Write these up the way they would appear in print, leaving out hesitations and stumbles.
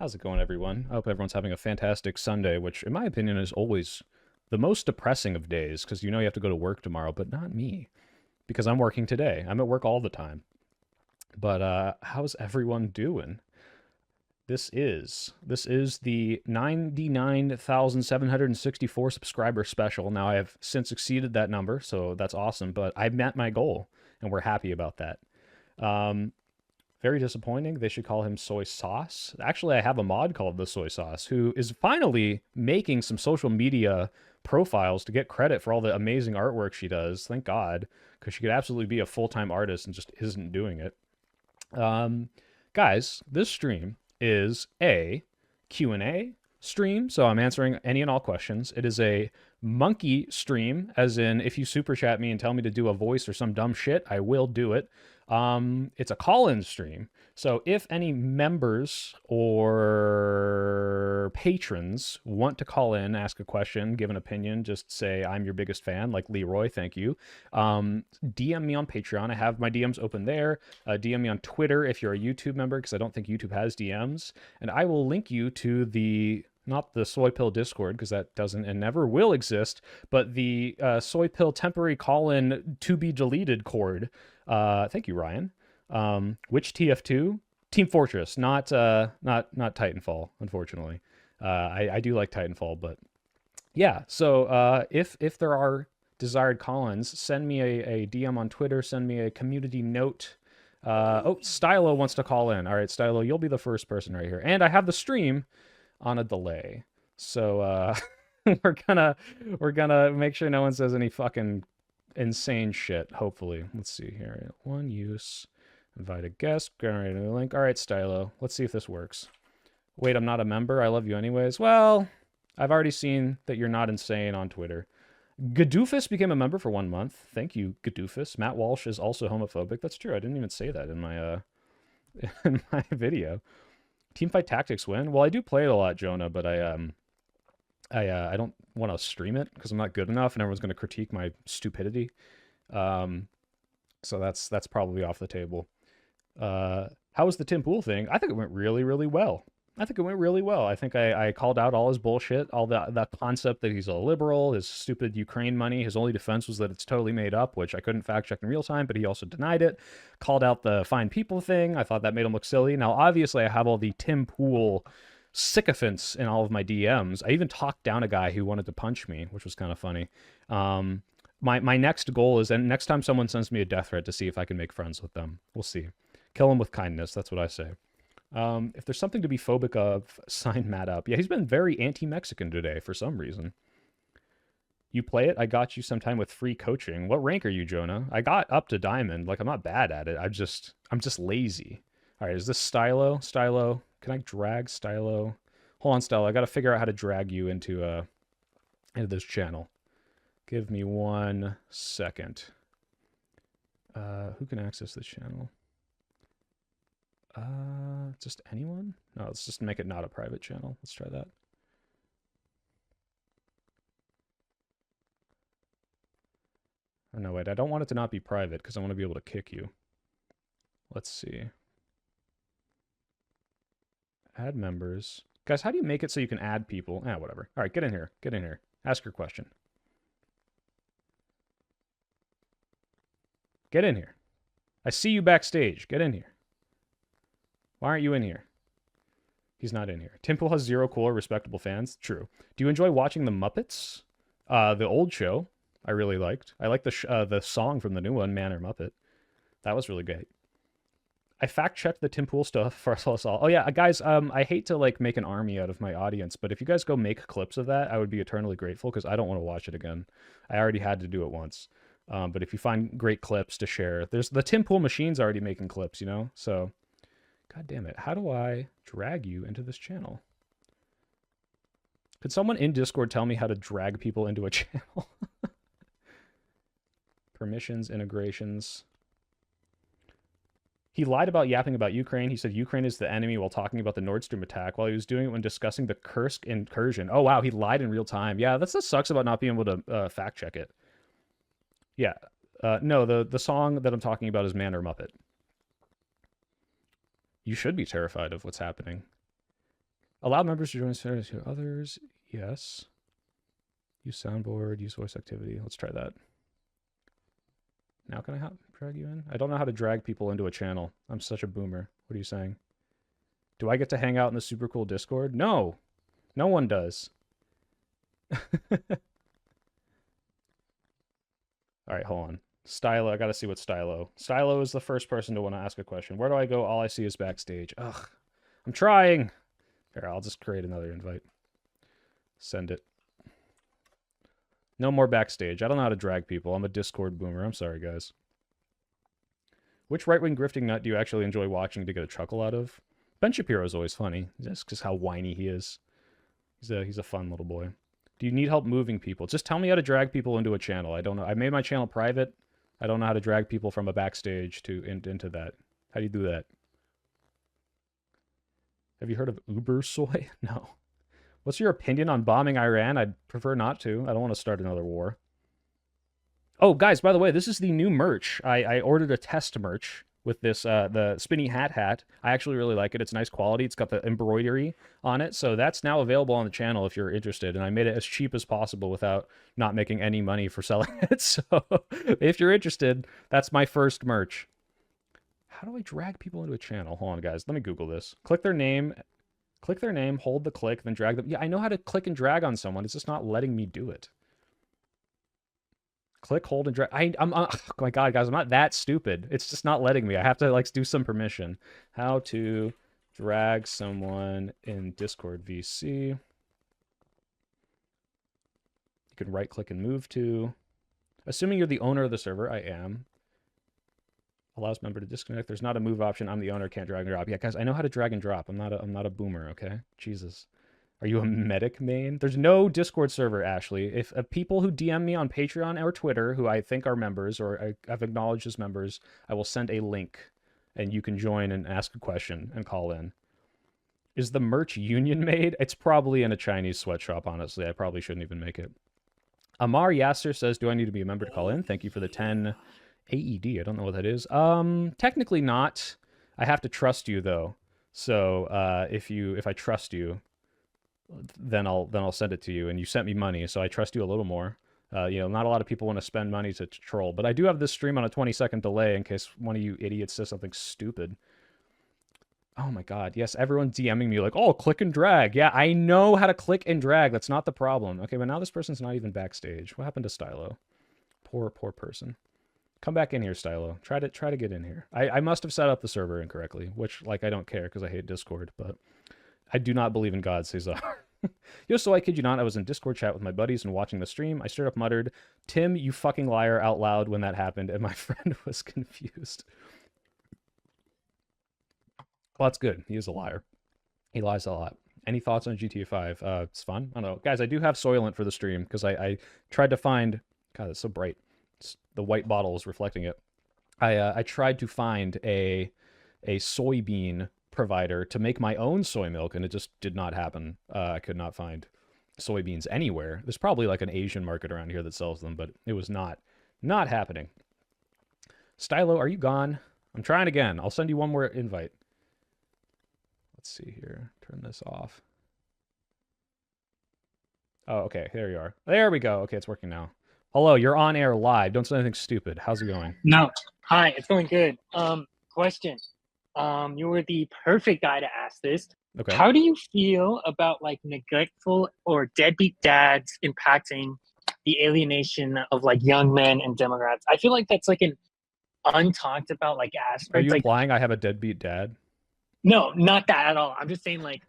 How's it going, everyone? I hope everyone's having a fantastic Sunday, which, in my opinion, is always the most depressing of days because you have to go to work tomorrow, but not me because I'm working today. I'm at work all the time. But how's everyone doing? This is the 99,764 subscriber special. Now I have since exceeded that number, so that's awesome. But I met my goal, and we're happy about that. Um, Very disappointing. They should call him Soy Sauce. Actually, I have a mod called the Soy Sauce who is finally making some social media profiles to get credit for all the amazing artwork she does. Thank God, because she could absolutely be a full-time artist and just isn't doing it. Um, Guys, this stream is a Q&A stream, so I'm answering any and all questions. It is a monkey stream, as in if you super chat me and tell me to do a voice or some dumb shit, I will do it. It's a call-in stream. So if any members or patrons want to call in, ask a question, give an opinion, just say I'm your biggest fan, like Leroy, thank you. DM me on Patreon. I have my DMs open there. DM me on Twitter if you're a YouTube member, because I don't think YouTube has DMs. And I will link you to the not the Soy Pill Discord, because that doesn't and never will exist, but the Soy Pill temporary call-in to be deleted cord. Thank you, Ryan. Which TF2? Team Fortress, not Titanfall, unfortunately. I do like Titanfall, but yeah. So if there are desired call-ins, send me a DM on Twitter. Send me a community note. Oh, Stylo wants to call in. All right, Stylo, you'll be the first person right here. And I have the stream on a delay, so we're gonna make sure no one says any fucking insane shit. Hopefully, let's see here. One use, invite a guest, generate a new link. All right, Stylo, let's see if this works. Wait, I'm not a member. I love you anyways. Well, I've already seen that you're not insane on Twitter. Gadoofus became a member for 1 month. Thank you, Gadoofus. Matt Walsh is also homophobic. That's true. I didn't even say that in my in my video. Teamfight Tactics win. Well, I do play it a lot, Jonah, but I don't want to stream it because I'm not good enough, and everyone's going to critique my stupidity. So that's probably off the table. How was the Tim Pool thing? I think it went really, really well. I think it went really well. I think I called out all his bullshit, all the concept that he's a liberal, his stupid Ukraine money. His only defense was that it's totally made up, which I couldn't fact check in real time, but he also denied it. Called out the fine people thing. I thought that made him look silly. Now, obviously, I have all the Tim Pool sycophants in all of my DMs. I even talked down a guy who wanted to punch me, which was kind of funny. My next goal is, and next time someone sends me a death threat, to see if I can make friends with them. We'll see. Kill them with kindness. That's what I say. If there's something to be phobic of, sign Matt up. Yeah, he's been very anti-Mexican today for some reason. You play it? I got you sometime with free coaching. What rank are you, Jonah? I got up to diamond. Like, I'm not bad at it. I'm just lazy. All right, is this Stylo? Stylo, can I drag Stylo? Hold on, Stylo. I got to figure out how to drag you into this channel. Give me 1 second. Who can access this channel? Just anyone? No, let's just make it not a private channel. Let's try that. Oh, no, wait, I don't want it to not be private because I want to be able to kick you. Let's see. Add members. Guys, how do you make it so you can add people? Whatever. All right, get in here. Get in here. Ask your question. Get in here. I see you backstage. Get in here. Why aren't you in here? He's not in here. Tim Pool has 0 cool or respectable fans. True. Do you enjoy watching the Muppets? The old show, I really liked. I like the song from the new one, Man or Muppet. That was really great. I fact-checked the Tim Pool stuff for us all. Oh yeah, guys, I hate to like make an army out of my audience, but if you guys go make clips of that, I would be eternally grateful because I don't want to watch it again. I already had to do it once. But if you find great clips to share, there's the Tim Pool machine's already making clips, you know? So God damn it. How do I drag you into this channel? Could someone in Discord tell me how to drag people into a channel? Permissions, integrations. He lied about yapping about Ukraine. He said Ukraine is the enemy while talking about the Nord Stream attack while he was doing it when discussing the Kursk incursion. Oh, wow. He lied in real time. Yeah, that's what sucks about not being able to fact check it. Yeah. No, the song that I'm talking about is Man or Muppet. You should be terrified of what's happening. Allow members to join to others. Yes. Use soundboard, use voice activity. Let's try that. Now can I drag you in? I don't know how to drag people into a channel. I'm such a boomer. What are you saying? Do I get to hang out in the super cool Discord? No. No one does. All right, hold on. Stylo, I gotta see what Stylo. Stylo is the first person to want to ask a question. Where do I go? All I see is backstage. Ugh. I'm trying. Here, I'll just create another invite. Send it. No more backstage. I don't know how to drag people. I'm a Discord boomer. I'm sorry, guys. Which right-wing grifting nut do you actually enjoy watching to get a chuckle out of? Ben Shapiro is always funny. Just because how whiny he is. He's a fun little boy. Do you need help moving people? Just tell me how to drag people into a channel. I don't know. I made my channel private. I don't know how to drag people from a backstage to into that. How do you do that? Have you heard of Uber Soy? No. What's your opinion on bombing Iran? I'd prefer not to. I don't want to start another war. Oh, guys, by the way, this is the new merch. I ordered a test merch with this, the spinny hat. I actually really like it. It's nice quality. It's got the embroidery on it. So that's now available on the channel if you're interested. And I made it as cheap as possible without not making any money for selling it. So if you're interested, that's my first merch. How do I drag people into a channel? Hold on, guys. Let me Google this. Click their name, hold the click, then drag them. Yeah, I know how to click and drag on someone. It's just not letting me do it. Click, hold, and drag. I'm oh my God, guys, I'm not that stupid. It's just not letting me. I have to, like, do some permission. How to drag someone in Discord VC. You can right-click and move to. Assuming you're the owner of the server, I am. Allows member to disconnect. There's not a move option. I'm the owner. Can't drag and drop. Yeah, guys, I know how to drag and drop. I'm not a boomer. Okay, Jesus. Are you a medic main? There's no Discord server, Ashley. If people who DM me on Patreon or Twitter, who I think are members or I've acknowledged as members, I will send a link, and you can join and ask a question and call in. Is the merch union made? It's probably in a Chinese sweatshop. Honestly, I probably shouldn't even make it. Amar Yasser says, "Do I need to be a member to call in?" Thank you for the 10. AED, I don't know what that is. Technically not. I have to trust you though. So if I trust you, then I'll send it to you. And you sent me money, so I trust you a little more. You know, not a lot of people want to spend money to troll, but I do have this stream on a 20-second delay in case one of you idiots says something stupid. Oh my God, yes, everyone's DMing me like, oh, click and drag. Yeah, I know how to click and drag. That's not the problem. Okay, but now this person's not even backstage. What happened to Stylo? Poor person. Come back in here, Stylo. Try to get in here. I must have set up the server incorrectly, which, like, I don't care because I hate Discord, but I do not believe in God, Cesar. Yo, so I kid you not, I was in Discord chat with my buddies and watching the stream. I straight up muttered, "Tim, you fucking liar," out loud when that happened, and my friend was confused. Well, that's good. He is a liar. He lies a lot. Any thoughts on GTA 5? It's fun. I don't know. Guys, I do have Soylent for the stream because I tried to find... God, it's so bright. The white bottle is reflecting it. I tried to find a soybean provider to make my own soy milk, and it just did not happen. I could not find soybeans anywhere. There's probably like an Asian market around here that sells them, but it was not happening. Stylo, are you gone? I'm trying again. I'll send you one more invite. Let's see here. Turn this off. Oh, okay. There you are. There we go. Okay, it's working now. Hello, you're on air live. Don't say anything stupid. How's it going? No. Hi, it's going good. Question. You were the perfect guy to ask this. Okay. How do you feel about like neglectful or deadbeat dads impacting the alienation of like young men and Democrats? I feel like that's like an untalked about like aspect. Are you like, implying I have a deadbeat dad? No, not that at all. I'm just saying like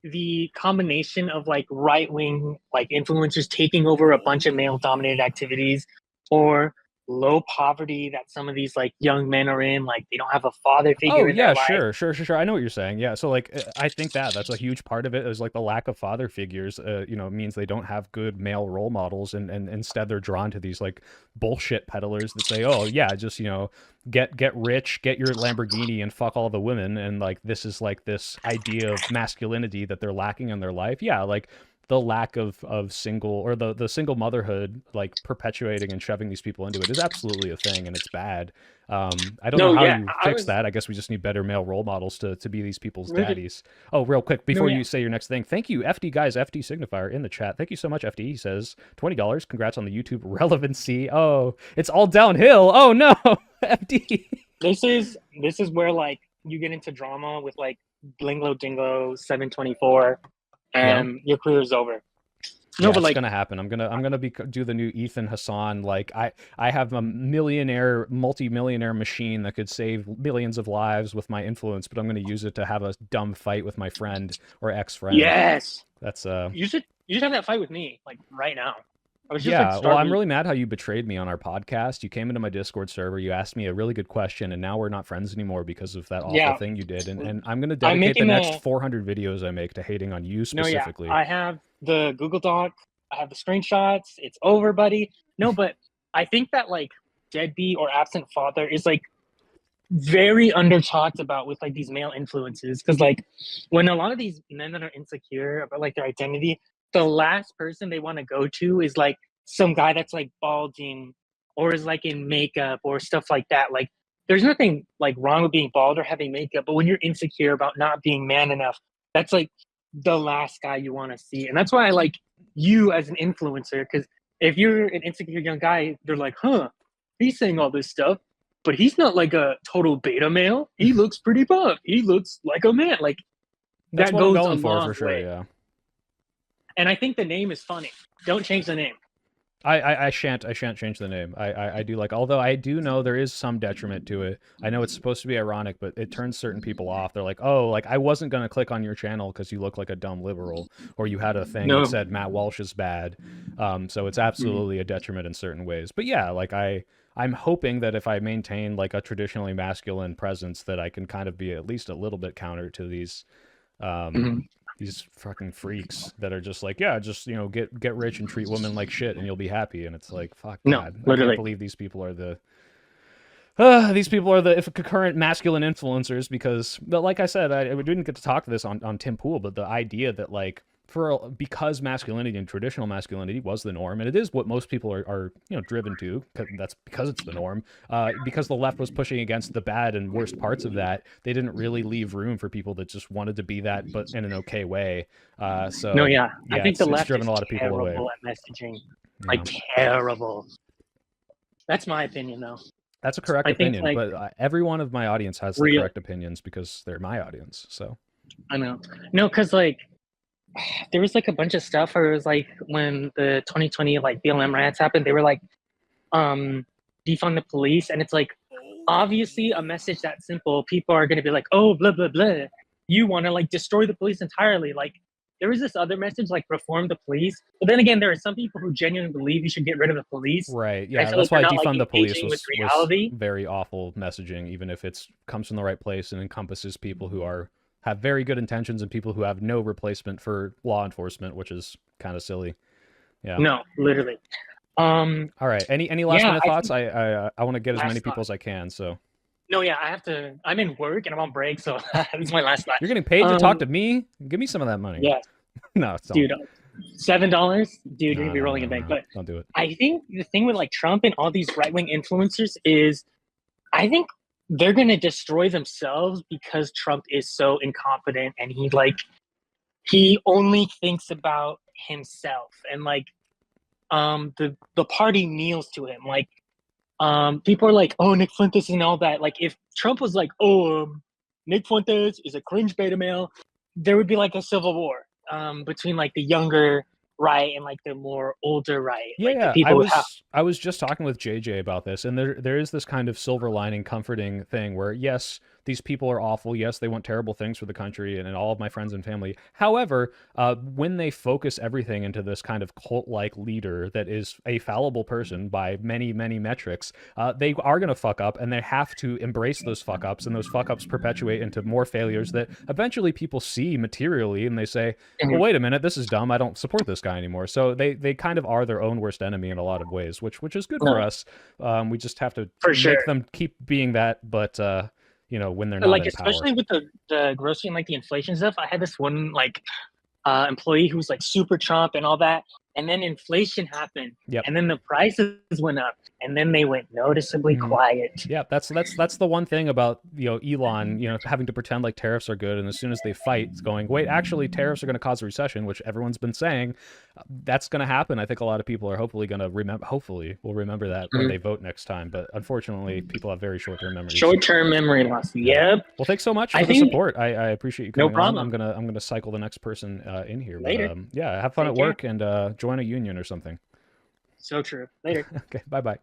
the combination of like right-wing like influencers taking over a bunch of male-dominated activities, or low poverty that some of these like young men are in, like they don't have a father figure in their life. Sure. I know what you're saying. Yeah, so like I think that's a huge part of it is like the lack of father figures. You know, means they don't have good male role models, and instead they're drawn to these like bullshit peddlers that say, oh yeah, just, you know, get rich, get your Lamborghini, and fuck all the women, and like this is like this idea of masculinity that they're lacking in their life. Yeah, like the lack of single, or the single motherhood, like perpetuating and shoving these people into it, is absolutely a thing, and it's bad. I don't know No, how yeah, you I fix was that. I guess we just need better male role models to be these people's really daddies. Oh, real quick no, before yeah. you say your next thing, thank you, FD guys, FD signifier in the chat. Thank you so much, FD. He says $20. Congrats on the YouTube relevancy. Oh, it's all downhill. Oh no, FD. This is where like you get into drama with like Blinglo Dinglo 724, Yeah. and your career is over. No, Yeah, but it's like gonna happen. I'm gonna do the new Ethan Hassan. Like I have a millionaire, multi-millionaire machine that could save millions of lives with my influence, but I'm gonna use it to have a dumb fight with my friend or ex-friend. yes, That's you should have that fight with me like right now. I was just like Yeah. Well, I'm starving. really mad how you betrayed me on our podcast. You came into my Discord server, you asked me a really good question, and now we're not friends anymore because of that awful Yeah, thing you did. And I'm gonna I'm dedicate the making next the 400 videos I make to hating on you no, yeah. specifically. I have the Google Doc. I have the screenshots. It's over, buddy. No, but I think that like deadbeat or absent father is like very under talked about with like these male influences, because like when a lot of these men that are insecure about like their identity, the last person they want to go to is like some guy that's like balding or is like in makeup or stuff like that. Like there's nothing like wrong with being bald or having makeup, but when you're insecure about not being man enough, that's like the last guy you want to see. And that's why I like you as an influencer, because if you're an insecure young guy, they're like, huh, he's saying all this stuff, but he's not like a total beta male. He looks pretty buff. He looks like a man. Like That's that what I'm goes a going for long sure. way. Yeah. And I think the name is funny. Don't change the name. I shan't change the name. I do like, although I do know there is some detriment to it. I know it's supposed to be ironic, but it turns certain people off. They're like, oh, like I wasn't gonna click on your channel because you look like a dumb liberal, or you had a thing that No. said Matt Walsh is bad. So it's absolutely a detriment in certain ways. But yeah, like I'm hoping that if I maintain like a traditionally masculine presence, that I can kind of be at least a little bit counter to um, Mhm. these fucking freaks that are just like, yeah, just get rich and treat women like shit and you'll be happy. And it's like, fuck, No, God, I can't literally. believe these people are the if current masculine influencers. Because, but like I said, we didn't get to talk to this on Tim Pool, but the idea that like because masculinity and traditional masculinity was the norm, and it is what most people are driven to. That's because it's the norm. Because the left was pushing against the bad and worst parts of that, they didn't really leave room for people that just wanted to be that, but in an okay way. No, So yeah. I yeah, think the it's left driven is a lot of people away. terrible at messaging. Like Yeah. terrible. That's my opinion though. That's a correct I think opinion, like but every one of my audience has the real correct opinions because they're my audience. So I know. No, because like there was like a bunch of stuff where it was like when the 2020 like BLM riots happened, they were like um defund the police, and it's like obviously a message that simple, people are going to be like, oh, blah blah blah, you want to like destroy the police entirely. Like there was this other message like reform the police, but then again there are some people who genuinely believe you should get rid of the police. right, I yeah, feel like that's they're why not like defund the police engaging with was reality. very awful messaging, even if it's comes from the right place and encompasses people who have very good intentions and people who have no replacement for law enforcement, which is kind of silly. Yeah. No, literally. All right. Any last Yeah, minute I thoughts? think I want to get as many last people thought. as I can. So No, yeah, I have to. I'm in work and I'm on break, so this is my last thought. you're getting paid to talk Um, to me? Give me some of that money. yeah, No, don't. dude, $7, dude, you're gonna No, be no, rolling no, in bank. no. But Don't do it. I think the thing with like Trump and all these right wing influencers is, I think they're gonna destroy themselves because Trump is so incompetent and he only thinks about himself, and like the party kneels to him. Like people are like, oh, Nick Fuentes and all that. Like if Trump was like, oh, Nick Fuentes is a cringe beta male, there would be like a civil war between like the younger right and like the more older right, Yeah, like the yeah. people who have. I was just talking with JJ about this, and there is this kind of silver lining, comforting thing where yes, these people are awful. Yes, they want terrible things for the country and all of my friends and family. However, when they focus everything into this kind of cult-like leader that is a fallible person by many metrics, they are going to fuck up, and they have to embrace those fuck ups, and those fuck ups perpetuate into more failures that eventually people see materially, and they say, well, wait a minute, this is dumb. I don't support this guy anymore. So they kind of are their own worst enemy in a lot of ways, which is good for No, us. We just have to for make sure. them keep being that, but when they're not Like in power. especially with the grocery and like the inflation stuff. I had this one like employee who was like super Trump and all that. And then inflation happened, Yep. and then the prices went up, and then they went noticeably Mhm. quiet. Yeah, that's the one thing about Elon, having to pretend like tariffs are good, and as soon as they fight, it's going, wait, actually tariffs are going to cause a recession, which everyone's been saying. That's going to happen. I think a lot of people are hopefully going to remember. Hopefully, will remember that when they vote next time. But unfortunately, people have very short-term memories. Short-term memory loss. Yeah. Yep. Well, thanks so much I for the think support. I appreciate you no coming on. problem. I'm gonna cycle the next person in here, but Later. yeah, have fun at Take care. work and join a union or something. So true. Later. Okay, bye bye.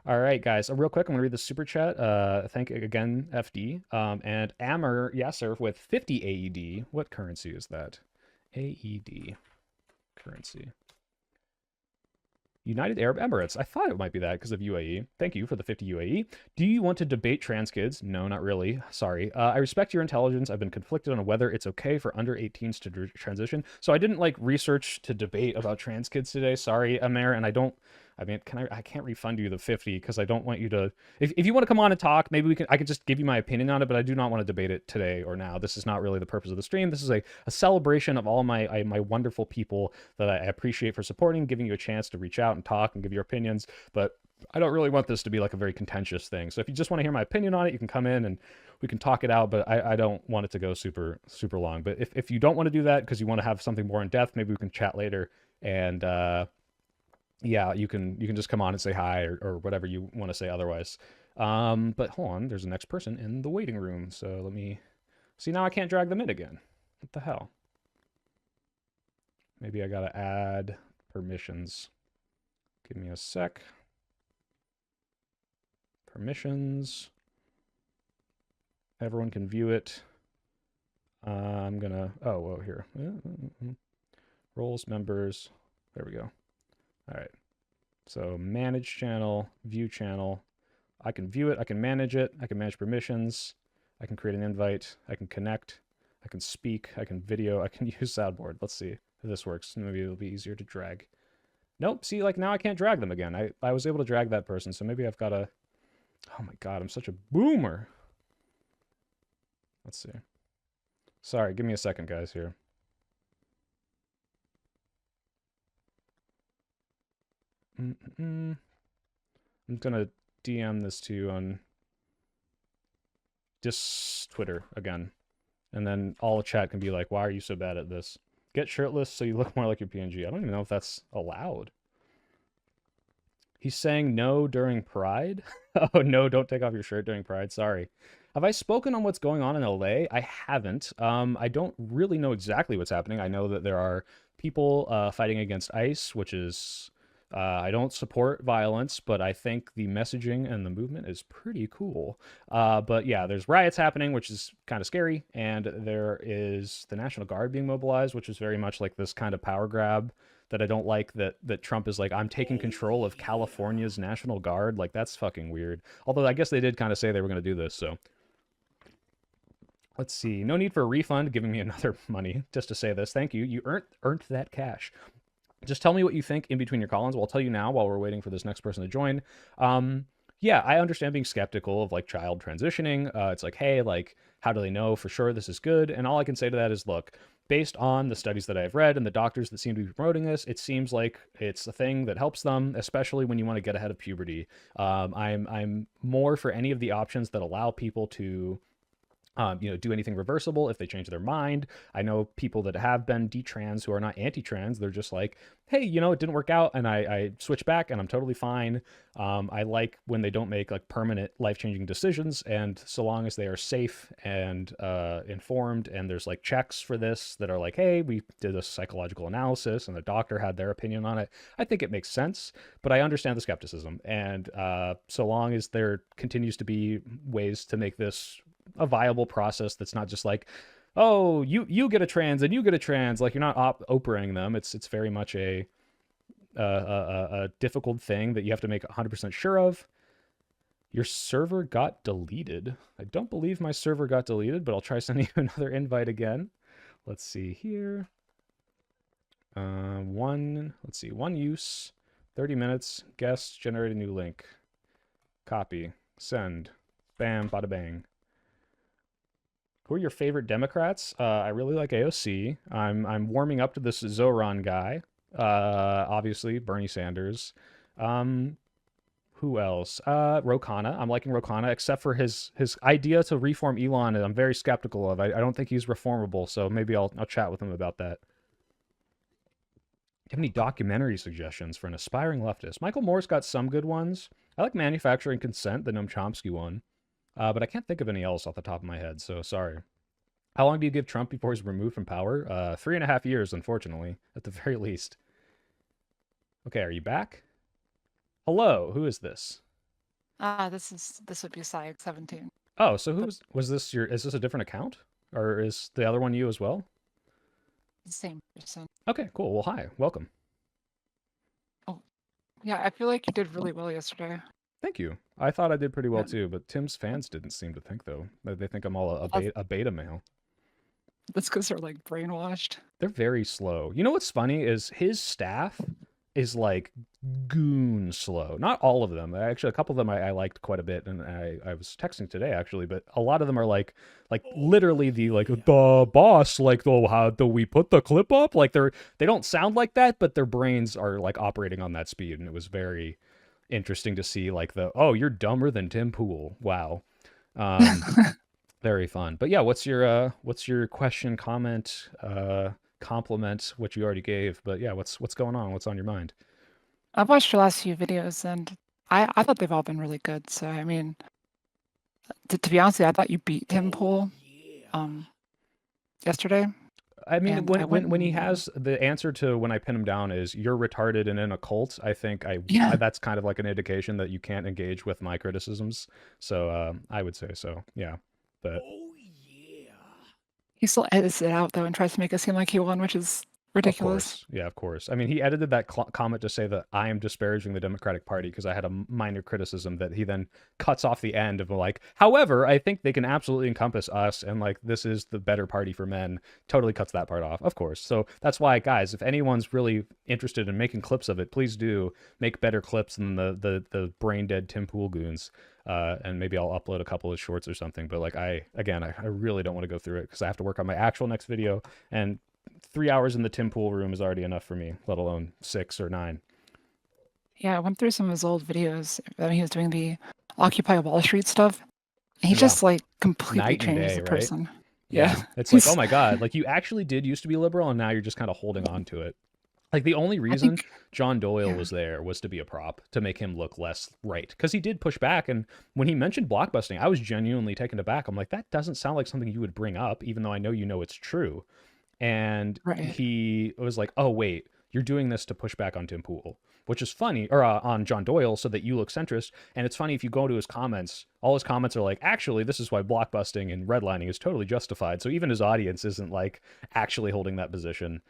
All right, guys. Real quick, I'm gonna read the super chat. Thank again, FD. And Amr Yasser with 50 AED. What currency is that? AED currency. United Arab Emirates. I thought it might be that because of UAE. Thank you for the 50 UAE. Do you want to debate trans kids? No, not really. Sorry. I respect your intelligence. I've been conflicted on whether it's okay for under 18s to transition. So I didn't like research to debate about trans kids today. Sorry, Amer. And I don't. I mean, I can't refund you the 50 because I don't want you to. If you want to come on and talk, maybe I can just give you my opinion on it. But I do not want to debate it today or now. This is not really the purpose of the stream. This is a celebration of all my wonderful people that I appreciate for supporting, giving you a chance to reach out and talk and give your opinions. But I don't really want this to be like a very contentious thing. So if you just want to hear my opinion on it, you can come in and we can talk it out. But I don't want it to go super long. But if you don't want to do that because you want to have something more in depth, maybe we can chat later. And yeah, you can just come on and say hi or whatever you want to say otherwise. But hold on, there's the next person in the waiting room. So let me see. Now I can't drag them in again. What the hell? Maybe I gotta add permissions. Give me a sec. Permissions. Everyone can view it. I'm gonna, oh, whoa, here. Roles, members. There we go. All right. So manage channel, view channel. I can view it. I can manage it. I can manage permissions. I can create an invite. I can connect. I can speak. I can video. I can use soundboard. Let's see if this works. Maybe it'll be easier to drag. Nope. See, like now I can't drag them again. I was able to drag that person, so maybe I've got to. Oh my god, I'm such a boomer. Let's see. Sorry, give me a second, guys, here. I'm gonna DM this to you on just Twitter again. And then all the chat can be like, why are you so bad at this? Get shirtless so you look more like your PNG. I don't even know if that's allowed. He's saying no during Pride? Oh, no, don't take off your shirt during Pride. Sorry. Have I spoken on what's going on in LA? I haven't. I don't really know exactly what's happening. I know that there are people fighting against ICE, which is... I don't support violence, but I think the messaging and the movement is pretty cool. But yeah, there's riots happening, which is kind of scary. And there is the National Guard being mobilized, which is very much like this kind of power grab that I don't like, that Trump is like, I'm taking control of California's National Guard. Like, that's fucking weird. Although I guess they did kind of say they were going to do this, so. Let's see. No need for a refund, giving me another money just to say this. Thank you. You earned that cash. Just tell me what you think in between your call-ins. Well, I'll tell you now while we're waiting for this next person to join. Yeah, I understand being skeptical of like child transitioning. It's like, hey, like, how do they know for sure this is good? And all I can say to that is, look, based on the studies that I've read and the doctors that seem to be promoting this, it seems like it's a thing that helps them, especially when you want to get ahead of puberty. I'm more for any of the options that allow people to do anything reversible if they change their mind. I know people that have been detrans who are not anti-trans. They're just like, hey, it didn't work out, and I switch back, and I'm totally fine. I like when they don't make like permanent life-changing decisions, and so long as they are safe and informed, and there's like checks for this that are like, hey, we did a psychological analysis, and the doctor had their opinion on it. I think it makes sense, but I understand the skepticism, and so long as there continues to be ways to make this a viable process that's not just like, oh, you get a trans and you get a trans, like you're not Oprahing them. It's very much a difficult thing that you have to make 100% sure of. Your server got deleted. I don't believe my server got deleted, but I'll try sending you another invite again. Let's see here. One use, 30 minutes, guest, generate a new link. Copy, send, bam, bada bang. Who are your favorite Democrats? I really like AOC. I'm warming up to this Zoran guy. Obviously Bernie Sanders. Um, who else? Ro Khanna. I'm liking Ro Khanna, except for his idea to reform Elon. I'm very skeptical of. I don't think he's reformable. So maybe I'll chat with him about that. Do you have any documentary suggestions for an aspiring leftist? Michael Moore's got some good ones. I like Manufacturing Consent, the Noam Chomsky one, but I can't think of any else off the top of my head. So sorry. How long do you give Trump before he's removed from power? 3.5 years, unfortunately, at the very least. Okay, are you back? Hello, who is this? This would be SciX 17. Oh, so But was this your? Is this a different account, or is the other one you as well? the same person. Okay, cool. Well, hi, welcome. Oh, yeah, I feel like you did really well yesterday. Thank you. I thought I did pretty well Yeah, too, but Tim's fans didn't seem to think though. They think I'm all well, a beta male. that's because they're like brainwashed. They're very slow. You know what's funny is his staff is like goon slow. Not all of them. Actually, a couple of them I liked quite a bit, and I was texting today actually, but a lot of them are like literally the like the boss, like oh how do we put the clip up? Like they don't sound like that, but their brains are like operating on that speed, and it was very interesting to see like the oh you're dumber than Tim Pool. Wow. Um, very fun. But yeah, what's your question, comment, compliment, what you already gave? But yeah, what's going on? What's on your mind? I've watched your last few videos and I thought they've all been really good. So I mean, to be honest with you, I thought you beat Tim Pool yesterday, I mean, and I went when he and has the answer to when I pin him down is you're retarded and in a cult, I think yeah, that's kind of like an indication that you can't engage with my criticisms. So I would say so. Yeah, but he still edits it out though and tries to make it seem like he won, which is of ridiculous. course. Yeah, of course. I mean, he edited that comment to say that I am disparaging the Democratic Party because I had a minor criticism that he then cuts off the end of like, however, I think they can absolutely encompass us and like this is the better party for men. Totally cuts that part off, of course. So that's why, guys, if anyone's really interested in making clips of it, please do make better clips than the brain dead Tim Pool goons. And maybe I'll upload a couple of shorts or something. But like I really don't want to go through it because I have to work on my actual next video and 3 hours in the Tim Pool room is already enough for me, let alone 6 or 9. Yeah, I went through some of his old videos when he was doing the Occupy Wall Street stuff. And he Yeah. just like completely Night and changed day, the right? person. Yeah. Yeah. It's like, oh my God, like you actually did used to be liberal and now you're just kind of holding on to it. Like the only I reason think John Doyle yeah. was there was to be a prop to make him look less right. Because he did push back. And when he mentioned blockbusting, I was genuinely taken aback. I'm like, that doesn't sound like something you would bring up, even though I know it's true. And Right. he was like, "Oh wait, you're doing this to push back on Tim Pool," which is funny, or on John Doyle, so that you look centrist. And it's funny if you go to his comments, all his comments are like, "Actually, this is why blockbusting and redlining is totally justified." So even his audience isn't like actually holding that position.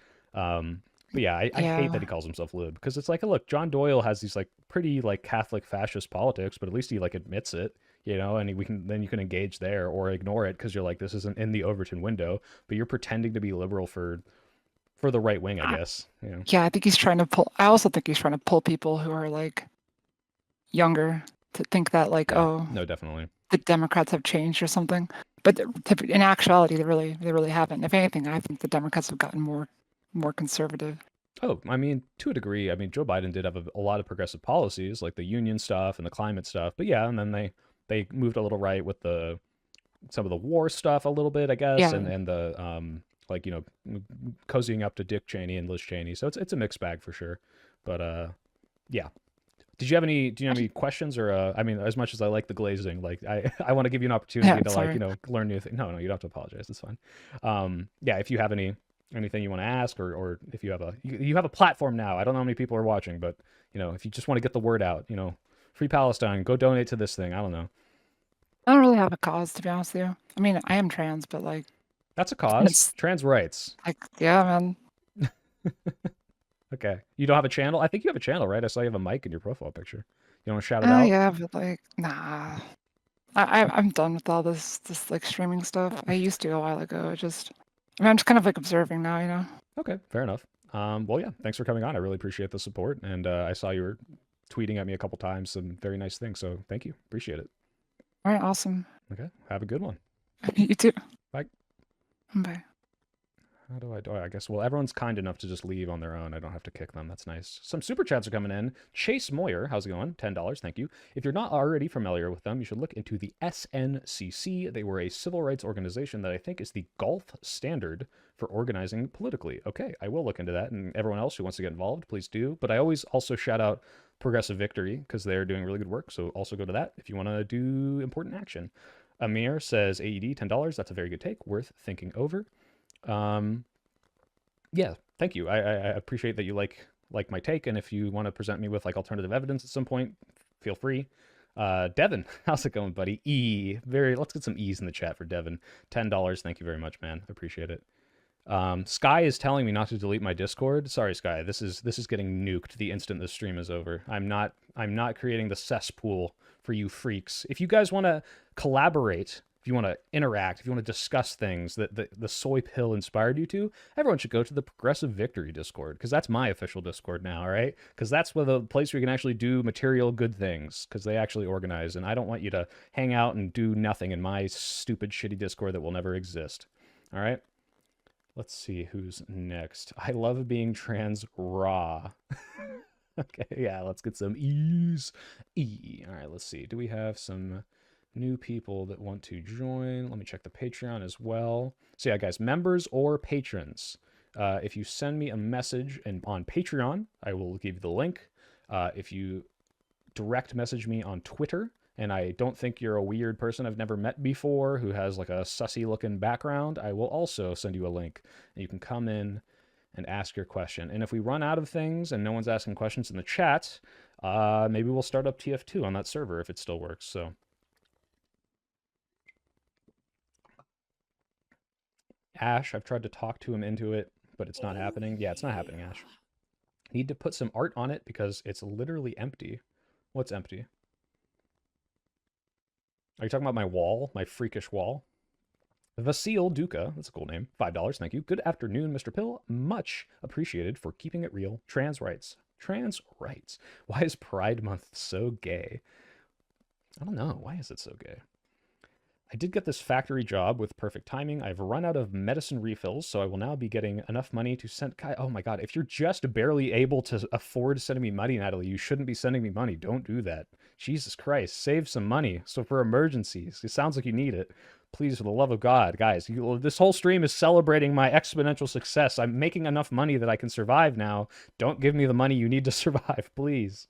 But yeah, I hate that Yeah. he calls himself lib because it's like, look, John Doyle has these like pretty like Catholic fascist politics, but at least he like admits it, and we can then you can engage there or ignore it because you're like this isn't in the Overton window, but you're pretending to be liberal for the right wing, I I, guess. yeah, I think he's trying to pull I also think he's trying to pull people who are like younger to think that like, Yeah, oh, no, definitely. the Democrats have changed or something. But in actuality, they really haven't. If anything, I think the Democrats have gotten more conservative. Oh, I mean, to a degree, I mean, Joe Biden did have a lot of progressive policies like the union stuff and the climate stuff, but yeah, and then they moved a little right with the some of the war stuff a little bit, I guess, Yeah. and the like cozying up to Dick Cheney and Liz Cheney. So it's a mixed bag for sure. But yeah. Do you have any questions or I mean, as much as I like the glazing, like I want to give you an opportunity Yeah, to like, sorry. learn new things. No, you don't have to apologize. It's fine. Yeah, if you have anything you want to ask or if you have you have a platform now. I don't know how many people are watching, but if you just want to get the word out, Free Palestine, go donate to this thing. I don't know. I don't really have a cause, to be honest with you. I mean, I am trans, but like, That's a cause. it's Trans rights. like, yeah, man. Okay. You don't have a channel? I think you have a channel, right? I saw you have a mic in your profile picture. You want to shout it out? Yeah, but like, nah. I'm done with all this like streaming stuff. I used to a while ago. I mean, I'm just kind of like observing now, you know. Okay, fair enough. Well, yeah, thanks for coming on. I really appreciate the support. And I saw you were tweeting at me a couple times, some very nice things. So thank you. Appreciate it. All right, awesome. Okay. Have a good one. You too. Bye. Okay. How do I do? I guess, well, everyone's kind enough to just leave on their own. I don't have to kick them. That's nice. Some super chats are coming in. Chase Moyer, how's it going? $10, thank you. If you're not already familiar with them, you should look into the SNCC. They were a civil rights organization that I think is the Gulf standard for organizing politically. Okay, I will look into that. And everyone else who wants to get involved, please do. But I always also shout out Progressive Victory because they're doing really good work. So also go to that if you want to do important action. Amir says AED, $10. That's a very good take, worth thinking over. Yeah, thank you. I appreciate that you like my take, and if you want to present me with like alternative evidence at some point, feel free. Devin, how's it going, buddy? Let's get some E's in the chat for Devin. $10. Thank you very much, man. Appreciate it. Sky is telling me not to delete my Discord. Sorry, Sky. This is getting nuked the instant this stream is over. I'm not creating the cesspool for you freaks. If you guys want to collaborate, if you want to interact, if you want to discuss things that the soy pill inspired you to, everyone should go to the Progressive Victory Discord, because that's my official Discord now, all right? Because that's where the place where you can actually do material good things, because they actually organize, and I don't want you to hang out and do nothing in my stupid, shitty Discord that will never exist, all right? Let's see who's next. I love being trans raw. Okay, yeah, let's get some E's. All right, let's see. Do we have some new people that want to join? Let me check the Patreon as well. So yeah, guys, members or patrons, if you send me a message on Patreon, I will give you the link. If you direct message me on Twitter, and I don't think you're a weird person I've never met before who has like a sussy looking background, I will also send you a link, and you can come in and ask your question. And if we run out of things and no one's asking questions in the chat, maybe we'll start up TF2 on that server if it still works. So Ash, I've tried to talk to him into it, but it's not happening. Yeah, it's not happening, Ash. Need to put some art on it because it's literally empty. What's empty? Are you talking about my wall? My freakish wall? Vasil Duca, that's a cool name. $5, thank you. Good afternoon, Mr. Pill. Much appreciated for keeping it real. Trans rights. Trans rights. Why is Pride Month so gay? I don't know. Why is it so gay? I did get this factory job with perfect timing. I've run out of medicine refills, so I will now be getting enough money to send... Oh my god, if you're just barely able to afford sending me money, Natalie, you shouldn't be sending me money. Don't do that. Jesus Christ, save some money. So for emergencies, it sounds like you need it. Please, for the love of God, guys, this whole stream is celebrating my exponential success. I'm making enough money that I can survive now. Don't give me the money you need to survive, please.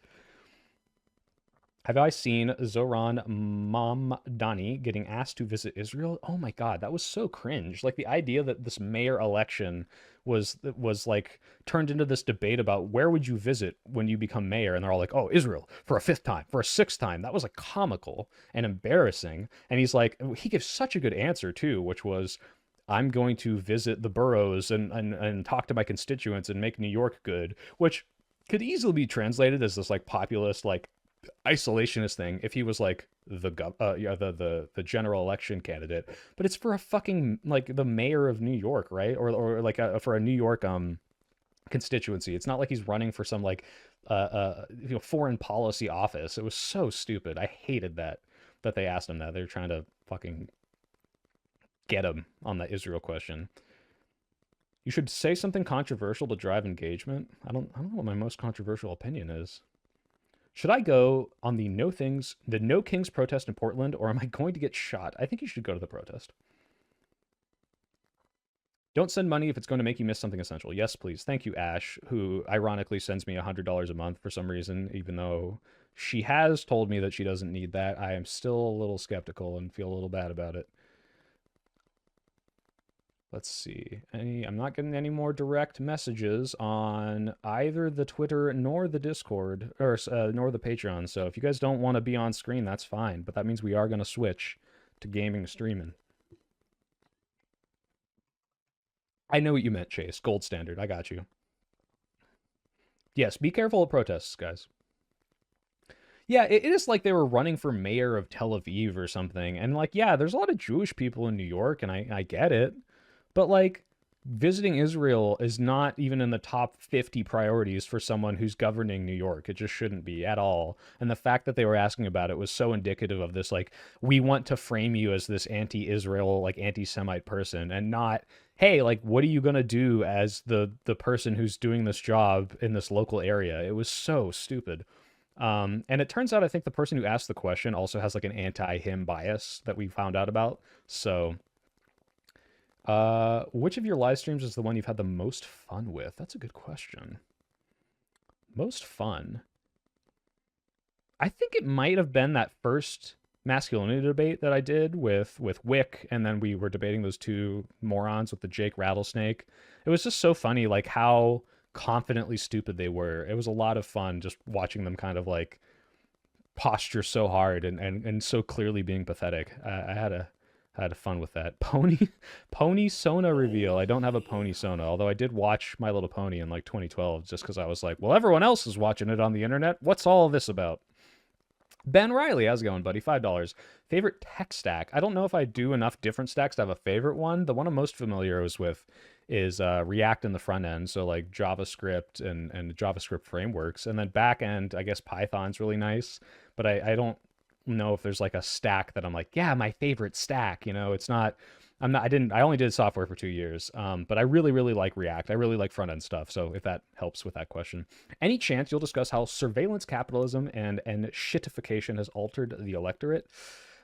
Have I seen Zoran Mamdani getting asked to visit Israel? Oh my god, that was so cringe. Like the idea that this mayor election was like turned into this debate about where would you visit when you become mayor, and they're all like, oh, Israel for a fifth time, for a sixth time. That was like comical and embarrassing. And he's like, he gives such a good answer too, which was, I'm going to visit the boroughs and talk to my constituents and make New York good, which could easily be translated as this like populist like isolationist thing if he was like the general election candidate, but it's for a fucking like the mayor of New York, right? Or like for a New York constituency. It's not like he's running for some like foreign policy office. It was so stupid. I hated that they asked him that. They're trying to fucking get him on the Israel question. You should say something controversial to drive engagement. I don't know what my most controversial opinion is. Should I go on the No Kings protest in Portland, or am I going to get shot? I think you should go to the protest. Don't send money if it's going to make you miss something essential. Yes, please. Thank you, Ash, who ironically sends me $100 a month for some reason, even though she has told me that she doesn't need that. I am still a little skeptical and feel a little bad about it. Let's see. I'm not getting any more direct messages on either the Twitter nor the Discord, or nor the Patreon. So if you guys don't want to be on screen, that's fine. But that means we are going to switch to gaming streaming. I know what you meant, Chase. Gold standard. I got you. Yes, be careful of protests, guys. Yeah, it is like they were running for mayor of Tel Aviv or something. And like, yeah, there's a lot of Jewish people in New York, and I get it. But like, visiting Israel is not even in the top 50 priorities for someone who's governing New York. It just shouldn't be at all. And the fact that they were asking about it was so indicative of this, like, we want to frame you as this anti-Israel, like anti-Semite person, and not, hey, like, what are you gonna do as the person who's doing this job in this local area? It was so stupid. And it turns out I think the person who asked the question also has like an anti-him bias that we found out about. So which of your live streams is the one you've had the most fun with? That's a good question. Most fun. I think it might have been that first masculinity debate that I did with Wick, and then we were debating those two morons with the Jake Rattlesnake. It was just so funny, like how confidently stupid they were. It was a lot of fun just watching them kind of like posture so hard and so clearly being pathetic. I had fun with that. Pony Sona reveal. I don't have a Pony Sona, although I did watch My Little Pony in like 2012 just because I was like, well, everyone else is watching it on the internet. What's all of this about? Ben Riley, how's it going, buddy? $5. Favorite tech stack? I don't know if I do enough different stacks to have a favorite one. The one I'm most familiar with is React in the front end, so like JavaScript and JavaScript frameworks. And then back end, I guess Python's really nice, but I don't know if there's like a stack that I'm like, yeah, my favorite stack. You know, it's not. I only did software for 2 years, but I really, really like React. I really like front end stuff. So if that helps with that question. Any chance you'll discuss how surveillance capitalism and shitification has altered the electorate?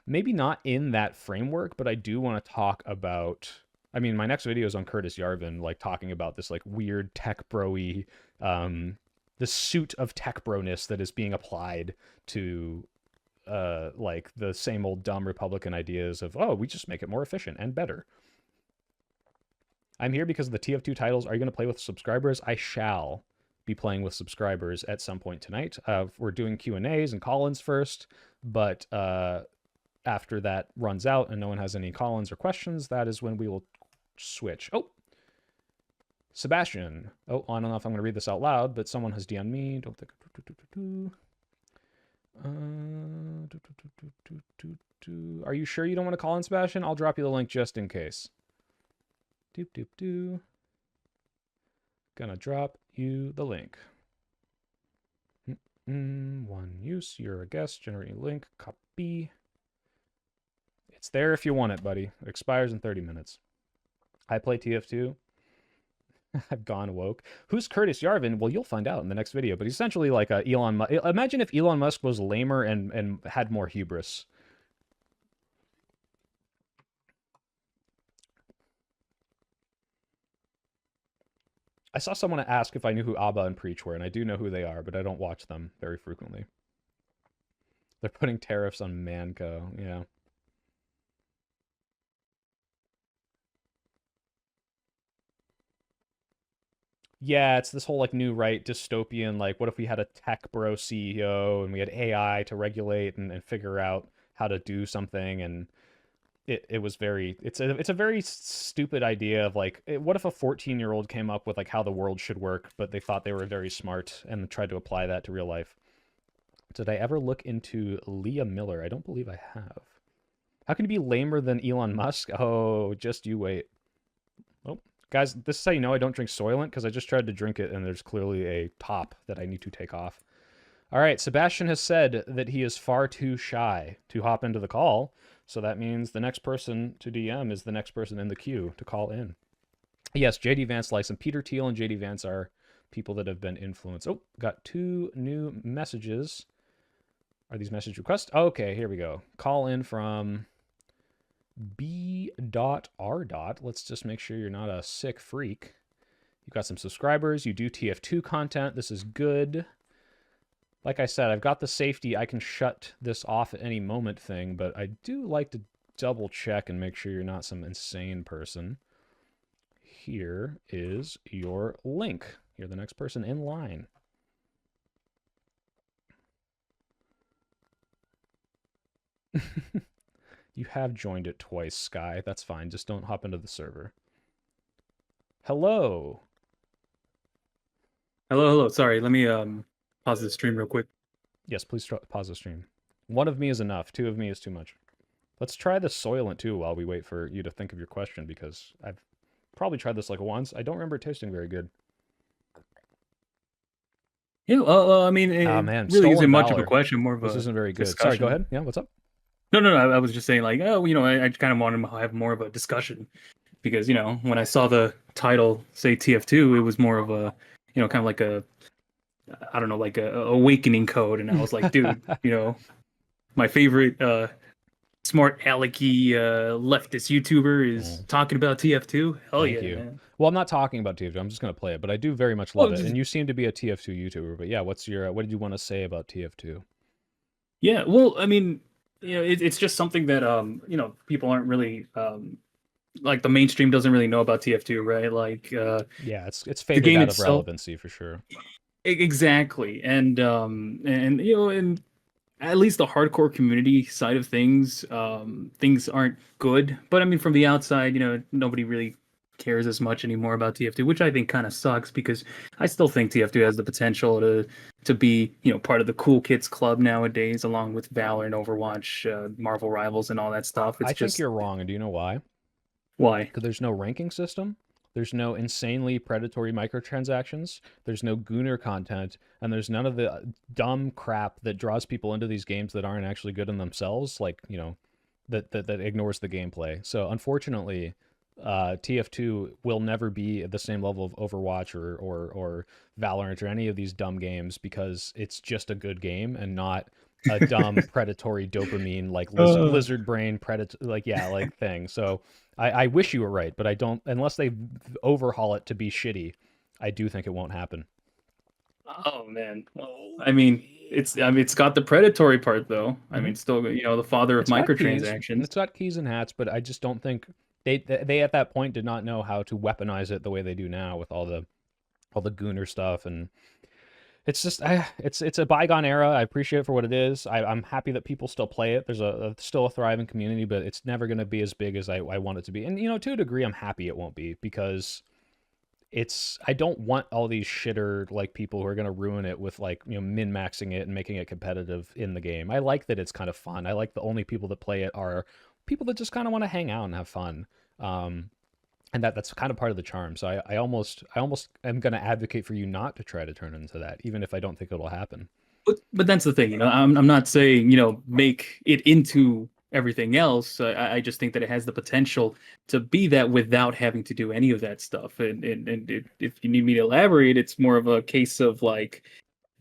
Maybe not in that framework, but I do want to talk about. I mean, my next video is on Curtis Yarvin, like talking about this like weird tech bro-y, the suit of tech broness that is being applied to like the same old dumb Republican ideas of, oh, we just make it more efficient and better. I'm here because of the TF2 titles. Are you going to play with subscribers? I shall be playing with subscribers at some point tonight. We're doing Q&As and call-ins first, but after that runs out and no one has any call-ins or questions, that is when we will switch. Oh, Sebastian. Oh, I don't know if I'm going to read this out loud, but someone has DM'd me. Don't think. Are you sure you don't want to call in, Sebastian? I'll drop you the link just in case. Doop doop doo. Gonna drop you the link. One use. You're a guest. Generating link. Copy. It's there if you want it, buddy. It expires in 30 minutes. I play TF2. I've gone woke. Who's Curtis Yarvin? Well, you'll find out in the next video. But he's essentially like a Elon Musk. Imagine if Elon Musk was lamer and had more hubris. I saw someone ask if I knew who Abba and Preach were, and I do know who they are, but I don't watch them very frequently. They're putting tariffs on Manco. Yeah. Yeah, it's this whole like new right dystopian, like what if we had a tech bro CEO and we had AI to regulate and figure out how to do something, and it was very it's a very stupid idea of like what if a 14-year-old came up with like how the world should work, but they thought they were very smart and tried to apply that to real life. Did I ever look into Leah Miller? I don't believe I have. How can you be lamer than Elon Musk? Oh, just you wait. Oh, guys, this is how you know I don't drink Soylent, because I just tried to drink it and there's clearly a top that I need to take off. All right, Sebastian has said that he is far too shy to hop into the call, so that means the next person to DM is the next person in the queue to call in. Yes, JD Vance likes him. Peter Thiel and JD Vance are people that have been influenced. Oh, got 2 new messages. Are these message requests? Okay, here we go. Call in from B.R. Let's just make sure you're not a sick freak. You've got some subscribers. You do TF2 content. This is good. Like I said, I've got the safety. I can shut this off at any moment thing, but I do like to double check and make sure you're not some insane person. Here is your link. You're the next person in line. You have joined it twice, Sky. That's fine. Just don't hop into the server. Hello. Hello. Sorry, let me pause the stream real quick. Yes, please pause the stream. 1 of me is enough. 2 of me is too much. Let's try the Soylent too while we wait for you to think of your question, because probably tried this like once. I don't remember it tasting very good. Yeah, I mean, it Oh man, really isn't Stolen much of a Valor. question, more of This a isn't very good. Sorry, go discussion. ahead. Yeah, what's up? No. I was just saying, like, oh, I kind of wanted to have more of a discussion because, when I saw the title say TF2, it was more of a, kind of like a, I don't know, like a awakening code, and I was like, dude, my favorite smart alecky leftist YouTuber is talking about TF2. Hell Thank yeah, you. man. Well, I'm not talking about TF2. I'm just gonna play it, but I do very much Oh, love it. And you seem to be a TF2 YouTuber. But yeah, what did you want to say about TF2? yeah. Well, I mean, it's just something that people aren't really like the mainstream doesn't really know about TF2, right? Like Yeah, it's the faded game out of itself. relevancy for sure. Exactly. And at least the hardcore community side of things, things aren't good. But I mean, from the outside, nobody really cares as much anymore about TF2, which I think kind of sucks because I still think TF2 has the potential to be, part of the cool kids club nowadays, along with Valor and Overwatch, Marvel Rivals, and all that stuff. It's I think just you're wrong, and do you know why? why? Because there's no ranking system. There's no insanely predatory microtransactions. There's no Gooner content, and there's none of the dumb crap that draws people into these games that aren't actually good in themselves. Like that ignores the gameplay. So unfortunately, TF2 will never be at the same level of Overwatch or Valorant or any of these dumb games because it's just a good game and not a dumb predatory dopamine like lizard brain predator like thing. So I wish you were right, but I don't unless they overhaul it to be shitty. I do think it won't happen. Oh man. I mean, it's got the predatory part though. I mean, still, the father of It's got keys. microtransactions. It's got keys and hats, but I just don't think they at that point did not know how to weaponize it the way they do now with all the Gooner stuff. And it's just it's a bygone era. I appreciate it for what it is. I'm happy that people still play it. There's still a thriving community, but it's never going to be as big as I want it to be. And to a degree, I'm happy it won't be because I don't want all these shitter like people who are going to ruin it with like min maxing it and making it competitive in the game. I like that it's kind of fun. I like the only people that play it are people that just kind of want to hang out and have fun. And that's kind of part of the charm. So I almost am going to advocate for you not to try to turn into that, even if I don't think it'll happen. But that's the thing, I'm not saying, make it into everything else. I just think that it has the potential to be that without having to do any of that stuff. And if you need me to elaborate, it's more of a case of like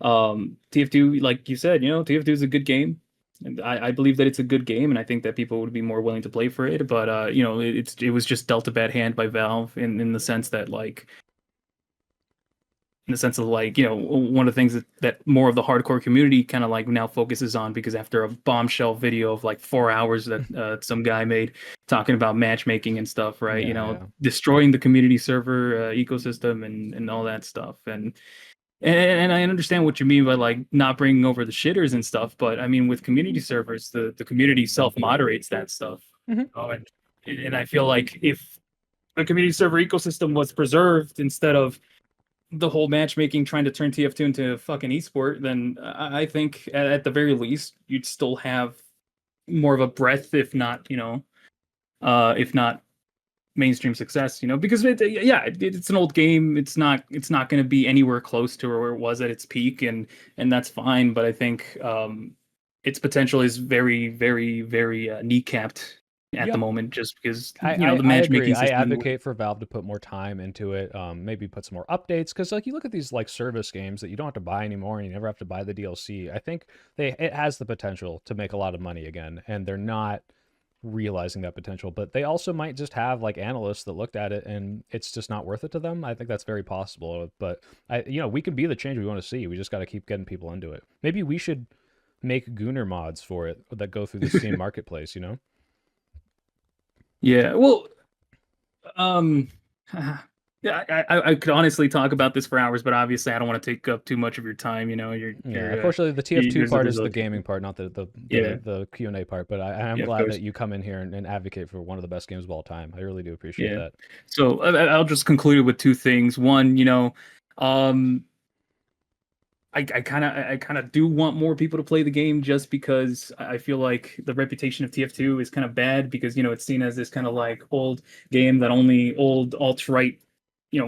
TF2, like you said, TF2 is a good game. And I believe that it's a good game, and I think that people would be more willing to play for it. But it was just dealt a bad hand by Valve in the sense that like one of the things that more of the hardcore community kind of like now focuses on, because after a bombshell video of like 4 hours that some guy made talking about matchmaking and stuff, right? Yeah. Destroying the community server ecosystem and all that stuff. And I understand what you mean by like not bringing over the shitters and stuff, but I mean with community servers, the community self moderates that stuff. Mhm. And I feel like if the community server ecosystem was preserved instead of the whole matchmaking trying to turn TF2 into a fucking esport, then I think at the very least you'd still have more of a breadth, if not mainstream success, because it's an old game. It's not going to be anywhere close to where it was at its peak, and that's fine. But I think its potential is very, very, very kneecapped at the moment, just because the matchmaking I system. advocate for Valve to put more time into it. Maybe put some more updates because like you look at these like service games that you don't have to buy anymore and you never have to buy the DLC. I think it has the potential to make a lot of money again, and they're not realizing that potential. But they also might just have like analysts that looked at it and it's just not worth it to them. I think that's very possible. But we can be the change we want to see. We just got to keep getting people into it. Maybe we should make Gooner mods for it that go through the Steam marketplace. Yeah, well, yeah, I could honestly talk about this for hours, but obviously I don't want to take up too much of your time. Unfortunately, the TF2 part is the gaming part, not Yeah. the Q&A part. But I am Yeah, of glad course. that you come in here and advocate for one of the best games of all time. I really do appreciate Yeah. that. So I'll just conclude with two things. One, I kind of do want more people to play the game just because I feel like the reputation of TF2 is kind of bad because it's seen as this kind of like old game that only old alt-right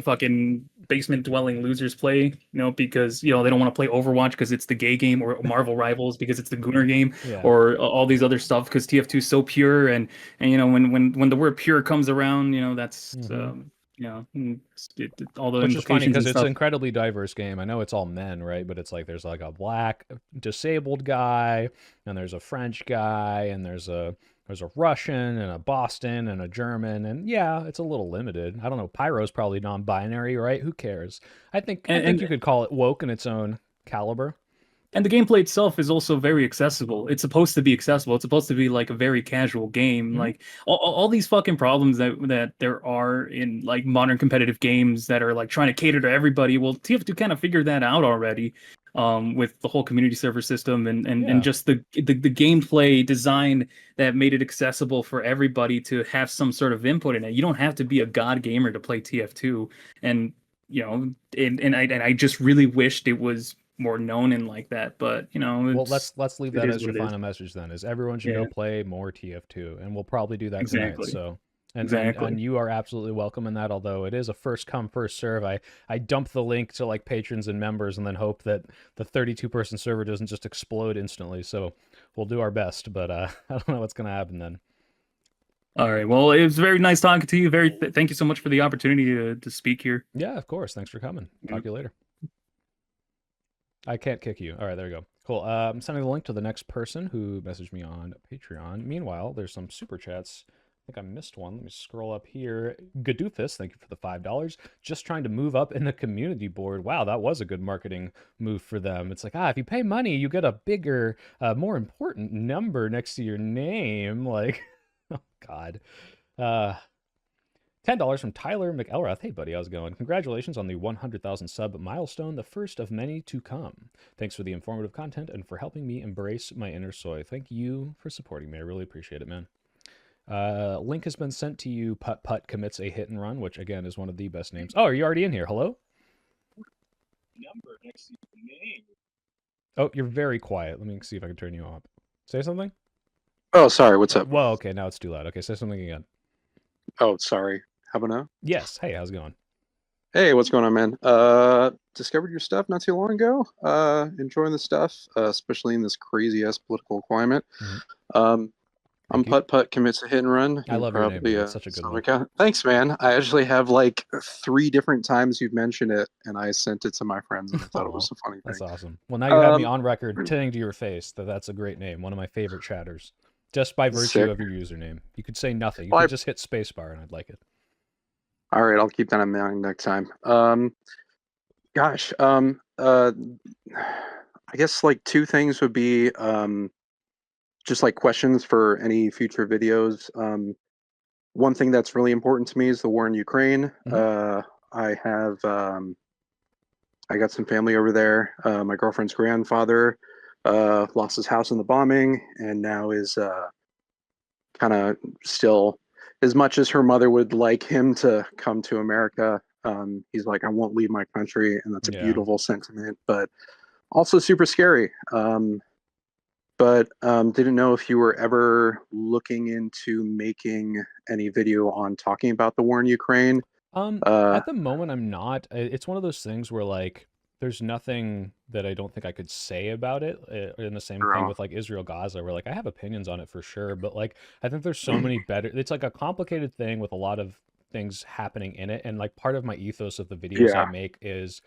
fucking basement dwelling losers play, because they don't want to play Overwatch because it's the gay game, or Marvel Rivals because it's the Gooner game, Yeah. or all these other stuff because TF2 is so pure, and when the word pure comes around, that's all the Which is funny implications because and it's an stuff. incredibly diverse game. I know it's all men, right? But it's like there's like a black disabled guy, and there's a French guy, and there's a Russian and a Boston and a German, and yeah, it's a little limited. I don't know. Pyro's probably non-binary, right? Who cares? I think And you could call it woke in its own caliber. And the gameplay itself is also very accessible. It's supposed to be accessible. It's supposed to be like a very casual game. Mhm. Like all these fucking problems that there are in like modern competitive games that are like trying to cater to everybody. Well, TF2 kind of figured that out already, with the whole community server system Yeah. and just the gameplay design that made it accessible for everybody to have some sort of input in it. You don't have to be a god gamer to play TF2, and I just really wished it was more known and like that, but Well, let's leave it that is as what your it is. final message then. Is everyone should Yeah, go play more TF2, and we'll probably do that tonight. exactly. So, and Exactly. you are absolutely welcome in that. Although it is a first come first serve, I dump the link to like patrons and members, and then hope that the 32-person server doesn't just explode instantly. So we'll do our best, but I don't know what's gonna happen then. All right. Well, it was very nice talking to you. Thank you so much for the opportunity to speak here. Yeah, of course. Thanks for coming. Talk to you later. I can't kick you. All right, there we go. Cool. I'm sending the link to the next person who messaged me on Patreon. Meanwhile, there's some super chats. I think I missed one. Let me scroll up here. Gadoofus, thank you for the $5. Just trying to move up in the community board. Wow, that was a good marketing move for them. It's like, if you pay money, you get a bigger, more important number next to your name. Like, oh, God. $10 from Tyler McElrath. Hey, buddy, how's it going? Congratulations on the 100,000 sub milestone, the first of many to come. Thanks for the informative content and for helping me embrace my inner soy. Thank you for supporting me. I really appreciate it, man. Link has been sent to you. Putt Putt commits a hit and run, which again is one of the best names. Oh, are you already in here? Hello? Number next to your name. Oh, you're very quiet. Let me see if I can turn you up. Say something? Oh, sorry. What's up? Whoa, okay, now it's too loud. Okay, say something again. Oh, sorry. How about now? Yes. Hey, how's it going? Hey, what's going on, man? Discovered your stuff not too long ago. Enjoying the stuff, especially in this crazy ass political climate. Mhm. I'm you. Putt Putt commits a hit and run. I love your name, Probably dude. It's such a good some one. account. Thanks, man. I actually have like 3 different times you've mentioned it, and I sent it to my friends, and I thought it was a funny That's thing. awesome. Well, now you have me on record telling to your face that that's a great name. One of my favorite chatters. Just by virtue Sick. of your username. You could say nothing. You Well, could just hit spacebar and I'd like it. All right, I'll keep that in mind next time. Gosh, I guess like 2 things would be just like questions for any future videos. One thing that's really important to me is the war in Ukraine. I have I got some family over there. My girlfriend's grandfather lost his house in the bombing, and now is kind of still, as much as her mother would like him to come to America, he's like, I won't leave my country, and that's a beautiful sentiment, but also super scary. But didn't know if you were ever looking into making any video on talking about the war in Ukraine. At the moment, I'm not. It's one of those things where like there's nothing that I don't think I could say about it. And the same thing with like Israel Gaza, where like I have opinions on it for sure, but like I think there's so many better. It's like a complicated thing with a lot of things happening in it, and like part of my ethos of the videos I make is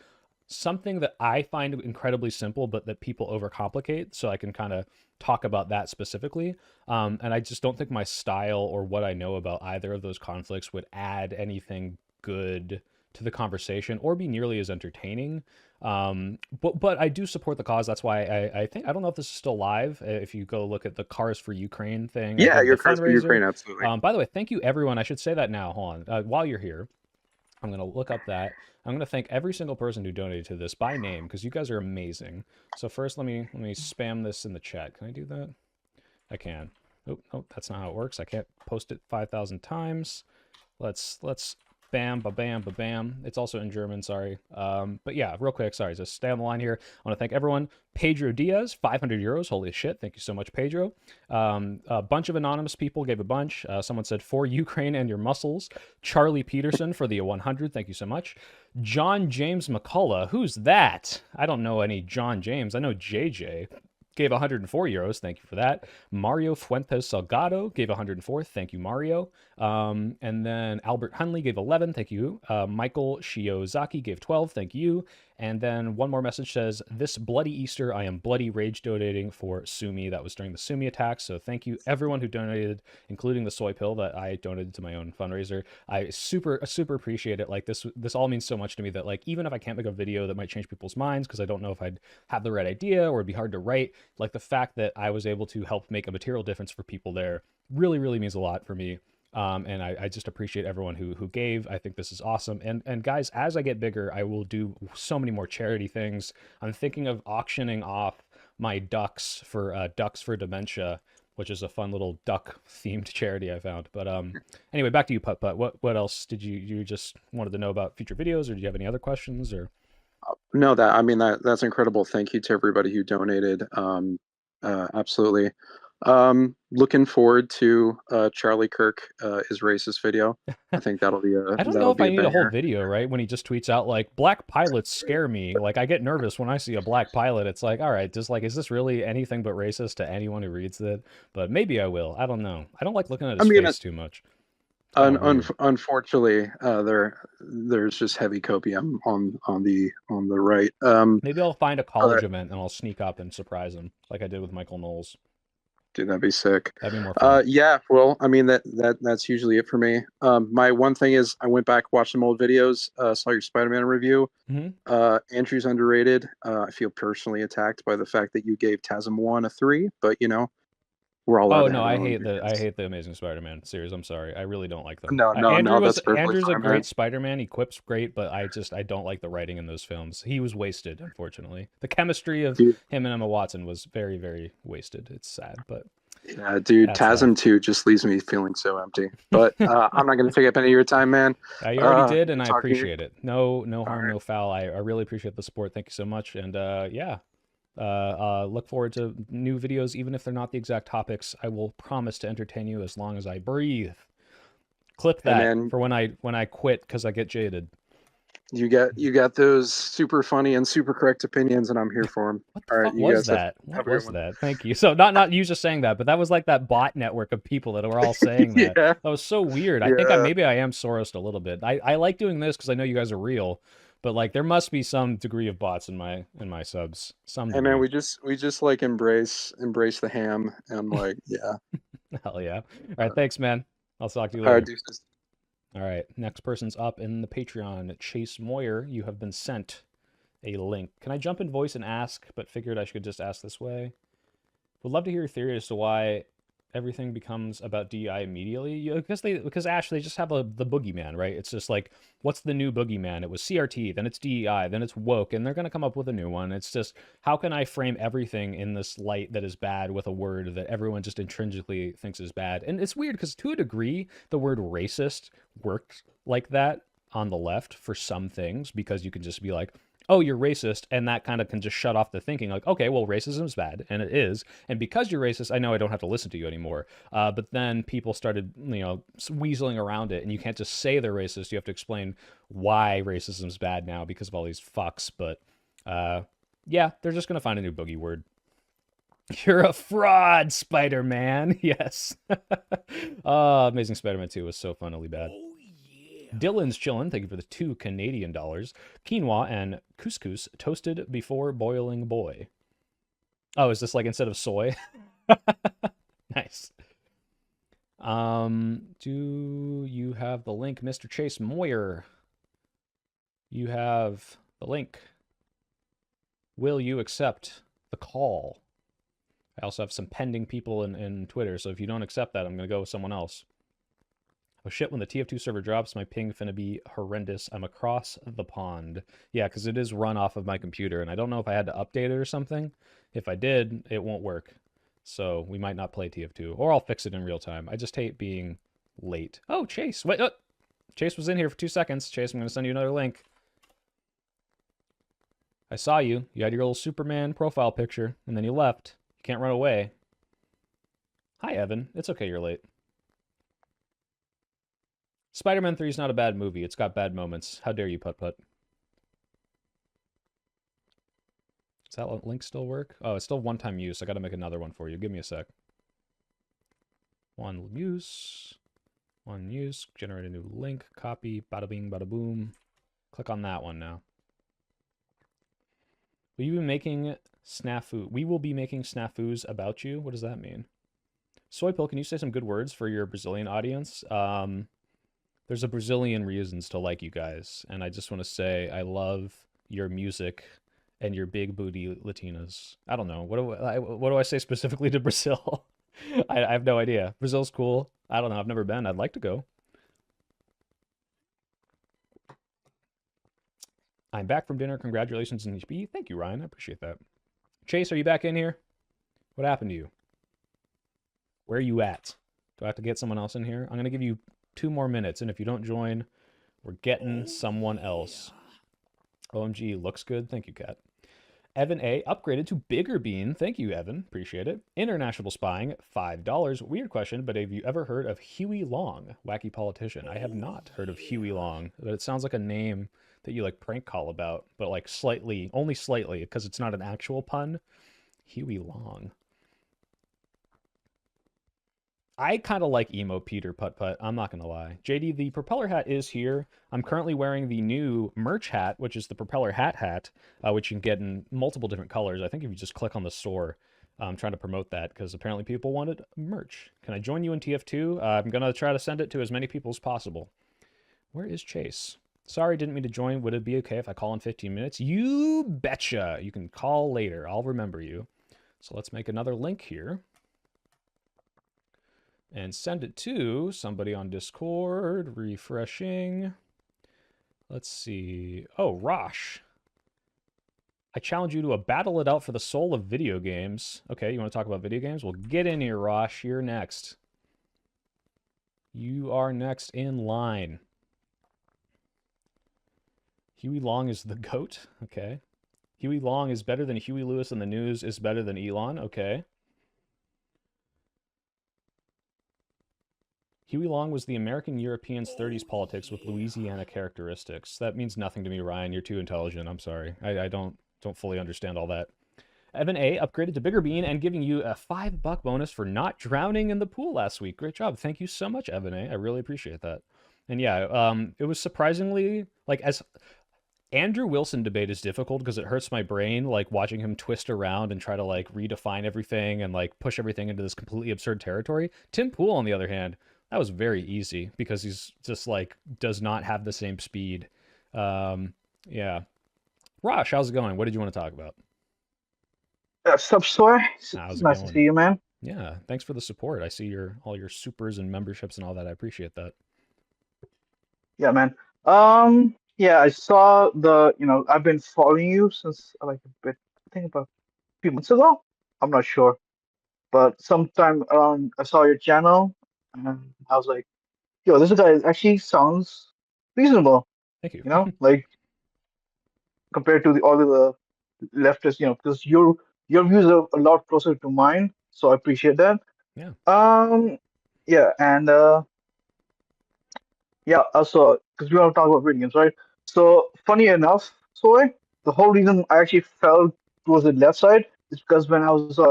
something that I find incredibly simple, but that people overcomplicate. So I can kind of talk about that specifically. And I just don't think my style or what I know about either of those conflicts would add anything good to the conversation or be nearly as entertaining. But I do support the cause. That's why I think, I don't know if this is still live. If you go look at the Cars for Ukraine thing, Yeah, I did your the Cars for fundraiser. Ukraine, absolutely. By the way, thank you everyone. I should say that now. Hold on. While you're here, I'm going to look up that. I'm going to thank every single person who donated to this by name because you guys are amazing. So first, let me spam this in the chat. Can I do that? I can. Oh, that's not how it works. I can't post it 5,000 times. Let's Bam, ba bam, ba bam. It's also in German, sorry. But yeah, real quick, sorry, just stay on the line here. I want to thank everyone. Pedro Diaz, 500 euros. Holy shit. Thank you so much, Pedro. A bunch of anonymous people gave a bunch. Someone said, for Ukraine and your muscles. Charlie Peterson for the 100. Thank you so much. John James McCullough. Who's that? I don't know any John James. I know JJ. Gave 104 euros. Thank you for that. Mario Fuentes Salgado gave 104. Thank you, Mario. And then Albert Hunley gave 11. Thank you. Michael Shiozaki gave 12. Thank you. And then one more message says, this bloody Easter, I am bloody rage donating for Sumi. That was during the Sumi attack. So thank you everyone who donated, including the soy pill that I donated to my own fundraiser. I super appreciate it. Like this all means so much to me that like, even if I can't make a video that might change people's minds, because I don't know if I'd have the right idea or it'd be hard to write, like the fact that I was able to help make a material difference for people there really means a lot for me. And I just appreciate everyone who gave. I think this is awesome. And guys, as I get bigger, I will do so many more charity things. I'm thinking of auctioning off my ducks for dementia, which is a fun little duck themed charity I found. But anyway, back to you, Putt. What else did you just wanted to know about future videos, or do you have any other questions? Or No, that's incredible. Thank you to everybody who donated. Absolutely. Looking forward to Charlie Kirk is racist video. I think that'll be a I don't know if I need a whole video, right? When he just tweets out like, black pilots scare me. Like I get nervous when I see a black pilot. It's like, all right, just like, is this really anything but racist to anyone who reads it? But maybe I will. I don't know. I don't like looking at his face too much. Unfortunately, there's just heavy copium on the right. Maybe I'll find a college event and I'll sneak up and surprise him, like I did with Michael Knowles. Dude, that'd be sick. That'd be more fun. Yeah, well, I mean that's usually it for me. My one thing is I went back, watched some old videos, saw your Spider-Man review. Andrew's underrated. I feel personally attacked by the fact that you gave TASM 1 a 3, but you know, we're all. Oh no, I hate the Amazing Spider-Man series. I'm sorry, I really don't like them. No, that's perfectly Andrew's fine, a great man. Spider-Man. He quips great, but I don't like the writing in those films. He was wasted, unfortunately. The chemistry of him and Emma Watson was very wasted. It's sad, but yeah, dude, TASM 2 just leaves me feeling so empty. But I'm not going to take up any of your time, man. You already did, and I appreciate it. No harm, right. no foul. I really appreciate the support. Thank you so much, and yeah. Look forward to new videos, even if they're not the exact topics. I will promise to entertain you as long as I breathe. Clip that for when I quit because I get jaded. You got those super funny and super correct opinions, and I'm here for them. What the fuck was that? What was that? Thank you. So not you just saying that, but that was like that bot network of people that were all saying that. Yeah. That was so weird. I think maybe I am Soros a little bit. I like doing this because I know you guys are real. But like, there must be some degree of bots in my subs. Some. Hey man, we just like embrace the ham and like yeah. Hell yeah! All right, thanks, man. I'll talk to you later. All right, deuces. All right, next person's up in the Patreon. Chase Moyer, you have been sent a link. Can I jump in voice and ask? But figured I should just ask this way. Would love to hear your theory as to why everything becomes about DEI immediately, because Ash, they just have the boogeyman, right? It's just like, what's the new boogeyman? It was CRT, then it's DEI, then it's woke, and they're gonna come up with a new one. It's just, how can I frame everything in this light that is bad with a word that everyone just intrinsically thinks is bad? And it's weird because to a degree, the word racist worked like that on the left for some things, because you can just be like, oh, you're racist, and that kind of can just shut off the thinking, like, okay, well, racism is bad, and it is, and because you're racist, I know I don't have to listen to you anymore. But then people started, weaseling around it, and you can't just say they're racist. You have to explain why racism is bad now because of all these fucks. But yeah, they're just gonna find a new boogie word. You're a fraud, Spider-Man. Yes. Amazing Spider-Man 2 was so funnily bad. Dylan's chillin', thank you for the $2 Canadian. Quinoa and couscous toasted before boiling boy. Oh, is this like instead of soy? Nice. Do you have the link, Mr. Chase Moyer? You have the link. Will you accept the call? I also have some pending people in Twitter, so if you don't accept that, I'm going to go with someone else. Oh shit, when the TF2 server drops, my ping finna be horrendous. I'm across the pond. Yeah, because it is run off of my computer, and I don't know if I had to update it or something. If I did, it won't work. So we might not play TF2, or I'll fix it in real time. I just hate being late. Oh, Chase, wait, Chase was in here for 2 seconds. Chase, I'm going to send you another link. I saw you. You had your little Superman profile picture, and then you left. You can't run away. Hi, Evan. It's okay you're late. Spider-Man 3 is not a bad movie. It's got bad moments. How dare you, Putt-Putt? Does that link still work? Oh, it's still one-time use. I got to make another one for you. Give me a sec. One use. One use. Generate a new link. Copy. Bada bing, bada boom. Click on that one now. Will you be making snafu? We will be making snafus about you. What does that mean? Soypill, can you say some good words for your Brazilian audience? There's a Brazilian reasons to like you guys, and I just want to say I love your music and your big booty Latinas. I don't know. What do I say specifically to Brazil? I have no idea. Brazil's cool. I don't know. I've never been. I'd like to go. I'm back from dinner. Congratulations, NHB. Thank you, Ryan. I appreciate that. Chase, are you back in here? What happened to you? Where are you at? Do I have to get someone else in here? I'm going to give you 2 more minutes, and if you don't join, we're getting someone else. OMG, looks good. Thank you, Kat. Evan A. upgraded to Bigger Bean. Thank you, Evan. Appreciate it. International Spying, $5. Weird question, but have you ever heard of Huey Long, wacky politician? I have not heard of Huey Long, but it sounds like a name that you like prank call about, but like slightly, only slightly, because it's not an actual pun. Huey Long. I kind of like emo Peter Putt-Putt. I'm not going to lie. JD, the propeller hat is here. I'm currently wearing the new merch hat, which is the propeller hat, which you can get in multiple different colors. I think if you just click on the store, I'm trying to promote that because apparently people wanted merch. Can I join you in TF2? I'm going to try to send it to as many people as possible. Where is Chase? Sorry, didn't mean to join. Would it be okay if I call in 15 minutes? You betcha. You can call later. I'll remember you. So let's make another link here. And send it to somebody on Discord. Refreshing. Let's see. Oh, Rosh. I challenge you to a battle it out for the soul of video games. Okay, you want to talk about video games? Well, get in here, Rosh. You're next. You are next in line. Huey Long is the GOAT. Okay. Huey Long is better than Huey Lewis and the news is better than Elon. Okay. Huey Long was the American Europeans' 30s politics with Louisiana characteristics. That means nothing to me, Ryan. You're too intelligent. I'm sorry. I don't fully understand all that. Evan A. upgraded to Bigger Bean and giving you a $5 bonus for not drowning in the pool last week. Great job. Thank you so much, Evan A. I really appreciate that. And yeah, it was surprisingly, like, as Andrew Wilson debate is difficult because it hurts my brain, like watching him twist around and try to like redefine everything and like push everything into this completely absurd territory. Tim Pool, on the other hand, that was very easy because he's just like does not have the same speed. Yeah. Rosh, how's it going? What did you want to talk about? Sup, Soy? How's it Nice going? to see you, man. Yeah, thanks for the support. I see all your supers and memberships and all that. I appreciate that. Yeah, man. Yeah, I saw I've been following you since like a bit, I think about a few months ago. I'm not sure, but sometime around I saw your channel and I was like, yo, this guy actually sounds reasonable, Thank you. like compared to all of the leftists, because your views are a lot closer to mine, so I appreciate that. Yeah. Yeah, and yeah, also because we want to talk about video games, right? So funny enough, Soy, the whole reason I actually fell towards the left side is because when I was I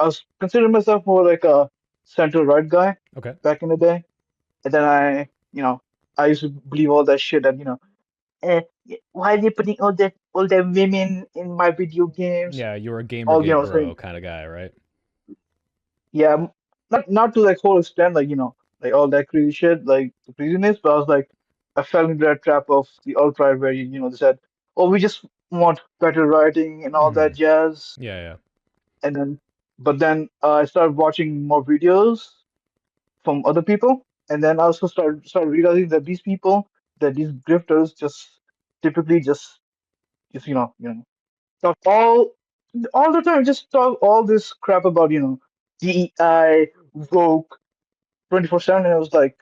was considering myself more like a center right guy Okay. back in the day, and then I used to believe all that shit that why are they putting all the women in my video games? Yeah, you're a All Gamergate bro saying, kind of guy, right? yeah, not to like whole extent, like like all that crazy shit, like the craziness, but I was like, I fell into that trap of the alt-right where they said, oh, we just want better writing and all that jazz, Yeah. and then but then I started watching more videos from other people, and then I also started realizing that these grifters just typically just talk all the time, just talk all this crap about DEI, woke, 24/7, and I was like,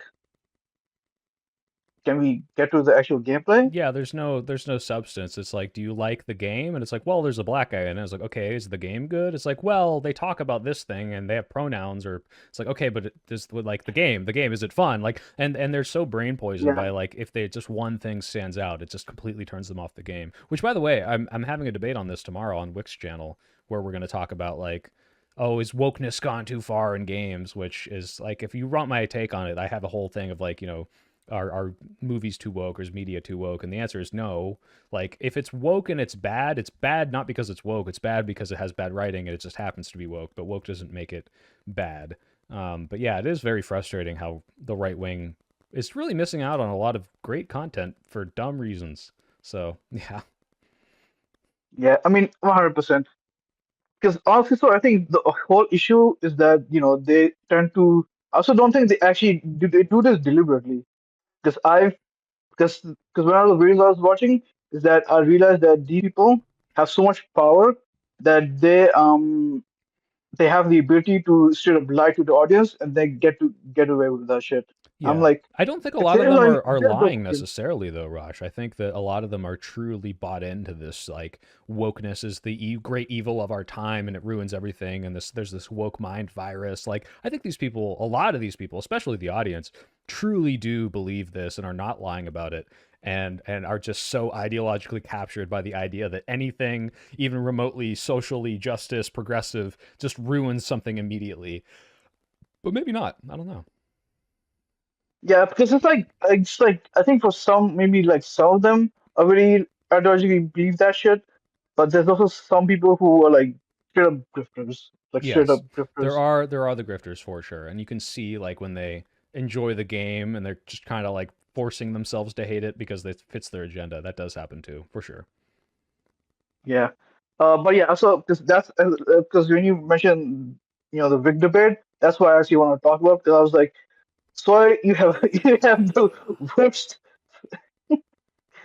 can we get to the actual gameplay? Yeah, there's no substance. It's like, do you like the game? And it's like, well, there's a black guy in it. It's like, okay, is the game good? It's like, well, they talk about this thing and they have pronouns, or it's like, okay, but this like the game, is it fun? Like, and they're so brain poisoned Yeah. by like if they just one thing stands out, it just completely turns them off the game. Which, by the way, I'm having a debate on this tomorrow on Wick's channel where we're going to talk about like, oh, is wokeness gone too far in games? Which is like, if you want my take on it, I have a whole thing of like, are movies too woke or is media too woke? And the answer is no. Like, if it's woke and it's bad not because it's woke. It's bad because it has bad writing and it just happens to be woke. But woke doesn't make it bad. But yeah, it is very frustrating how the right wing is really missing out on a lot of great content for dumb reasons. So yeah, Yeah, I mean, 100%. Because honestly, so I think the whole issue is that they tend to. I also don't think they actually do. They do this deliberately. Because because one of the videos I was watching is that I realized that these people have so much power that they have the ability to straight up lie to the audience and they get away with that shit. I'm yeah. like, I don't think a if lot of they're them lying, are they're lying fucking- necessarily, though, Raj. I think that a lot of them are truly bought into this, like, wokeness is the great evil of our time and it ruins everything. And there's this woke mind virus. Like, I think a lot of these people, especially the audience, truly do believe this and are not lying about it. And are just so ideologically captured by the idea that anything, even remotely socially justice, progressive, just ruins something immediately. But maybe not. I don't know. Yeah, because it's like I think for some, maybe like some of them are very ideologically believe that shit, but there's also some people who are like straight up grifters, like straight Yes, up grifters. there are the grifters for sure, and you can see like when they enjoy the game and they're just kind of like forcing themselves to hate it because it fits their agenda. That does happen too, for sure. Yeah, but yeah, so because when you mentioned the Vic debate, that's why I actually want to talk about because I was like, so you have you have the worst,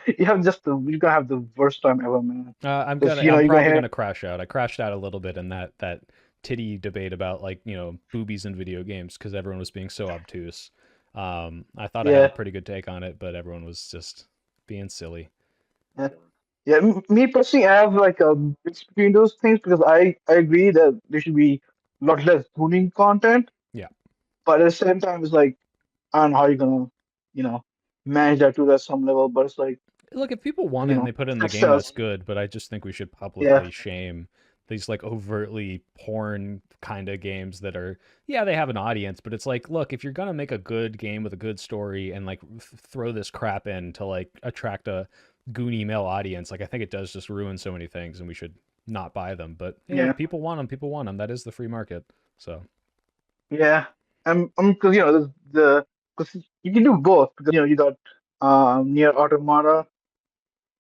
you're gonna have the worst time ever, man. Because I'm you're gonna probably hear gonna crash out. I crashed out a little bit in that titty debate about like boobies in video games because everyone was being so obtuse. I thought I had a yeah. pretty good take on it, but everyone was just being silly. Yeah. Yeah, me personally, I have like a mix between those things because I agree that there should be a lot less gooning content, Yeah. but at the same time, it's like I don't know how you're gonna, you know, manage that to that some level. But it's like Look, if people want it and they put it in the that's game, that's just good. But I just think we should yeah, publicly shame these like overtly porn kind of games that are, yeah, they have an audience, but it's like, look, if you're gonna make a good game with a good story and like throw this crap in to like attract a goony male audience, like I think it does just ruin so many things, and we should not buy them. But hey, yeah, if people want them, people want them. That is the free market. So yeah. I'm because the because you can do both because you got near automata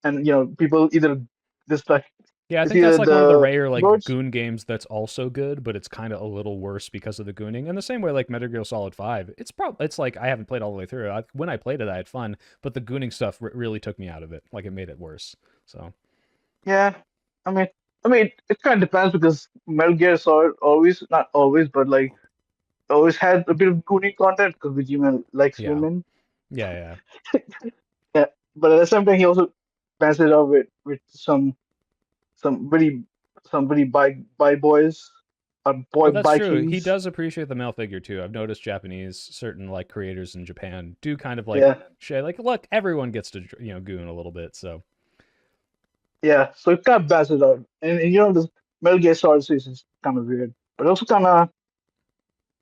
and people either just like yeah, I it's think that's either like one of the the rare like keywords. goon games that's also good, but it's kind of a little worse because of the gooning. And the same way like Metal Gear Solid 5, it's like I haven't played all the way through. When I played it, I had fun, but the gooning stuff really took me out of it. Like it made it worse. So Yeah, I mean, it kind of depends because Metal Gear Solid always, not always, but like always had a bit of gooning content because Kojima likes yeah, women. yeah. Yeah, but at the same time, he also balances it out with some very bi boys or Oh, boy that's true. He Vikings. does appreciate the male figure too. I've noticed Japanese certain like creators in Japan do kind of like Yeah, share like, look, everyone gets to goon a little bit. So yeah. So it kind of balances it out, and this Metal Gear Solid series is kind of weird, but also kind of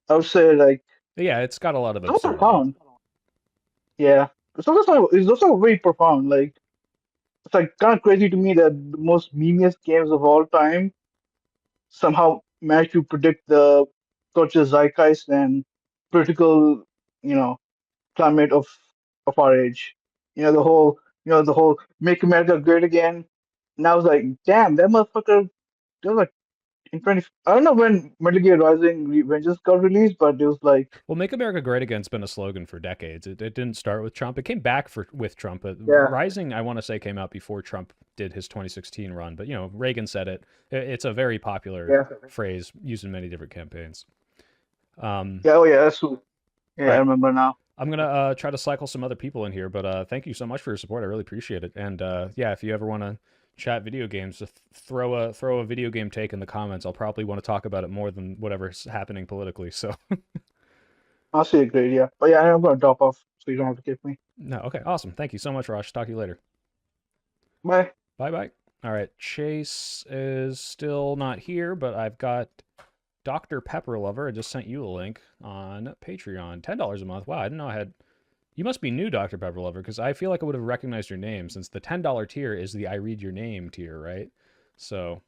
I would say like but yeah, it's got a lot of so absurdity. profound. Yeah, it's also very profound. Like it's like kind of crazy to me that the most memeiest games of all time somehow managed to predict the culture zeitgeist and political, you know, climate of our age. The whole "Make America Great Again." And I was like, damn, that motherfucker. That was like in 20. I don't know when Metal Gear Rising: Revengeance got released, but it was like, Well, "Make America Great Again's been a slogan for decades. It didn't start with Trump. It came back with Trump. But yeah, Rising, I want to say, came out before Trump did his 2016 run. But Reagan said it. It's a very popular yeah, phrase used in many different campaigns. Um, yeah. Oh yeah, that's true. Yeah, I right. remember now. I'm gonna try to cycle some other people in here, but thank you so much for your support. I really appreciate it. And yeah, if you ever want to chat video games, just throw a video game take in the comments. I'll probably want to talk about it more than whatever's happening politically. So Honestly, great. Yeah, but yeah, I'm gonna drop off, so you don't have to kick me. no, okay, awesome. Thank you so much, Rosh. Talk to you later. Bye. Bye bye. All right, Chase is still not here, but I've got Dr. Pepper Lover. I just sent you a link on Patreon. $10 a month. Wow, I didn't know I had. You must be new, Dr. Pepper Lover, because I feel like I would have recognized your name since the $10 tier is the I read your name tier, right? So,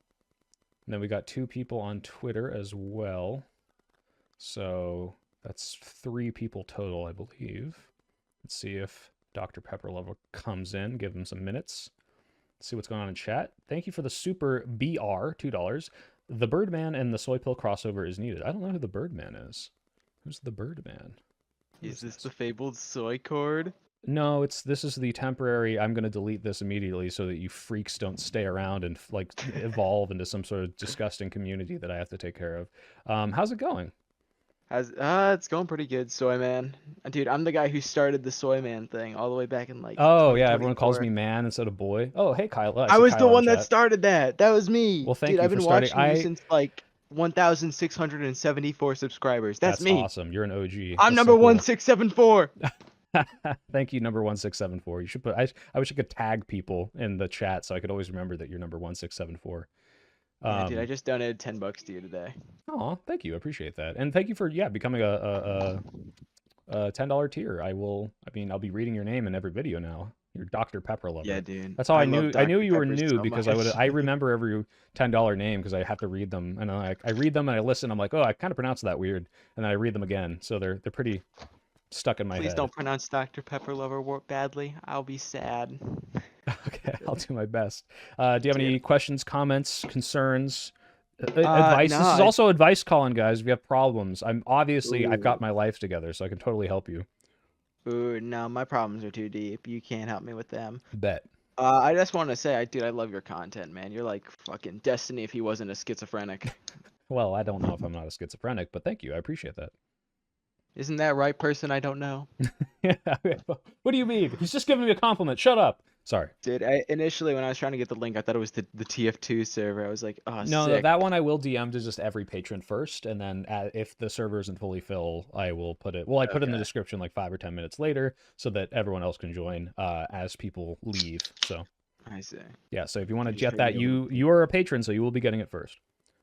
and then we got 2 people on Twitter as well. So that's 3 people total, I believe. Let's see if Dr. Pepper Lover comes in. Give him some minutes. Let's see what's going on in chat. Thank you for the super BR, $2. The Birdman and the Soy Pill crossover is needed. I don't know who the Birdman is. Who's the Birdman? Is this the fabled soy cord? No, this is the temporary. I'm gonna delete this immediately so that you freaks don't stay around and like evolve into some sort of disgusting community that I have to take care of. How's it going? It's going pretty good, Soy Man. Dude, I'm the guy who started the Soy Man thing all the way back in like. Oh yeah, everyone calls me man instead of boy. Oh hey Kyle. I was the one that started that. That was me. Well, thank Dude, you I've for been starting. watching you since like 1,674 subscribers. That's me. Awesome. You're an OG. I'm That's number so cool. 1674. Thank you, number 1674. You should put. I wish I could tag people in the chat so I could always remember that you're number 1674. Yeah, dude, I just donated $10 to you today. Oh, thank you. I appreciate that, and thank you for becoming a $10 tier. I'll be reading your name in every video now. You're Dr. Pepper Lover. Yeah, dude. That's how I love knew. I Dr. knew you were Pepper new so because much. I remember every $10 name because I have to read them, and I read them and I listen. I'm like, oh, I kind of pronounced that weird, and then I read them again. So they're pretty stuck in my Please head. don't pronounce Dr. Pepper Lover badly. I'll be sad. Okay, I'll do my best. Do you have any questions, comments, concerns, advice? No, This is also advice calling, guys. If you have problems, I've got my life together, so I can totally help you. Ooh, no, my problems are too deep. You can't help me with them. Bet. I just want to say, dude, I love your content, man. You're like fucking Destiny if he wasn't a schizophrenic. Well, I don't know if I'm not a schizophrenic, but thank you. I appreciate that. Isn't that right, person? I don't know. What do you mean? He's just giving me a compliment. Shut up. Sorry. Dude, initially when I was trying to get the link, I thought it was the TF2 server. I was like, oh, No, sick. that one I will DM to just every patron first, and then if the server isn't fully full, I will put it. Well, I put it in the description like 5 or 10 minutes later, so that everyone else can join as people leave. So. I see. Yeah. So if you want to Pretty get sure that, you are a patron, so you will be getting it first.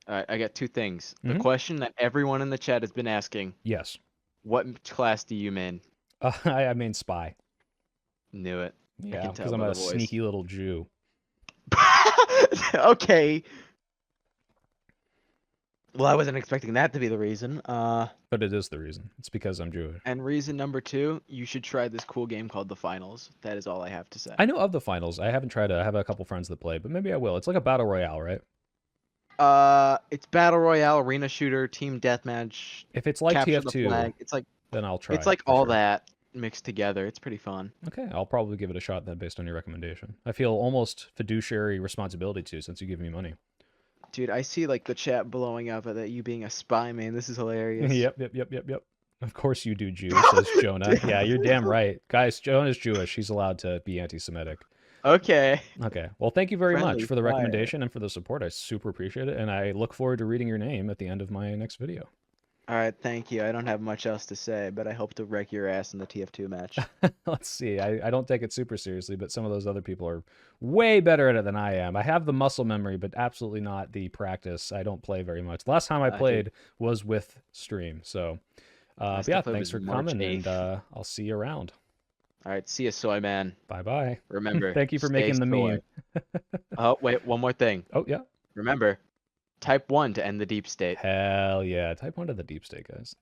All right, I got 2 things. Mhm. The question that everyone in the chat has been asking: Yes. what class do you main? I mean spy. Knew it. Yeah, can because tell I'm by a the voice. sneaky little Jew. Okay. Well, I wasn't expecting that to be the reason. But it is the reason. It's because I'm Jewish. And reason number 2, you should try this cool game called The Finals. That is all I have to say. I know of the finals. I haven't tried it. I have a couple friends that play, but maybe I will. It's like a battle royale, right? It's battle royale, arena shooter, team deathmatch. If it's like capture the TF2, flag. It's like then I'll try. it's like for all sure. that mixed together. It's pretty fun. Okay, I'll probably give it a shot then, based on your recommendation. I feel almost fiduciary responsibility to, since you give me money. Dude, I see like the chat blowing up at you being a spy, man. This is hilarious. Yep. Of course you do, Jew, says Jonah. Yeah, you're damn right. Guys, Jonah's Jewish. He's allowed to be anti-Semitic. Okay. Okay. Well, thank you very Friendly much for the fire. recommendation and for the support. I super appreciate it, and I look forward to reading your name at the end of my next video. All right, thank you. I don't have much else to say, but I hope to wreck your ass in the TF2 match. Let's see. I don't take it super seriously, but some of those other people are way better at it than I am. I have the muscle memory, but absolutely not the practice. I don't play very much. Last time I played was with stream. So, Last yeah, I played thanks was for March coming, 8th. and I'll see you around. All right, see you, Soy Man. Bye-bye. Remember. Thank you for stay making the soy. meme. Oh, wait, one more thing. Oh, yeah. Remember, type 1 to end the deep state. Hell yeah. Type 1 to the deep state, guys.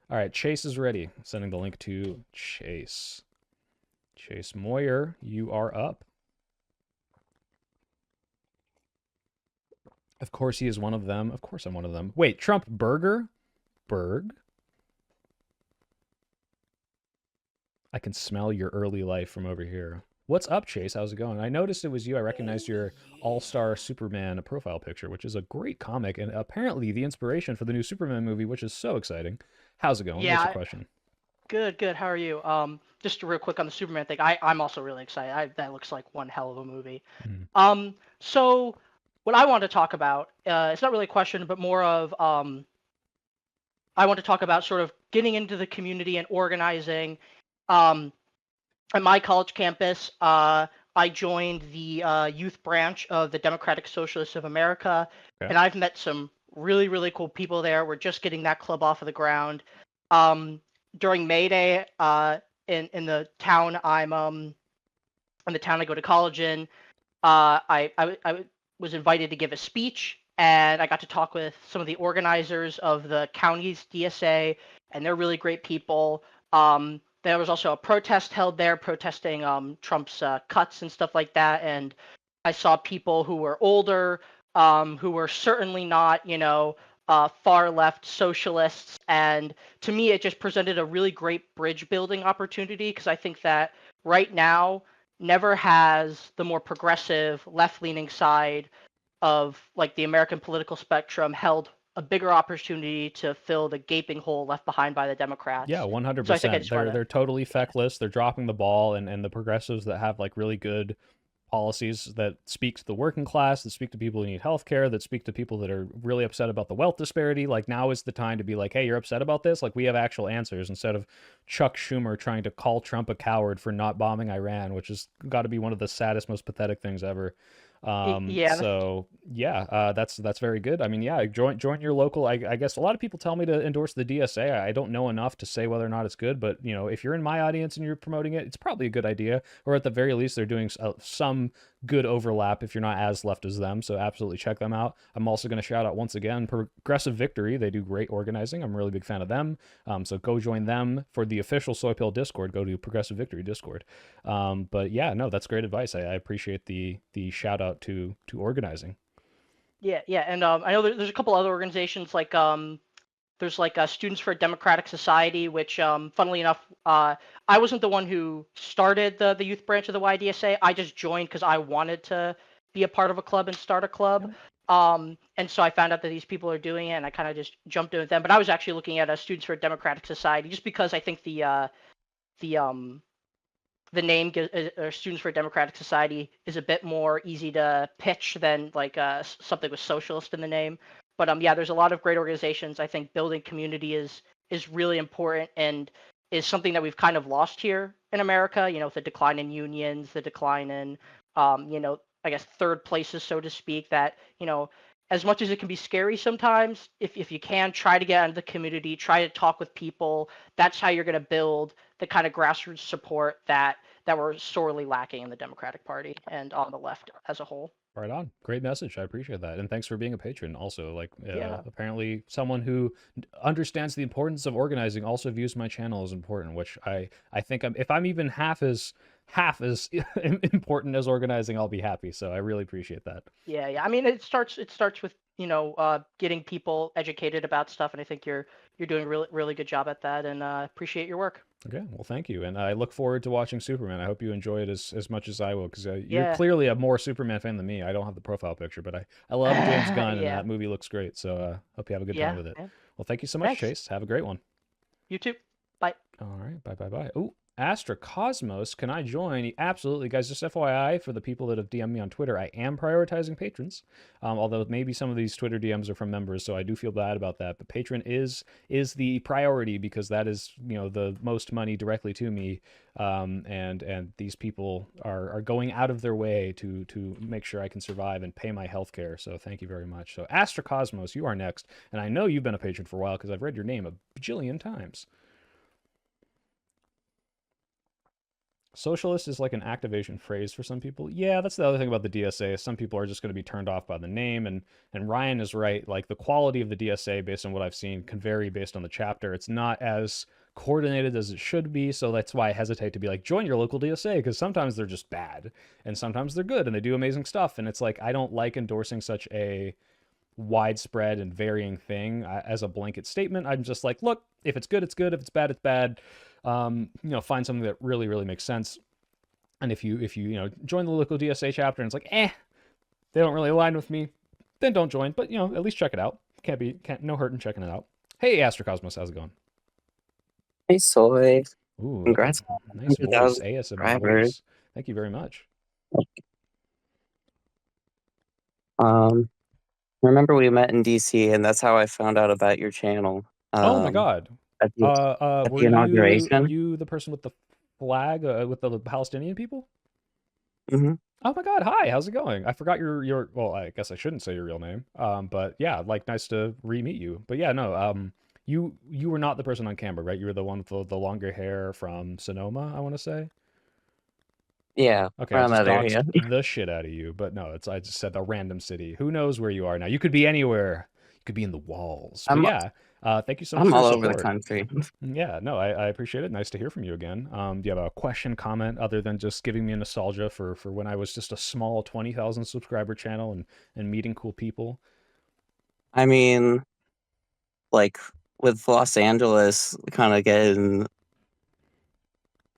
All right, Chase is ready. Sending the link to Chase. Chase Moyer, you are up. Of course he is one of them. Of course I'm one of them. Wait, Trump Burger? Berg? I can smell your early life from over here. What's up, Chase? How's it going? I noticed it was you. I recognized your All-Star Superman profile picture, which is a great comic, and apparently the inspiration for the new Superman movie, which is so exciting. How's it going? Yeah, What's your question? Good, good. How are you? Just real quick on the Superman thing. I'm also really excited. That looks like one hell of a movie. Mhm. So what I want to talk about, it's not really a question, but more of I want to talk about sort of getting into the community and organizing. Um, at my college campus, I joined the youth branch of the Democratic Socialists of America, Okay. and I've met some really, really cool people there. We're just getting that club off of the ground. During May Day, in the town in the town I go to college in, I was invited to give a speech, and I got to talk with some of the organizers of the county's DSA, and they're really great people. There was also a protest held there protesting Trump's cuts and stuff like that, and I saw people who were older, who were certainly not, far left socialists, and to me, it just presented a really great bridge building opportunity because I think that right now never has the more progressive left-leaning side of like the American political spectrum held a bigger opportunity to fill the gaping hole left behind by the Democrats. Yeah, So I think I 100%. just want They're to, totally yeah, feckless. They're dropping the ball, and the progressives that have like really good policies that speak to the working class, that speak to people who need healthcare, that speak to people that are really upset about the wealth disparity. Like now is the time to be like, hey, you're upset about this? Like we have actual answers instead of Chuck Schumer trying to call Trump a coward for not bombing Iran, which has got to be one of the saddest, most pathetic things ever. yeah, So yeah, that's very good. I mean, yeah, join your local. I guess a lot of people tell me to endorse the DSA. I don't know enough to say whether or not it's good, but if you're in my audience and you're promoting it, it's probably a good idea. Or at the very least, they're doing some good overlap if you're not as left as them. So absolutely check them out. I'm also going to shout out once again Progressive Victory. They do great organizing. I'm a really big fan of them. So go join them for the official Soy Pill Discord. Go to Progressive Victory Discord. But yeah, no, that's great advice. I appreciate the shout out to organizing. yeah, and I know there's a couple other organizations like there's like Students for a Democratic Society, which funnily enough, I wasn't the one who started the youth branch of the YDSA. I just joined because I wanted to be a part of a club and start a club. And so I found out that these people are doing it, and I kind of just jumped in with them. But I was actually looking at Students for a Democratic Society just because I think the name or Students for a Democratic Society is a bit more easy to pitch than like something with socialist in the name. But yeah, there's a lot of great organizations. I think building community is really important and is something that we've kind of lost here in America. With the decline in unions, the decline in I guess third places, so to speak. That as much as it can be scary sometimes, if you can try to get into the community, try to talk with people, that's how you're going to build the kind of grassroots support that we're sorely lacking in the Democratic Party and on the left as a whole. Right on. Great message. I appreciate that. And thanks for being a patron also. Like Yeah. apparently someone who understands the importance of organizing also views my channel as important, which I think if I'm even half as important as organizing, I'll be happy. So I really appreciate that. Yeah. I mean, it starts with getting people educated about stuff, and I think you're doing a really really good job at that, and appreciate your work. Okay, well, thank you, and I look forward to watching Superman. I hope you enjoy it as much as I will, because you're Yeah. clearly a more Superman fan than me. I don't have the profile picture, but I love James Gunn, and Yeah. that movie looks great. So hope you have a good Yeah. time with it. Yeah. Well, thank you so much, Thanks. Chase. Have a great one. You too. Bye. All right, bye. Oh, Astra Cosmos, can I join? Absolutely, guys. Just FYI, for the people that have DM'd me on Twitter, I am prioritizing patrons. Although maybe some of these Twitter DMs are from members, so I do feel bad about that. But patron is the priority because that is the most money directly to me. And these people are going out of their way to make sure I can survive and pay my health care. So thank you very much. So Astra Cosmos, you are next, and I know you've been a patron for a while because I've read your name a bajillion times. Socialist is like an activation phrase for some people. Yeah, that's the other thing about the DSA. Some people are just going to be turned off by the name, and Ryan is right. Like the quality of the DSA, based on what I've seen, can vary based on the chapter. It's not as coordinated as it should be, so that's why I hesitate to be like, join your local DSA, because sometimes they're just bad, and sometimes they're good, and they do amazing stuff, and it's like, I don't like endorsing such a widespread and varying thing as a blanket statement. I'm just like, look, if it's good, it's good. If it's bad, it's bad. Find something that really, really makes sense. And if you join the local DSA chapter and it's like, they don't really align with me, then don't join. But at least check it out. No hurt in checking it out. Hey, Astrocosmos, how's it going? Hey, Soy. Ooh, Congrats on nice voice, 100,000 ASMR subscribers. voice. Thank you very much. Remember we met in DC, and that's how I found out about your channel. Oh my God. At the, at Were the inauguration. you the person with the flag with the Palestinian people? Hmm. Oh my God, hi, how's it going? I forgot your well, I guess I shouldn't say your real name. But yeah, like nice to re-meet you. But yeah, no, you were not the person on camera, right? You were the one with the longer hair from Sonoma, I want to say. Yeah, Okay, I around just that area. doxed the shit out of you, but no, I just said a random city. Who knows where you are now? You could be anywhere. You could be in the walls. But I'm yeah, thank you so much I'm for your all over the support. country. Yeah, no, I appreciate it. Nice to hear from you again. Do you have a question, comment, other than just giving me a nostalgia for when I was just a small 20,000 subscriber channel and meeting cool people? I mean, like with Los Angeles kind of getting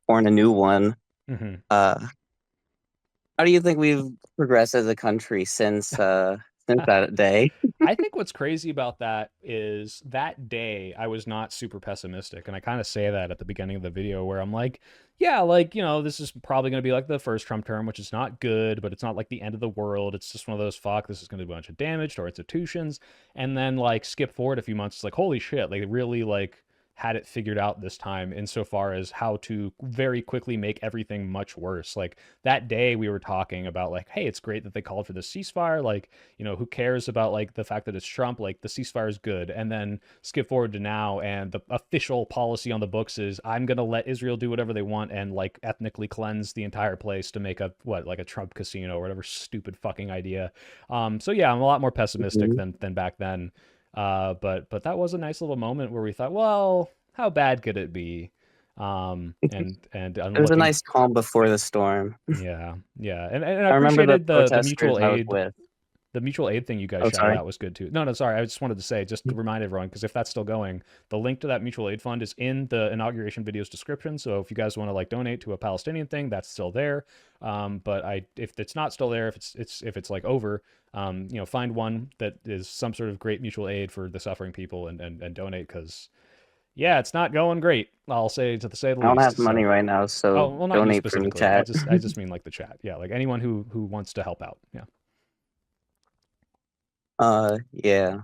born a new one. Hmm. How do you think we've progressed as a country since that day? I think what's crazy about that is that day I was not super pessimistic. And I kind of say that at the beginning of the video where I'm like, yeah, like, this is probably going to be like the first Trump term, which is not good, but it's not like the end of the world. It's just one of those, fuck, this is going to do a bunch of damage to our institutions. And then like skip forward a few months, it's like, holy shit, like really like had it figured out this time insofar as how to very quickly make everything much worse. Like that day we were talking about like, hey, it's great that they called for the ceasefire. Like, who cares about like the fact that it's Trump? Like the ceasefire is good. And then skip forward to now, and the official policy on the books is I'm gonna let Israel do whatever they want and like ethnically cleanse the entire place to make like a Trump casino or whatever stupid fucking idea. So yeah, I'm a lot more pessimistic Mhm. than back then. But that was a nice little moment where we thought, well, how bad could it be? And I'm It was a looking. nice calm before the storm. Yeah, yeah, and I I remember the appreciated the protesters mutual I was aid. with. The mutual aid thing you guys Oh, shouted sorry. out was good too. No, no, sorry. I just wanted to say, just to remind everyone, because if that's still going, the link to that mutual aid fund is in the inauguration video's description. So if you guys want to like donate to a Palestinian thing, that's still there. But if it's not still there, if it's like over, find one that is some sort of great mutual aid for the suffering people and donate, because yeah, it's not going great. I'll say to say the I don't least. have money So, right now, oh so well, not you donate for me, specifically. I chat. just mean like the chat. Yeah, like anyone who wants to help out. Yeah. Yeah.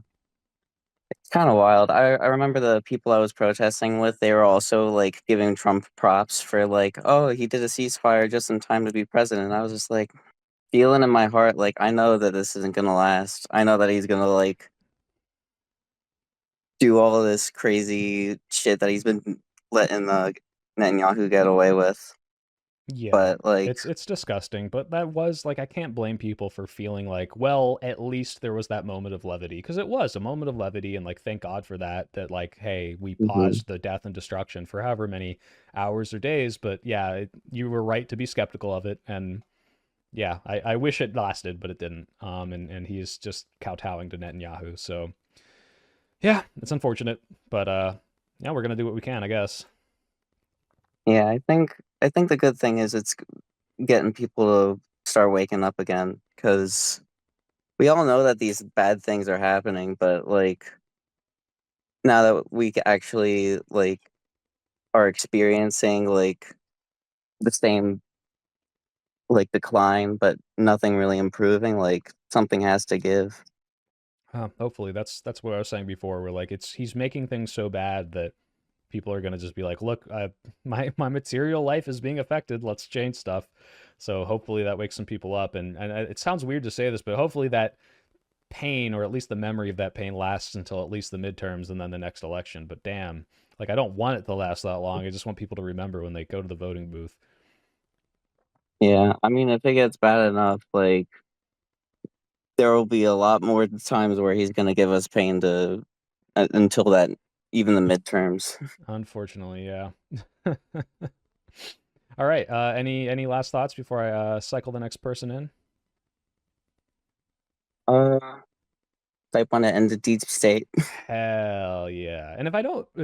It's kind of wild. I remember the people I was protesting with, they were also like giving Trump props for like, oh, he did a ceasefire just in time to be president. I was just like feeling in my heart, like, I know that this isn't gonna last. I know that he's gonna like do all of this crazy shit that he's been letting Netanyahu get away with. Yeah, But like, it's disgusting, but that was like I can't blame people for feeling like, well, at least there was that moment of levity because it was a moment of levity and like thank God for that like hey, we mhm, paused the death and destruction for however many hours or days, but yeah, you were right to be skeptical of it and yeah, I wish it lasted, but it didn't. And he's just kowtowing to Netanyahu. So, yeah, it's unfortunate, but yeah, we're gonna do what we can, I guess. yeah, I think the good thing is it's getting people to start waking up again because we all know that these bad things are happening, but like now that we actually like are experiencing like the same like decline, but nothing really improving, like something has to give. Hopefully, that's what I was saying before. Where like he's making things so bad that people are gonna just be like, look, my material life is being affected. Let's change stuff. So hopefully that wakes some people up. And it sounds weird to say this, but hopefully that pain, or at least the memory of that pain, lasts until at least the midterms and then the next election. But damn, like I don't want it to last that long. I just want people to remember when they go to the voting booth. Yeah, I mean, if it gets bad enough, like there will be a lot more times where he's gonna give us pain to until that even the midterms. Unfortunately, yeah. All right. Any last thoughts before I cycle the next person in? Uh, I want to end the deep state. Hell yeah. And if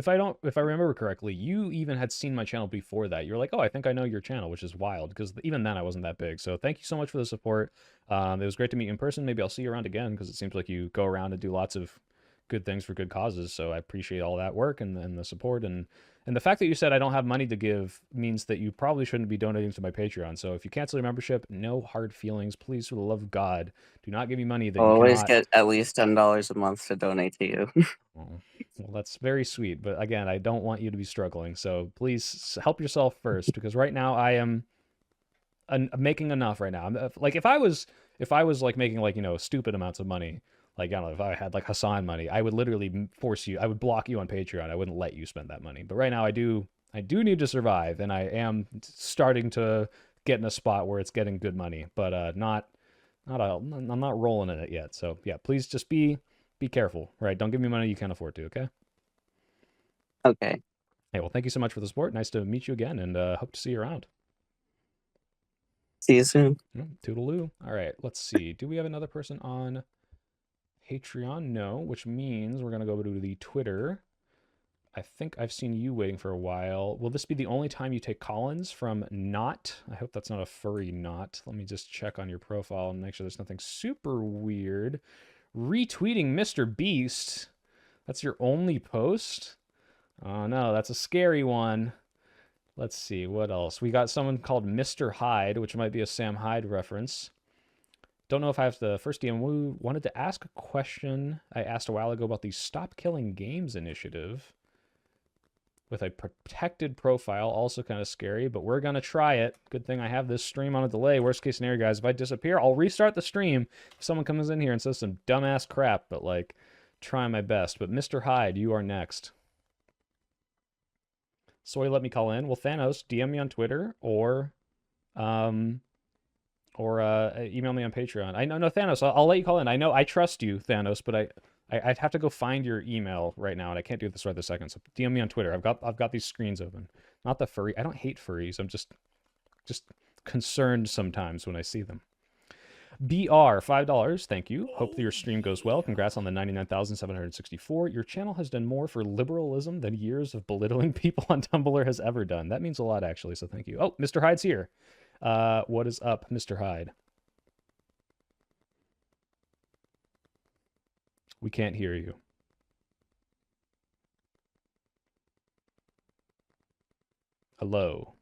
I remember correctly, you even had seen my channel before that. You're like, oh, I think I know your channel, which is wild because even then I wasn't that big. So thank you so much for the support. It was great to meet you in person. Maybe I'll see you around again because it seems like you go around and do lots of good things for good causes. So I appreciate all that work and the support. And the fact that you said I don't have money to give means that you probably shouldn't be donating to my Patreon. So if you cancel your membership, no hard feelings. Please, for the love of God, do not give me money that I'll you always cannot. get at least $10 a month to donate to you. Well, that's very sweet. But again, I don't want you to be struggling. So please help yourself first, because right now I'm making enough right now. Like if I was like making like, stupid amounts of money, like, I don't know, if I had like Hassan money, I would literally force you, I would block you on Patreon. I wouldn't let you spend that money. But right now I do need to survive, and I am starting to get in a spot where it's getting good money, but I'm not rolling in it yet. So yeah, please just be careful, right? Don't give me money you can't afford to, okay? Okay. Hey, well, thank you so much for the support. Nice to meet you again, and hope to see you around. See you soon. Toodaloo. All right, let's see. Do we have another person on Patreon? No, which means we're going to go to the Twitter. I think I've seen you waiting for a while. Will this be the only time you take Collins from Not? I hope that's not a furry Not. Let me just check on your profile and make sure there's nothing super weird. Retweeting Mr. Beast. That's your only post? Oh no, that's a scary one. Let's see, what else? We got someone called Mr. Hyde, which might be a Sam Hyde reference. Don't know if I have the first DM. We wanted to ask a question I asked a while ago about the Stop Killing Games initiative with a protected profile. Also kind of scary, but we're going to try it. Good thing I have this stream on a delay. Worst case scenario, guys, if I disappear, I'll restart the stream if someone comes in here and says some dumbass crap, but like, trying my best. But Mr. Hyde, you are next. Soy, let me call in. Well, Thanos, DM me on Twitter or email me on Patreon. I know, no, Thanos, I'll let you call in. I know, I trust you, Thanos, but I'd have to go find your email right now, and I can't do this right this second. So DM me on Twitter. I've got these screens open. Not the furry. I don't hate furries. I'm just concerned sometimes when I see them. BR, $5. Thank you. Hope that your stream goes well. Congrats on the 99,764. Your channel has done more for liberalism than years of belittling people on Tumblr has ever done. That means a lot, actually, so thank you. Oh, Mr. Hyde's here. What is up, Mr. Hyde? We can't hear you. Hello.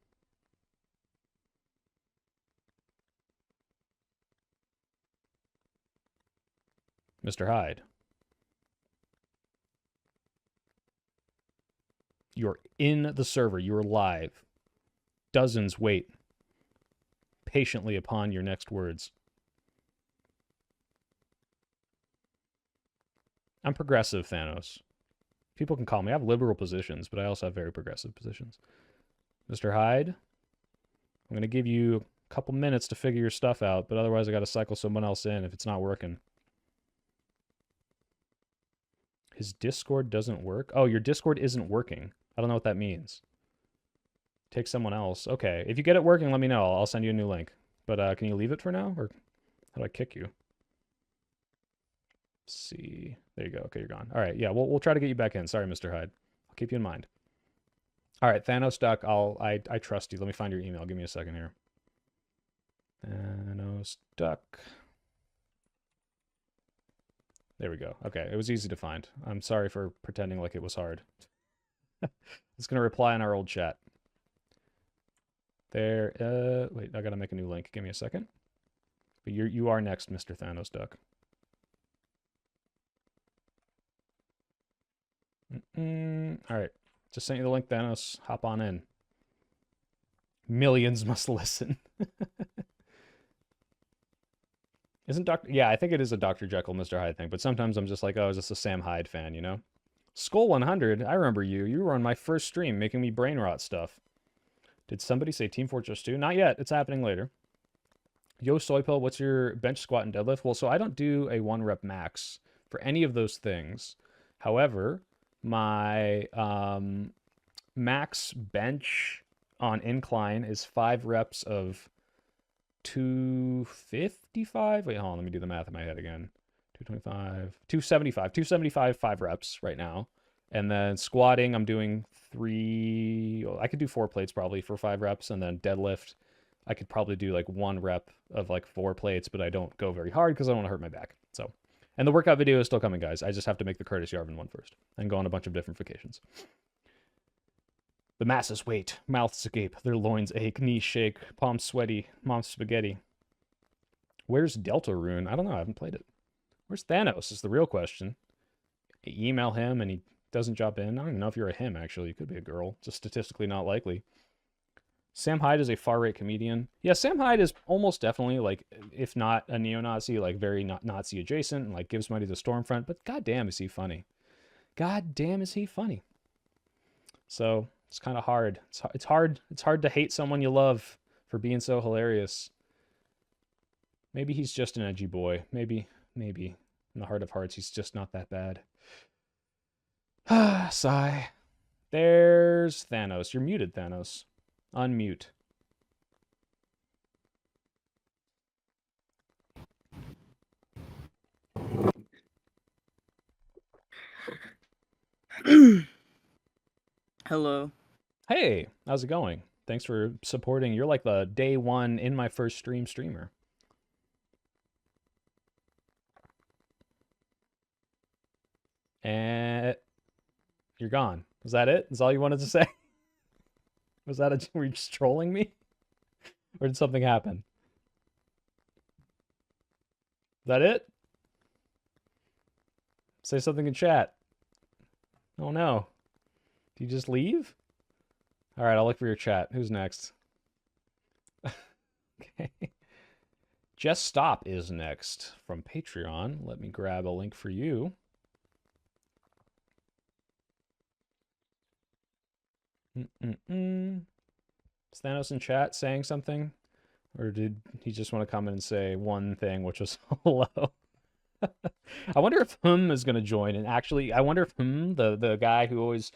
Mr. Hyde. You're in the server. You're live. Dozens wait patiently upon your next words. I'm progressive, Thanos. People can call me. I have liberal positions, but I also have very progressive positions. Mr. Hyde, I'm going to give you a couple minutes to figure your stuff out, but otherwise I got to cycle someone else in if it's not working. His Discord doesn't work? Oh, your Discord isn't working. I don't know what that means. Take someone else. Okay, if you get it working, let me know. I'll send you a new link. But can you leave it for now? Or how do I kick you? Let's see. There you go. Okay, you're gone. All right, yeah, we'll try to get you back in. Sorry, Mr. Hyde. I'll keep you in mind. All right, Thanos Duck, I trust you. Let me find your email. Give me a second here. Thanos Duck. There we go. Okay, it was easy to find. I'm sorry for pretending like it was hard. It's going to reply in our old chat. There, wait, I got to make a new link. Give me a second. But you are next, Mr. Thanos Duck. All right, just sent you the link, Thanos. Hop on in. Millions must listen. Isn't Dr. Yeah, I think it is a Dr. Jekyll, Mr. Hyde thing, but sometimes I'm just like, oh, is this a Sam Hyde fan, you know? Skull 100, I remember you. You were on my first stream making me brain rot stuff. Did somebody say Team Fortress 2? Not yet. It's happening later. Yo, Soypill, what's your bench, squat, and deadlift? Well, so I don't do a 1-rep max for any of those things. However, my max bench on incline is 5 reps of 255. Wait, hold on. Let me do the math in my head again. 225, 275, 275, 5 reps right now. And then squatting, I'm doing 3. I could do 4 plates probably for 5 reps. And then deadlift, I could probably do like 1 rep of like 4 plates, but I don't go very hard because I don't want to hurt my back. So And the workout video is still coming, guys. I just have to make the Curtis Yarvin one first and go on a bunch of different vacations. The masses wait, mouths agape, their loins ache, knees shake, palms sweaty, mom's spaghetti. Where's Deltarune? I don't know. I haven't played it. Where's Thanos is the real question. You email him and he doesn't jump in. I don't even know if you're a him, actually. You could be a girl. Just statistically not likely. Sam Hyde is a far-right comedian. Yeah, Sam Hyde is almost definitely, like, if not a neo-Nazi, like, very Nazi adjacent and, like, gives money to Stormfront. But goddamn is he funny. Goddamn is he funny. So it's kind of hard. It's hard to hate someone you love for being so hilarious. Maybe he's just an edgy boy. Maybe. In the heart of hearts, he's just not that bad. Sigh. There's Thanos. You're muted, Thanos. Unmute. Hello. Hey, how's it going? Thanks for supporting. You're like the day one in my first stream streamer. And you're gone. Was that it? Is all you wanted to say? Was that were you just trolling me? Or did something happen? Is that it? Say something in chat. Oh no. Do you just leave? All right, I'll look for your chat. Who's next? Okay. Just Stop is next from Patreon. Let me grab a link for you. Is Thanos in chat saying something? Or did he just want to come in and say one thing, which was hello? I wonder if is going to join. And actually, I wonder if the guy who always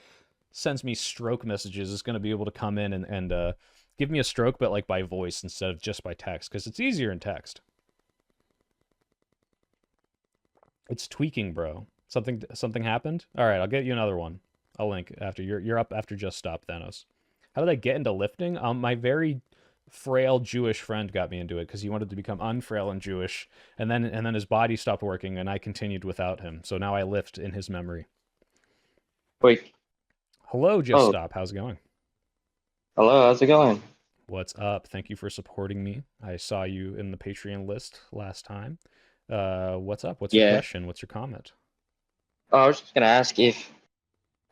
sends me stroke messages, is going to be able to come in and give me a stroke, but like by voice instead of just by text, because it's easier in text. It's tweaking, bro. Something happened? All right, I'll get you another one. I'll link after you're up after Just Stop, Thanos. How did I get into lifting? My very frail Jewish friend got me into it because he wanted to become unfrail and Jewish, and then his body stopped working, and I continued without him. So now I lift in his memory. Wait. Hello, Just Stop. How's it going? Hello, how's it going? What's up? Thank you for supporting me. I saw you in the Patreon list last time. What's up? What's your question? What's your comment? I was just gonna ask if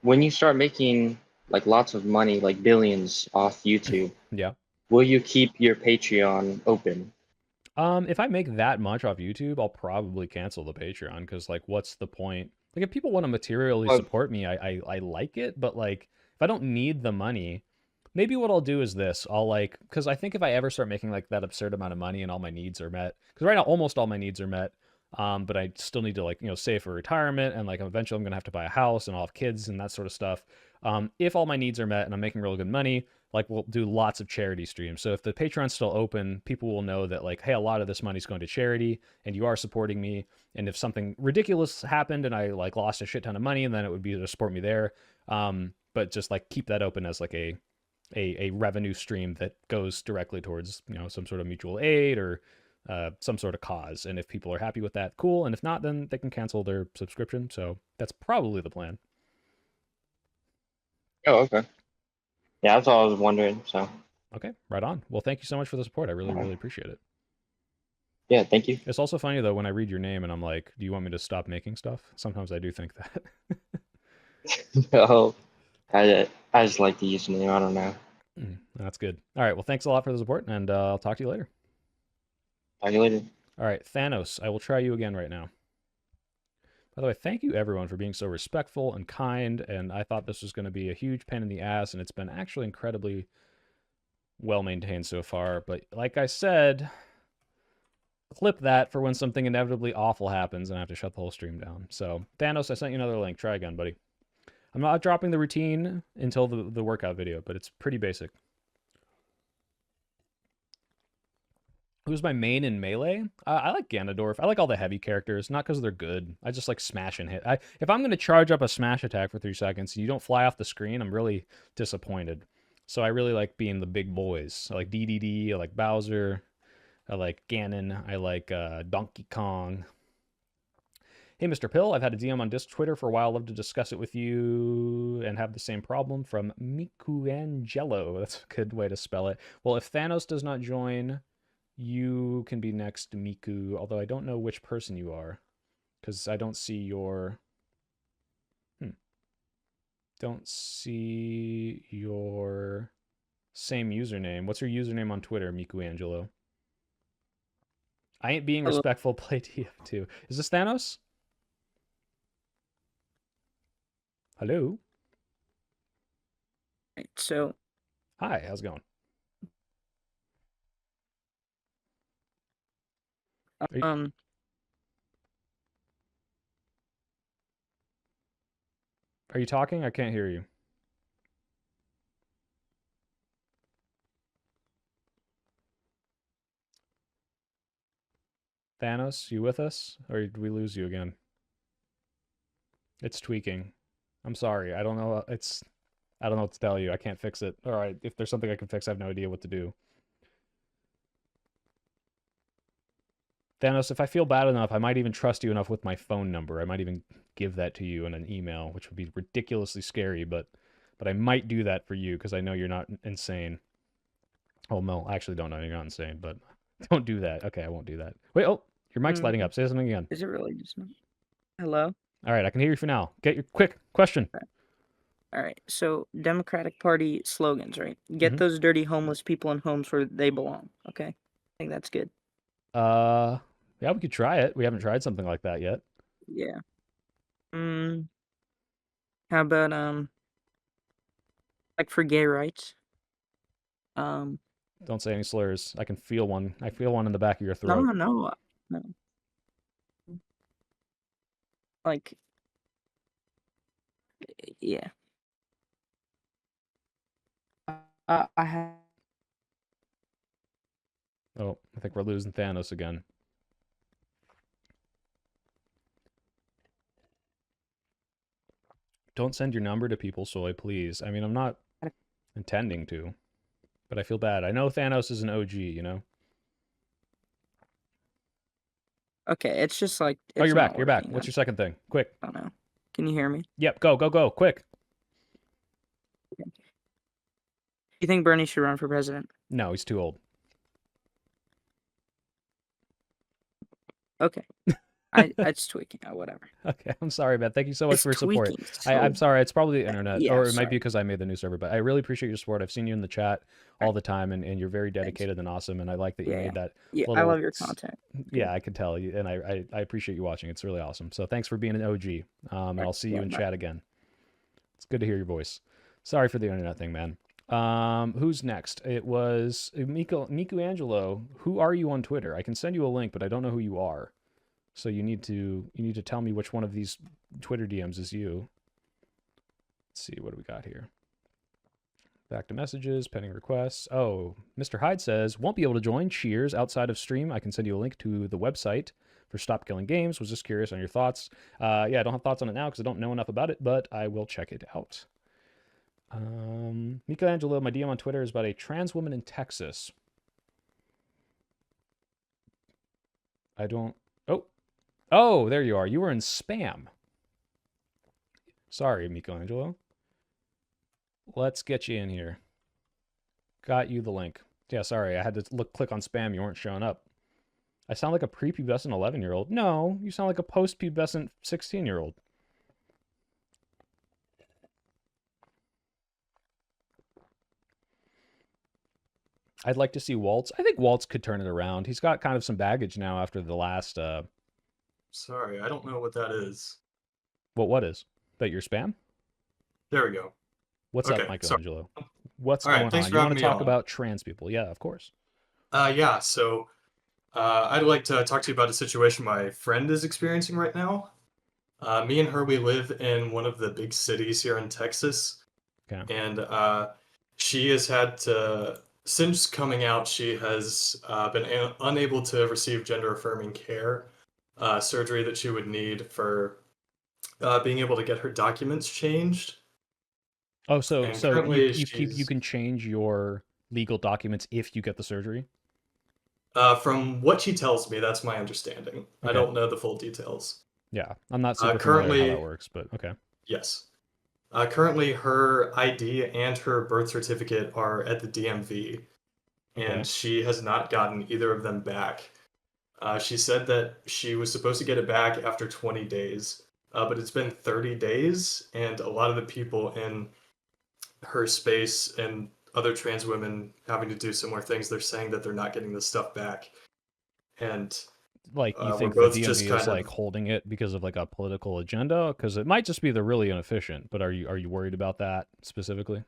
when you start making like lots of money, like billions off YouTube, yeah, will you keep your Patreon open? If I make that much off YouTube, I'll probably cancel the Patreon because, like, what's the point? Like, if people want to materially support me, I like it, but like, if I don't need the money, maybe what I'll do is this. I'll like, because I think if I ever start making like that absurd amount of money and all my needs are met, because right now almost all my needs are met, but I still need to like, save for retirement, and like eventually I'm gonna have to buy a house and I'll have kids and that sort of stuff. If all my needs are met and I'm making really good money, like we'll do lots of charity streams. So if the Patreon's still open, people will know that like, hey, a lot of this money's going to charity and you are supporting me. And if something ridiculous happened and I like lost a shit ton of money, and then it would be to support me there. But just like keep that open as like a revenue stream that goes directly towards, some sort of mutual aid or some sort of cause. And if people are happy with that, cool. And if not, then they can cancel their subscription. So that's probably the plan. Oh, okay. Yeah, that's all I was wondering. So. Okay, right on. Well, thank you so much for the support. I really appreciate it. Yeah, thank you. It's also funny though when I read your name and I'm like, do you want me to stop making stuff? Sometimes I do think that. No, I just like the username. I don't know. That's good. All right. Well, thanks a lot for the support, and I'll talk to you later. Talk to you later. All right, Thanos. I will try you again right now. By the way, thank you everyone for being so respectful and kind. And I thought this was going to be a huge pain in the ass, and it's been actually incredibly well maintained so far. But like I said, clip that for when something inevitably awful happens and I have to shut the whole stream down. So Thanos, I sent you another link. Try again, buddy. I'm not dropping the routine until the workout video, but it's pretty basic. Who's my main in Melee? I like Ganondorf. I like all the heavy characters, not because they're good. I just like smash and hit. If I'm going to charge up a smash attack for 3 seconds and you don't fly off the screen, I'm really disappointed. So I really like being the big boys. I like DDD, I like Bowser, I like Ganon, I like Donkey Kong. Hey, Mr. Pill, I've had a DM on Twitter for a while. Love to discuss it with you and have the same problem from Mikuangelo. That's a good way to spell it. Well, if Thanos does not join, you can be next, Miku, although I don't know which person you are because I don't see your... Don't see your same username. What's your username on Twitter, Mikuangelo? I ain't being Hello. respectful. Play TF2. Is this Thanos? Hello. Right, so Hi. How's it going? you- Are you talking? I can't hear you. Thanos, you with us? Or did we lose you again? It's tweaking. I'm sorry. I don't know. I don't know what to tell you. I can't fix it. All right. If there's something I can fix, I have no idea what to do. Thanos, if I feel bad enough, I might even trust you enough with my phone number. I might even give that to you in an email, which would be ridiculously scary, but I might do that for you because I know you're not insane. Oh, no, I actually don't know you're not insane, but don't do that. Okay, I won't do that. Wait, oh, your mic's lighting up. Say something again. is it really just me? Hello? All right, I can hear you for now. Get your quick question. All right. So Democratic Party slogans, right? Get those dirty homeless people in homes where they belong. Okay. I think that's good. Yeah, we could try it. We haven't tried something like that yet. Yeah. How about like for gay rights? Don't say any slurs. I can feel one. I feel one in the back of your No, throat. no. Like, yeah. I have. Oh, I think we're losing Thanos again. Don't send your number to people, Soy, please. I mean, I'm not intending to, but I feel bad. I know Thanos is an OG, you know? Okay, it's just like. Oh, you're back. not You're back. working. What's your second thing? Quick. I don't know. Can you hear me? Yep, go, quick. You think Bernie should run for president? No, he's too old. Okay. It's tweaking. Whatever. Okay, I'm sorry, man. Thank you so much It's for your support. tweaking, I'm so- sorry. It's probably the internet, yeah, or it might sorry. be because I made the new server, but I really appreciate your support. I've seen you in the chat all the time, and you're very dedicated and awesome, and I like that you Yeah, made that. Yeah, I little love your content. Yeah, I can tell you, and I appreciate you watching. It's really awesome. So thanks for being an OG. And I'll see you yeah, in bye. chat again. It's good to hear your voice. Sorry for the internet thing, man. Who's next? It was Mikuangelo. Who are you on Twitter? I can send you a link, but I don't know who you are. So you need to tell me which one of these Twitter DMs is you. Let's see, what do we got here? Back to messages, pending requests. Oh, Mr. Hyde says, won't be able to join. Cheers. Outside of stream, I can send you a link to the website for Stop Killing Games. Was just curious on your thoughts. Yeah, I don't have thoughts on it now because I don't know enough about it, but I will check it out. Michelangelo, my DM on Twitter is about a trans woman in Texas. I don't... Oh, there you are. You were in spam. Sorry, Michelangelo. Let's get you in here. Got you the link. Yeah, sorry. I had to click on spam. You weren't showing up. I sound like a prepubescent 11-year-old. No, you sound like a post-pubescent 16-year-old. I'd like to see Waltz. I think Waltz could turn it around. He's got kind of some baggage now after the last... Sorry, I don't know what that is. What is? That your spam? There we go. What's Okay, up, Michelangelo? What's All right, going thanks on? for You having want to me talk on. about trans people? Yeah, of course. Yeah, so I'd like to talk to you about a situation my friend is experiencing right now. Me and her, we live in one of the big cities here in Texas. Okay. And she has had to, since coming out, she has been unable to receive gender-affirming care, surgery that she would need for being able to get her documents changed. Oh, so And so currently you she's- can change your legal documents if you get the surgery? From what she tells me, that's my understanding. I Okay. don't know the full details. Yeah, I'm not super familiar how that Currently, works, but okay. yes. Currently, her ID and her birth certificate are at the DMV, Okay. and she has not gotten either of them back. She said that she was supposed to get it back after 20 days, but it's been 30 days, and a lot of the people in her space and other trans women having to do similar things, they're saying that they're not getting this stuff back. And Like, you we're think the both just DMV is kind like of holding it because of like a political agenda? Because it might just be they're really inefficient. But are you worried about that specifically?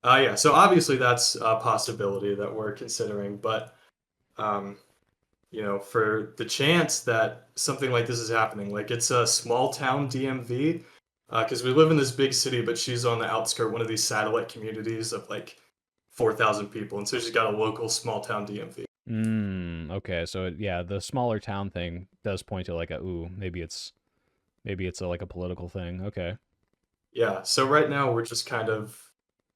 yeah, so obviously that's a possibility that we're considering, but um, you know, for the chance that something like this is happening, like it's a small town DMV, because we live in this big city, but she's on the outskirt, one of these satellite communities of like 4,000 people, and so she's got a local small town DMV. Okay. So yeah, the smaller town thing does point to like maybe it's like a political thing. Okay. Yeah, so right now we're just kind of,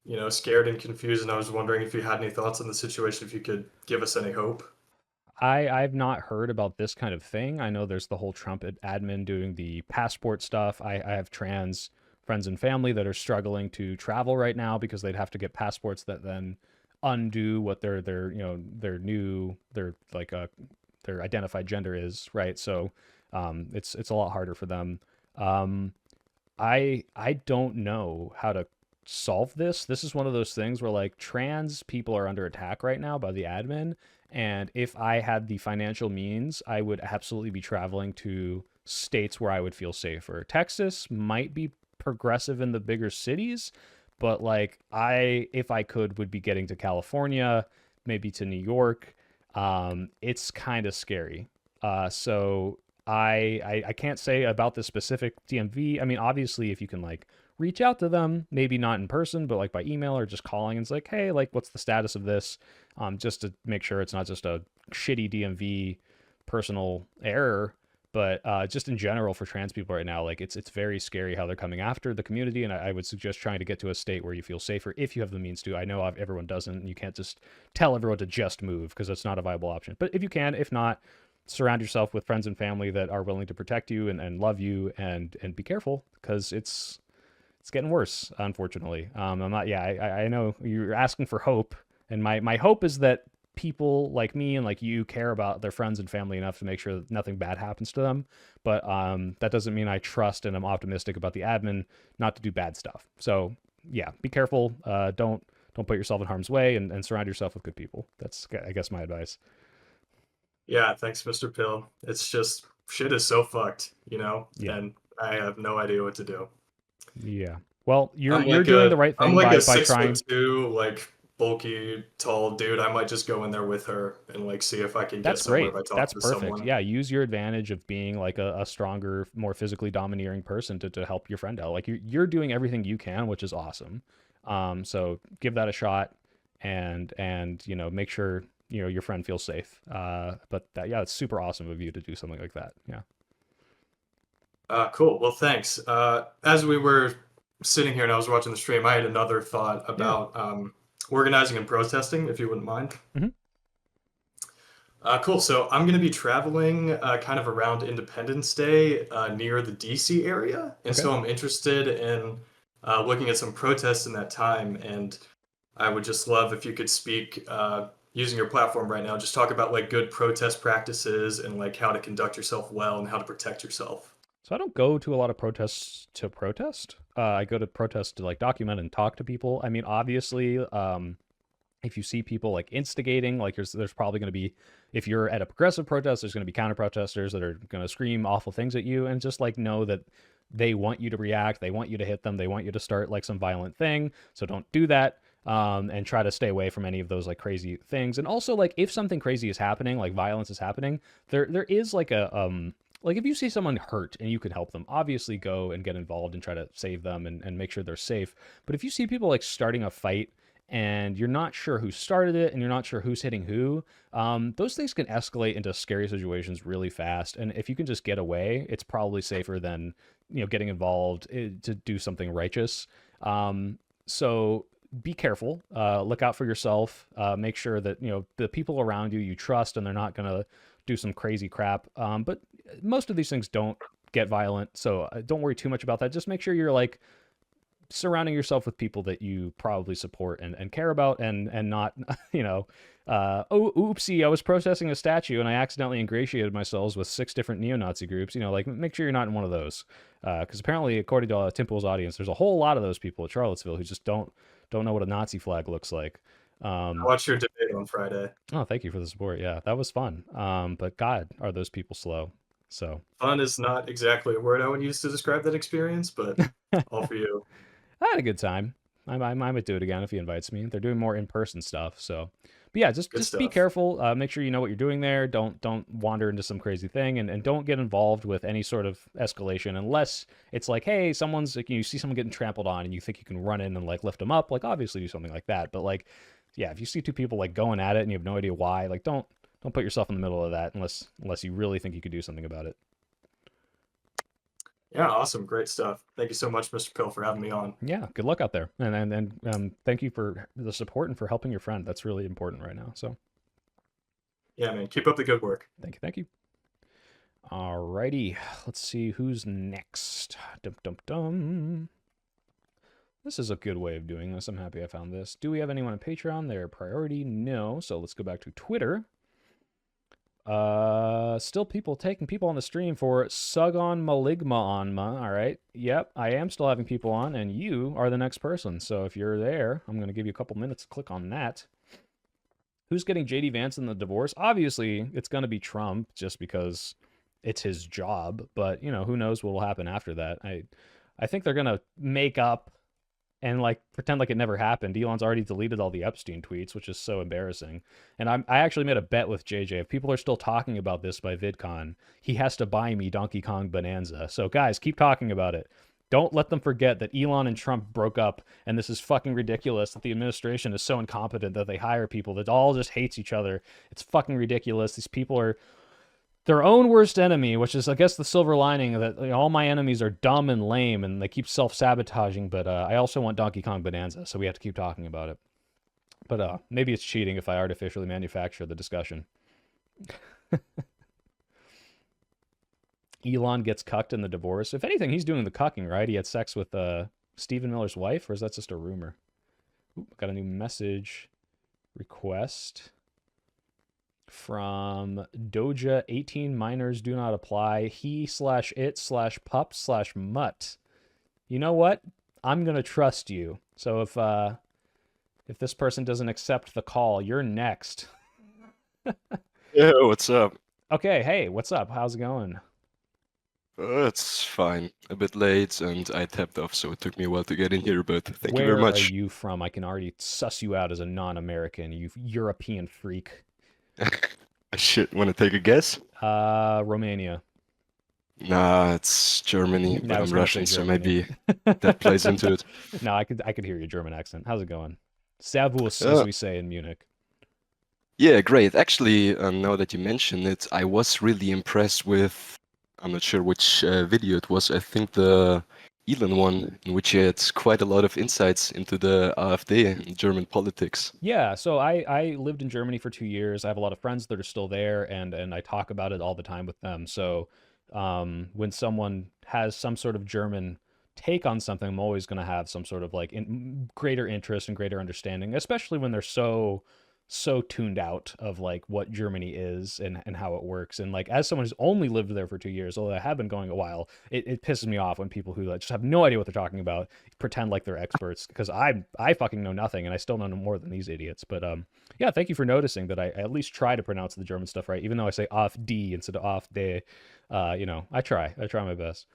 you know, scared and confused, and I was wondering if you had any thoughts on the situation, if you could give us any hope. I've not heard about this kind of thing. I know there's the whole Trump admin doing the passport stuff. I have trans friends and family that are struggling to travel right now because they'd have to get passports that then undo what their their like their identified gender is, right? So it's a lot harder for them. Um, I don't know how to solve this. This is one of those things where like trans people are under attack right now by the admin, and if I had the financial means, I would absolutely be traveling to states where I would feel safer. Texas might be progressive in the bigger cities, but like if I could, would be getting to California, maybe to New York. It's kind of scary. So I can't say about the specific DMV. I mean, obviously, if you can like reach out to them, maybe not in person, but like by email or just calling, and it's like, hey, like, what's the status of this? Just to make sure it's not just a shitty DMV personal error, but just in general for trans people right now, like it's very scary how they're coming after the community, and I would suggest trying to get to a state where you feel safer if you have the means to. I know everyone doesn't, and you can't just tell everyone to just move because that's not a viable option. But if you can, if not, surround yourself with friends and family that are willing to protect you and love you and be careful because it's getting worse, unfortunately. I'm not, yeah, I know you're asking for hope, and my hope is that people like me and like you care about their friends and family enough to make sure that nothing bad happens to them. But that doesn't mean I trust and I'm optimistic about the admin not to do bad stuff. So yeah, be careful. Don't put yourself in harm's way, and surround yourself with good people. That's, I guess, my advice. Yeah, thanks, Mr. Pill. It's just shit is so fucked, you know, Yeah. and I have no idea what to do. Yeah. Well, you're I'm like doing the right I'm thing like a by trying. 6'2", like bulky, tall dude. I might just go in there with her and like see if I can get That's somewhere great. by talking That's to perfect. someone. Yeah, use your advantage of being like a stronger, more physically domineering person to help your friend out. Like you're doing everything you can, which is awesome. So give that a shot, and make sure your friend feels safe. But yeah, it's super awesome of you to do something like that. Yeah. Cool. Well, thanks. As we were sitting here and I was watching the stream, I had another thought about organizing and protesting, if you wouldn't mind. Mhm. Cool. So I'm going to be traveling kind of around Independence Day near the DC area. And Okay. so I'm interested in looking at some protests in that time. And I would just love if you could speak using your platform right now, just talk about like good protest practices and like how to conduct yourself well and how to protect yourself. So I don't go to a lot of protests to protest. I go to protests to like document and talk to people. I mean, obviously, if you see people like instigating, like there's probably going to be, if you're at a progressive protest, there's going to be counter protesters that are going to scream awful things at you, and just like know that they want you to react, they want you to hit them, they want you to start like some violent thing. So don't do that. And try to stay away from any of those like crazy things. And also, like, if something crazy is happening, like violence is happening, there is like a like if you see someone hurt and you can help them, obviously go and get involved and try to save them and make sure they're safe. But if you see people like starting a fight and you're not sure who started it and you're not sure who's hitting who, those things can escalate into scary situations really fast. And if you can just get away, it's probably safer than getting involved to do something righteous. So be careful, look out for yourself, make sure that the people around you trust and they're not going to do some crazy crap. But most of these things don't get violent. So don't worry too much about that. Just make sure you're like surrounding yourself with people that you probably support and care about and not, you know, oh, oopsie, I was protesting a statue and I accidentally ingratiated myself with 6 different neo-Nazi groups. You know, like make sure you're not in one of those. Because apparently, according to Tim Pool's audience, there's a whole lot of those people at Charlottesville who just don't know what a Nazi flag looks like. I watched your debate on Friday. Oh, thank you for the support. Yeah, that was fun. But God, are those people slow. So Fun is not exactly a word I would use to describe that experience, but all for you. I had a good time. I might do it again if he invites me. They're doing more in-person stuff, so. But yeah, just Good be stuff. careful. Make sure you know what you're doing there. Don't wander into some crazy thing, and don't get involved with any sort of escalation unless it's like, hey, someone's like, you see someone getting trampled on, and you think you can run in and like lift them up. Like obviously do something like that. But like, yeah, if you see 2 people like going at it and you have no idea why, like don't put yourself in the middle of that unless you really think you could do something about it. Yeah, awesome. Great stuff. Thank you so much, Mr. Pill, for having me on. Yeah, good luck out there, and thank you for the support and for helping your friend. That's really important right now. So. Yeah, man. Keep up the good work. Thank you. Alrighty, let's see who's next. Dum. This is a good way of doing this. I'm happy I found this. Do we have anyone on Patreon? Their priority? No. So let's go back to Twitter. Still taking people on the stream for Sugon Maligma Onma. All right. Yep, I am still having people on, and you are the next person. So if you're there, I'm going to give you a couple minutes to click on that. Who's getting JD Vance in the divorce? Obviously, it's going to be Trump just because it's his job. But, you know, who knows what will happen after that. I think they're going to make up and like pretend like it never happened. Elon's already deleted all the Epstein tweets, which is so embarrassing. And I actually made a bet with JJ. If people are still talking about this by VidCon, he has to buy me Donkey Kong Bonanza. So guys, keep talking about it. Don't let them forget that Elon and Trump broke up, and this is fucking ridiculous that the administration is so incompetent that they hire people that all just hates each other. It's fucking ridiculous. These people are their own worst enemy, which is, I guess, the silver lining that all my enemies are dumb and lame, and they keep self-sabotaging, but I also want Donkey Kong Bonanza, so we have to keep talking about it. But maybe it's cheating if I artificially manufacture the discussion. Elon gets cucked in the divorce. If anything, he's doing the cucking, right? He had sex with Stephen Miller's wife, or is that just a rumor? Ooh, got a new message request from Doja. 18 minors do not apply. He/it/pup/mutt. You know what? I'm gonna trust you. So if this person doesn't accept the call, you're next. Yeah, what's up? Okay, hey, what's up? How's it going? It's fine. A bit late, and I tapped off, so it took me a while to get in here, but thank you very Where much. are you from? I can already suss you out as a non-American, you European freak. Shit, wanna take a guess? Romania. Nah, it's Germany, but I'm Russian, so maybe that plays into it. No, I could hear your German accent. How's it going? Servus, as we say in Munich. Yeah, great. Actually, now that you mention it, I was really impressed with, I'm not sure which video it was, I think the Elon one, in which he had quite a lot of insights into the AfD and German politics. Yeah, so I lived in Germany for 2 years. I have a lot of friends that are still there, and I talk about it all the time with them. So when someone has some sort of German take on something, I'm always going to have some sort of like greater interest and greater understanding, especially when they're so tuned out of like what Germany is and how it works. And like, as someone who's only lived there for 2 years, although I have been going a while, it pisses me off when people who like just have no idea what they're talking about pretend like they're experts, because I fucking know nothing, and I still know more than these idiots. But yeah, thank you for noticing that I at least try to pronounce the German stuff right, even though I say AfD instead of AfD. You know, I try my best.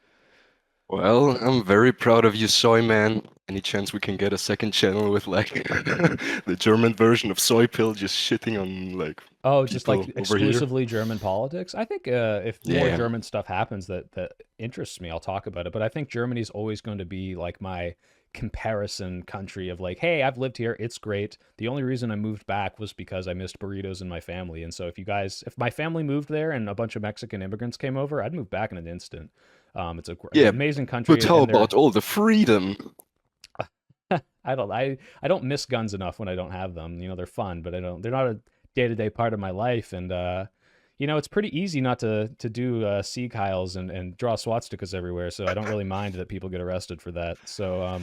Well, I'm very proud of you, Soy Man. Any chance we can get a second channel with like the German version of Soy Pill just shitting on like just people like over here? exclusively German politics? I think if more Yeah. German stuff happens that interests me, I'll talk about it. But I think Germany's always going to be like my comparison country of like, hey, I've lived here, it's great. The only reason I moved back was because I missed burritos in my family. And so if my family moved there and a bunch of Mexican immigrants came over, I'd move back in an instant. It's an Yeah, amazing country. but how and they're- about all the freedom? I don't miss guns enough when I don't have them. You know, they're fun, but they're not a day-to-day part of my life. And You know, it's pretty easy not to do sea Kyles and draw swastikas everywhere, so I don't really mind that people get arrested for that. So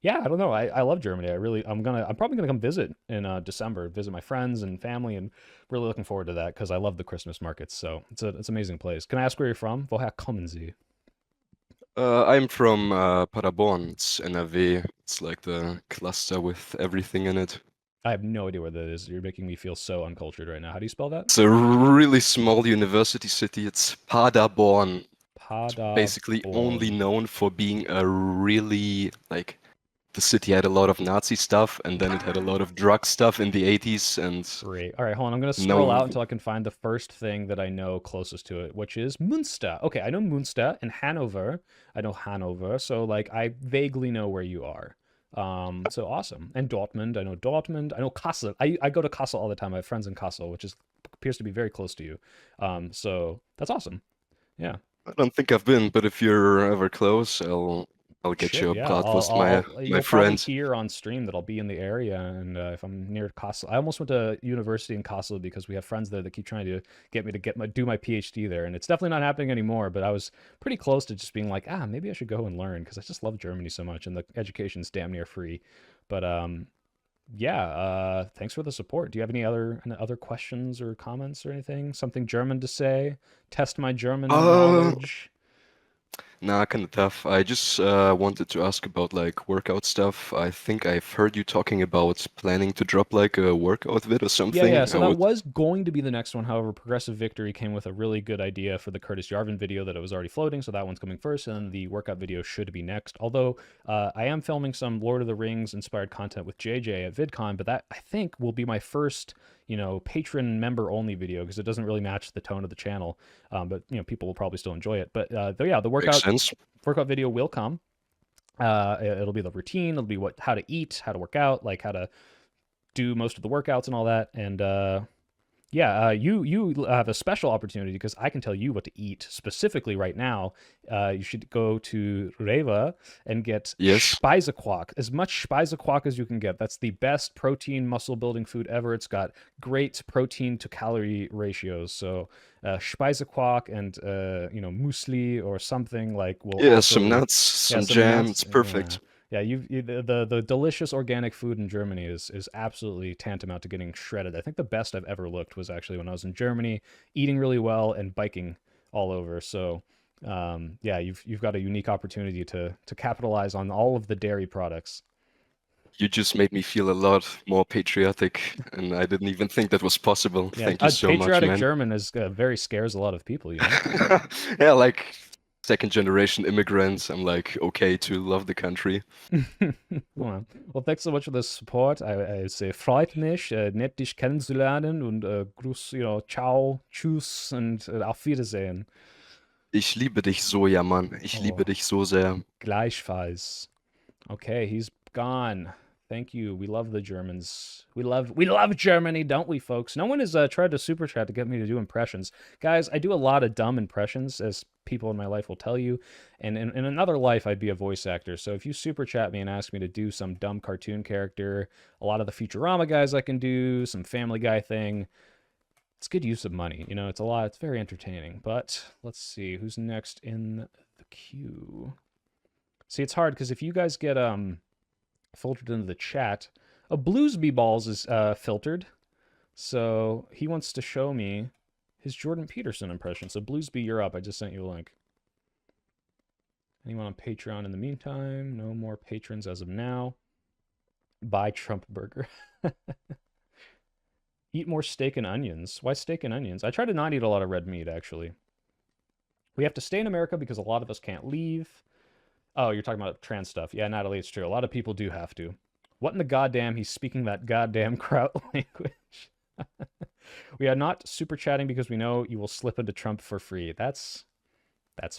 yeah, I don't know. I love Germany. I'm probably gonna come visit in December, visit my friends and family, and really looking forward to that because I love the Christmas markets. So it's an amazing place. Can I ask where you're from? Woher kommen Sie? I'm from Paderborn. It's NRW. It's like the cluster with everything in it. I have no idea where that is. You're making me feel so uncultured right now. How do you spell that? It's a really small university city. It's Paderborn. Basically only Paderborn. known for being a really like the city had a lot of Nazi stuff and then it had a lot of drug stuff in the 80s and Great. All right, hold on. I'm going to scroll out no until I can find the first thing that I know closest to it, which is Münster. Okay, I know Münster and Hanover. I know Hanover, so like I vaguely know where you are. So awesome. And Dortmund. I know Dortmund. I know Kassel. I go to Kassel all the time. I have friends in Kassel, which appears to be very close to you. So that's awesome. Yeah. I don't think I've been, but if you're ever close, I'll get Shit, you a yeah. bratwurst, my You'll probably friend. hear on stream that I'll be in the area, and if I'm near Kassel, I almost went to university in Kassel because we have friends there that keep trying to get me to do my PhD there, and it's definitely not happening anymore. But I was pretty close to just being like, maybe I should go and learn because I just love Germany so much, and the education's damn near free. But yeah. Thanks for the support. Do you have any other questions or comments or anything? Something German to say? Test my German knowledge. Nah, kind of tough. I just wanted to ask about like workout stuff. I think I've heard you talking about planning to drop like a workout vid or something. Yeah. So that was going to be the next one. However, Progressive Victory came with a really good idea for the Curtis Yarvin video that it was already floating. So that one's coming first, and then the workout video should be next. Although I am filming some Lord of the Rings inspired content with JJ at VidCon, but that I think will be my first, patron member only video because it doesn't really match the tone of the channel. But people will probably still enjoy it. But yeah, the Makes sense. workout video will come. It'll be the routine. It'll be how to eat, how to work out, like how to do most of the workouts and all that. And yeah, you have a special opportunity because I can tell you what to eat specifically right now. You should go to Rewe and get Speisequark, as much Speisequark as you can get. That's the best protein muscle building food ever. It's got great protein to calorie ratios. So Speisequark and muesli or something like will some nuts, some jam. It's perfect. Yeah, the delicious organic food in Germany is absolutely tantamount to getting shredded. I think the best I've ever looked was actually when I was in Germany, eating really well and biking all over. So, yeah, you've got a unique opportunity to capitalize on all of the dairy products. You just made me feel a lot more patriotic, and I didn't even think that was possible. Yeah, Thank you so much, patriotic man. German is very scares a lot of people, you know? Yeah, like second generation immigrants, I'm like okay to love the country. Well, thanks so much for the support. I say freut mich, nett dich kennenzulernen und Gruß, ciao, tschüss und auf Wiedersehen. Ich liebe dich so, ja Mann. Ich liebe dich so sehr. Gleichfalls. Okay, he's gone. Thank you. We love the Germans. We love Germany, don't we, folks? No one has tried to super chat to get me to do impressions. Guys, I do a lot of dumb impressions, as people in my life will tell you. And in another life, I'd be a voice actor. So if you super chat me and ask me to do some dumb cartoon character, a lot of the Futurama guys I can do, some Family Guy thing, it's good use of money. It's a lot. It's very entertaining. But let's see. Who's next in the queue? See, it's hard because if you guys get filtered into the chat, Bluesby Balls is filtered, so he wants to show me his Jordan Peterson impression. So Bluesby, you're up. I just sent you a link. Anyone on Patreon in the meantime? No more patrons as of now. Buy Trump burger. Eat more steak and onions. Why steak and onions? I try to not eat a lot of red meat, actually. We have to stay in America because a lot of us can't leave. Oh, you're talking about trans stuff. Yeah, Natalie, it's true. A lot of people do have to. What in the goddamn? He's speaking that goddamn kraut language. We are not super chatting because we know you will slip into Trump for free. That's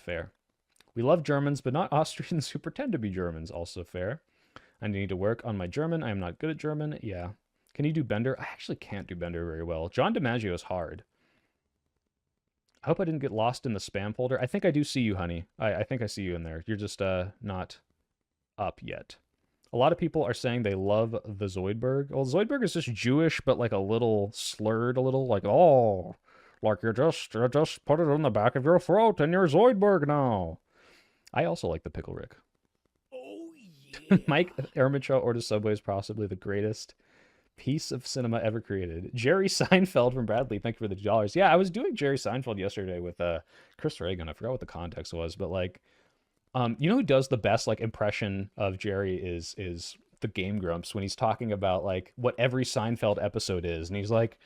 fair. We love Germans, but not Austrians who pretend to be Germans. Also fair. I need to work on my German. I am not good at German. Yeah. Can you do Bender? I actually can't do Bender very well. John DiMaggio is hard. I hope I didn't get lost in the spam folder. I think I do see you, honey. I think I see you in there. You're just not up yet. A lot of people are saying they love the Zoidberg. Well, Zoidberg is just Jewish, but like a little slurred, a little like, oh, Like you just put it on the back of your throat and you're Zoidberg now. I also like the Pickle Rick. Oh yeah. Mike Ermichow ordered Subway is possibly the greatest piece of cinema ever created. Jerry Seinfeld from Bradley, thank you for the $2. Yeah, I was doing Jerry Seinfeld yesterday with Chris Reagan. I forgot what the context was, but like, you know who does the best like impression of Jerry is the Game Grumps when he's talking about like what every Seinfeld episode is, and he's like,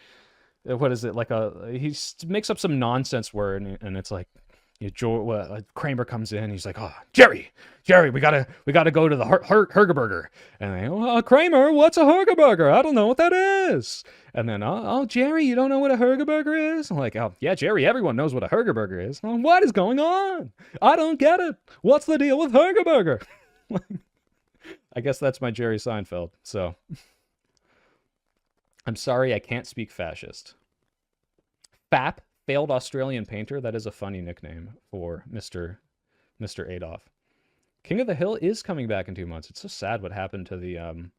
what is it like he makes up some nonsense word, and it's like, Kramer comes in, he's like, oh, Jerry, we gotta go to the Hergerburger. And they, oh, Kramer, what's a Hergerburger? I don't know what that is. And then, oh, Jerry, you don't know what a Hergerburger is? I'm like, oh, yeah, Jerry, everyone knows what a Hergerburger is. Oh, what is going on? I don't get it. What's the deal with Hergerburger? I guess that's my Jerry Seinfeld. So, I'm sorry I can't speak fascist. Fap. Failed Australian painter. That is a funny nickname for Mr. Adolf. King of the Hill is coming back in 2 months. It's so sad what happened to the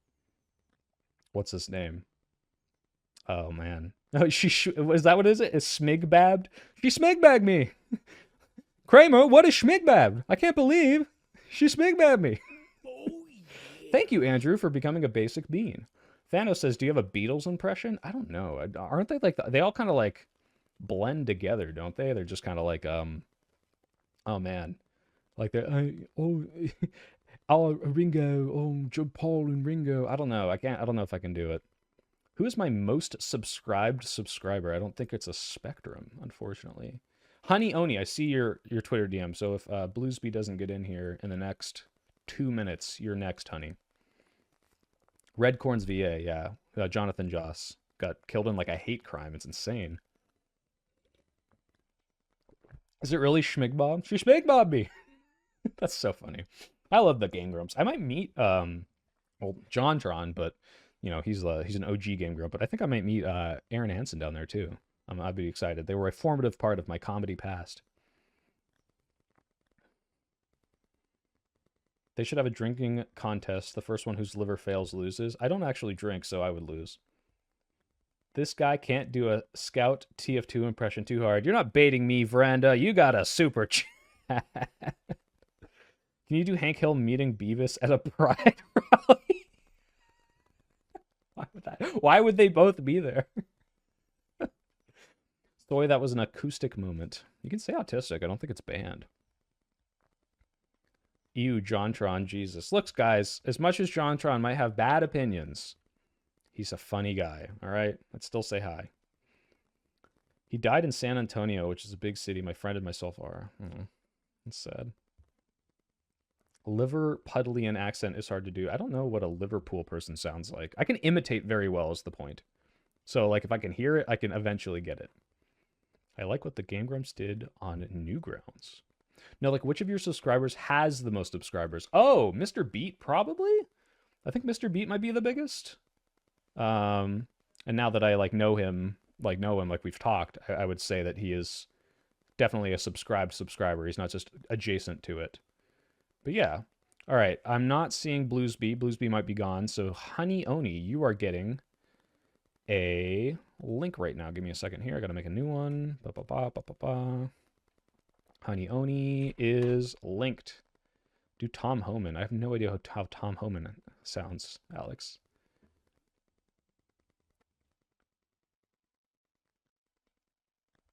what's his name? Oh man. Oh, is that what is it? Is Smigbabbed? She Smigbagged me. Kramer, what is Schmigbabbed? I can't believe she Smigbabbed me. Oh, yeah. Thank you, Andrew, for becoming a basic bean. Thanos says, "Do you have a Beatles impression?" I don't know. Aren't they like they all kind of like blend together, don't they? They're just kind of like oh man, like they're Ringo, Joe Paul and Ringo. I don't know. I don't know if I can do it. Who is my most subscribed subscriber? I don't think it's a Spectrum, unfortunately. Honey Oni, I see your Twitter DM. So if Bluesby doesn't get in here in the next 2 minutes, you're next, honey. Red Corns VA, yeah. Jonathan Joss got killed in like a hate crime. It's insane. Is it really Schmigbob? She Schmigbobbed me. That's so funny. I love the Game Grumps. I might meet well JonTron, but you know he's an OG Game Grump. But I think I might meet Aaron Hansen down there too. I'd be excited. They were a formative part of my comedy past. They should have a drinking contest. The first one whose liver fails loses. I don't actually drink, so I would lose. This guy can't do a Scout TF2 impression too hard. You're not baiting me, Veranda. You got a super chat. Can you do Hank Hill meeting Beavis at a Pride rally? Why would they both be there? Soy, that was an acoustic moment. You can say autistic. I don't think it's banned. Ew, JonTron, Jesus. Looks, guys, as much as JonTron might have bad opinions, he's a funny guy, all right? Let's still say hi. He died in San Antonio, which is a big city. My friend and myself are. That's sad. Liverpudlian accent is hard to do. I don't know what a Liverpool person sounds like. I can imitate very well is the point. So, like, if I can hear it, I can eventually get it. I like what the Game Grumps did on Newgrounds. No, like, which of your subscribers has the most subscribers? Oh, Mr. Beat, probably? I think Mr. Beat might be the biggest. And now that I know him like we've talked, I would say that he is definitely a subscribed subscriber. He's not just adjacent to it. But yeah. All right. I'm not seeing Bluesby. Bluesby might be gone. So Honey Oni, you are getting a link right now. Give me a second here. I got to make a new one. Honey Oni is linked. Do Tom Homan. I have no idea how Tom Homan sounds, Alex.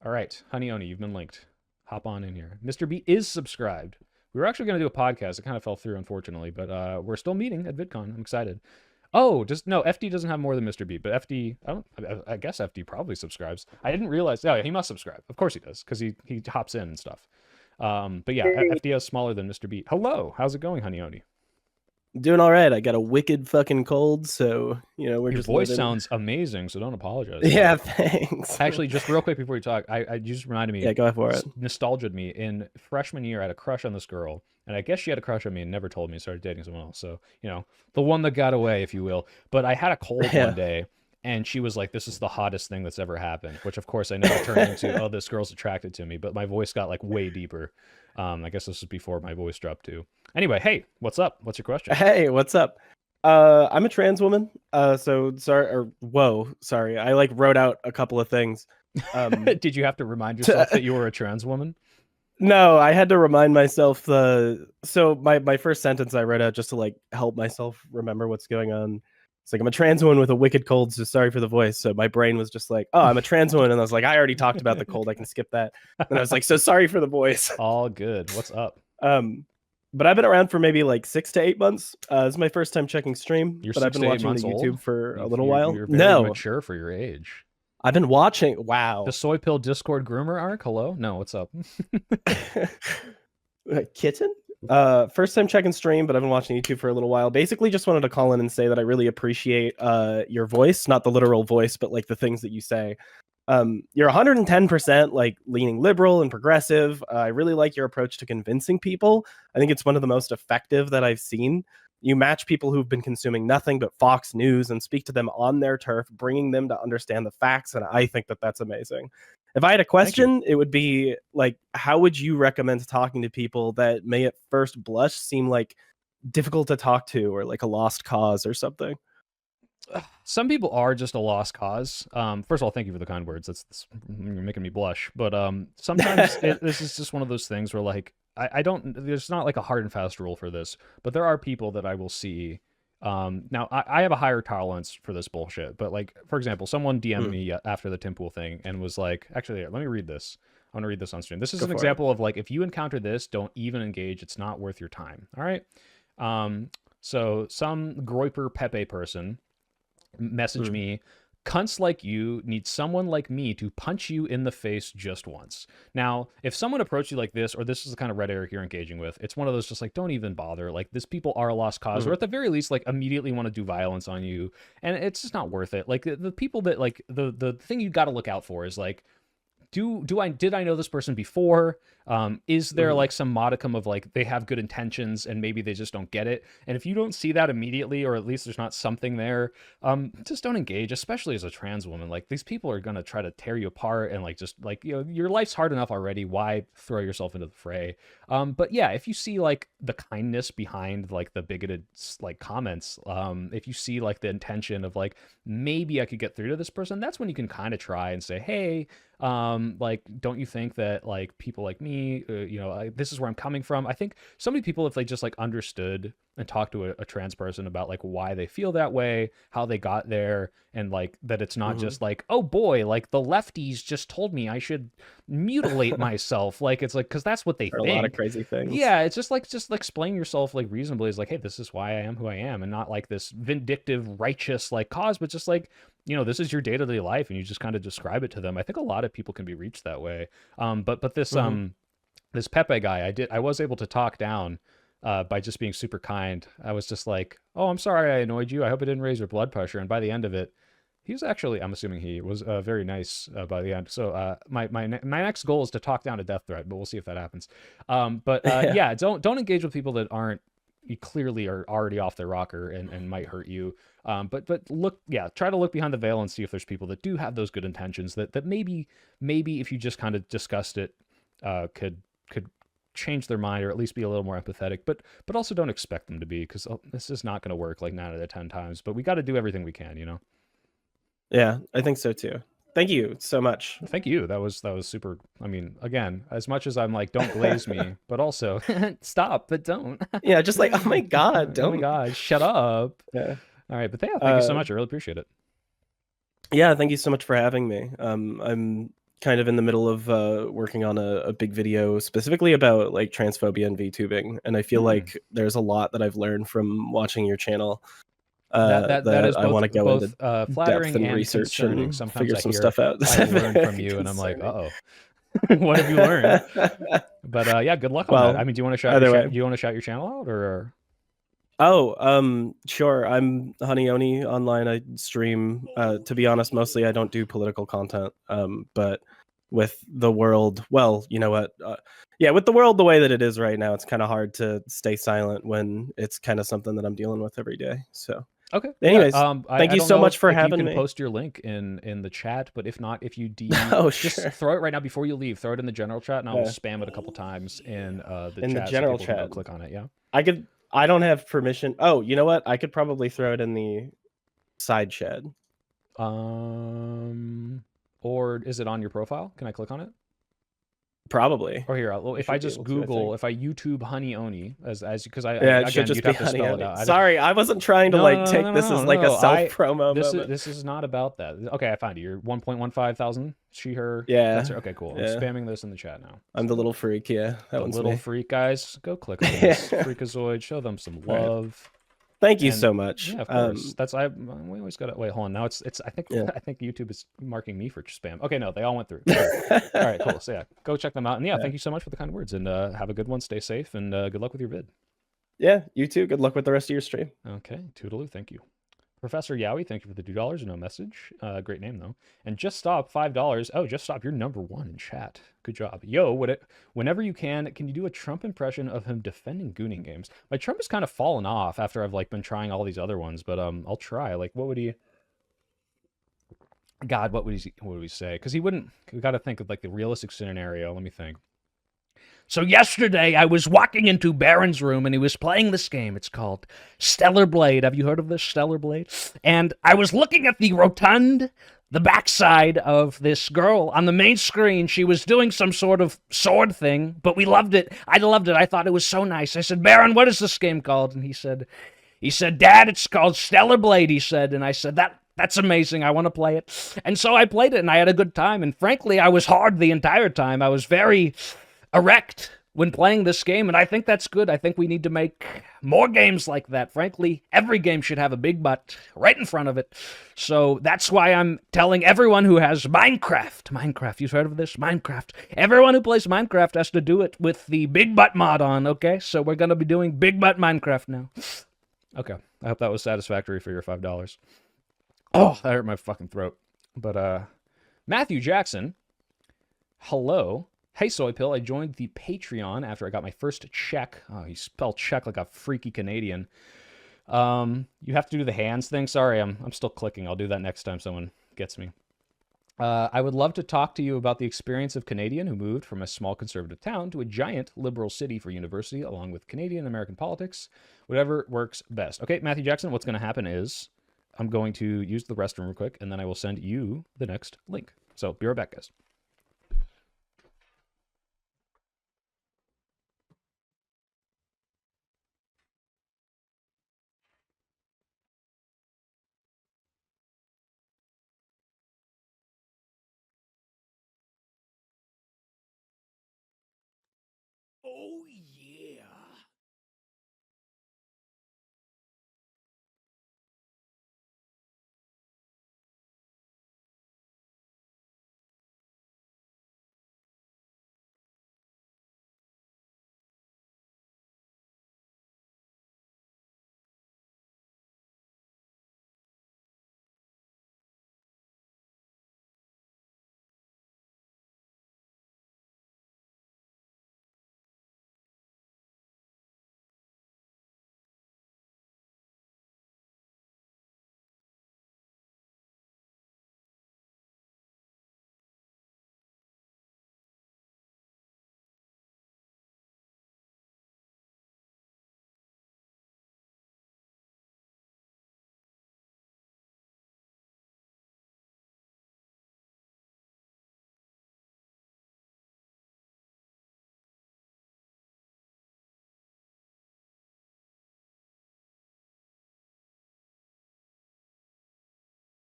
All right, Honey Oni, you've been linked. Hop on in here. Mr. B is subscribed. We were actually going to do a podcast. It kind of fell through, unfortunately, but we're still meeting at VidCon. I'm excited. Oh, no, FD doesn't have more than Mr. B, but FD, I guess FD probably subscribes. I didn't realize. Oh, yeah, he must subscribe. Of course he does, because he hops in and stuff. But yeah, FD is smaller than Mr. B. Hello, how's it going, Honey Oni? Doing all right. I got a wicked fucking cold, so we're Your just. voice sounds amazing, so don't apologize. Yeah, thanks. Actually, just real quick before you talk, you just reminded me. Yeah, go for it. Nostalgia'd me. In freshman year, I had a crush on this girl, and I guess she had a crush on me and never told me. Started dating someone else. So the one that got away, if you will. But I had a cold one day, and she was like, "This is the hottest thing that's ever happened." Which, of course, I never turned into, "Oh, this girl's attracted to me." But my voice got way deeper. I guess this was before my voice dropped too. Anyway, hey, what's up? What's your question? Hey, what's up? I'm a trans woman. So sorry, sorry. I wrote out a couple of things. Did you have to remind yourself that you were a trans woman? No, I had to remind myself so my first sentence I wrote out just to like help myself remember what's going on. It's like, I'm a trans woman with a wicked cold, so sorry for the voice. So my brain was just like, oh, I'm a trans woman, and I was like, I already talked about the cold, I can skip that. And I was like, so sorry for the voice. All good. What's up? But I've been around for maybe like 6 to 8 months. This is my first time checking stream, You're but I've 6 been to 8 watching the months YouTube old? for a little while. You're very No, mature for your age. I've been watching. Wow. The Soy Pill Discord groomer arc? Hello? No, what's up? Kitten? First time checking stream, but I've been watching YouTube for a little while. Basically, just wanted to call in and say that I really appreciate your voice, not the literal voice, but like the things that you say. You're 110% like leaning liberal and progressive. I really like your approach to convincing people. I think it's one of the most effective that I've seen. You match people who've been consuming nothing but Fox News and speak to them on their turf, bringing them to understand the facts. And I think that that's amazing. If I had a question, it would be like, how would you recommend talking to people that may at first blush seem like difficult to talk to or like a lost cause or something? Some people are just a lost cause. First of all, thank you for the kind words. You're making me blush. But sometimes this is just one of those things where like I don't. There's not like a hard and fast rule for this, but there are people that I will see. Now I have a higher tolerance for this bullshit. But like for example, someone DM'd me after the Tim Pool thing and was like, actually, let me read this. I want to read this on stream. This is an example of like, if you encounter this, don't even engage. It's not worth your time. All right. So some Groiper Pepe person message me, cunts like you need someone like me to punch you in the face just once. Now, if someone approached you like this, or this is the kind of rhetoric you're engaging with, it's one of those just like, don't even bother. Like, this people are a lost cause, or at the very least, like, immediately want to do violence on you, and it's just not worth it. Like, the people that, like, the thing you got to look out for is, like, did I know this person before? Is there like some modicum of like they have good intentions and maybe they just don't get it? And if you don't see that immediately, or at least there's not something there, just don't engage, especially as a trans woman. Like, these people are gonna try to tear you apart, and like, just like, you know, your life's hard enough already. Why throw yourself into the fray? But yeah, if you see like the kindness behind like the bigoted like comments, if you see like the intention of like, maybe I could get through to this person, that's when you can kind of try and say, hey, like, don't you think that like people like me, you know, this is where I'm coming from. I think so many people, if they just like understood and talked to a trans person about like why they feel that way, how they got there, and like that it's not just like, oh boy, like the lefties just told me I should mutilate myself. Like, it's like, because that's what they think. A lot of crazy things. Yeah, it's just explain yourself like reasonably, is like, hey, this is why I am who I am, and not like this vindictive, righteous like cause, but just like, you know, this is your day-to-day life, and you just kind of describe it to them. I think a lot of people can be reached that way. But this this Pepe guy, I was able to talk down by just being super kind. I was just like, oh, I'm sorry I annoyed you. I hope it didn't raise your blood pressure. And by the end of it, he was actually, I'm assuming he was very nice by the end. So my next goal is to talk down a death threat, but we'll see if that happens. Yeah, don't engage with people that aren't, you clearly are already off their rocker and might hurt you. But try to look behind the veil and see if there's people that do have those good intentions that maybe if you just kind of discussed it, could change their mind, or at least be a little more empathetic, but also don't expect them to be, because this is not going to work like 9 out of 10 times, but we got to do everything we can, you know? Yeah, I think so too. Thank you so much. Thank you. That was super. I mean, again, as much as I'm like, don't glaze me, but also stop, but don't. Yeah, just like, oh my God, don't. Oh my God, shut up. Yeah. All right, but yeah, thank you so much. I really appreciate it. Yeah, thank you so much for having me. I'm kind of in the middle of working on a big video specifically about like transphobia and VTubing, and I feel like there's a lot that I've learned from watching your channel. That is both, I want to go into flattering depth and and research concerning. and Sometimes figure I some hear, stuff out. I learn from you, and I'm like, uh-oh, what have you learned? But yeah, good luck on that. I mean, do you want to shout your channel out, or? Oh, sure. I'm Honeyoni online. I stream. To be honest, mostly I don't do political content. But with the world, well, you know what? Yeah, with the world the way that it is right now, it's kind of hard to stay silent when it's kind of something that I'm dealing with every day. So. Okay. Anyways, yeah, thank you so much for having me. You can post your link in the chat, but if not, if you just throw it right now before you leave. Throw it in the general chat, and I will spam it a couple times in the general so chat. Click on it. Yeah. I don't have permission. Oh, you know what? I could probably throw it in the side chat. Or is it on your profile? Can I click on it? Probably. Or here, if I should be just able to, I Google, think. if I YouTube Honey Oni, as because I Yeah, it should again, just you'd be have to Honey spell Oni. it out. Sorry, I wasn't trying to like take this as like a self promo moment. This is not about that. Okay, I found you. You're 1.15 thousand. She, her. Yeah. That's her. Okay, cool. I'm yeah. spamming this in the chat now. I'm the little freak. Yeah, that The one's little me. freak, guys. Go click on this. Freakazoid. Show them some All right. love. Thank you And- so much. Yeah, of course. That's we always got to wait. Hold on. Now it's. I think Yeah. I think YouTube is marking me for spam. Okay, no, they all went through. All right, cool. So yeah, go check them out. And yeah, thank you so much for the kind words. And have a good one. Stay safe and good luck with your vid. Yeah, you too. Good luck with the rest of your stream. Okay, toodaloo. Thank you. Professor Yowie, thank you for the $2. No message. Great name though. And Just Stop, $5. Oh, Just Stop, you're #1 in chat. Good job. Yo, whenever you can you do a Trump impression of him defending Gooning games? My Trump has kind of fallen off after I've like been trying all these other ones, but I'll try. Like, what would he? God, what would he say? Because he wouldn't. We got to think of like the realistic scenario. Let me think. So yesterday, I was walking into Baron's room, and he was playing this game. It's called Stellar Blade. Have you heard of this, Stellar Blade? And I was looking at the rotund, the backside of this girl on the main screen. She was doing some sort of sword thing, but we loved it. I loved it. I thought it was so nice. I said, Baron, what is this game called? And he said, Dad, it's called Stellar Blade, he said. And I said, that's amazing. I want to play it. And so I played it, and I had a good time. And frankly, I was hard the entire time. I was very erect when playing this game, and I think that's good. I think we need to make more games like that. Frankly, every game should have a big butt right in front of it. So that's why I'm telling everyone who has Minecraft, you've heard of this? Minecraft. Everyone who plays Minecraft has to do it with the big butt mod on, okay? So we're going to be doing big butt Minecraft now. Okay, I hope that was satisfactory for your $5. Oh, that hurt my fucking throat. But, Matthew Jackson, hello. Hey, Soy Pill, I joined the Patreon after I got my first check. Oh, you spell check like a freaky Canadian. You have to do the hands thing. Sorry, I'm still clicking. I'll do that next time someone gets me. I would love to talk to you about the experience of Canadian who moved from a small conservative town to a giant liberal city for university, along with Canadian American politics. Whatever works best. Okay, Matthew Jackson, what's going to happen is I'm going to use the restroom real quick, and then I will send you the next link. So be right back, guys. Oh, yeah.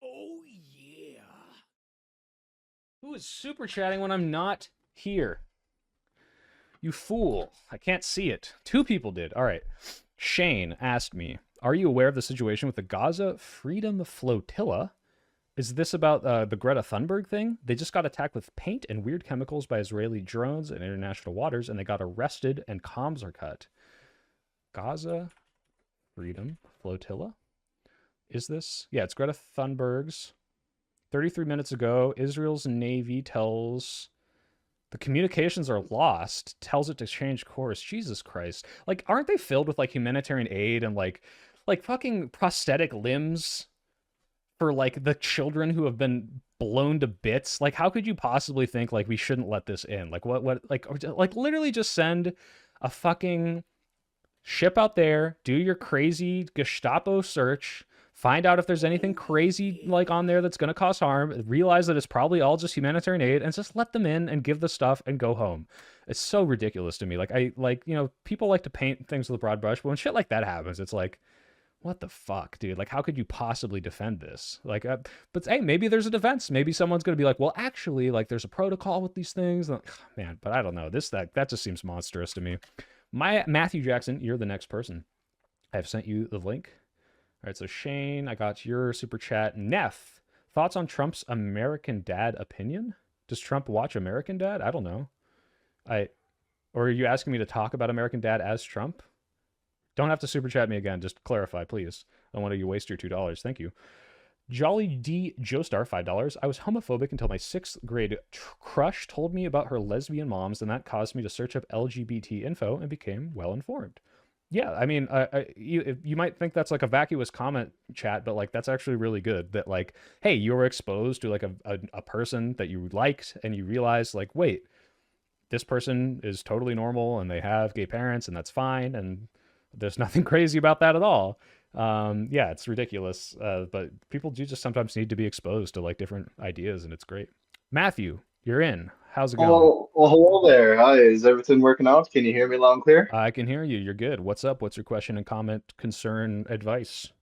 Oh, yeah. Who is super chatting when I'm not here? You fool. I can't see it. 2 people did. All right. Shane asked me, are you aware of the situation with the Gaza Freedom Flotilla? Is this about the Greta Thunberg thing? They just got attacked with paint and weird chemicals by Israeli drones in international waters, and they got arrested and comms are cut. Gaza Freedom Flotilla? Is this? Yeah, it's Greta Thunberg's. 33 minutes ago, Israel's Navy tells the communications are lost, tells it to change course. Jesus Christ. Like, aren't they filled with, like, humanitarian aid and, like fucking prosthetic limbs for, like, the children who have been blown to bits? Like, how could you possibly think, like, we shouldn't let this in? Like, like, literally just send a fucking ship out there, do your crazy Gestapo search, Find out if there's anything crazy like on there that's going to cause harm. Realize that it's probably all just humanitarian aid, and just let them in and give the stuff and go home. It's so ridiculous to me. People like to paint things with a broad brush, but when shit like that happens, it's like, what the fuck, dude? Like, how could you possibly defend this? But hey, maybe there's a defense. Maybe someone's gonna be like, well, actually, like, there's a protocol with these things. Man, but I don't know. That just seems monstrous to me. Matthew Jackson, you're the next person. I've sent you the link. All right, so Shane, I got your super chat. Neff, thoughts on Trump's American Dad opinion? Does Trump watch American Dad? I don't know. Or are you asking me to talk about American Dad as Trump? Don't have to super chat me again. Just clarify, please. I don't want you to waste your $2. Thank you. Jolly D Joestar, $5. I was homophobic until my 6th grade crush told me about her lesbian moms, and that caused me to search up LGBT info and became well informed. Yeah, I mean, you might think that's like a vacuous comment, chat, but like that's actually really good. That like, hey, you were exposed to like a person that you liked, and you realized like, wait, this person is totally normal, and they have gay parents, and that's fine, and there's nothing crazy about that at all. Yeah, it's ridiculous, but people do just sometimes need to be exposed to like different ideas, and it's great. Matthew, you're in. How's it going? Well, hello there. Hi, is everything working out? Can you hear me loud and clear? I can hear you. You're good. What's up? What's your question and comment, concern, advice?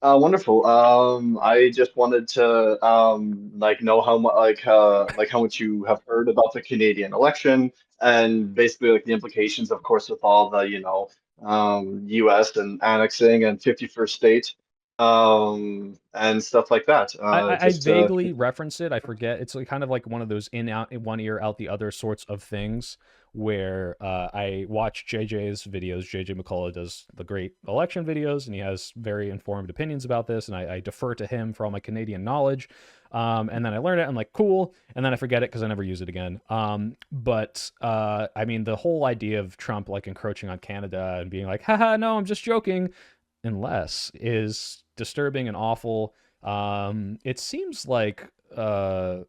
Wonderful. I just wanted to know how much how much you have heard about the Canadian election and basically like the implications, of course, with all the U.S. and annexing and 51st state and stuff like that. I vaguely reference it. I forget. It's like, kind of like one of those in out in one ear out the other sorts of things where I watch JJ's videos. JJ McCullough does the great election videos, and he has very informed opinions about this, and I defer to him for all my Canadian knowledge. And then I learn it. I'm like, cool. And then I forget it because I never use it again. But I mean, the whole idea of Trump like encroaching on Canada and being like, haha, no, I'm just joking, unless is disturbing and awful. It seems like Carney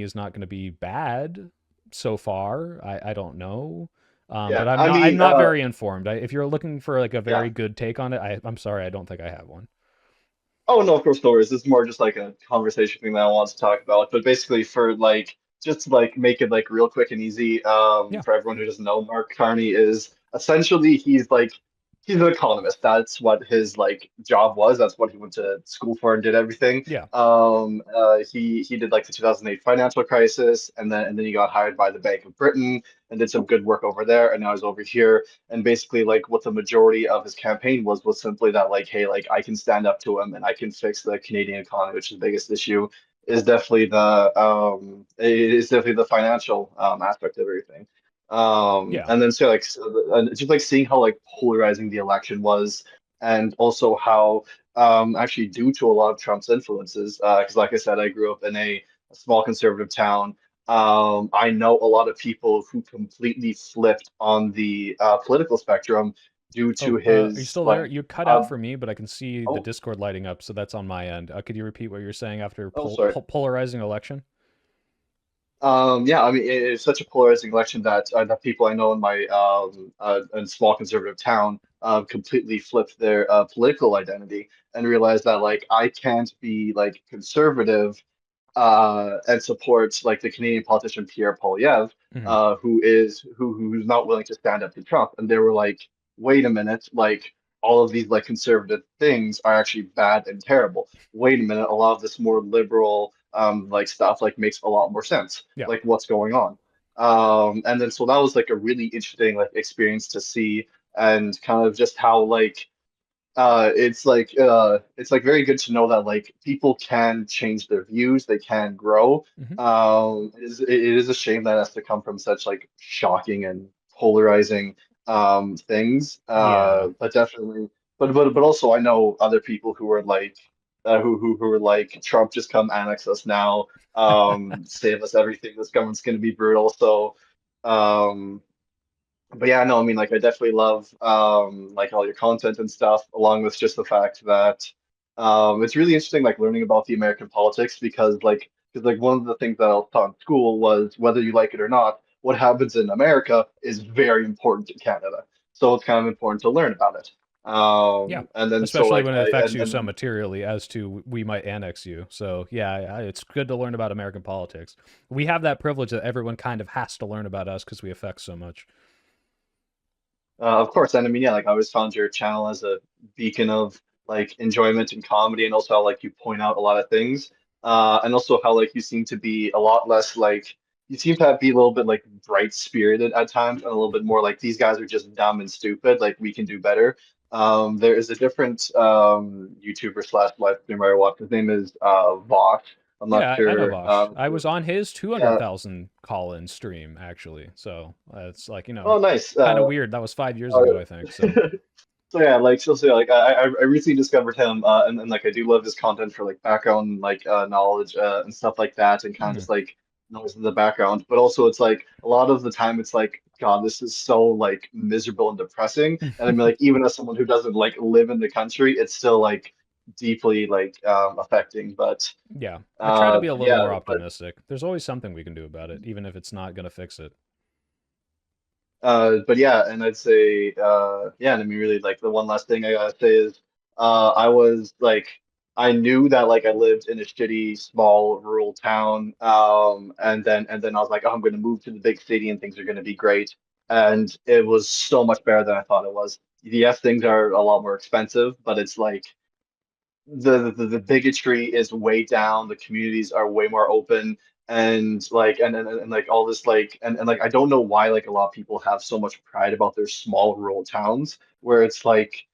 is not going to be bad so far. I don't know. But I'm not very informed. If you're looking for like a very good take on it, I'm sorry, I don't think I have one. Oh no, of course, no worries. This is more just like a conversation thing that I want to talk about. But basically, for like just to like make it like real quick and easy, for everyone who doesn't know, Mark Carney is essentially he's an economist. That's what his like job was. That's what he went to school for and did everything. Yeah. He did like the 2008 financial crisis, and then he got hired by the Bank of Britain and did some good work over there. And now he's over here. And basically, like what the majority of his campaign was simply that like, hey, like I can stand up to him and I can fix the Canadian economy, which is the biggest issue. Is definitely the financial aspect of everything. And then just like seeing how like polarizing the election was, and also how actually due to a lot of Trump's influences, because like I said, I grew up in a small conservative town. I know a lot of people who completely flipped on the political spectrum due to his. Are you still there? You cut out for me, but I can see the Discord lighting up, so that's on my end. Could you repeat what you're saying after polarizing election? Yeah, I mean, it's such a polarizing election that the people I know in my in small conservative town completely flipped their political identity and realized that like I can't be like conservative and supports like the Canadian politician Pierre Poilievre, who's not willing to stand up to Trump. And they were like, wait a minute, like all of these like conservative things are actually bad and terrible. Wait a minute, a lot of this more liberal like stuff like makes a lot more sense. Yeah. Like what's going on. And then so that was like a really interesting like experience to see, and kind of just how like it's like very good to know that like people can change their views, they can grow. It is a shame that has to come from such like shocking and polarizing things. But definitely, but also I know other people who are like who were like Trump, just come annex us now, save us everything. This government's going to be brutal. So but yeah, no, I mean, like, I definitely love like all your content and stuff, along with just the fact that it's really interesting, like learning about the American politics, because like one of the things that I was taught in school was whether you like it or not, what happens in America is very important to Canada. So it's kind of important to learn about it. Yeah, And then so especially like when it affects you and so materially as to we might annex you. So yeah, it's good to learn about American politics. We have that privilege that everyone kind of has to learn about us because we affect so much. Of course, and I mean, yeah, like I always found your channel as a beacon of like enjoyment and comedy, and also how like you point out a lot of things, and also how like you seem to be a lot less like you seem to be a little bit like bright spirited at times, and a little bit more like these guys are just dumb and stupid. Like we can do better. There is a different YouTuber slash live streamer I watch. His name is Vosh. I'm not Yeah, I know sure. Vosh. I was on his Yeah. 200,000 call-in stream actually. So it's like Oh, nice. kind of weird. That was 5 years Uh, ago, I think. So So yeah, like so yeah, like I recently discovered him, and like I do love his content for like background like knowledge and stuff like that, and kind of just like noise in the background. But also it's like a lot of the time it's like God, this is so like miserable and depressing. And I mean like even as someone who doesn't like live in the country, it's still like deeply like affecting. But yeah, I try to be a little yeah, more but optimistic. There's always something we can do about it, even if it's not gonna fix it. But yeah, and I'd say, yeah, and I mean, really, like the one last thing I gotta say is, I was like, I knew that like I lived in a shitty, small, rural town, and then I was like, oh, I'm gonna move to the big city and things are gonna be great, and it was so much better than I thought it was. Yes, things are a lot more expensive, but it's like the bigotry is way down, the communities are way more open, and like and like all this like and like I don't know why like a lot of people have so much pride about their small rural towns where it's like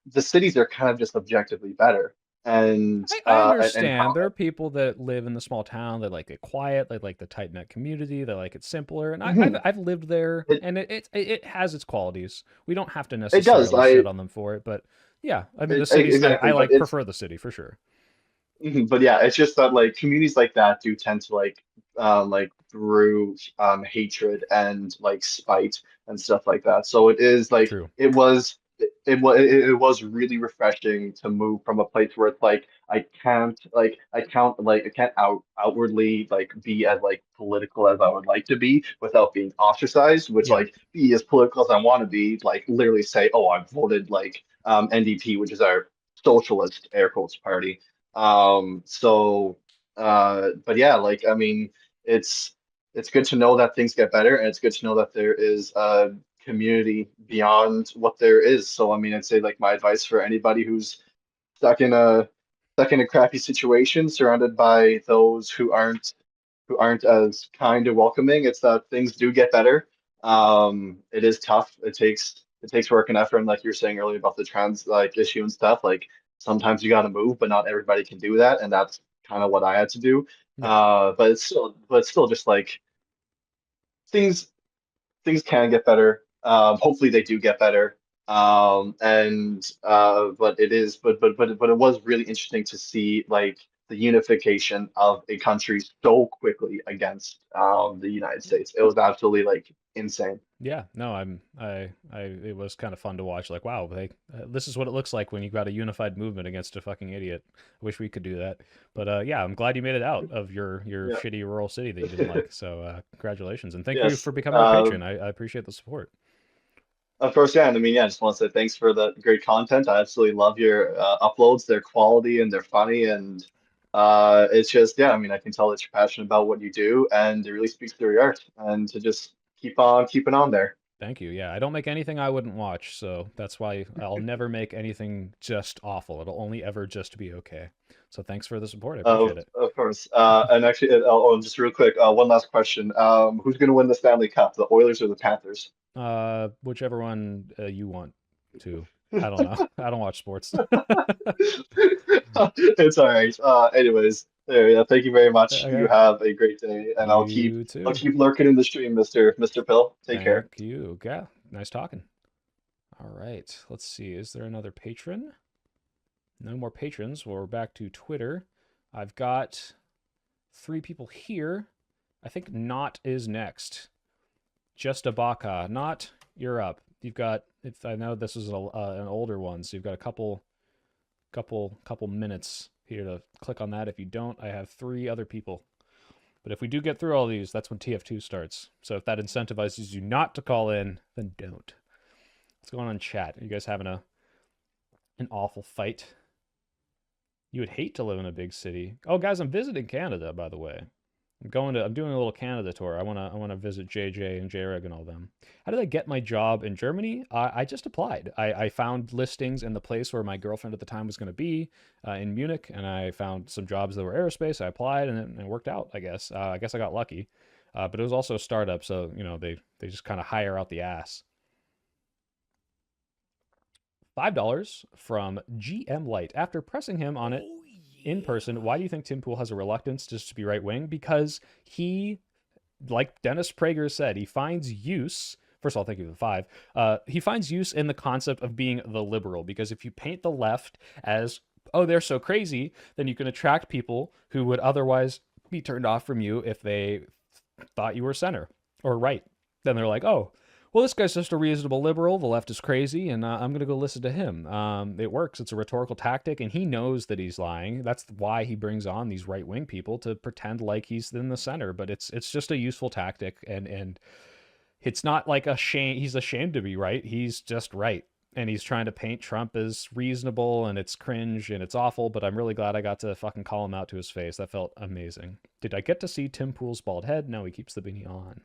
the cities are kind of just objectively better and I and understand. how There are people that live in the small town that like it quiet, they like the tight knit community, they like it simpler. And Mhm. I've lived there, it, and it has its qualities. We don't have to it does necessarily shit on them for it, but yeah, I mean the cities I exactly, but like it's prefer the city for sure. But yeah, it's just that like communities like that do tend to like brew hatred and like spite and stuff like that. So it is like True. it was really refreshing to move from a place where it's like I can't outwardly like be as like political as I would like to be without being ostracized, which Yeah. like be as political as I want to be, like literally say, oh, I voted like NDP, which is our socialist air quotes party. So, but yeah, like, I mean, it's, it's good to know that things get better and it's good to know that there is a community beyond what there is. So, I mean, I'd say like my advice for anybody who's stuck in a, stuck in a crappy situation, surrounded by those who aren't as kind and welcoming, it's that things do get better. It is tough. It takes work and effort, and like you were saying earlier about the trans like issue and stuff, like sometimes you got to move, but not everybody can do that, and that's kind of what I had to do. Yeah. But it's still just like things things can get better. Hopefully they do get better. But it is, but it was really interesting to see like the unification of a country so quickly against the United States. It was absolutely like insane. Yeah, no, it was kind of fun to watch. Like, wow, this is what it looks like when you've got a unified movement against a fucking idiot. I wish we could do that, but yeah, I'm glad you made it out of your Yeah. shitty rural city that you didn't like. So, congratulations, and thank you Yes. for becoming a patron. I appreciate the support. Of course, yeah. And I mean, yeah, I just want to say thanks for the great content. I absolutely love your uploads. They're quality and they're funny. And it's just, yeah, I mean, I can tell that you're passionate about what you do and it really speaks through your art. And to just keep on keeping on there. Thank you. Yeah, I don't make anything I wouldn't watch, so that's why I'll never make anything just awful. It'll only ever just be okay. So thanks for the support. I appreciate it. Of course. And actually, just real quick, one last question. Who's going to win the Stanley Cup, the Oilers or the Panthers? Whichever one you want to. I don't know. I don't watch sports. It's all right. Anyways, there, yeah, thank you very much. You Okay. have a great day, and I'll You I'll too. keep lurking in the stream, Mr. Pill. Take care. Thank you. Yeah, nice talking. All right, let's see. Is there another patron? No more patrons. Well, we're back to Twitter. I've got 3 people here. I think Not is next. Just a Baka. Not, you're up. You've got, if I know this is an older one, so you've got a couple minutes here to click on that. If you don't, I have 3 other people. But if we do get through all these, that's when TF2 starts. So if that incentivizes you not to call in, then don't. What's going on in chat? Are you guys having a An awful fight. You would hate to live in a big city. Oh, guys, I'm visiting Canada, by the way. I'm doing a little Canada tour. I wanna visit JJ and JREG and all them. How did I get my job in Germany? I just applied. I found listings in the place where my girlfriend at the time was going to be in Munich, and I found some jobs that were aerospace. I applied, and it worked out. I guess. I guess I got lucky. But it was also a startup, so they just kind of hire out the ass. $5 from GM Light. After pressing him on it in person, why do you think Tim Pool has a reluctance just to be right wing? Because he, like Dennis Prager said, he finds use. First of all, thank you for the 5. He finds use in the concept of being the liberal, because if you paint the left as, oh, they're so crazy, then you can attract people who would otherwise be turned off from you if they thought you were center or right. Then they're like, oh, well, this guy's just a reasonable liberal. The left is crazy, and I'm going to go listen to him. It works. It's a rhetorical tactic, and he knows that he's lying. That's why he brings on these right-wing people to pretend like he's in the center. But it's just a useful tactic, and it's not like he's ashamed to be right. He's just right, and he's trying to paint Trump as reasonable, and it's cringe, and it's awful, but I'm really glad I got to fucking call him out to his face. That felt amazing. Did I get to see Tim Pool's bald head? No, he keeps the beanie on.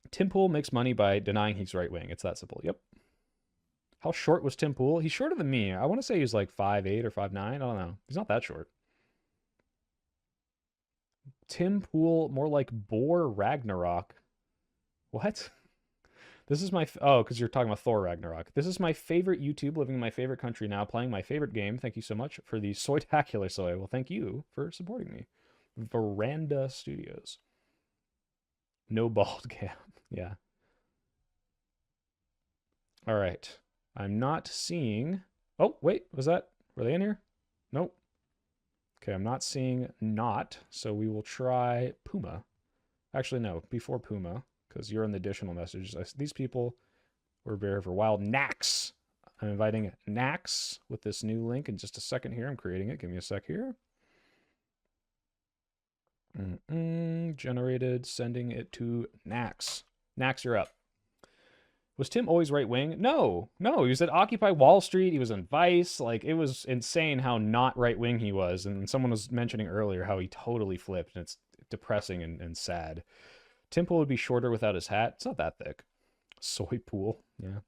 Tim Pool makes money by denying he's right-wing. It's that simple. Yep. How short was Tim Pool? He's shorter than me. I want to say he's like 5'8" or 5'9". I don't know. He's not that short. Tim Pool, more like Boar Ragnarok. What? This is my... Oh, because you're talking about Thor Ragnarok. This is my favorite YouTube, living in my favorite country now, playing my favorite game. Thank you so much for the Soytacular Soy. Well, thank you for supporting me. Veranda Studios. No bald cam. Yeah. All right. I'm not seeing... Oh, wait. Was that... Were they in here? Nope. Okay, I'm not seeing not, so we will try Puma. Actually, no. Before Puma, because you're in the additional messages. These people were here for a while. Nax. I'm inviting Nax with this new link in just a second here. I'm creating it. Give me a sec here. Generated, sending it to Nax. Nax, you're up. Was Tim always right-wing? No, he was at Occupy Wall Street. He was in Vice. Like, it was insane how not right-wing he was. And someone was mentioning earlier how he totally flipped, and it's depressing and sad. Tim Pool would be shorter without his hat. It's not that thick. Soy Pool, yeah.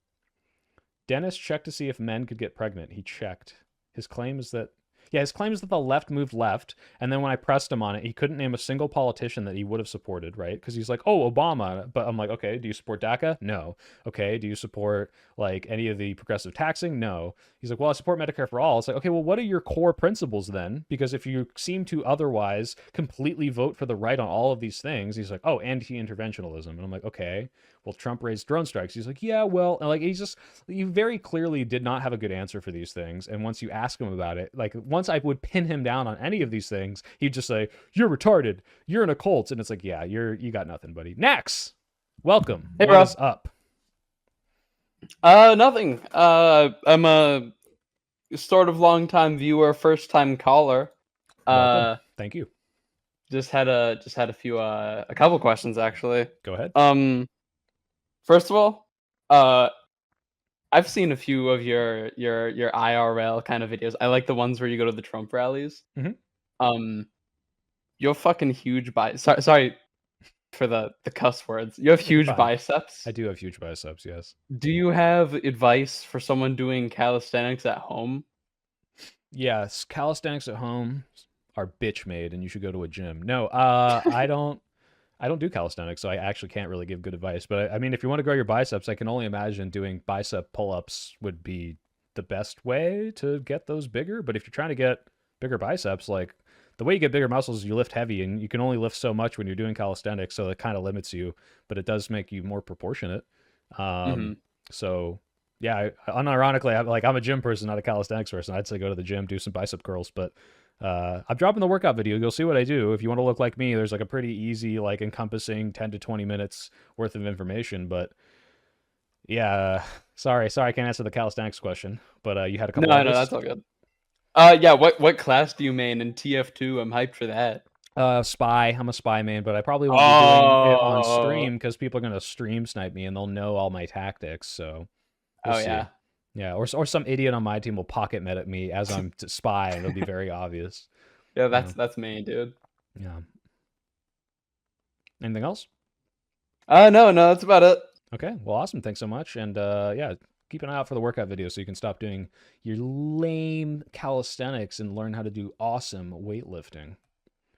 Dennis checked to see if men could get pregnant. He checked. His claim is that the left moved left, and then when I pressed him on it, he couldn't name a single politician that he would have supported, right? Because he's like, oh, Obama. But I'm like, okay, do you support DACA? No. Okay, do you support, like, any of the progressive taxing? No. He's like, well, I support Medicare for all. It's like, okay, well, what are your core principles then? Because if you seem to otherwise completely vote for the right on all of these things, he's like, oh, anti-interventionalism. And I'm like, okay, well, Trump raised drone strikes. He's like, yeah, well, and like, he very clearly did not have a good answer for these things. And once you ask him about it, like, once I would pin him down on any of these things, he'd just say, you're retarded. You're in a cult. And it's like, yeah, you got nothing, buddy. Next, welcome. Hey, what bro. is up? Nothing. I'm a sort of long time viewer, first time caller. Welcome. Thank you. Just had a few a couple questions actually. Go ahead. First of all, I've seen a few of your IRL kind of videos. I like the ones where you go to the Trump rallies. Mm-hmm. You're fucking huge sorry for the cuss words. You have huge biceps. I do have huge biceps, yes. Do you have advice for someone doing calisthenics at home? Yes, calisthenics at home are bitch made, and you should go to a gym. No, I don't do calisthenics, so I actually can't really give good advice. But I mean, if you want to grow your biceps, I can only imagine doing bicep pull-ups would be the best way to get those bigger. But if you're trying to get bigger biceps, like, the way you get bigger muscles is you lift heavy, and you can only lift so much when you're doing calisthenics, so it kind of limits you, but it does make you more proportionate. So yeah, unironically, I'm a gym person, not a calisthenics person. I'd say go to the gym, do some bicep curls, but I'm dropping the workout video. You'll see what I do. If you want to look like me, there's like a pretty easy, like, encompassing 10 to 20 minutes worth of information. But yeah, sorry, I can't answer the calisthenics question. But you had a couple. No, that's all good. Yeah, what class do you main in TF2? I'm hyped for that. Spy. I'm a spy main, but I probably won't be doing it on stream because people are gonna stream snipe me and they'll know all my tactics. So we'll see. Yeah, or some idiot on my team will pocket med at me as I'm spy, and it'll be very obvious. Yeah, that's me, dude. Yeah. Anything else? No, that's about it. Okay, well, awesome. Thanks so much. And yeah, keep an eye out for the workout video so you can stop doing your lame calisthenics and learn how to do awesome weightlifting.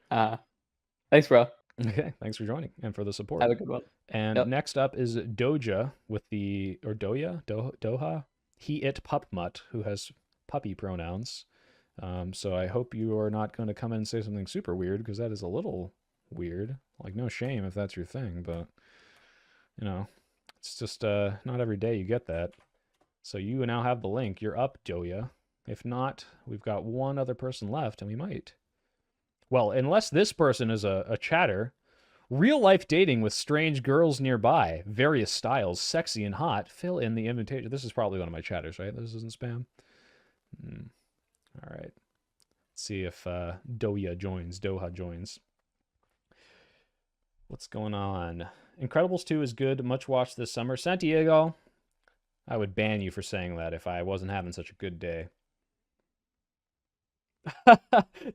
Thanks, bro. Okay, thanks for joining and for the support. Have a good one. And Yep. next up is Doja with Doha, he, it, pup mutt, who has puppy pronouns. So I hope you are not going to come in and say something super weird, because that is a little weird. Like, no shame if that's your thing, but, you know, it's just not every day you get that. So you now have the link. You're up, Doya. If not, we've got one other person left, and we might. Well, unless this person is a chatter. Real life dating with strange girls nearby, various styles, sexy and hot. Fill in the invitation. This is probably one of my chatters, right? This isn't spam. All right. Let's see if Doha joins. What's going on? Incredibles 2 is good. Much watched this summer. Santiago, I would ban you for saying that if I wasn't having such a good day.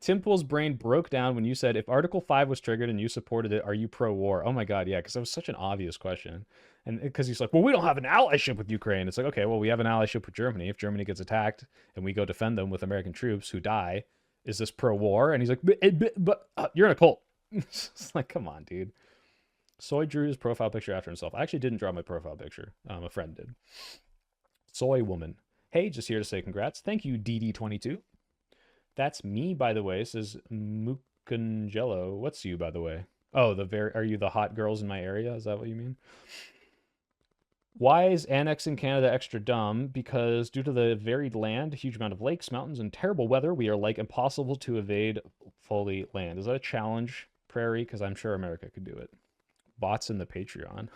Tim Pool's brain broke down when you said, if Article 5 was triggered and you supported it, are you pro-war? Oh my god, yeah, because that was such an obvious question. And because he's like, well, we don't have an allyship with Ukraine. It's like, okay, well, we have an allyship with Germany. If Germany gets attacked and we go defend them with American troops who die, is this pro-war? And he's like, but you're in a cult. It's like, come on, dude. Soy drew his profile picture after himself. I actually didn't draw my profile picture. A friend did. Soy woman. Hey, just here to say congrats. Thank you, DD22. That's me, by the way, says Mukangelo. What's you, by the way? Oh, are you the hot girls in my area? Is that what you mean? Why is annexing Canada extra dumb? Because due to the varied land, huge amount of lakes, mountains, and terrible weather, we are like impossible to evade fully land. Is that a challenge, Prairie? Because I'm sure America could do it. Bots in the Patreon.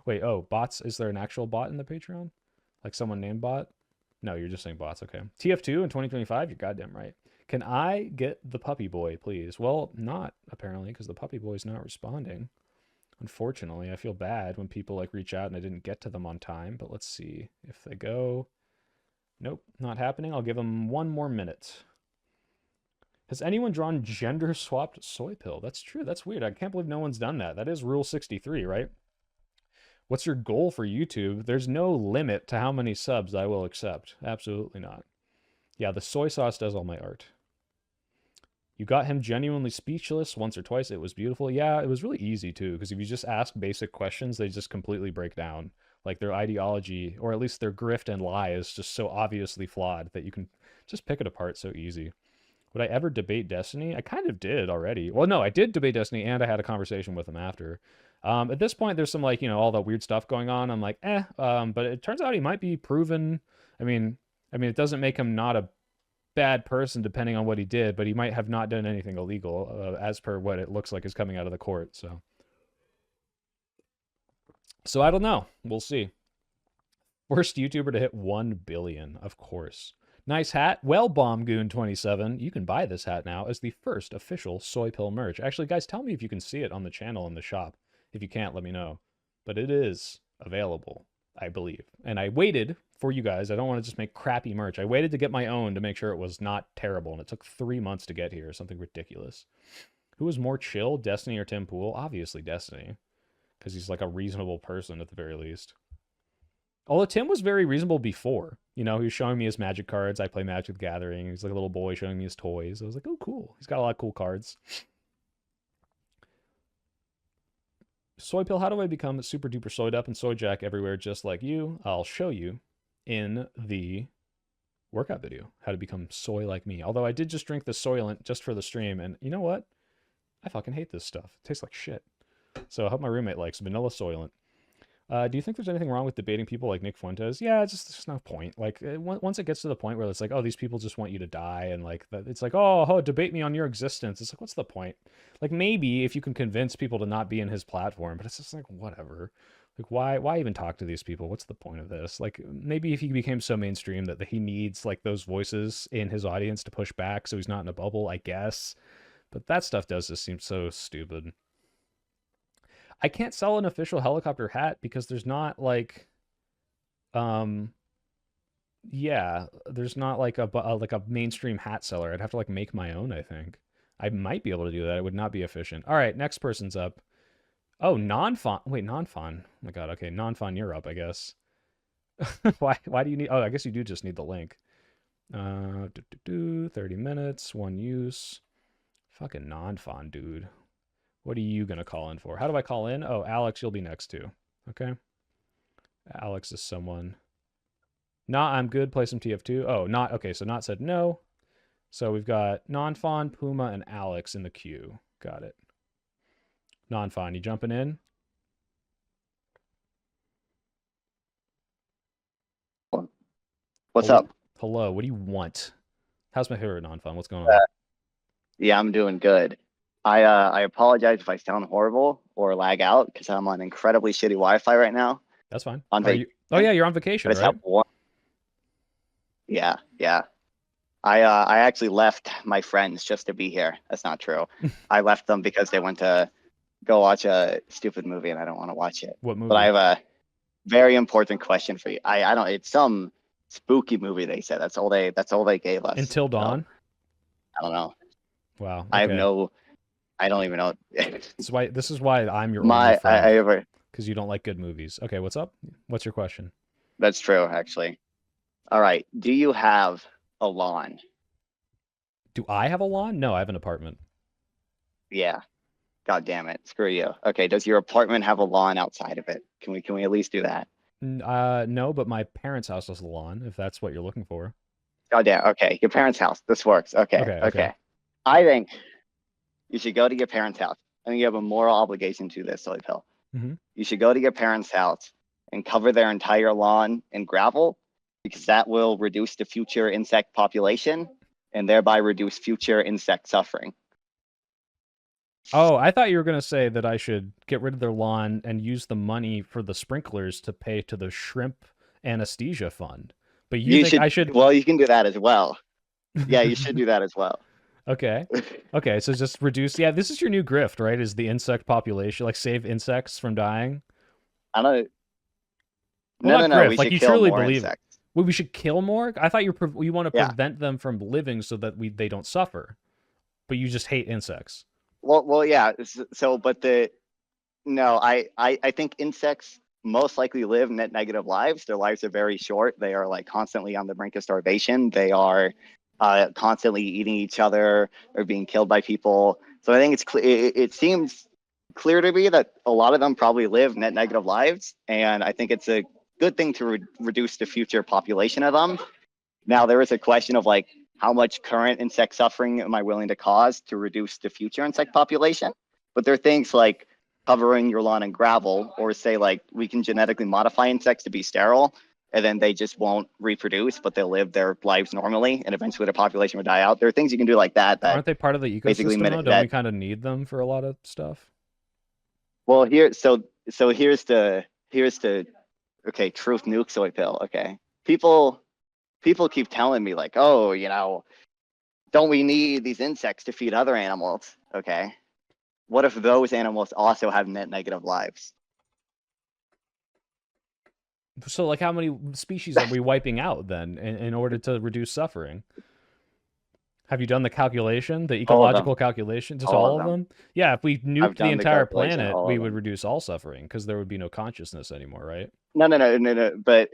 Wait, oh, bots? Is there an actual bot in the Patreon? Like someone named Bot? No, you're just saying bots. Okay. TF2 in 2025? You're goddamn right. Can I get the puppy boy, please? Well, not, apparently, because the puppy boy's not responding. Unfortunately, I feel bad when people like reach out and I didn't get to them on time, but let's see if they go. Nope, not happening. I'll give them one more minute. Has anyone drawn gender-swapped soy pill? That's true. That's weird. I can't believe no one's done that. That is Rule 63, right? What's your goal for YouTube? There's no limit to how many subs I will accept. Absolutely not. Yeah, the soy sauce does all my art. You got him genuinely speechless once or twice. It was beautiful. Yeah, it was really easy too, because if you just ask basic questions, they just completely break down. Like their ideology, or at least their grift and lie, is just so obviously flawed that you can just pick it apart so easy. Would I ever debate Destiny? I kind of did already. Well, no, I did debate Destiny, and I had a conversation with him after. At this point, there's some, like, you know, all the weird stuff going on. I'm like, but it turns out he might be proven. I mean, it doesn't make him not a bad person depending on what he did, but he might have not done anything illegal, as per what it looks like is coming out of the court. So I don't know. We'll see. First YouTuber to hit 1 billion, of course. Nice hat. Well, BombGoon27, you can buy this hat now as the first official soy pill merch. Actually, guys, tell me if you can see it on the channel in the shop. If you can't, let me know. But it is available, I believe. And I waited for you guys. I don't want to just make crappy merch. I waited to get my own to make sure it was not terrible, and it took 3 months to get here. Something ridiculous. Who was more chill, Destiny or Tim Pool? Obviously Destiny, because he's like a reasonable person at the very least. Although Tim was very reasonable before. You know, he was showing me his Magic cards. I play Magic the Gathering. He's like a little boy showing me his toys. I was like, oh, cool. He's got a lot of cool cards. Soy pill, how do I become super duper soyed up and soy jack everywhere just like you? I'll show you in the workout video how to become soy like me. Although I did just drink the Soylent just for the stream, and you know what? I fucking hate this stuff. It tastes like shit. So I hope my roommate likes vanilla Soylent. Do you think there's anything wrong with debating people like Nick Fuentes? Yeah, it's just no point. Like, once it gets to the point where it's like, oh, these people just want you to die, and like, it's like, oh, debate me on your existence. It's like, what's the point? Like, maybe if you can convince people to not be in his platform, but it's just like, whatever. Like, why even talk to these people? What's the point of this? Like, maybe if he became so mainstream that he needs like those voices in his audience to push back, so he's not in a bubble, I guess. But that stuff does just seem so stupid. I can't sell an official helicopter hat because there's not like Yeah, there's not like a mainstream hat seller. I'd have to like make my own, I think. I might be able to do that. It would not be efficient. All right, next person's up. Oh, non-fawn. Wait, non-fawn. Oh my God. Okay, non-fawn, you're up, I guess. Why do you need? Oh, I guess you do just need the link. 30 minutes, one use. Fucking non-fawn, dude. What are you gonna call in for? How do I call in? Oh, Alex, you'll be next too. Okay. Alex is someone. Not, I'm good. Play some TF2. Oh, not okay. So not said no. So we've got non-fawn, Puma, and Alex in the queue. Got it. Non-fawn, you jumping in? What's Hello? up? Hello. What do you want? How's my favorite non-fawn? What's going Uh, on? yeah, I'm doing good. I apologize if I sound horrible or lag out because I'm on incredibly shitty Wi-Fi right now. That's fine. On Are you? Oh yeah, you're on vacation, But it's right? Yeah, yeah. I actually left my friends just to be here. That's not true. I left them because they went to go watch a stupid movie and I don't want to watch it. What movie? But I have a very important question for you. I don't. It's some spooky movie. They said that's all they gave us. Until Dawn. I don't know. Wow. Okay. I have no. I don't even know. This is why I'm your My only friend. I ever. Because you don't like good movies. Okay, what's up? What's your question? That's true, actually. All right. Do you have a lawn? Do I have a lawn? No, I have an apartment. Yeah. God damn it. Screw you. Okay. Does your apartment have a lawn outside of it? Can we at least do that? No, but my parents' house has a lawn, if that's what you're looking for. God damn. Okay. Your parents' house. This works. Okay. Okay. I think you should go to your parents' house. I think you have a moral obligation to this, Soy Pill. Mm-hmm. You should go to your parents' house and cover their entire lawn in gravel because that will reduce the future insect population and thereby reduce future insect suffering. Oh, I thought you were going to say that I should get rid of their lawn and use the money for the sprinklers to pay to the shrimp anesthesia fund. But you think I should... Well, you can do that as well. Yeah, you should do that as well. Okay. Okay, so just reduce... Yeah, this is your new grift, right? Is the insect population, like save insects from dying? I don't... Well, no. We should you kill truly more believe insects. it. Well, we should kill more? I thought you want to Yeah. prevent them from living so that they don't suffer. But you just hate insects. Well, yeah. So, but no, I think insects most likely live net negative lives. Their lives are very short. They are like constantly on the brink of starvation. They are constantly eating each other or being killed by people. So I think it seems clear to me that a lot of them probably live net negative lives, and I think it's a good thing to reduce the future population of them. Now there is a question of like how much current insect suffering am I willing to cause to reduce the future insect population? But there are things like covering your lawn in gravel, or say like we can genetically modify insects to be sterile, and then they just won't reproduce, but they'll live their lives normally, and eventually the population will die out. There are things you can do like that. Aren't they part of the basically ecosystem, though? Don't we kind of need them for a lot of stuff? Well, here's the okay, truth nuke soy pill. Okay, people keep telling me like, oh, you know, don't we need these insects to feed other animals? Okay, what if those animals also have net negative lives? So, like, how many species are we wiping out then in order to reduce suffering? Have you done the calculation, the ecological calculation? Just all of them? Yeah, if we nuked the entire planet, we would reduce all suffering because there would be no consciousness anymore, right? No. But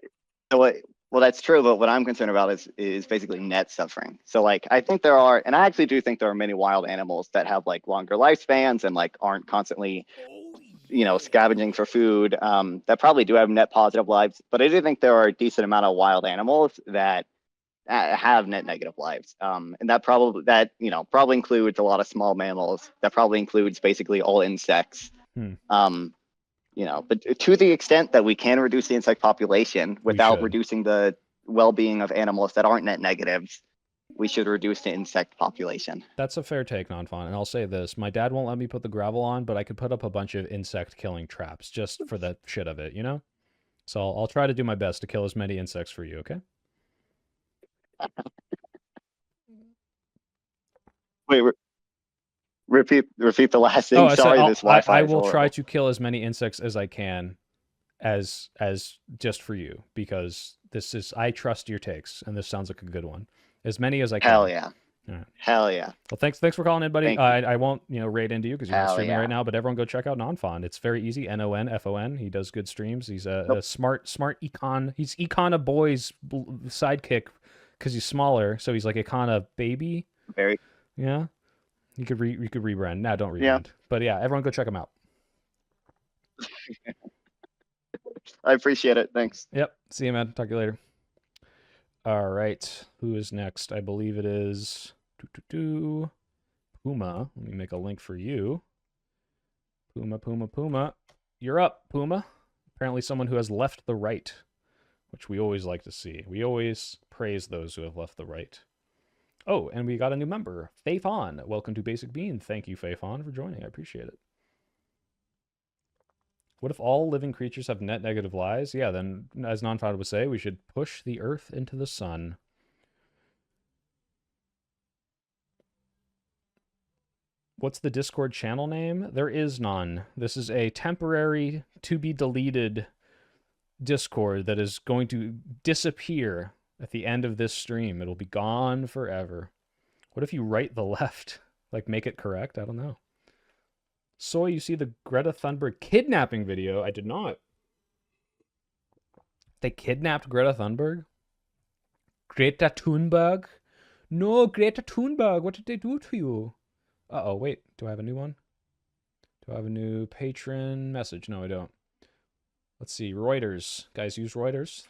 well, that's true. But what I'm concerned about is basically net suffering. So like, I think there are, and I actually do think there are many wild animals that have like longer lifespans and like aren't constantly, you know, scavenging for food. That probably do have net positive lives. But I do think there are a decent amount of wild animals that have net negative lives. And that probably includes a lot of small mammals. That probably includes basically all insects. You know, but to the extent that we can reduce the insect population without reducing the well-being of animals that aren't net negatives, we should reduce the insect population. That's a fair take, Nonfon. And I'll say this. My dad won't let me put the gravel on, but I could put up a bunch of insect-killing traps just for the shit of it, you know? So I'll try to do my best to kill as many insects for you, okay? Wait, repeat the last thing. Sorry, this Wi-Fi I is will horrible. try to kill as many insects as I can as just for you, because this is, I trust your takes, and this sounds like a good one. As many as I can. Hell yeah. All right. Hell yeah. Well, thanks for calling in, buddy. Thank you. I won't raid into you because you're not Hell streaming yeah. right now. But everyone go check out Nonfon. It's very easy. NONFON. He does good streams. He's a smart econ. He's Econa Boy's sidekick because he's smaller. So he's like Econa Baby. Very. Yeah. You could rebrand. No, don't rebrand. Yeah. But yeah, everyone go check him out. I appreciate it. Thanks. Yep. See you, man. Talk to you later. All right. Who is next? I believe it is Puma. Let me make a link for you. Puma. You're up, Puma. Apparently someone who has left the right, which we always like to see. We always praise those who have left the right. Oh, and we got a new member, Faithon. Welcome to Basic Bean. Thank you, Faithon, for joining. I appreciate it. What if all living creatures have net negative lies? Yeah, then, as Nonfod would say, we should push the Earth into the sun. What's the Discord channel name? There is none. This is a temporary, to-be-deleted Discord that is going to disappear at the end of this stream. It'll be gone forever. What if you write the left? Like, make it correct? I don't know. Soy, you see the Greta Thunberg kidnapping video? I did not. They kidnapped Greta Thunberg? Greta Thunberg? No, Greta Thunberg, what did they do to you? Uh-oh, wait, do I have a new one? Do I have a new patron message? No, I don't. Let's see, Reuters. Guys use Reuters.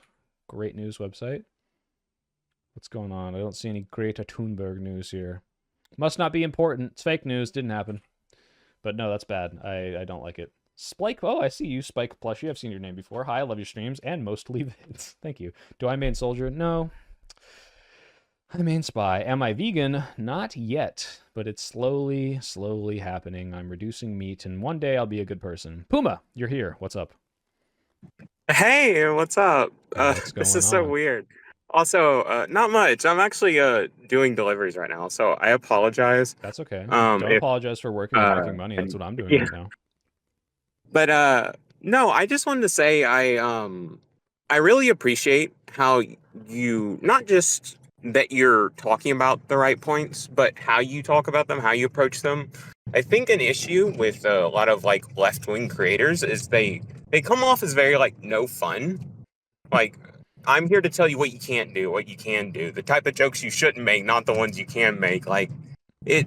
Great news website. What's going on? I don't see any Greta Thunberg news here. Must not be important. It's fake news. Didn't happen. But no, that's bad. I don't like it. Spike, oh, I see you, Spike Plushie. I've seen your name before. Hi, I love your streams and mostly vids. Thank you. Do I main soldier? No. I main spy. Am I vegan? Not yet, but it's slowly happening. I'm reducing meat, and one day I'll be a good person. Puma, you're here. What's up? Hey, what's up? What's This going is so on? weird. Also, not much. I'm actually doing deliveries right now, so I apologize. That's okay. Don't If apologize for working and making money. That's what I'm doing yeah. right now. But no, I just wanted to say I really appreciate how you, not just that you're talking about the right points, but how you talk about them, how you approach them. I think an issue with a lot of like left-wing creators is they come off as very like no fun. Like, I'm here to tell you what you can't do, what you can do, the type of jokes you shouldn't make, not the ones you can make. Like it.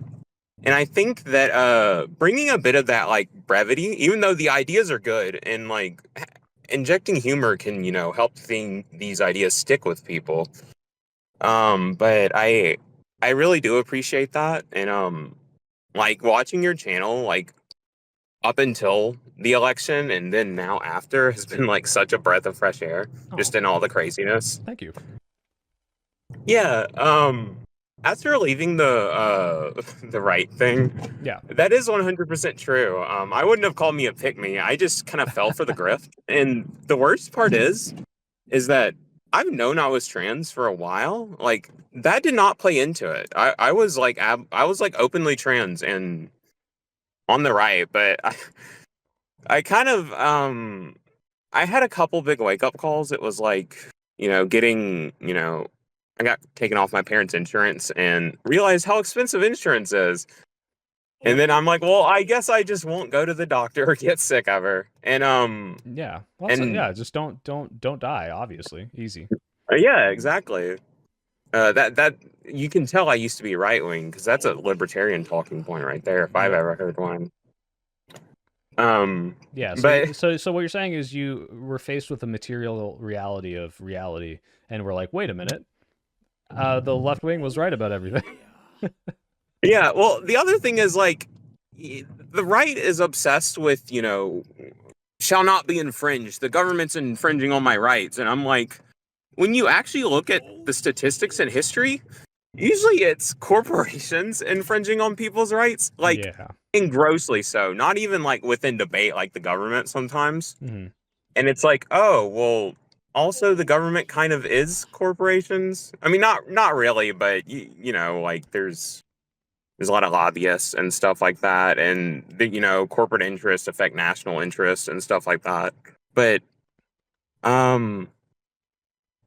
And I think that bringing a bit of that like brevity, even though the ideas are good, and like injecting humor can, help these ideas stick with people. But I really do appreciate that, and like watching your channel like up until the election and then now after has been like such a breath of fresh air, just in all the craziness. Thank you. Yeah. After leaving the the right thing, yeah, that is 100% true. I wouldn't have called me a pick-me. I just kind of fell for the grift. And the worst part is that I've known I was trans for a while. Like that did not play into it. I was like openly trans and on the right, but I kind of I had a couple big wake-up calls. It was like, getting, I got taken off my parents' insurance and realized how expensive insurance is. And then I'm like, well, I guess I just won't go to the doctor or get sick ever. And yeah, well, yeah, just don't die. Obviously, easy. Yeah, exactly. That you can tell I used to be right wing because that's a libertarian talking point right there if I've ever heard one. Yeah. But So what you're saying is you were faced with the material reality of reality, and we're like, wait a minute. The left wing was right about everything. Yeah, well, the other thing is like the right is obsessed with, shall not be infringed. The government's infringing on my rights. And I'm like, when you actually look at the statistics in history, usually it's corporations infringing on people's rights, like and grossly so, not even like within debate like the government sometimes. Mm-hmm. And it's like, oh, well, also the government kind of is corporations. I mean, not really, but like there's a lot of lobbyists and stuff like that, and corporate interests affect national interests and stuff like that. But Um,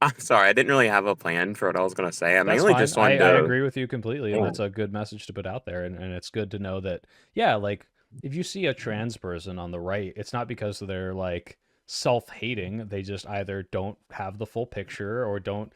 I'm sorry, I didn't really have a plan for what I was gonna say. I That's mainly fine. just wanted I to. agree with you completely, and Yeah. that's a good message to put out there. And it's good to know that, yeah, like if you see a trans person on the right, it's not because they're like self-hating. They just either don't have the full picture or don't,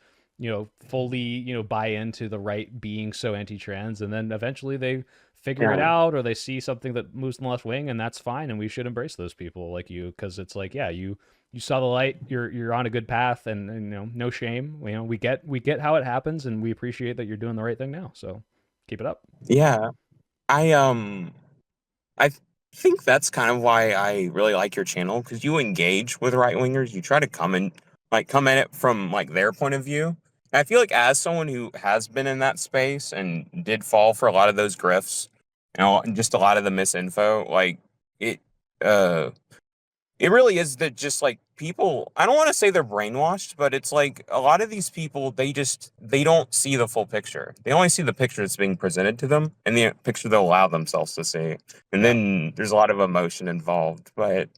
fully, buy into the right being so anti-trans, and then eventually they figure it Yeah. out or they see something that moves in the left wing, and that's fine. And we should embrace those people like you, because it's like, yeah, you saw the light, you're on a good path, and no shame. We get how it happens, and we appreciate that you're doing the right thing now, so keep it up. Yeah. I think that's kind of why I really like your channel, because you engage with right wingers. You try to come at it from like their point of view. And I feel like as someone who has been in that space and did fall for a lot of those grifts, and just a lot of the misinfo, like it uh it really is that just like people, I don't want to say they're brainwashed, but it's like a lot of these people, they don't see the full picture. They only see the picture that's being presented to them and the picture they'll allow themselves to see. And then there's a lot of emotion involved. But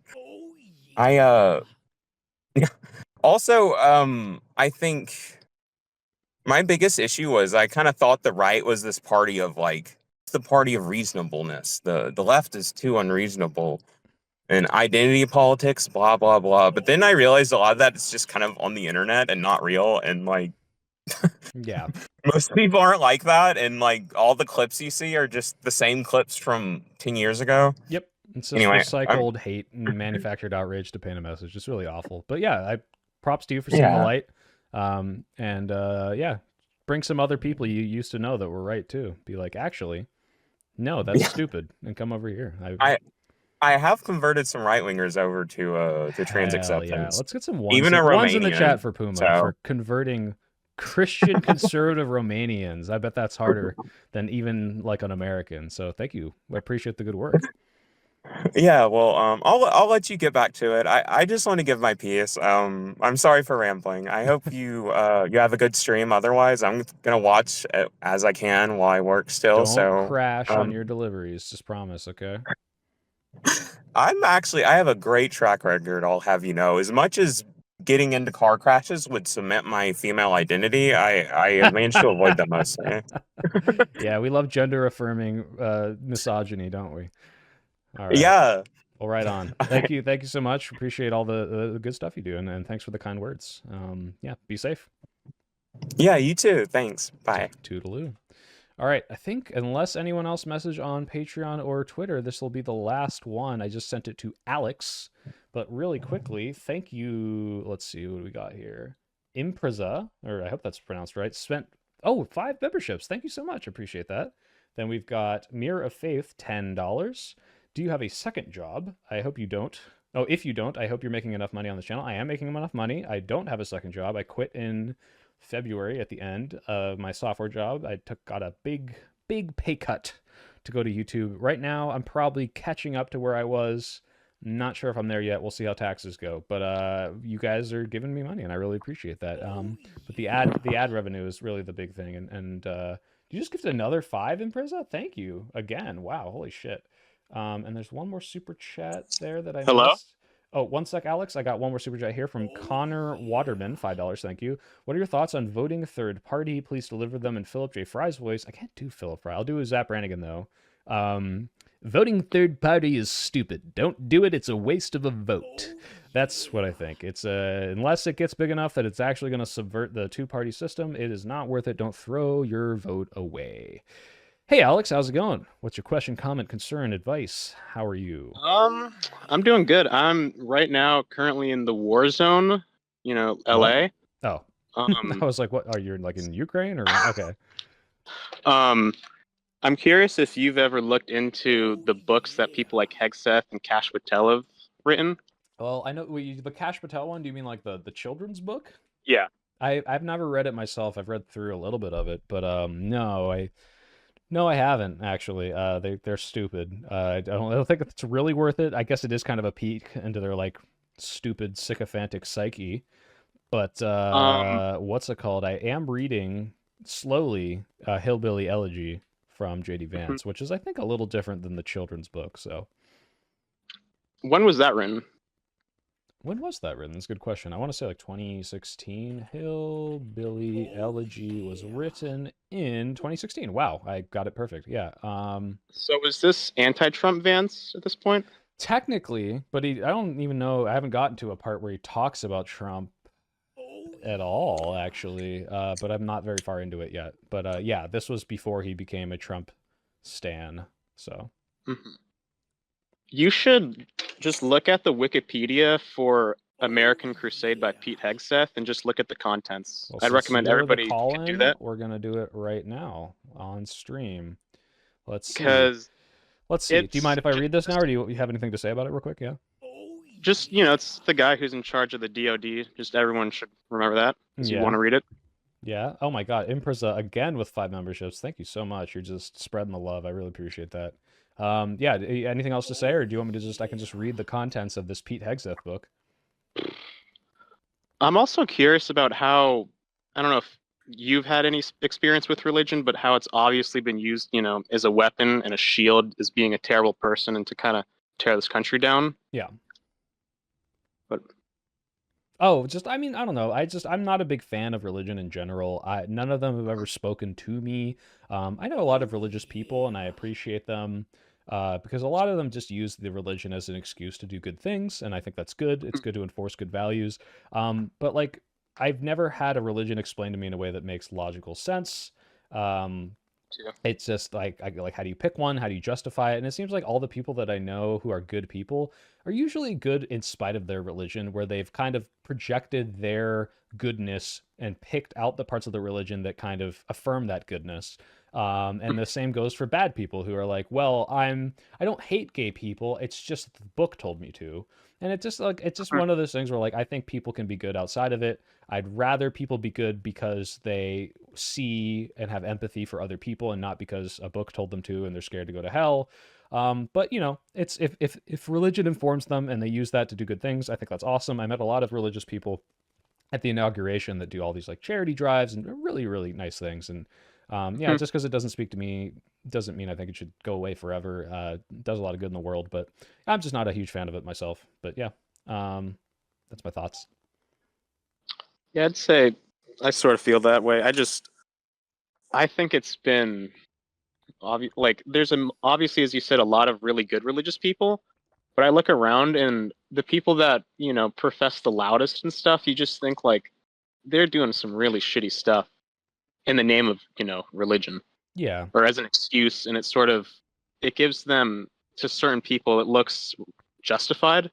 I also I think my biggest issue was I kind of thought the right was this party of like the party of reasonableness. The left is too unreasonable. And identity politics, blah blah blah. But then I realized a lot of that is just kind of on the internet and not real. And like, Yeah, most people aren't like that. And like, all the clips you see are just the same clips from 10 years ago. Yep, it's just Anyway, recycled hate and manufactured outrage to paint a message. It's really awful. But yeah, I props to you for seeing the Yeah. light. And yeah, bring some other people you used to know that were right too. Be like, actually, no, that's stupid, and come over here. I have converted some right wingers over to trans Hell acceptance. yeah. Let's get some ones, Even a ones in the Romanian, chat for Puma so. for converting Christian conservative Romanians. I bet that's harder than even like an American. So thank you. I appreciate the good work. Yeah, well, I'll let you get back to it. I just want to give my piece. I'm sorry for rambling. I hope you you have a good stream. Otherwise, I'm gonna watch it as I can while I work still. Don't So crash on your deliveries. Just promise, okay? I have a great track record. I'll have you know. As much as getting into car crashes would cement my female identity, I managed to avoid them mostly. Yeah, we love gender affirming misogyny, don't we? All right. Yeah. Well, right on. Thank you so much. Appreciate all the good stuff you do, and thanks for the kind words. Yeah, be safe. Yeah, you too. Thanks. Bye. Toodaloo. All right, I think unless anyone else message on Patreon or Twitter, this will be the last one. I just sent it to Alex, but really quickly, thank you. Let's see, what do we got here? Impreza, or I hope that's pronounced right, spent 5 memberships. Thank you so much. Appreciate that. Then we've got Mirror of Faith, $10. Do you have a second job? I hope you don't. Oh, if you don't, I hope you're making enough money on the channel. I am making enough money. I don't have a second job. I quit in February at the end of my software job. I got a big pay cut to go to YouTube. Right now, I'm probably catching up to where I was. Not sure if I'm there yet. We'll see how taxes go. But you guys are giving me money, and I really appreciate that. But the ad revenue is really the big thing. And you just gifted another 5 Impreza? Thank you again. Wow, holy shit. And there's one more super chat there that I missed. Oh, one sec, Alex. I got one more super chat here from Connor Waterman, $5. Thank you. What are your thoughts on voting third party? Please deliver them in Philip J. Fry's voice. I can't do Philip Fry. I'll do a Zap Brannigan though. Voting third party is stupid. Don't do it. It's a waste of a vote. That's what I think. It's unless it gets big enough that it's actually going to subvert the two-party system, it is not worth it. Don't throw your vote away. Hey, Alex, how's it going? What's your question, comment, concern, advice? How are you? I'm doing good. I'm right now currently in the war zone, LA. What? Oh. I was like, what? Are you like in Ukraine or okay? I'm curious if you've ever looked into the books that people like Hegseth and Kash Patel have written. Well, I know the Kash Patel one. Do you mean like the children's book? Yeah. I've never read it myself. I've read through a little bit of it, but no, I haven't actually. They're stupid. I don't think it's really worth it. I guess it is kind of a peek into their like stupid sycophantic psyche. But what's it called? I am reading slowly Hillbilly Elegy from J.D. Vance, which is I think a little different than the children's book. So when was that written? When was that written? That's a good question. I want to say like 2016. Hillbilly Elegy was written in 2016. Wow, I got it perfect. Yeah. So is this anti-Trump Vance at this point? Technically, but I don't even know. I haven't gotten to a part where he talks about Trump at all, actually. But I'm not very far into it yet. But yeah, this was before he became a Trump stan. So. Mhm. You should just look at the Wikipedia for American Crusade by Pete Hegseth and just look at the contents. Well, I'd since recommend you're the everybody could do call-in, that. we're gonna do it right now on stream. Let's see. 'Cause Let's see. Do you mind if I it's read this now, or do you have anything to say about it real quick? Yeah. just, you know, it's the guy who's in charge of the DoD. Just everyone should remember that if you Yeah. want to read it. Yeah. Oh my God, Impreza again with 5 memberships. Thank you so much. You're just spreading the love. I really appreciate that. Yeah. Anything else to say, or do you want me to I can just read the contents of this Pete Hegseth book? I'm also curious about how, I don't know if you've had any experience with religion, but how it's obviously been used, you know, as a weapon and a shield as being a terrible person and to kind of tear this country down. Yeah. But Oh, I mean, I don't know. I'm not a big fan of religion in general. None of them have ever spoken to me. I know a lot of religious people, and I appreciate them because a lot of them just use the religion as an excuse to do good things, and I think that's good. It's good to enforce good values. But like, I've never had a religion explained to me in a way that makes logical sense. It's just like, how do you pick one? How do you justify it? And it seems like all the people that I know who are good people are usually good in spite of their religion, where they've kind of projected their goodness and picked out the parts of the religion that kind of affirm that goodness. And the same goes for bad people who are like, well, I don't hate gay people. It's just the book told me to. And it's just one of those things where like, I think people can be good outside of it. I'd rather people be good because they see and have empathy for other people and not because a book told them to and they're scared to go to hell. But you know, it's if religion informs them and they use that to do good things, I think that's awesome. I met a lot of religious people at the inauguration that do all these like charity drives and really, really nice things. And yeah, just because it doesn't speak to me doesn't mean I think it should go away forever. It does a lot of good in the world, but I'm just not a huge fan of it myself. But yeah, that's my thoughts. yeah, I'd say I sort of feel that way. I think it's been like there's obviously, as you said, a lot of really good religious people, but I look around and the people that, you know, profess the loudest and stuff, you just think like they're doing some really shitty stuff in the name of, you know, religion. Yeah. Or as an excuse, and it gives them, to certain people, it looks justified.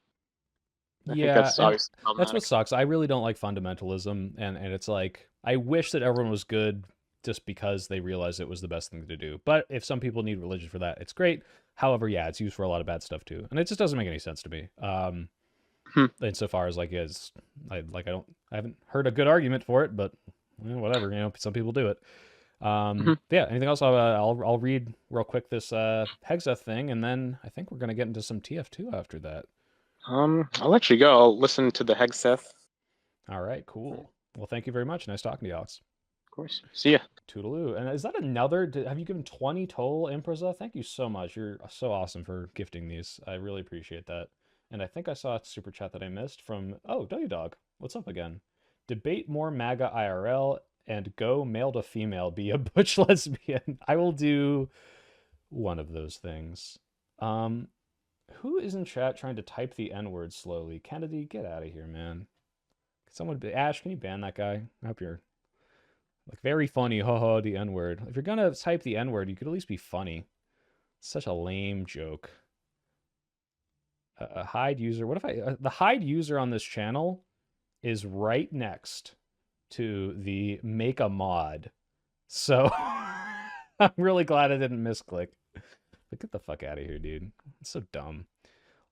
I think Yeah, that's and obviously that's what problematic. sucks. I really don't like fundamentalism, and it's like I wish that everyone was good just because they realized it was the best thing to do. But if some people need religion for that, it's great. However, yeah, it's used for a lot of bad stuff too, and it just doesn't make any sense to me. Insofar as like I haven't heard a good argument for it, but whatever, you know, some people do it. Yeah, anything else? I'll read real quick this Hegseth thing, and then I think we're gonna get into some TF2 after that. I'll let you go. I'll listen to the Hegseth. All right, cool. Well, thank you very much. Nice talking to you, Alex. Of course. See ya. Toodaloo. And is that another? Have you given 20 total, Impreza? Thank you so much. You're so awesome for gifting these. I really appreciate that. And I think I saw a super chat that I missed from W Dog. What's up again? Debate more MAGA IRL and go male to female. Be a butch lesbian. I will do one of those things. Who is in chat trying to type the N-word slowly? Kennedy, get out of here, man. Ash, can you ban that guy? I hope you're like very funny. Haha, the N-word. If you're gonna type the N-word, you could at least be funny. Such a lame joke. A hide user. What if the hide user on this channel is right next to the make a mod. So I'm really glad I didn't misclick. But get the fuck out of here, dude. It's so dumb.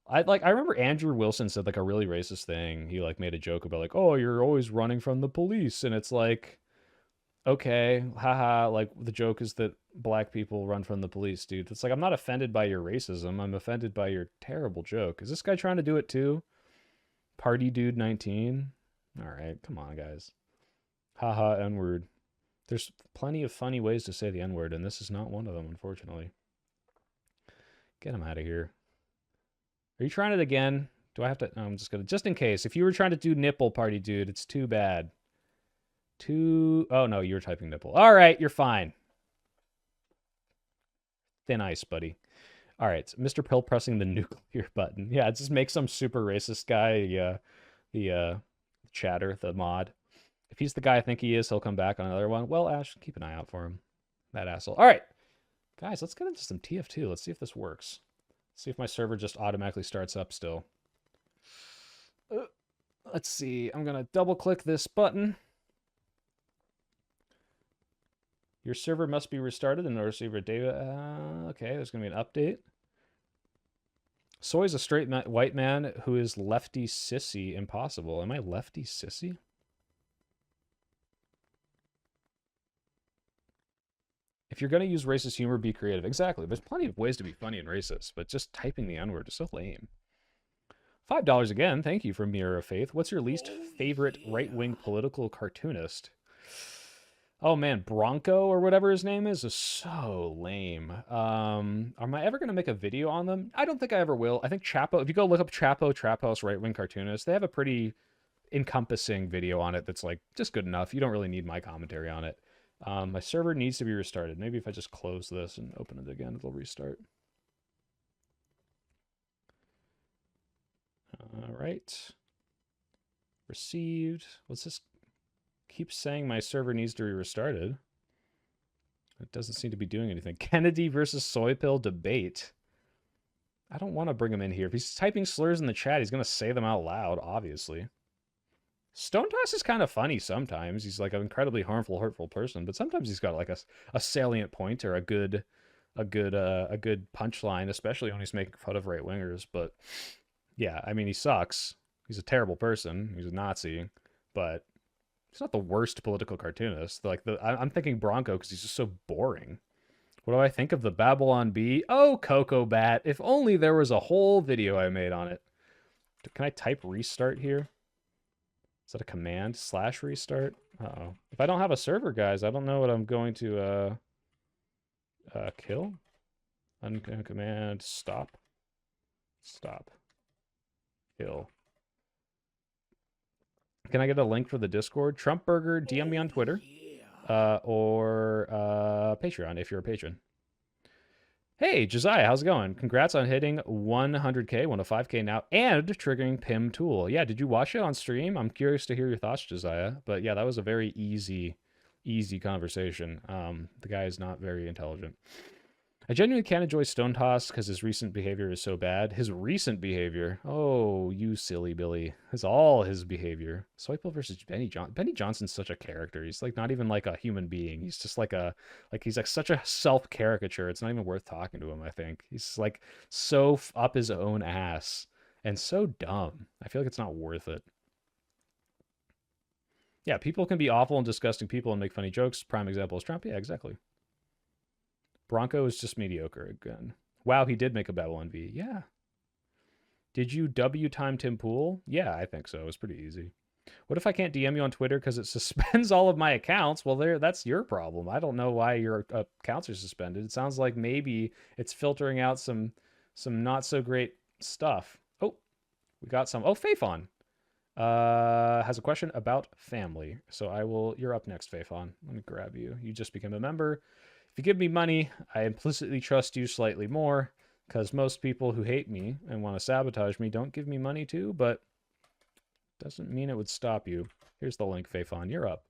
I remember Andrew Wilson said like a really racist thing. He like made a joke about like, oh, you're always running from the police, and it's like, okay, haha, like the joke is that black people run from the police, dude. It's like, I'm not offended by your racism. I'm offended by your terrible joke. Is this guy trying to do it too? Party dude 19? All right, come on, guys. Haha, N-word. There's plenty of funny ways to say the N-word, and this is not one of them, unfortunately. Get him out of here. Are you trying it again? Do I have to? No, I'm just gonna, just in case. If you were trying to do nipple party, dude, it's too bad. Oh no, you were typing nipple. All right, you're fine. Thin ice, buddy. All right, so Mr. Pill pressing the nuclear button. Yeah, just make some super racist guy the chatter, the mod. If he's the guy I think he is, he'll come back on another one. Well, Ash, keep an eye out for him. That asshole. All right, guys, let's get into some TF2. Let's see if this works. Let's see if my server just automatically starts up still. Let's see. I'm going to double click this button. Your server must be restarted in order to receive your data. Okay, there's going to be an update. Soy is a straight white man who is lefty sissy. Impossible. Am I lefty sissy? If you're going to use racist humor, be creative. Exactly. There's plenty of ways to be funny and racist, but just typing the N-word is so lame. $5 again. Thank you for Mirror of Faith. What's your least favorite right-wing political cartoonist? Oh man, Bronco or whatever his name is so lame. Am I ever going to make a video on them? I don't think I ever will. I think Chapo, if you go look up Chapo, Trap House right-wing cartoonist, they have a pretty encompassing video on it that's like just good enough. You don't really need my commentary on it. My server needs to be restarted. Maybe if I just close this and open it again, it'll restart. All right. Received. What's this? Keeps saying my server needs to be restarted. It doesn't seem to be doing anything. Kennedy versus Soy Pill debate. I don't want to bring him in here. If he's typing slurs in the chat, he's going to say them out loud, obviously. Stone Toss is kind of funny sometimes. He's like an incredibly harmful, hurtful person, but sometimes he's got like a salient point or a good punchline, especially when he's making fun of right wingers. But yeah, I mean, he sucks. He's a terrible person. He's a Nazi, but he's not the worst political cartoonist. Like I'm thinking Bronco because he's just so boring. What do I think of the Babylon Bee? Oh, Coco Bat. If only there was a whole video I made on it. Can I type restart here? Is that a command? / restart? Uh-oh. If I don't have a server, guys, I don't know what I'm going to kill. Command stop. Stop. Kill. Can I get a link for the Discord? Trump Burger, DM me on Twitter. Or Patreon if you're a patron. Hey, Josiah, how's it going? Congrats on hitting 100K, 105K now, and triggering Pim Tool. Yeah, did you watch it on stream? I'm curious to hear your thoughts, Josiah. But yeah, that was a very easy conversation. The guy is not very intelligent. I genuinely can't enjoy Stone Toss because his recent behavior is so bad. His recent behavior? Oh, you silly Billy. It's all his behavior. Soypill versus Benny Johnson. Benny Johnson's such a character. He's like not even like a human being. He's just like he's like such a self-caricature. It's not even worth talking to him, I think. He's like so up his own ass and so dumb. I feel like it's not worth it. Yeah, people can be awful and disgusting people and make funny jokes. Prime example is Trump. Yeah, exactly. Bronco is just mediocre again. Wow, he did make a Babylon V. Yeah. Did you W time Tim Pool? Yeah, I think so. It was pretty easy. What if I can't DM you on Twitter because it suspends all of my accounts? Well, that's your problem. I don't know why your accounts are suspended. It sounds like maybe it's filtering out some not so great stuff. Oh, we got some. Oh, Faithon has a question about family. So you're up next, Faithon. Let me grab you. You just became a member. If you give me money, I implicitly trust you slightly more, because most people who hate me and want to sabotage me don't give me money too, but doesn't mean it would stop you. Here's the link, Faithon. You're up.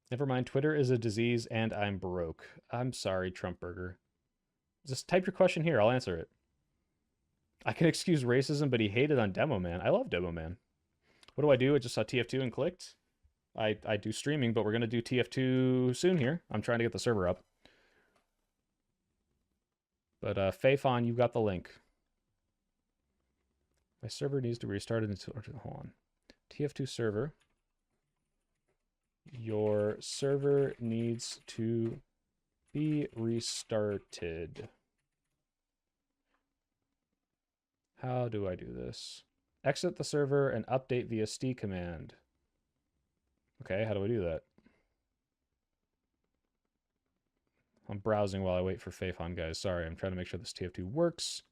Never mind, Twitter is a disease and I'm broke. I'm sorry, Trump Burger. Just type your question here. I'll answer it. I can excuse racism, but he hated on Demo Man. I love Demo Man. What do? I just saw TF2 and clicked. I do streaming, but we're going to do TF2 soon here. I'm trying to get the server up. But Faithon, you've got the link. My server needs to be restarted until... Hold on. TF2 server. Your server needs to be restarted. How do I do this? Exit the server and update via st command. Okay, how do I do that? I'm browsing while I wait for Faithon, guys. Sorry, I'm trying to make sure this TF2 works.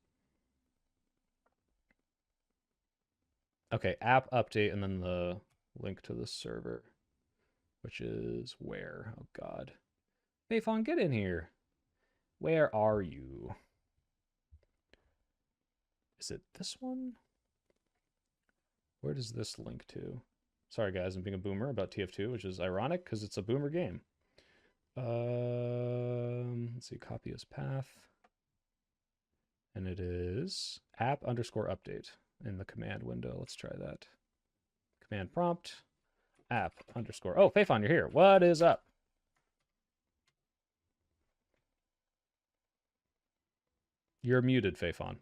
Okay, app update, and then the link to the server, which is where? Oh, God. Faithon, get in here. Where are you? Is it this one? Where does this link to? Sorry, guys, I'm being a boomer about TF2, which is ironic because it's a boomer game. Let's see, copy as path. And it is app_update in the command window. Let's try that. Command prompt, app_. Oh, Faithon, you're here. What is up? You're muted, Faithon.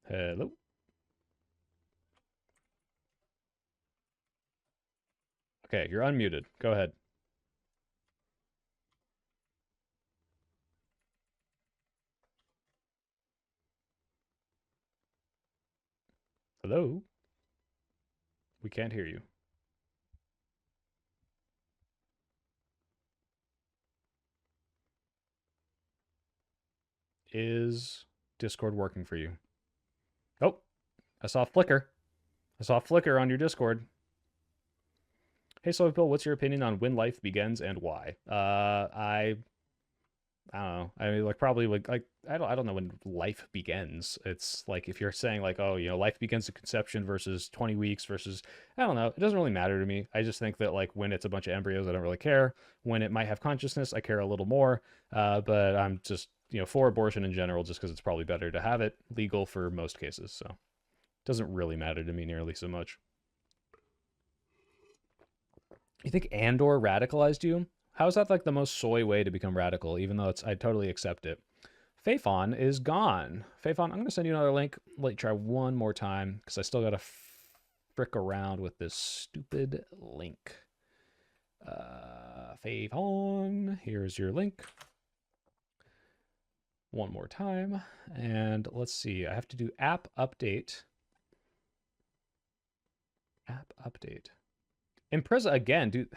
Hello. Okay, you're unmuted. Go ahead. Hello? We can't hear you. Is Discord working for you? Oh, I saw a flicker. I saw a flicker on your Discord. Hey, so Bill, what's your opinion on when life begins and why? I don't know. I mean, like probably like I don't know when life begins. It's like if you're saying like, oh, you know, life begins at conception versus 20 weeks versus I don't know. It doesn't really matter to me. I just think that like when it's a bunch of embryos, I don't really care. When it might have consciousness, I care a little more. But I'm just, you know, for abortion in general, just because it's probably better to have it legal for most cases. So it doesn't really matter to me nearly so much. You think Andor radicalized you? How is that like the most soy way to become radical, even though I totally accept it? Faithon is gone. Faithon, I'm going to send you another link. Let you try one more time, because I still got to frick around with this stupid link. Faithon, here's your link. One more time. And let's see, I have to do app update. App update. Impreza again, dude.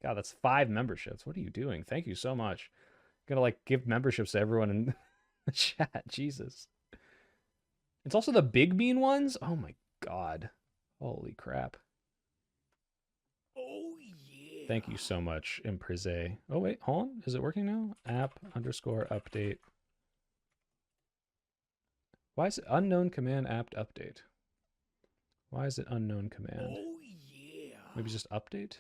God, that's 5 memberships. What are you doing? Thank you so much. I'm gonna like give memberships to everyone in the chat. Jesus. It's also the big bean ones. Oh my God. Holy crap. Oh yeah. Thank you so much, Impreza. Oh wait, hold on. Is it working now? App_update. Why is it unknown command app update? Why is it unknown command? Oh yeah. Maybe just update?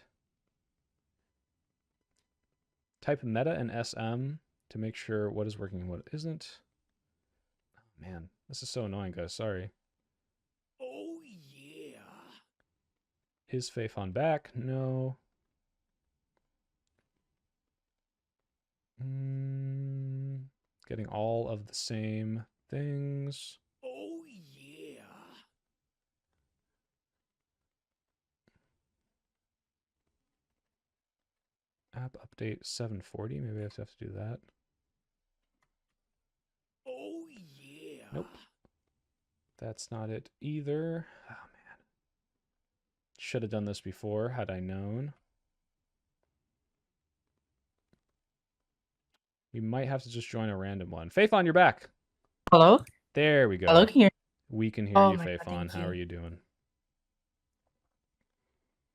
Type meta and SM to make sure what is working and what isn't. Oh, man, this is so annoying, guys. Sorry. Oh, yeah. Is Faithon back? No. Getting all of the same things. Oh, yeah. App update 740. Maybe I have to do that. Oh, yeah. Nope. That's not it either. Oh, man. Should have done this before had I known. We might have to just join a random one. Faithon, you're back. Hello? There we go. Hello, can you hear We can hear Oh you, my God, Faithon. thank How you. are you doing?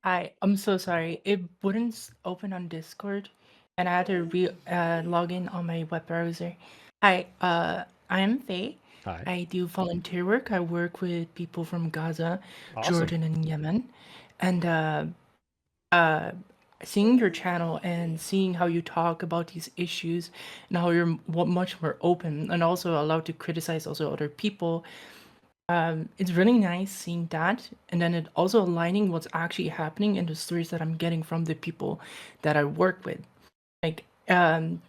I'm so sorry. It wouldn't open on Discord, and I had to log in on my web browser. Hi, I am Faye. Hi. I do volunteer work. I work with people from Gaza, Awesome. Jordan, and Yemen. And seeing your channel and seeing how you talk about these issues and how you're much more open and also allowed to criticize also other people, it's really nice seeing that, and then it also aligning what's actually happening in the stories that I'm getting from the people that I work with. Like, isn't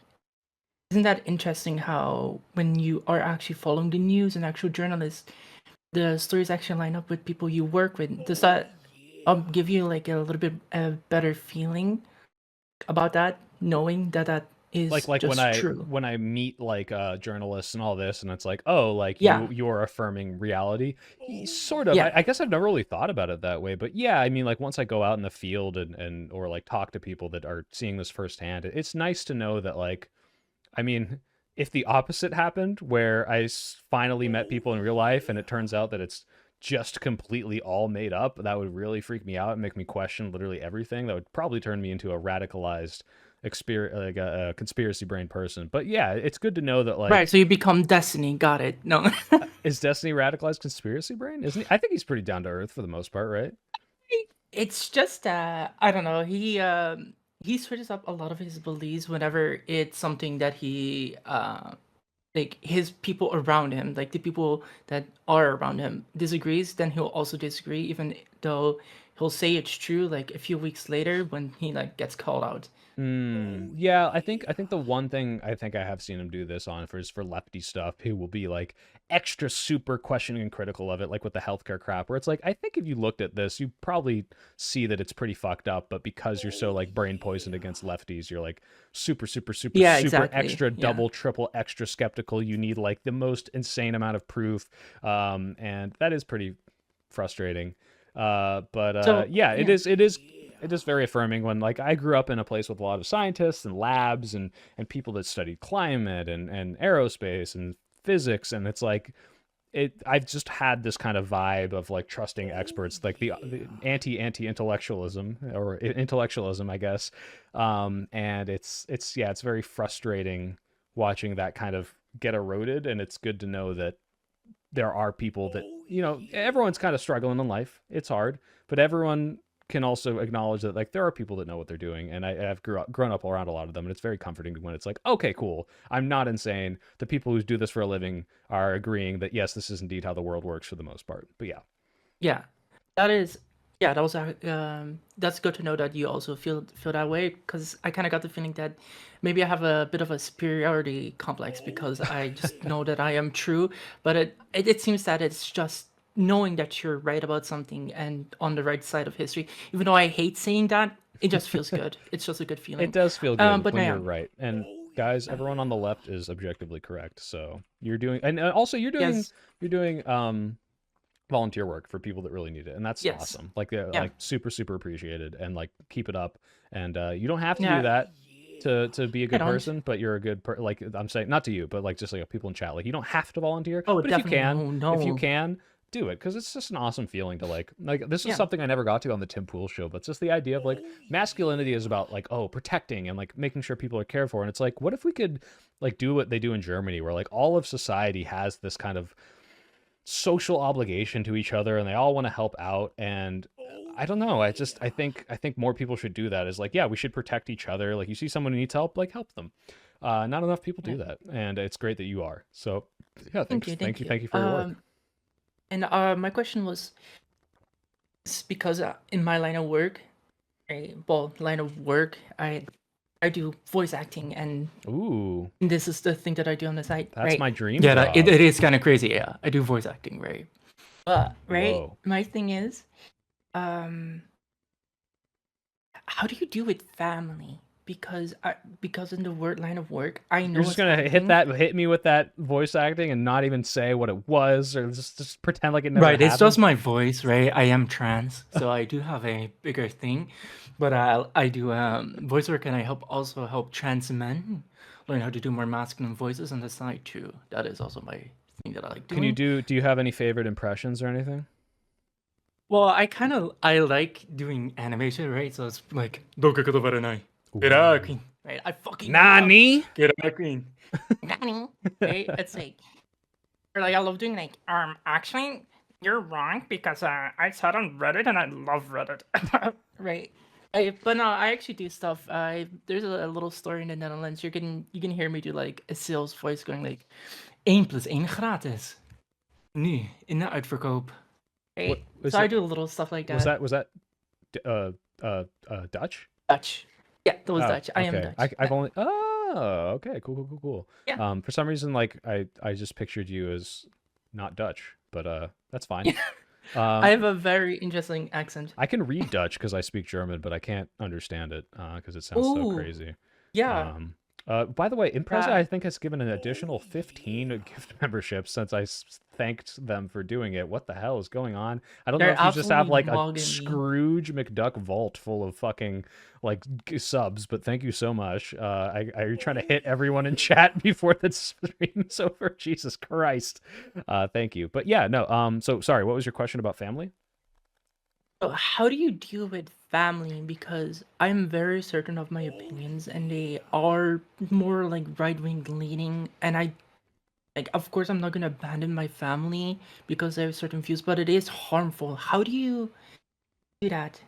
that interesting how when you are actually following the news and actual journalists, the stories actually line up with people you work with? Does that give you like a little bit a better feeling about that, knowing that is like just true. when I meet like journalists and all this, and it's like, oh, like Yeah. you're affirming reality. Sort of. Yeah. I guess I've never really thought about it that way, but yeah, I mean, like once I go out in the field and or like talk to people that are seeing this firsthand, it's nice to know that like, I mean, if the opposite happened, where I finally met people in real life and it turns out that it's just completely all made up, that would really freak me out and make me question literally everything. That would probably turn me into a radicalized like a conspiracy brain person. But yeah, it's good to know that like Right, so you become Destiny. Got it. No. is Destiny radicalized conspiracy brain? Isn't he? I think he's pretty down to earth for the most part, right? It's just I don't know. He switches up a lot of his beliefs whenever it's something that he like his people around him, like the people that are around him disagrees, then he'll also disagree, even though he'll say it's true like a few weeks later when he like gets called out. Yeah, I think the one thing I think I have seen him do this on for lefty stuff, he will be like extra super questioning and critical of it, like with the healthcare crap, where it's like, I think if you looked at this, you probably see that it's pretty fucked up, but because you're so like brain poisoned against lefties, you're like super Yeah, super exactly. extra Yeah. double triple extra skeptical. You need like the most insane amount of proof, and that is pretty frustrating. But So yeah, it yeah. is very affirming when like I grew up in a place with a lot of scientists and labs and people that studied climate and aerospace and physics, and it's like I've just had this kind of vibe of like trusting experts, like the anti-intellectualism or intellectualism, I guess. And it's yeah, it's very frustrating watching that kind of get eroded, and it's good to know that there are people that, you know, everyone's kind of struggling in life. It's hard, but everyone can also acknowledge that like there are people that know what they're doing, and I've grown up around a lot of them, and it's very comforting when it's like, okay, cool, I'm not insane. The people who do this for a living are agreeing that yes, this is indeed how the world works for the most part. But yeah, Yeah, that is. Yeah, that was that's good to know that you also feel that way, because I kind of got the feeling that maybe I have a bit of a superiority complex because I just know that I am true, but it seems that it's just knowing that you're right about something and on the right side of history. Even though I hate saying that, it just feels good. It's just a good feeling. it does feel good But when yeah, you're right. And guys, everyone on the left is objectively correct. So you're doing, and also yes, you're doing volunteer work for people that really need it, and that's yes, awesome. Like yeah, like super appreciated, and like keep it up. And you don't have to do yeah. that to be a I good don't. person, but you're a good like I'm saying, not to you, but like just like people in chat, like you don't have to volunteer, Oh, but if you definitely can, no, if you no. can, do it, because it's just an awesome feeling to like this is Yeah, something I never got to on the Tim Pool show, but it's just the idea of like masculinity is about like, oh, protecting and like making sure people are cared for, and it's like, what if we could like do what they do in Germany, where like all of society has this kind of social obligation to each other and they all want to help out. And I don't know, I think more people should do that. Is like, yeah, we should protect each other. Like you see someone who needs help, like help them. Not enough people do that, and it's great that you are. So yeah, thank you, thank you for your work. And my question was, it's because in my line of work, I do voice acting, and Ooh, this is the thing that I do on the side. that's Right? my dream Yeah, job. it is kind of crazy. Yeah, I do voice acting, right? But right, Whoa. my thing is, how do you do with family? Because in the line of work, I know You're just it's gonna acting. hit me with that voice acting and not even say what it was, or just pretend like it never Right, it's happened. just my voice, right? I am trans, so I do have a bigger thing, but I do voice work, and I also help trans men learn how to do more masculine voices on the side too. That is also my thing that I like Can you doing. do you have any favorite impressions or anything? Well, I like doing animation, right? So it's like get out, queen. Right? I fucking Nani? get out, queen. Nani? Right? It's like, or like I love doing like actually you're wrong because I saw it on Reddit and I love Reddit. Right. But no, I actually do stuff. There's a little story in the Netherlands. You can hear me do like a sales voice going like 1 + 1 gratis. Nu in de uitverkoop. Right. So I do a little stuff like that. Was that Dutch? Dutch. Yeah, that was Oh, Dutch. I am okay. Dutch. I've only okay, cool. Yeah. For some reason, like I just pictured you as not Dutch, but that's fine. I have a very interesting accent. I can read Dutch because I speak German, but I can't understand it because it sounds so Ooh. crazy. Yeah. By the way, Impreza, Yeah. I think, has given an additional 15 gift memberships since I thanked them for doing it. What the hell is going on? I don't know They're if you just have absolutely like a mugging me. Scrooge McDuck vault full of fucking like subs, but thank you so much. Are you trying to hit everyone in chat before the stream is over? Jesus Christ. Thank you. But yeah, no. So sorry, what was your question about family? So how do you deal with family? Because I'm very certain of my opinions, and they are more like right-wing leaning, and I like, of course, I'm not gonna abandon my family because I have certain views, but it is harmful. How do you do that?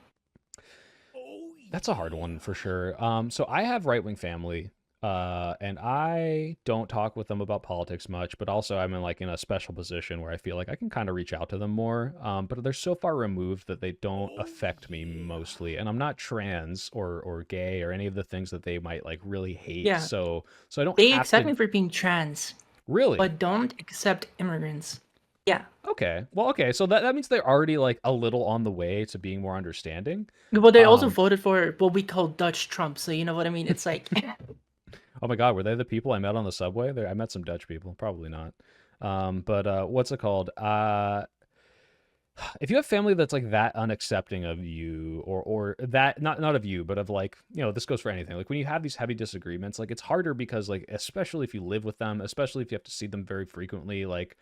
That's a hard one for sure. So I have right wing family, and I don't talk with them about politics much, but also I'm in a special position where I feel like I can kind of reach out to them more. But they're so far removed that they don't affect me mostly, and I'm not trans or gay or any of the things that they might like really hate. Yeah. So I don't They have accept to me for being trans, really. but don't accept immigrants. Yeah. Okay. Well, okay. So that means they're already like a little on the way to being more understanding. Well, they also voted for what we call Dutch Trump, so you know what I mean? It's like Oh my God, were they the people I met on the subway? I met some Dutch people. Probably not. But what's it called? If you have family that's like that unaccepting of you, or that not of you, but of like, this goes for anything. Like when you have these heavy disagreements, like it's harder because like, especially if you live with them, especially if you have to see them very frequently, like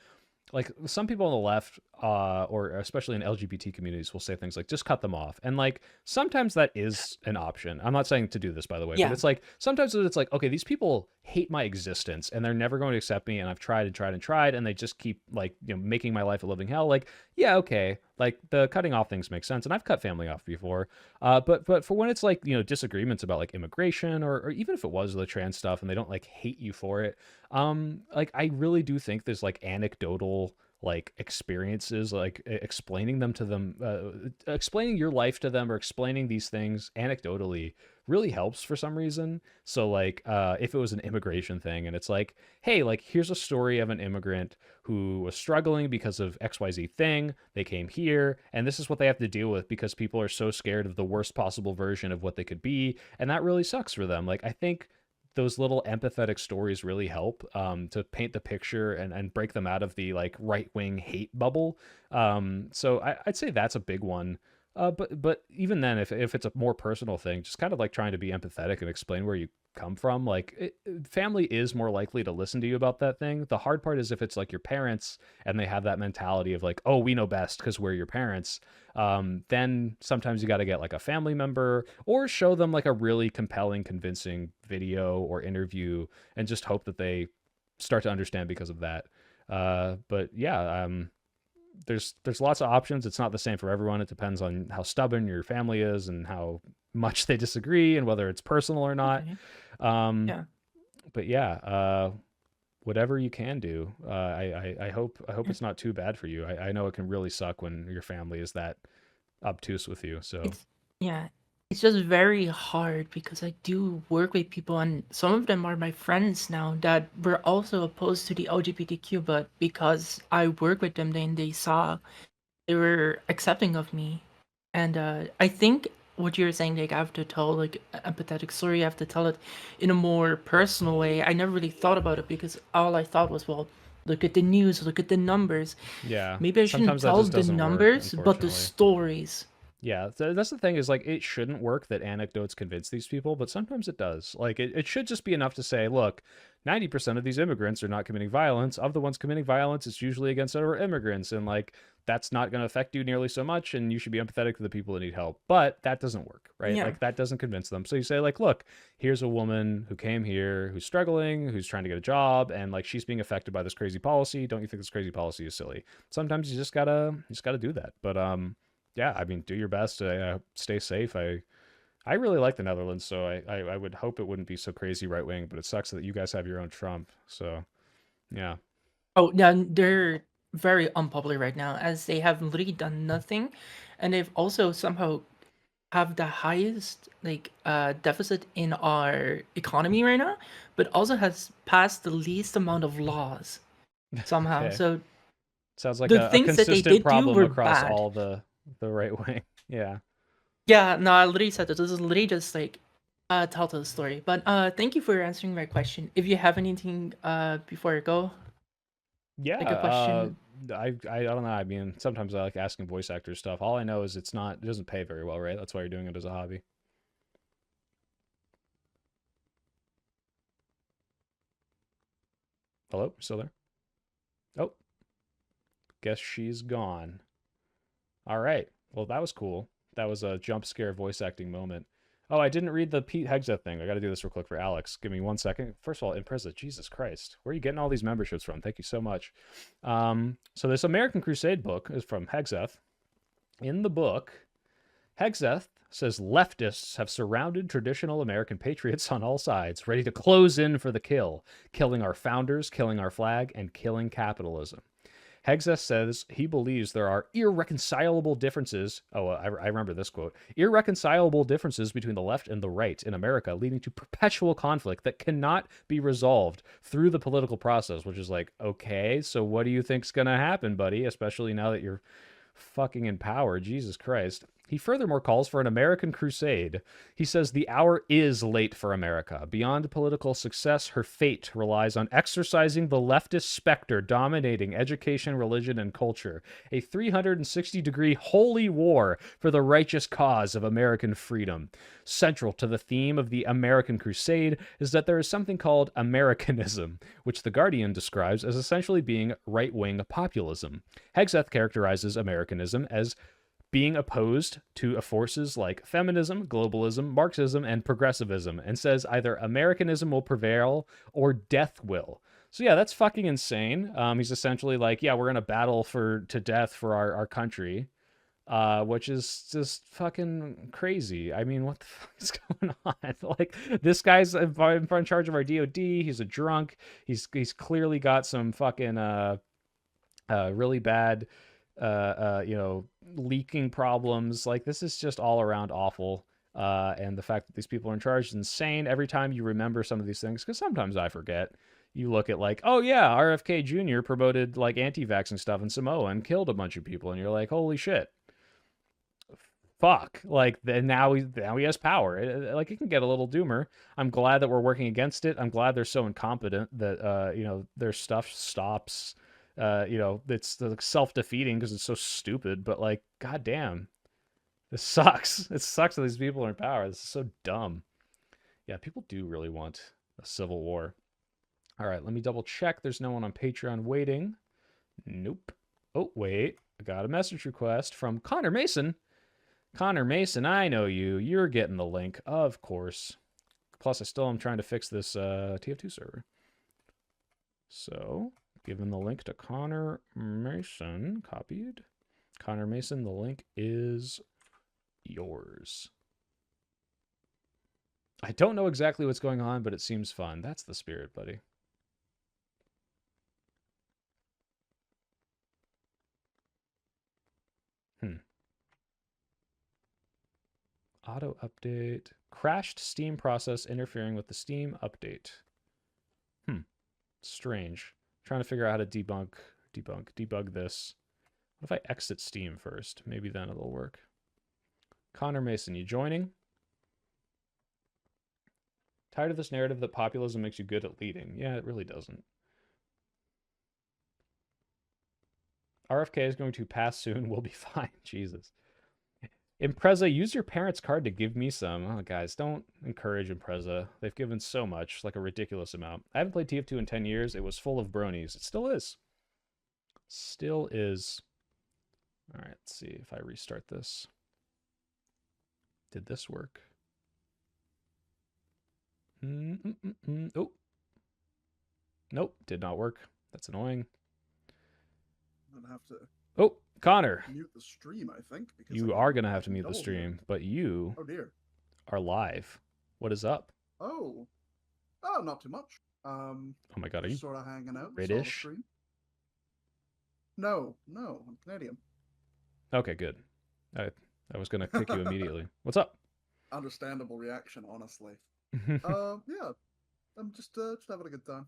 some people on the left, or especially in LGBT communities, will say things like just cut them off, and like sometimes that is an option. I'm not saying to do this, by the way, Yeah. but it's like sometimes it's like, okay, these people hate my existence and they're never going to accept me, and I've tried and tried and tried, and they just keep like making my life a living hell. Like, yeah, okay, like the cutting off things make sense, and I've cut family off before. But for when it's like disagreements about like immigration, or even if it was the trans stuff and they don't like hate you for it, like I really do think there's like anecdotal like experiences, like explaining them to them, explaining your life to them, or explaining these things anecdotally really helps for some reason. So like if it was an immigration thing and it's like, hey, like here's a story of an immigrant who was struggling because of XYZ thing, they came here and this is what they have to deal with because people are so scared of the worst possible version of what they could be, and that really sucks for them. Like I think those little empathetic stories really help to paint the picture and break them out of the like right wing hate bubble. So I'd say that's a big one. But even then, if it's a more personal thing, just kind of like trying to be empathetic and explain where you come from. Like family is more likely to listen to you about that thing. The hard part is if it's like your parents and they have that mentality of like, oh, we know best because we're your parents. Then sometimes you got to get like a family member or show them like a really compelling, convincing video or interview, and just hope that they start to understand because of that. But yeah, there's lots of options. It's not the same for everyone. It depends on how stubborn your family is and how much they disagree and whether it's personal or not. Okay. Yeah. But yeah, whatever you can do. I hope it's not too bad for you. I know it can really suck when your family is that obtuse with you. So Yeah, it's just very hard because I do work with people, and some of them are my friends now that were also opposed to the LGBTQ, but because I work with them, then they saw they were accepting of me. And I think what you're saying, like I have to tell like an empathetic story, I have to tell it in a more personal way. I never really thought about it because all I thought was, well, look at the news, look at the numbers. yeah, Maybe I shouldn't sometimes that tell just the doesn't work, numbers, but the unfortunately. stories. Yeah, that's the thing, is like it shouldn't work that anecdotes convince these people, but sometimes it does. Like it should just be enough to say, look, 90% of these immigrants are not committing violence. Of the ones committing violence, it's usually against other immigrants, and like that's not going to affect you nearly so much, and you should be empathetic to the people that need help. But that doesn't work, right? Yeah. Like that doesn't convince them. So you say like, look, here's a woman who came here, who's struggling, who's trying to get a job, and like she's being affected by this crazy policy. Don't you think this crazy policy is silly? Sometimes you just gotta do that. But yeah, I mean, do your best. Stay safe. I really like the Netherlands, so I would hope it wouldn't be so crazy right wing. But it sucks that you guys have your own Trump. So, yeah. Oh, yeah, they're very unpopular right now as they have literally done nothing, and they've also somehow have the highest like deficit in our economy right now, but also has passed the least amount of laws somehow. Okay. So Sounds like the a things that they consistent did do problem were across bad. all the right wing. Yeah. Yeah, no, I literally said that this is literally just like tell the story. But thank you for answering my question. If you have anything before I go, Yeah, like a question. I don't know. I mean, sometimes I like asking voice actors stuff. All I know is it doesn't pay very well, right? That's why you're doing it as a hobby. Hello, still there? Oh, guess she's gone. All right. Well, that was cool. That was a jump scare voice acting moment. Oh, I didn't read the Pete Hegseth thing. I got to do this real quick for Alex. Give me 1 second. First of all, Impreza, Jesus Christ, where are you getting all these memberships from? Thank you so much. So this American Crusade book is from Hegseth. In the book, Hegseth says leftists have surrounded traditional American patriots on all sides, ready to close in for the kill, killing our founders, killing our flag, and killing capitalism. Hegseth says he believes there are irreconcilable differences. Oh, I remember this quote. Irreconcilable differences between the left and the right in America, leading to perpetual conflict that cannot be resolved through the political process, which is like, okay, so what do you think's going to happen, buddy? Especially now that you're fucking in power. Jesus Christ. He furthermore calls for an American crusade. He says the hour is late for America. Beyond political success, her fate relies on exercising the leftist specter dominating education, religion, and culture. A 360-degree holy war for the righteous cause of American freedom. Central to the theme of the American crusade is that there is something called Americanism, which The Guardian describes as essentially being right-wing populism. Hegseth characterizes Americanism as being opposed to forces like feminism, globalism, Marxism, and progressivism, and says either Americanism will prevail or death will. So yeah, that's fucking insane. He's essentially like, yeah, we're gonna battle to death for our country, which is just fucking crazy. I mean, what the fuck is going on? Like, this guy's in charge of our DOD. He's a drunk. He's clearly got some fucking really bad leaking problems. Like, this is just all around awful. And the fact that these people are in charge is insane. Every time you remember some of these things, because sometimes I forget, you look at like, oh yeah, RFK Jr. promoted like anti-vaxxing stuff in Samoa and killed a bunch of people, and you're like, holy shit, fuck. Like, now he has power. Like, it can get a little doomer. I'm glad that we're working against it. I'm glad they're so incompetent that their stuff stops. It's self-defeating because it's so stupid, but like, goddamn, this sucks. It sucks that these people are in power. This is so dumb. Yeah, people do really want a civil war. All right, let me double check. There's no one on Patreon waiting. Nope. Oh, wait. I got a message request from Connor Mason. Connor Mason, I know you. You're getting the link, of course. Plus, I still am trying to fix this TF2 server. So, given the link to Connor Mason, copied. Connor Mason, the link is yours. I don't know exactly what's going on, but it seems fun. That's the spirit, buddy. Auto update. Crashed Steam process interfering with the Steam update. Strange. Trying to figure out how to debug this. What if I exit Steam first? Maybe then it'll work. Connor Mason, you joining? Tired of this narrative that populism makes you good at leading. Yeah, it really doesn't. RFK is going to pass soon. We'll be fine. Jesus. Impreza, use your parents' card to give me some. Oh, guys, don't encourage Impreza. They've given so much, like a ridiculous amount. I haven't played TF2 in 10 years. It was full of bronies. It still is. Still is. All right, let's see if I restart this. Did this work? Oh. Nope, did not work. That's annoying. I'm gonna have to Oh, Connor. mute the stream, I think. Because You are going to have to mute the stream, but you Oh dear. are live. What is up? Oh, not too much. Oh my god, are you sort of hanging out? saw the British? stream. No, I'm Canadian. Okay, good. I was going to kick you immediately. What's up? Understandable reaction, honestly. Yeah, I'm just having a good time.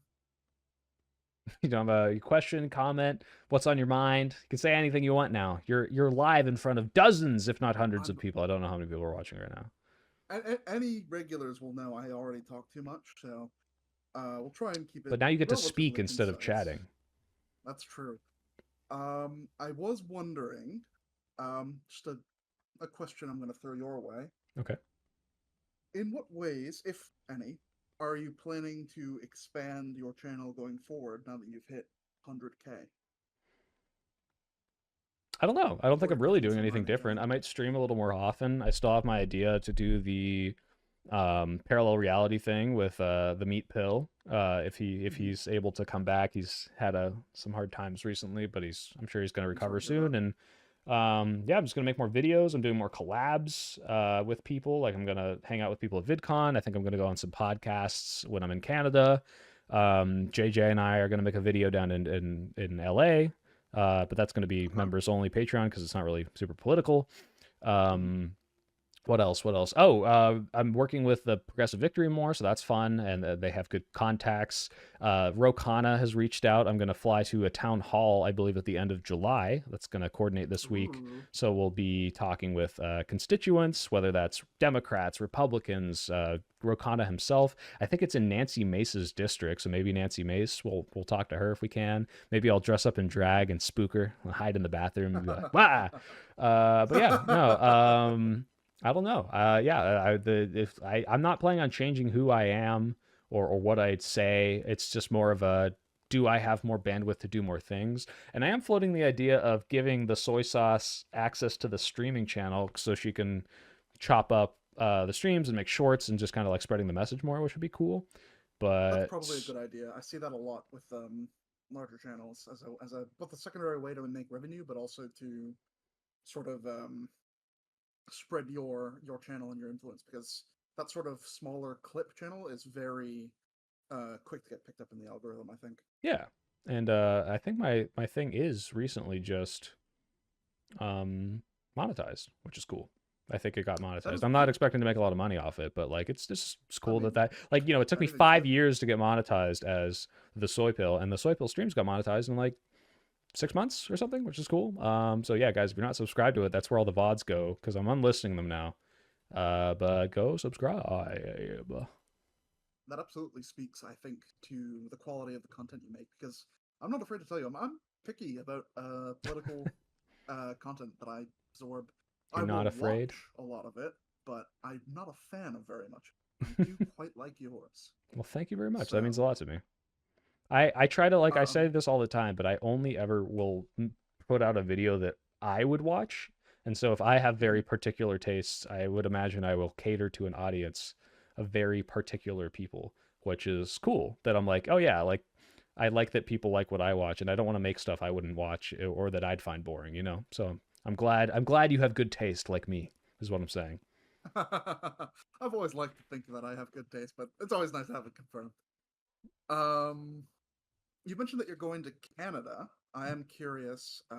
You don't have a question, comment, what's on your mind? You can say anything you want now. You're live in front of dozens, if not hundreds of people. I don't know how many people are watching right now. Any regulars will know I already talk too much, so we'll try and keep it. But now you get to relatively speak instead of concise. chatting. That's true. I was wondering, just a question I'm going to throw your way. Okay. In what ways, if any, are you planning to expand your channel going forward now that you've hit 100K? I don't know. I don't think Or I'm really putting doing some anything money into different. it? I might stream a little more often. I still have my idea to do the parallel reality thing with the meat pill. If he's able to come back, he's had some hard times recently, but I'm sure he's going to recover soon. And yeah, I'm just gonna make more videos. I'm doing more collabs with people. Like I'm gonna hang out with people at VidCon. I think I'm gonna go on some podcasts when I'm in Canada. JJ and I are gonna make a video down in LA. But that's going to be members only Patreon because it's not really super political. What else? What else? Oh, I'm working with the Progressive Victory more, so that's fun, and they have good contacts. Rokana has reached out. I'm going to fly to a town hall, I believe, at the end of July. That's going to coordinate this week. So we'll be talking with constituents, whether that's Democrats, Republicans, Rokana himself. I think it's in Nancy Mace's district, so maybe Nancy Mace. We'll talk to her if we can. Maybe I'll dress up in drag and spook her, hide in the bathroom, and be like, "Wah!" But yeah, no. I don't know. Yeah, I'm not planning on changing who I am or what I'd say. It's just more of a, do I have more bandwidth to do more things? And I am floating the idea of giving the soy sauce access to the streaming channel so she can chop up the streams and make shorts and just kind of like spreading the message more, which would be cool. But That's probably a good idea. I see that a lot with larger channels as a both a secondary way to make revenue, but also to sort of spread your channel and your influence, because that sort of smaller clip channel is very quick to get picked up in the algorithm, I think. yeah. And I think my thing is recently just monetized, which is cool. I think it got monetized. I'm not expecting to make a lot of money off it, but like it's cool that like, you know, it took me 5 years to get monetized as the soy pill, and the soy pill streams got monetized in like 6 months or something, which is cool. So yeah, guys, if you're not subscribed to it, that's where all the VODs go because I'm unlisting them now. But go subscribe. That absolutely speaks, I think, to the quality of the content you make, because I'm not afraid to tell you, I'm picky about political content that I absorb. You're I not will afraid? watch a lot of it, but I'm not a fan of very much. I do quite like yours. Well, thank you very much. That means a lot to me. I try to, like, I say this all the time, but I only ever will put out a video that I would watch. And so if I have very particular tastes, I would imagine I will cater to an audience of very particular people, which is cool. That I'm like, oh yeah, like I like that people like what I watch, and I don't want to make stuff I wouldn't watch or that I'd find boring, you know? So I'm glad you have good taste like me, is what I'm saying. I've always liked to think that I have good taste, but it's always nice to have it confirmed. You mentioned that you're going to Canada. I am curious, do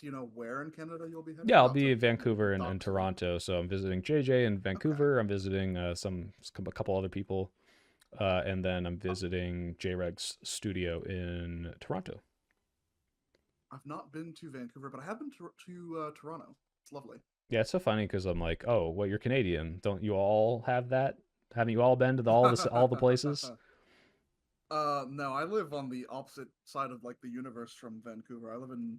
you know where in Canada you'll be heading? Yeah, I'll be in Vancouver and Toronto. So I'm visiting JJ in Vancouver. I'm visiting a couple other people. And then I'm visiting J-Reg's studio in Toronto. I've not been to Vancouver, but I have been to Toronto. It's lovely. Yeah, it's so funny because I'm like, oh, well, you're Canadian. Don't you all have that? Haven't you all been to all the places? No, I live on the opposite side of like the universe from Vancouver. I live in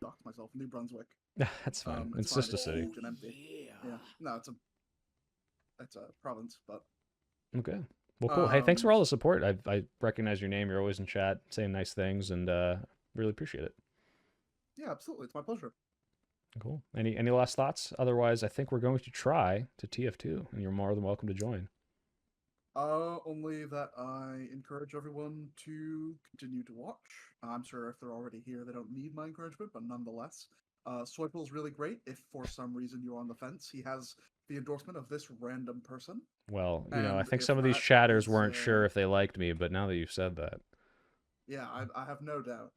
docked myself, New Brunswick. That's fine. It's just a city. And empty. Yeah. No, it's a province, but okay. Well, cool. Hey, thanks for all the support. I recognize your name. You're always in chat saying nice things, and really appreciate it. Yeah, absolutely. It's my pleasure. Cool. Any last thoughts? Otherwise, I think we're going to try to TF2, and you're more than welcome to join. Only that I encourage everyone to continue to watch. I'm sure if they're already here, they don't need my encouragement, but nonetheless, Soypil's really great. If for some reason you're on the fence, he has the endorsement of this random person. Well, you know, I think some of these chatters weren't sure if they liked me, but now that you've said that. Yeah, I have no doubt.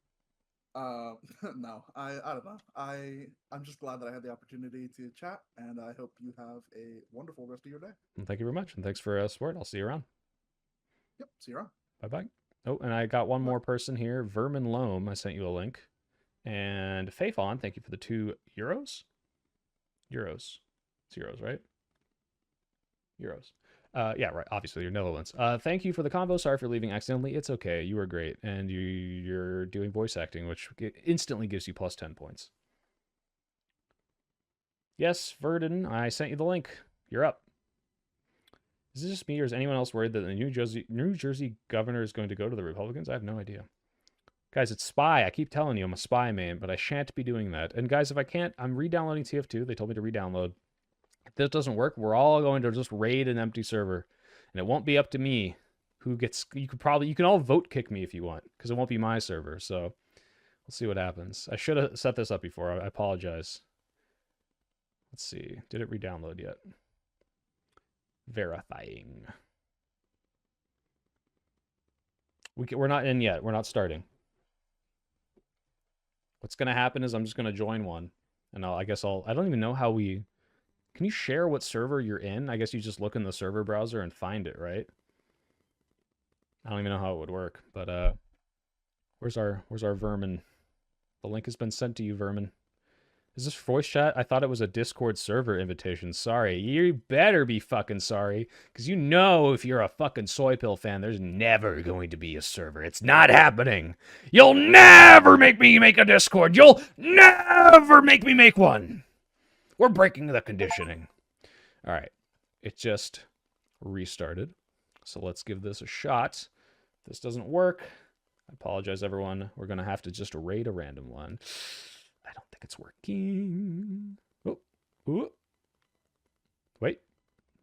No, I don't know. I'm just glad that I had the opportunity to chat, and I hope you have a wonderful rest of your day. Well, thank you very much, and thanks for support. I'll see you around. Yep, see you around. Bye-bye. Oh, and I got one more person here. Vermin Loam, I sent you a link. And Faithon, thank you for the €2. Euros. It's euros, right? Euros. Yeah, right. Obviously, you're Netherlands. Thank you for the convo. Sorry for leaving accidentally. It's okay. You were great, and you're doing voice acting, which instantly gives you plus 10 points. Yes, Verdon, I sent you the link. You're up. Is this just me, or is anyone else worried that the New Jersey governor is going to go to the Republicans? I have no idea. Guys, it's Spy. I keep telling you I'm a Spy man, but I shan't be doing that. And guys, if I can't, I'm re-downloading TF2. They told me to re-download. If this doesn't work, we're all going to just raid an empty server. And it won't be up to me who gets... You can all vote kick me if you want, because it won't be my server. So we'll see what happens. I should have set this up before. I apologize. Let's see. Did it re-download yet? Verifying. We're not in yet. We're not starting. What's going to happen is I'm just going to join one. And I don't even know how we... Can you share what server you're in? I guess you just look in the server browser and find it, right? I don't even know how it would work, but where's our vermin? The link has been sent to you, vermin. Is this voice chat? I thought it was a Discord server invitation. Sorry. You better be fucking sorry. Because you know if you're a fucking Soy Pill fan, there's never going to be a server. It's not happening. You'll never make me make a Discord. You'll never make me make one. We're breaking the conditioning. All right. It just restarted. So let's give this a shot. If this doesn't work, I apologize, everyone. We're going to have to just raid a random one. I don't think it's working. Oh, ooh. Wait,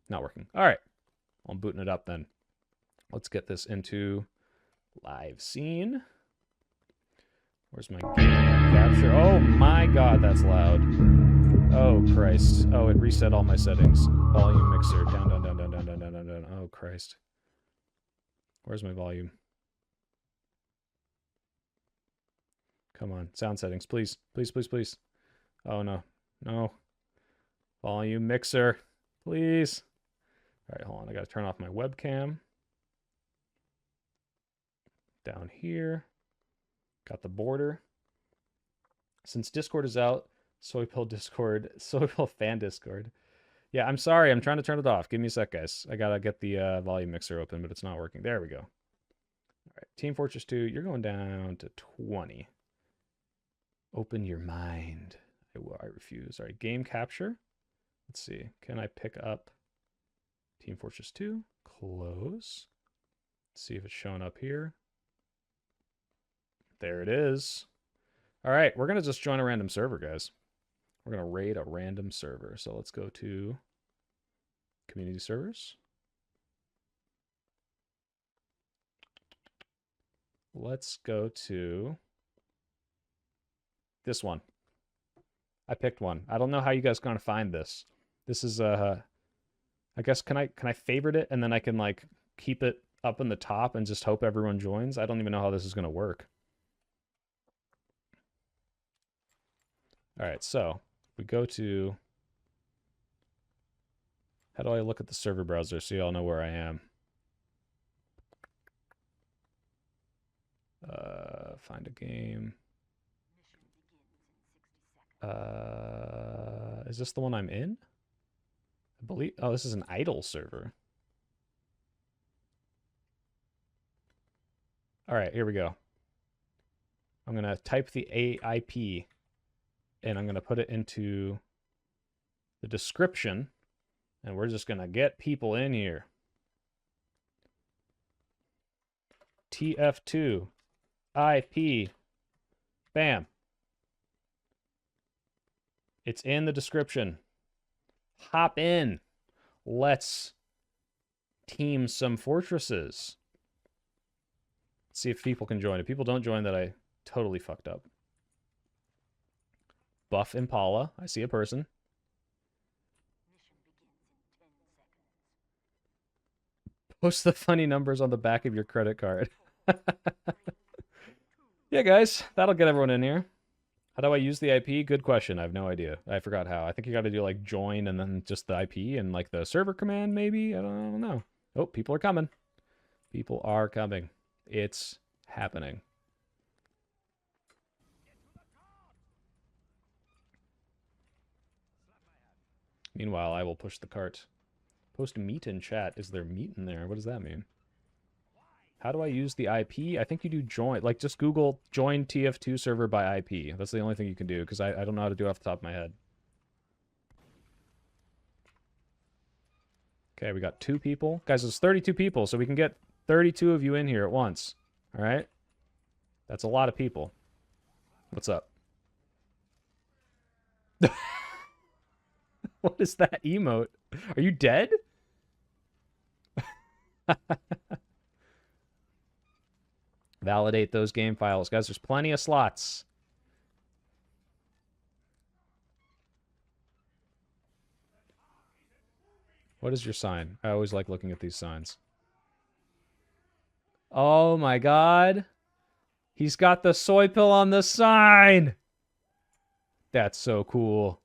not working. All right, I'm booting it up then. Let's get this into live scene. Where's my game capture? Oh my God, that's loud. Oh Christ. Oh, it reset all my settings. Volume mixer, down, down, down, down, down, down, down, down, down. Oh Christ. Where's my volume? Come on, sound settings, please, please, please, please. Oh no, no. Volume mixer, please. All right, hold on. I got to turn off my webcam. Down here. Got the border. Since Discord is out, Soypill Discord, Soypill fan Discord. Yeah, I'm sorry. I'm trying to turn it off. Give me a sec, guys. I got to get the volume mixer open, but it's not working. There we go. All right, Team Fortress 2, you're going down to 20. Open your mind. I refuse. All right, game capture. Let's see. Can I pick up Team Fortress 2? Close. Let's see if it's showing up here. There it is. All right, we're going to just join a random server, guys. We're going to raid a random server. So let's go to community servers. Let's go to this one. I picked one. I don't know how you guys are going to find this. This is I guess can I favorite it and then I can like keep it up in the top and just hope everyone joins? I don't even know how this is going to work. All right, so we go to, how do I look at the server browser so y'all know where I am? Find a game. Is this the one I'm in? I believe, oh, this is an idle server. All right, here we go. I'm going to type the AIP and I'm going to put it into the description and we're just going to get people in here. TF2 IP. Bam. It's in the description. Hop in. Let's team some fortresses. Let's see if people can join. If people don't join, that I totally fucked up. Buff Impala. I see a person. Post the funny numbers on the back of your credit card. Yeah, guys, that'll get everyone in here. How do I use the IP? Good question. I have no idea. I forgot how. I think you got to do like join and then just the IP and like the server command maybe. I don't know. Oh, people are coming. People are coming. It's happening. Meanwhile, I will push the cart. Post meat in chat. Is there meat in there? What does that mean? How do I use the IP? I think you do join. Like, just Google join TF2 server by IP. That's the only thing you can do, because I don't know how to do it off the top of my head. Okay, we got 2 people. Guys, there's 32 people, so we can get 32 of you in here at once. All right? That's a lot of people. What's up? What is that emote? Are you dead? Validate those game files. Guys, there's plenty of slots. What is your sign? I always like looking at these signs. Oh my god. He's got the soy pill on the sign. That's so cool.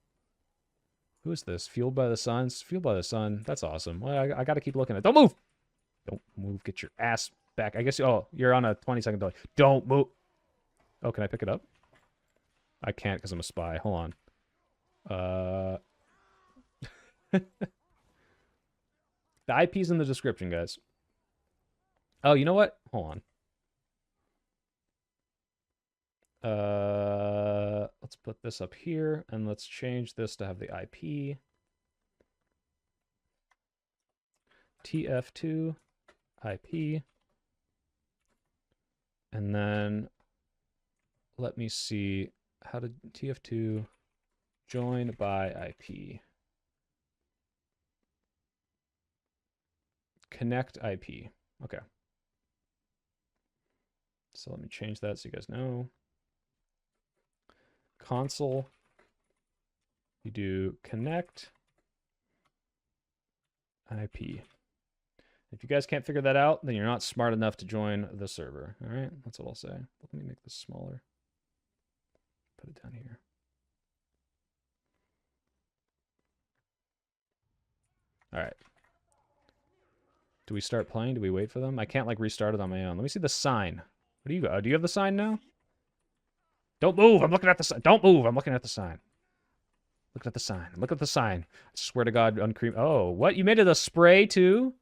Who is this? Fueled by the sun? Fueled by the sun. That's awesome. Well, I got to keep looking at. Don't move. Don't move. Get your ass back. I guess. Oh, you're on a 20-second delay. Don't move. Oh, can I pick it up? I can't because I'm a spy. Hold on. The IP's in the description, guys. Oh, you know what? Hold on. Let's put this up here, and let's change this to have the IP. TF2 IP. And then let me see how to TF2 join by IP. Connect IP. Okay. So let me change that so you guys know. Console. You do connect IP. If you guys can't figure that out, then you're not smart enough to join the server. All right, that's what I'll say. Let me make this smaller. Put it down here. All right. Do we start playing? Do we wait for them? I can't like restart it on my own. Let me see the sign. What do you got? Do you have the sign now? Don't move. I'm looking at the sign. Don't move. I'm looking at the sign. Look at the sign. Look at the sign. I swear to God, uncream. Oh, what? You made it a spray too?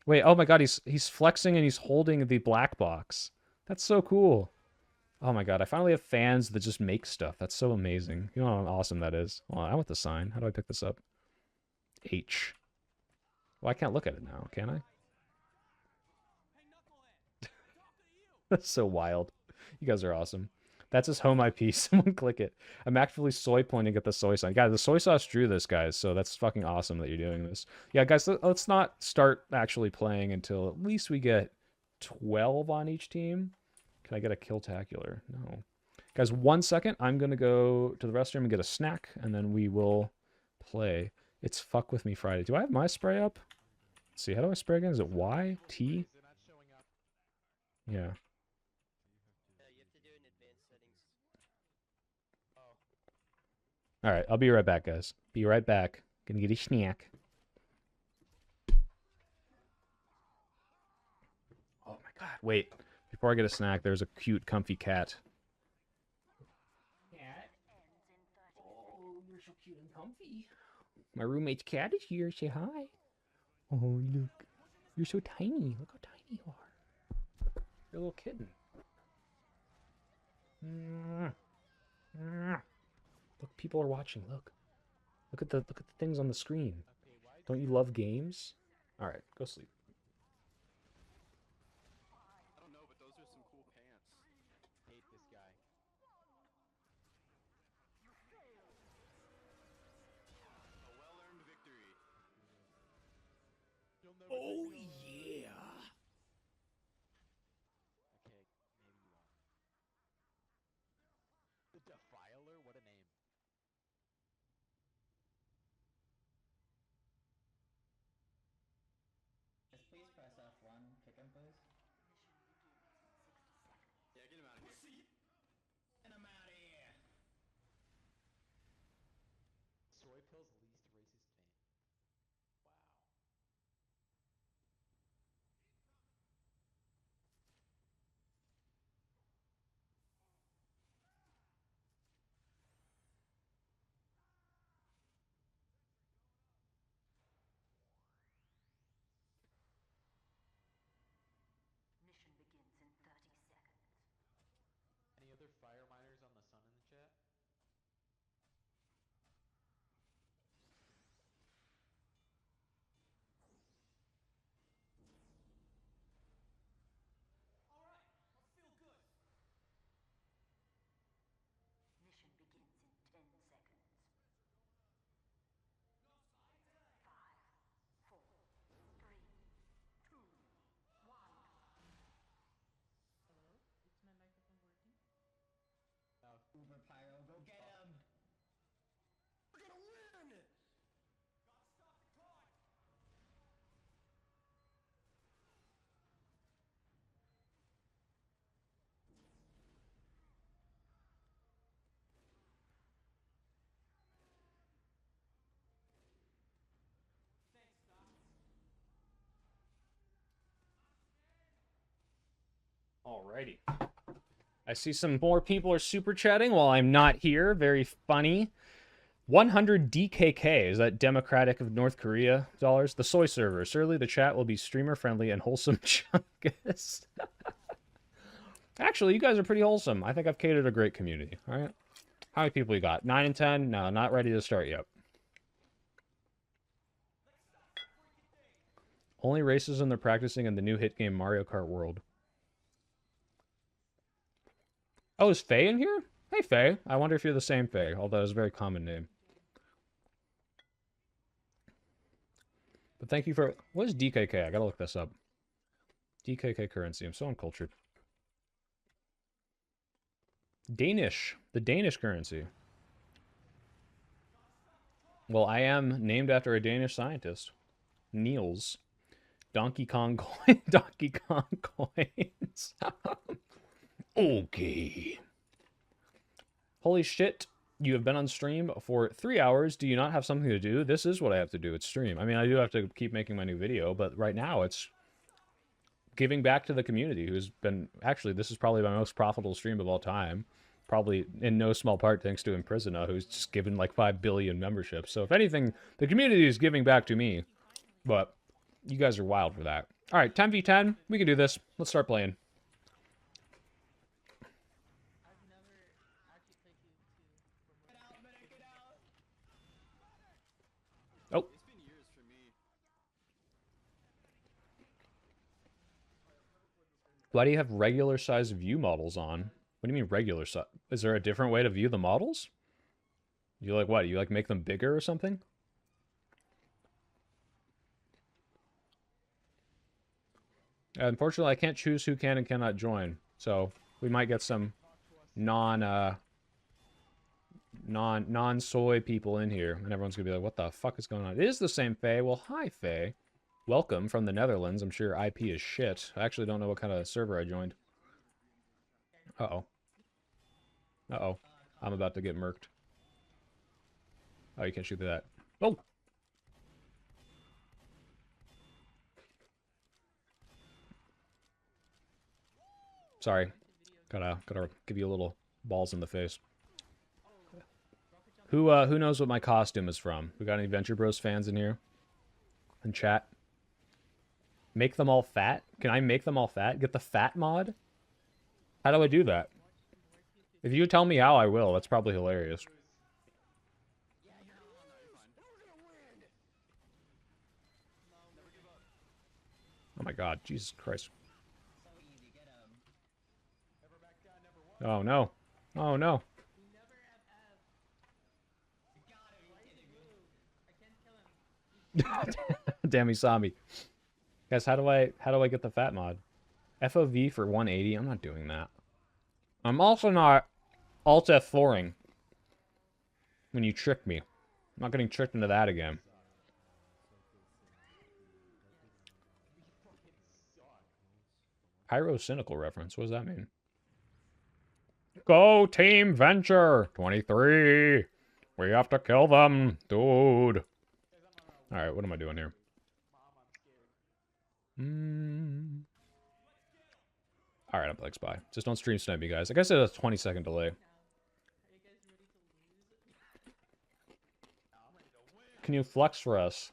Wait. Oh my God. He's flexing and he's holding the black box. That's so cool. Oh my God. I finally have fans that just make stuff. That's so amazing. You know how awesome that is. Well, I want the sign. How do I pick this up? H. Well, I can't look at it now, can I? That's so wild. You guys are awesome. That's his home IP. Someone click it. I'm actively soy pointing at the soy sign. Guys, the soy sauce drew this, guys, so that's fucking awesome that you're doing this. Yeah, guys, let's not start actually playing until at least we get 12 on each team. Can I get a kill-tacular? No. Guys, 1 second. I'm going to go to the restroom and get a snack, and then we will play. It's Fuck With Me Friday. Do I have my spray up? Let's see. How do I spray again? Is it Y? T? Yeah. All right, I'll be right back, guys. Be right back. Gonna get a snack. Oh my God! Wait, before I get a snack, there's a cute, comfy cat. Cat. Oh, you're so cute and comfy. My roommate's cat is here. Say hi. Oh, look. You're so tiny. Look how tiny you are. You're a little kitten. Look, people are watching. Look. Look at the things on the screen. Don't you love games? All right, go sleep. I don't know, but those are some cool pants. Hate this guy. A well-earned victory. Oh yeah. Okay, maybe you won't. The Defiler, what a name. Just please press F1. Kick him, please. Yeah, get him out of here. And I'm out of here. Soy Pill's least racist name. Wow. Alrighty. I see some more people are super chatting while I'm not here. Very funny. 100 DKK, is that Democratic of North Korea dollars? The soy server. Surely the chat will be streamer friendly and wholesome chungus. Actually, you guys are pretty wholesome. I think I've catered a great community. All right. How many people you got? 9 and 10? No, not ready to start yet. Only racism they're practicing in the new hit game Mario Kart World. Oh, is Faye in here? Hey, Faye. I wonder if you're the same Faye, although it's a very common name. But thank you for... What is DKK? I gotta look this up. DKK currency. I'm so uncultured. Danish. The Danish currency. Well, I am named after a Danish scientist. Niels. Donkey Kong coin. Donkey Kong coins. Okay. Holy shit. You have been on stream for 3 hours. Do you not have something to do? This is what I have to do. It's stream. I mean, I do have to keep making my new video, but right now it's giving back to the community who's been... Actually, this is probably my most profitable stream of all time. Probably in no small part thanks to Imprisona, who's just given like 5 billion memberships. So if anything, the community is giving back to me. But you guys are wild for that. All right, 10v10. We can do this. Let's start playing. Oh. Why do you have regular size view models on? What do you mean regular size? Is there a different way to view the models? You like what? You like make them bigger or something? Unfortunately, I can't choose who can and cannot join. So we might get some non-soy people in here, and everyone's gonna be like, "What the fuck is going on?" It is the same Faye. Well, hi Faye. Welcome from the Netherlands. I'm sure your IP is shit. I actually don't know what kind of server I joined. Uh-oh. Uh-oh. I'm about to get murked. Oh, you can't shoot through that. Oh! Sorry. Gotta give you a little balls in the face. Who knows what my costume is from? We got any Venture Bros fans in here? In chat? Make them all fat? Can I make them all fat? Get the fat mod? How do I do that? If you tell me how, I will. That's probably hilarious. Oh my god, Jesus Christ. Oh no. Oh no. Damn, he saw me. Guys, how do I get the fat mod? FOV for 180? I'm not doing that. I'm also not Alt F4ing when you trick me. I'm not getting tricked into that again. Pyrocynical reference. What does that mean? Go Team Venture 23. We have to kill them, dude. All right, what am I doing here? All right, I'm playing Spy. Just don't stream snipe me, guys. I guess it's a 20-second delay. Can you flex for us?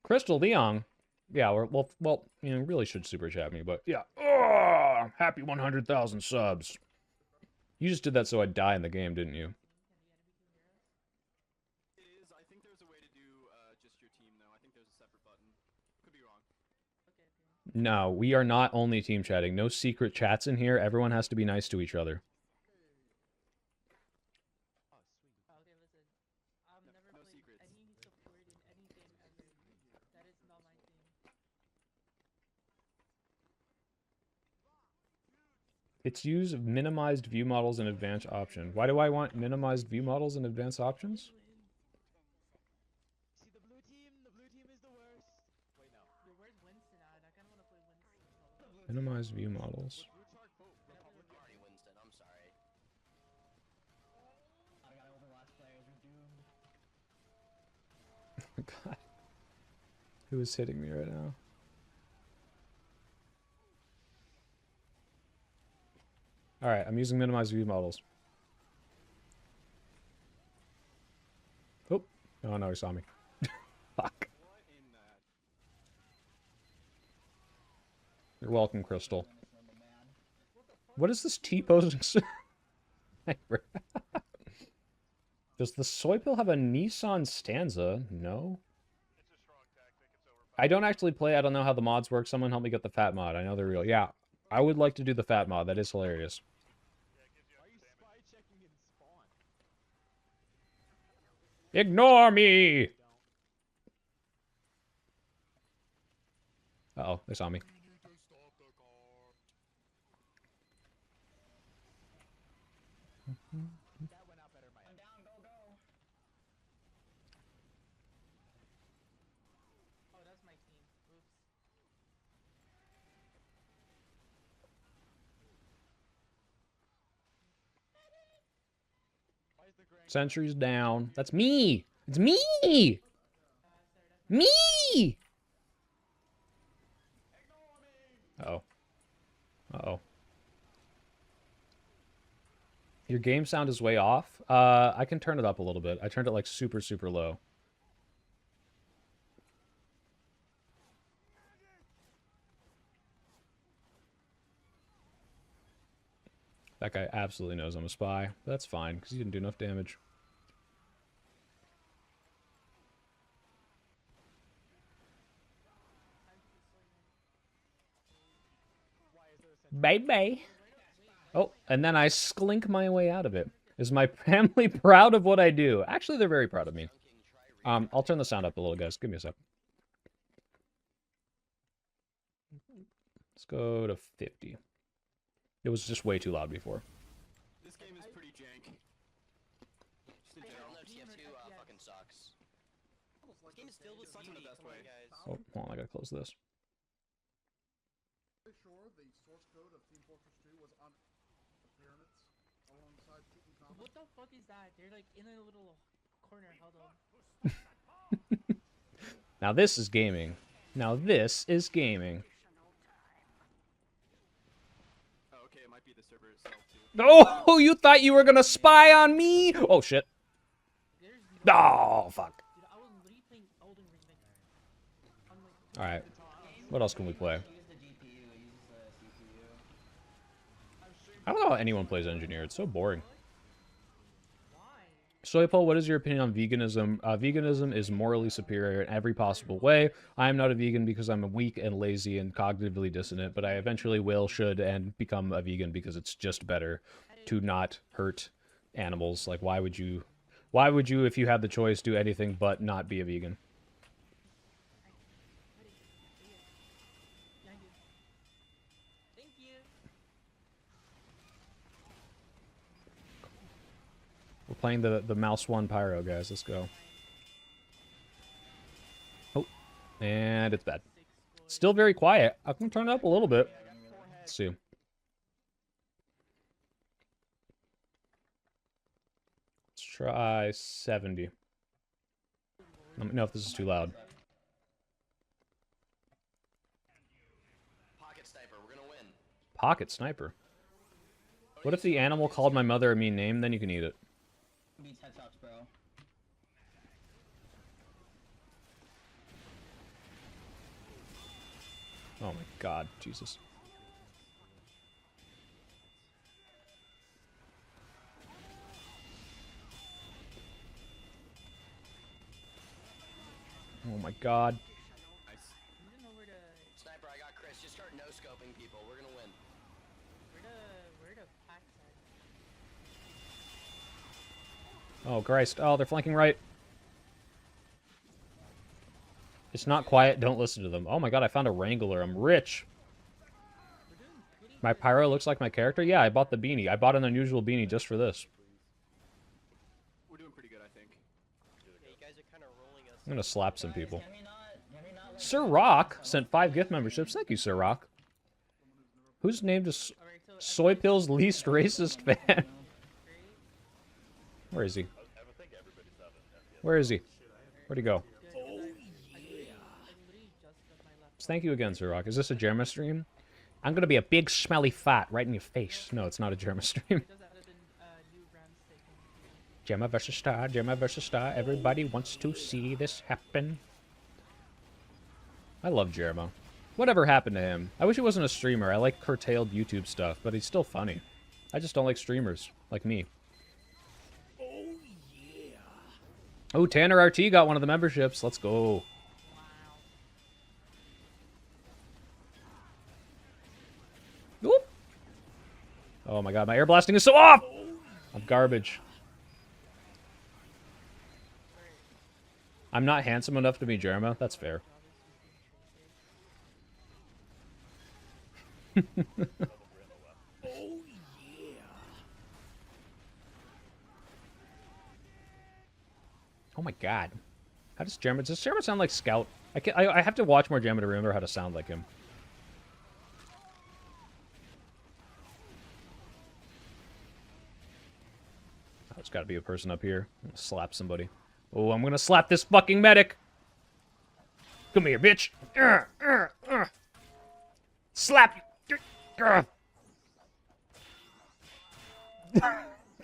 Crystal Leon. Yeah, well, you know, really should super chat me, but yeah. Oh, happy 100,000 subs. You just did that so I'd die in the game, didn't you? No, we are not only team chatting. No secret chats in here. Everyone has to be nice to each other. It's use minimized view models and advanced option. Why do I want minimized view models and advanced options? Minimize view models. God. Who is hitting me right now? Alright, I'm using minimized view models. Oh, oh no, he saw me. Fuck. You're welcome, Crystal. What is this T-posing? Does the soy pill have a Nissan Stanza? No. I don't actually play. I don't know how the mods work. Someone help me get the fat mod. I know they're real. Yeah, I would like to do the fat mod. That is hilarious. Ignore me! Uh-oh, they saw me. Sentry's down. That's me! It's me! Me! Uh-oh. Uh-oh. Your game sound is way off. I can turn it up a little bit. I turned it like super, super low. That guy absolutely knows I'm a spy. But that's fine, because he didn't do enough damage. Bye-bye. Oh, and then I sklink my way out of it. Is my family proud of what I do? Actually, they're very proud of me. I'll turn the sound up a little, guys. Give me a sec. Let's go to 50. It was just way too loud before. This game is pretty jank. Just in general. TF2 fucking sucks. This game is still with sucks in the best way. Oh, hold on, I gotta close this. Sure, the source code of Team Fortress 2 was on the pyramids alongside Tutankhamun. What the fuck is that? They're like in a little corner huddle. Now this is gaming. Now this is gaming. Oh, okay, it might be the server itself too. Oh, you thought you were gonna spy on me? Oh shit. Oh fuck. Alright. What else can we play? I don't know how anyone plays engineer. It's so boring. Soypol, what is your opinion on veganism? Veganism is morally superior in every possible way. I am not a vegan because I'm weak and lazy and cognitively dissonant, but I eventually will, should, and become a vegan because it's just better to not hurt animals. Like, why would you, if you had the choice, do anything but not be a vegan? We're playing the Mouse 1 Pyro, guys. Let's go. Oh, and it's bad. Still very quiet. I can turn it up a little bit. Let's see. Let's try 70. Let me know if this is too loud. Pocket sniper, we're gonna win. Pocket sniper. What if the animal called my mother a mean name? Then you can eat it. Beats headshots, bro. Oh my god, Jesus. Oh my god. Sniper, I got Chris. Just start no-scoping people. We're gonna win. Where the pack Oh Christ. Oh, they're flanking right. It's not quiet. Don't listen to them. Oh my god, I found a Wrangler. I'm rich. My pyro looks like my character? Yeah, I bought the beanie. I bought an unusual beanie just for this. We're doing pretty good, I think. Yeah, you guys are kind of rolling us. I'm gonna slap some people. Sir Rock sent 5 gift memberships. Thank you, Sir Rock. Who's named as Soypill's least racist fan? Where is he? Where is he? Where'd he go? Thank you again, Sir Rock. Is this a Jerma stream? I'm gonna be a big smelly fart right in your face. No, it's not a Gemma stream. Gemma versus Star, Gemma versus Star. Everybody wants to see this happen. I love Jeremo. Whatever happened to him? I wish he wasn't a streamer. I like curtailed YouTube stuff, but he's still funny. I just don't like streamers like me. Oh, Tanner RT got one of the memberships. Let's go. Oop. Oh my god, my air blasting is so off! I'm garbage. I'm not handsome enough to be Jeremo. That's fair. Oh my god. How does Jeremo sound like Scout? I have to watch more Jeremo to remember how to sound like him. Oh, there's gotta be a person up here. I'm gonna slap somebody. Oh, I'm gonna slap this fucking medic! Come here, bitch! Slap you!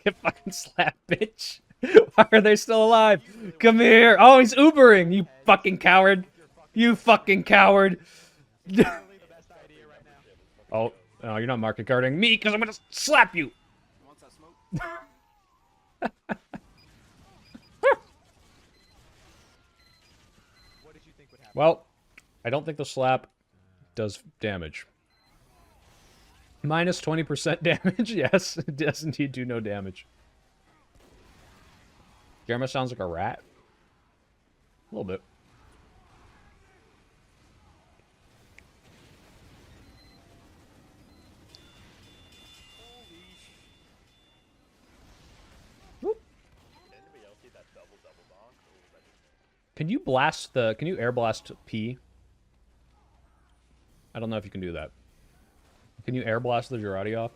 Get fucking slapped, bitch! Why are they still alive? Come here! Oh, he's Ubering! You fucking coward! You fucking coward! Oh, no, you're not market guarding me because I'm gonna slap you! Well, I don't think the slap does damage. Minus 20% damage? Yes, it does indeed do no damage. Jeremy sounds like a rat. A little bit. Can you blast the... Can you air blast P? I don't know if you can do that. Can you air blast the Girardi off?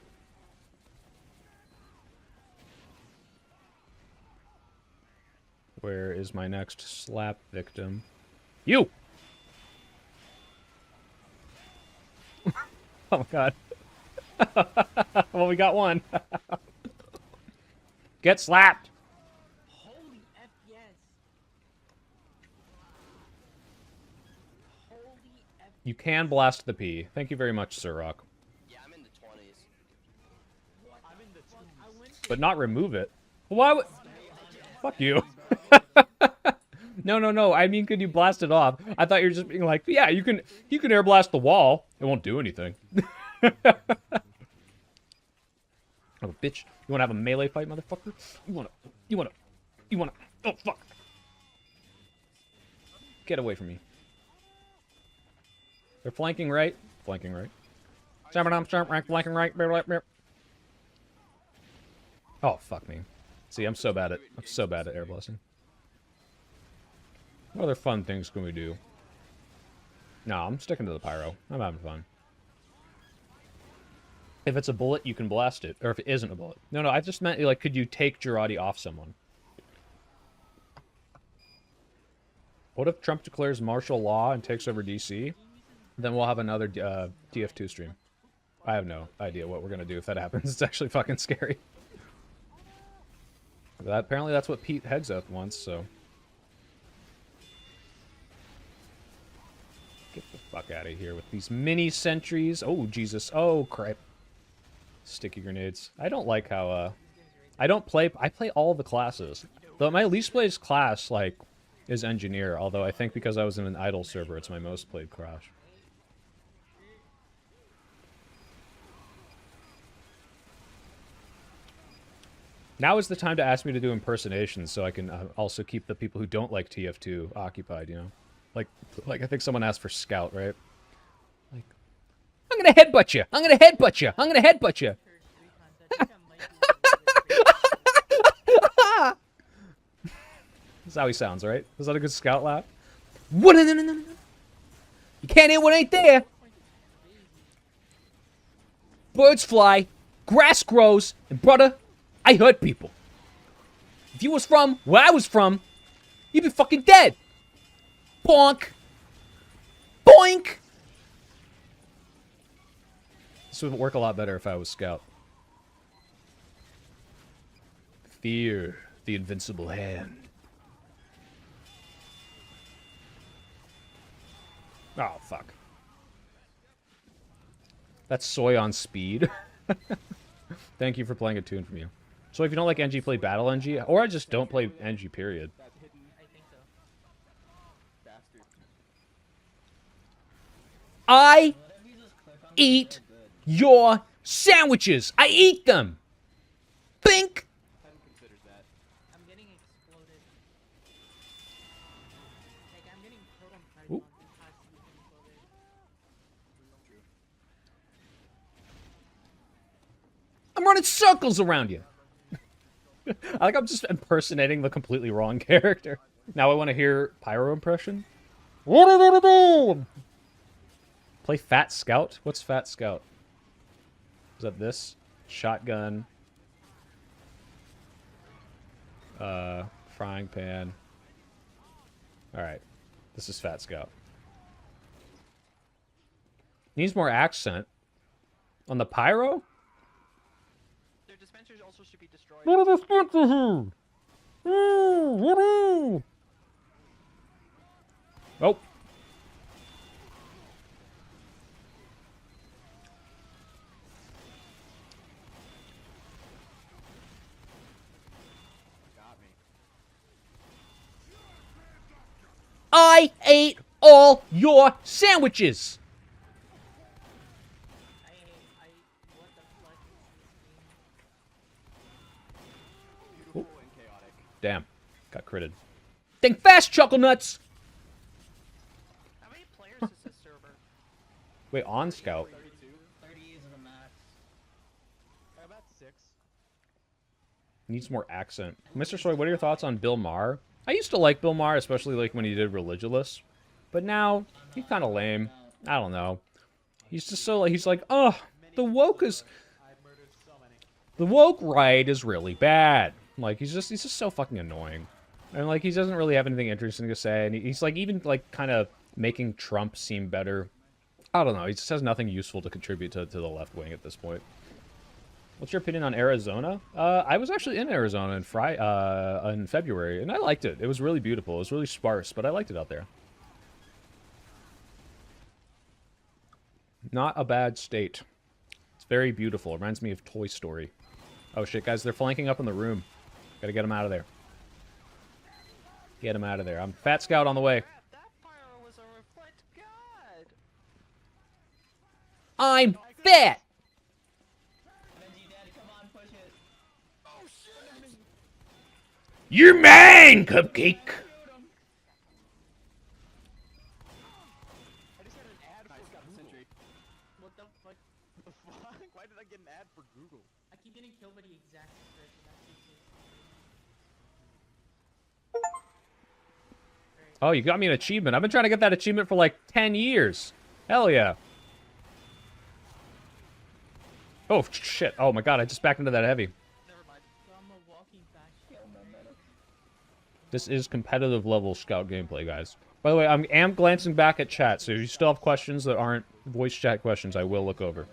Where is my next slap victim? You! Oh my god. Well, we got one. Get slapped! Holy FPS. You can blast the P. Thank you very much, Sir Rock. Yeah, I'm in the 20s. I'm in the 20s. But not remove it. Why would... Fuck you. No. I mean, could you blast it off? I thought you were just being like, yeah, you can air blast the wall. It won't do anything. Oh, bitch. You want to have a melee fight, motherfucker? You want to... Oh, fuck. Get away from me. They're flanking right. Flanking right. Flanking right. Oh, fuck me. See, I'm so bad at air blasting. What other fun things can we do? No, I'm sticking to the pyro. I'm having fun. If it's a bullet, you can blast it. Or if it isn't a bullet. No, I just meant, like, could you take Girardi off someone? What if Trump declares martial law and takes over DC? Then we'll have another TF2 stream. I have no idea what we're gonna do if that happens. It's actually fucking scary. Apparently that's what Pete Hegseth wants, so... Get the fuck out of here with these mini sentries. Oh, Jesus. Oh, crap. Sticky grenades. I don't like how, I play all the classes. Though my least played class, like, is engineer. Although I think because I was in an idle server, it's my most played class. Now is the time to ask me to do impersonations so I can also keep the people who don't like TF2 occupied, you know? Like I think someone asked for Scout, right? Like, I'm gonna headbutt you! I'm gonna headbutt you! I'm gonna headbutt you! That's how he sounds, right? Is that a good Scout laugh? What? No. You can't hit what ain't there! Birds fly, grass grows, and brother, I hurt people. If you was from where I was from, you'd be fucking dead. Bonk. Boink. This would work a lot better if I was Scout. Fear the invincible hand. Oh, fuck. That's Soy on speed. Thank you for playing a tune from you. So if you don't like NG, play Battle NG, or I just don't play NG, period. I eat your sandwiches. I eat them. Bink. I'm getting exploded. Like, I'm getting proton python Ooh. because you exploded. I'm running circles around you. I like I'm just impersonating the completely wrong character. Now I want to hear Pyro impression. Play Fat Scout? What's Fat Scout? Is that this? Shotgun. Frying pan. Alright. This is Fat Scout. Needs more accent. On the Pyro? Their dispensers also should be destroyed. What are the dispensers? Oh. I ate all your sandwiches. Oh. Damn. Got critted. Think fast, Chuckle Nuts! How many players is this server? Wait, on Scout. 30 is the max. About 6. Needs more accent. Mr. Soy, what are your thoughts on Bill Maher? I used to like Bill Maher, especially like when he did Religulous. But now, he's kind of lame. I don't know. He's just so like, he's like, oh, the woke right is really bad. Like, he's just so fucking annoying. And like, he doesn't really have anything interesting to say. And he's like, even like kind of making Trump seem better. I don't know. He just has nothing useful to contribute to the left wing at this point. What's your opinion on Arizona? I was actually in Arizona in February, and I liked it. It was really beautiful. It was really sparse, but I liked it out there. Not a bad state. It's very beautiful. It reminds me of Toy Story. Oh shit, guys, they're flanking up in the room. Gotta get them out of there. Get them out of there. I'm Fat Scout on the way. I'm fat! You're mine, Cupcake! What the fuck? Why did I get an ad for Google? I keep getting killed by the exact description. Oh, you got me an achievement. I've been trying to get that achievement for like 10 years. Hell yeah. Oh, shit. Oh my god, I just backed into that heavy. This is competitive level Scout gameplay, guys. By the way, I am glancing back at chat, so if you still have questions that aren't voice chat questions, I will look over.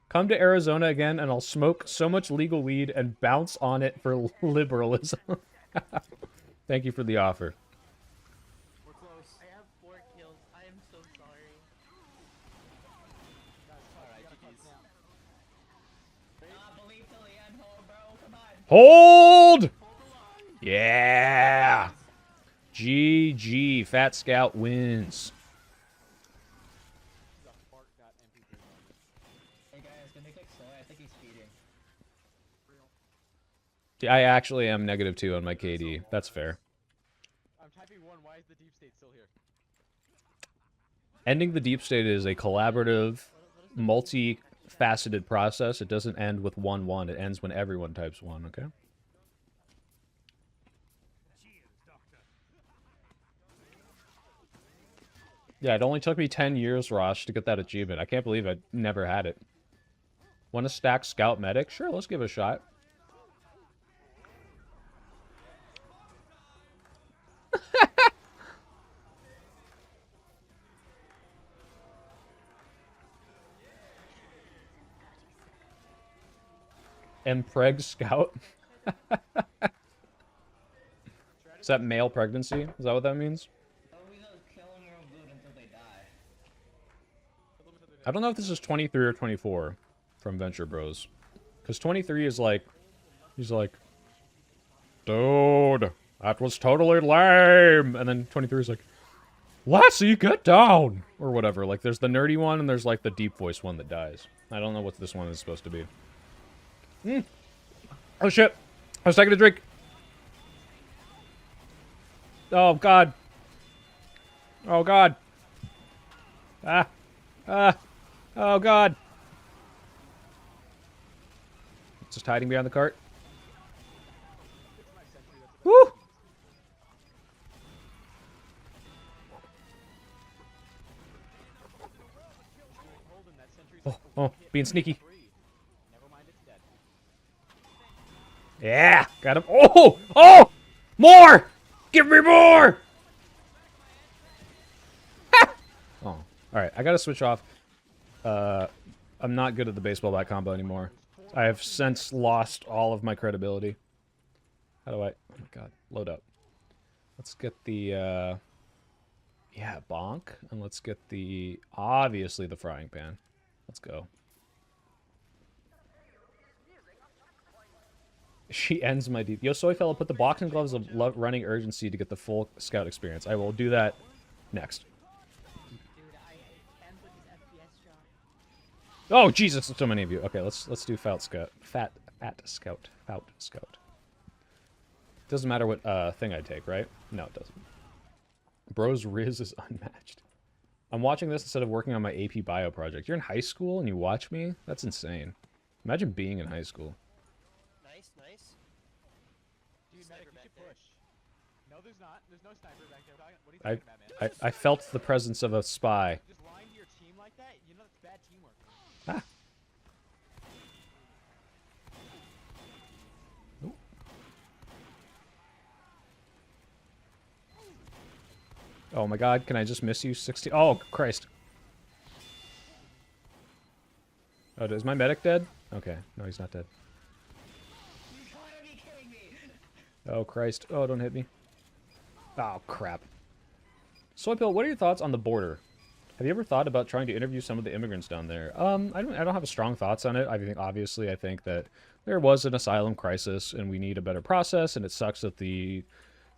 Come to Arizona again, and I'll smoke so much legal weed and bounce on it for liberalism. Thank you for the offer. We're close. I have 4 kills. I am so sorry. Hold! Yeah! GG. Fat Scout wins. Hey guys, can they kick Soy? I think he's speeding. I actually am -2 on my KD. That's fair. I'm typing 1. Why is the deep state still here? Ending the deep state is a collaborative, multi-faceted process. It doesn't end with 1-1. It ends when everyone types 1, okay? Yeah, it only took me 10 years, Rosh, to get that achievement. I can't believe I never had it. Want to stack Scout Medic? Sure, let's give it a shot. Mpreg Scout. Is that male pregnancy? Is that what that means? I don't know if this is 23 or 24 from Venture Bros. Because 23 is like, he's like, dude, that was totally lame. And then 23 is like, Lassie, get down! Or whatever. Like, there's the nerdy one, and there's, like, the deep voice one that dies. I don't know what this one is supposed to be. Oh, shit. I was taking a drink. Oh, God. Oh, God. Oh, God. It's just hiding behind the cart. Woo! Oh, being sneaky. Yeah, got him. Oh, oh, more! Give me more! Oh, all right. I gotta switch off. I'm not good at the baseball bat combo anymore. I have since lost all of my credibility. How do I? Oh my god, load up. Let's get the. Yeah, bonk, and let's get the obviously the frying pan. Let's go. She ends my deep. Yo, soy fella, put the boxing gloves of running urgency to get the full scout experience. I will do that next. Oh Jesus, so many of you. Okay, let's do Fat Scout. Fat Scout. Doesn't matter what thing I take, right? No, it doesn't. Bro's Riz is unmatched. I'm watching this instead of working on my AP Bio project. You're in high school and you watch me? That's insane. Imagine being in high school. Nice, nice. Dude, medic, you should push. No, there's not. There's no sniper back there. What are you talking about, man? I felt the presence of a spy. Just lying to your team like that? You know that's bad teamwork. Ah. Oh my god, can I just miss you? 60. Oh, Christ. Oh, is my medic dead? Okay, no, he's not dead. Oh, Christ. Oh, don't hit me. Oh, crap. Soypill, what are your thoughts on the border? Have you ever thought about trying to interview some of the immigrants down there? I don't have strong thoughts on it. I think that there was an asylum crisis and we need a better process, and it sucks that the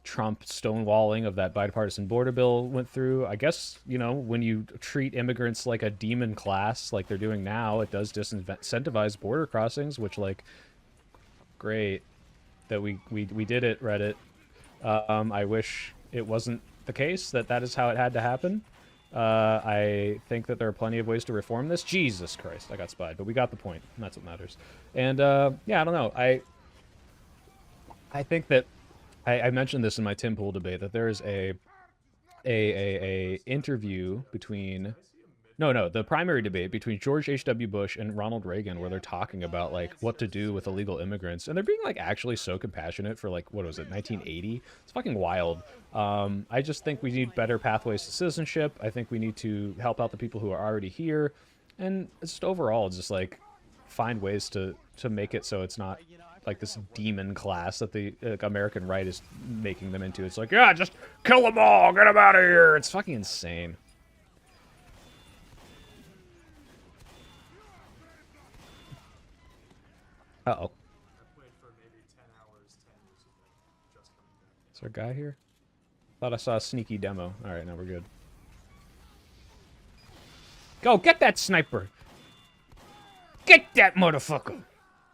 Trump stonewalling of that bipartisan border bill went through. I guess, you know, when you treat immigrants like a demon class like they're doing now, it does disincentivize border crossings, which, like, great that we did it, Reddit. I wish it wasn't the case that is how it had to happen. I think that there are plenty of ways to reform this. Jesus Christ, I got spied, but we got the point, and that's what matters. And yeah, I don't know. I think that I mentioned this in my Tim Pool debate, that there is a interview between the primary debate between George H.W. Bush and Ronald Reagan, where they're talking about, like, what to do with illegal immigrants, and they're being, like, actually so compassionate for, like, what was it, 1980? It's fucking wild. I just think we need better pathways to citizenship. I think we need to help out the people who are already here, and just overall, just, like, find ways to make it so it's not like this demon class that the American right is making them into. It's like, yeah, just kill them all, get them out of here. It's fucking insane. Uh-oh. Is there a guy here? Thought I saw a sneaky demo. Alright, now we're good. Go, get that sniper! Get that motherfucker!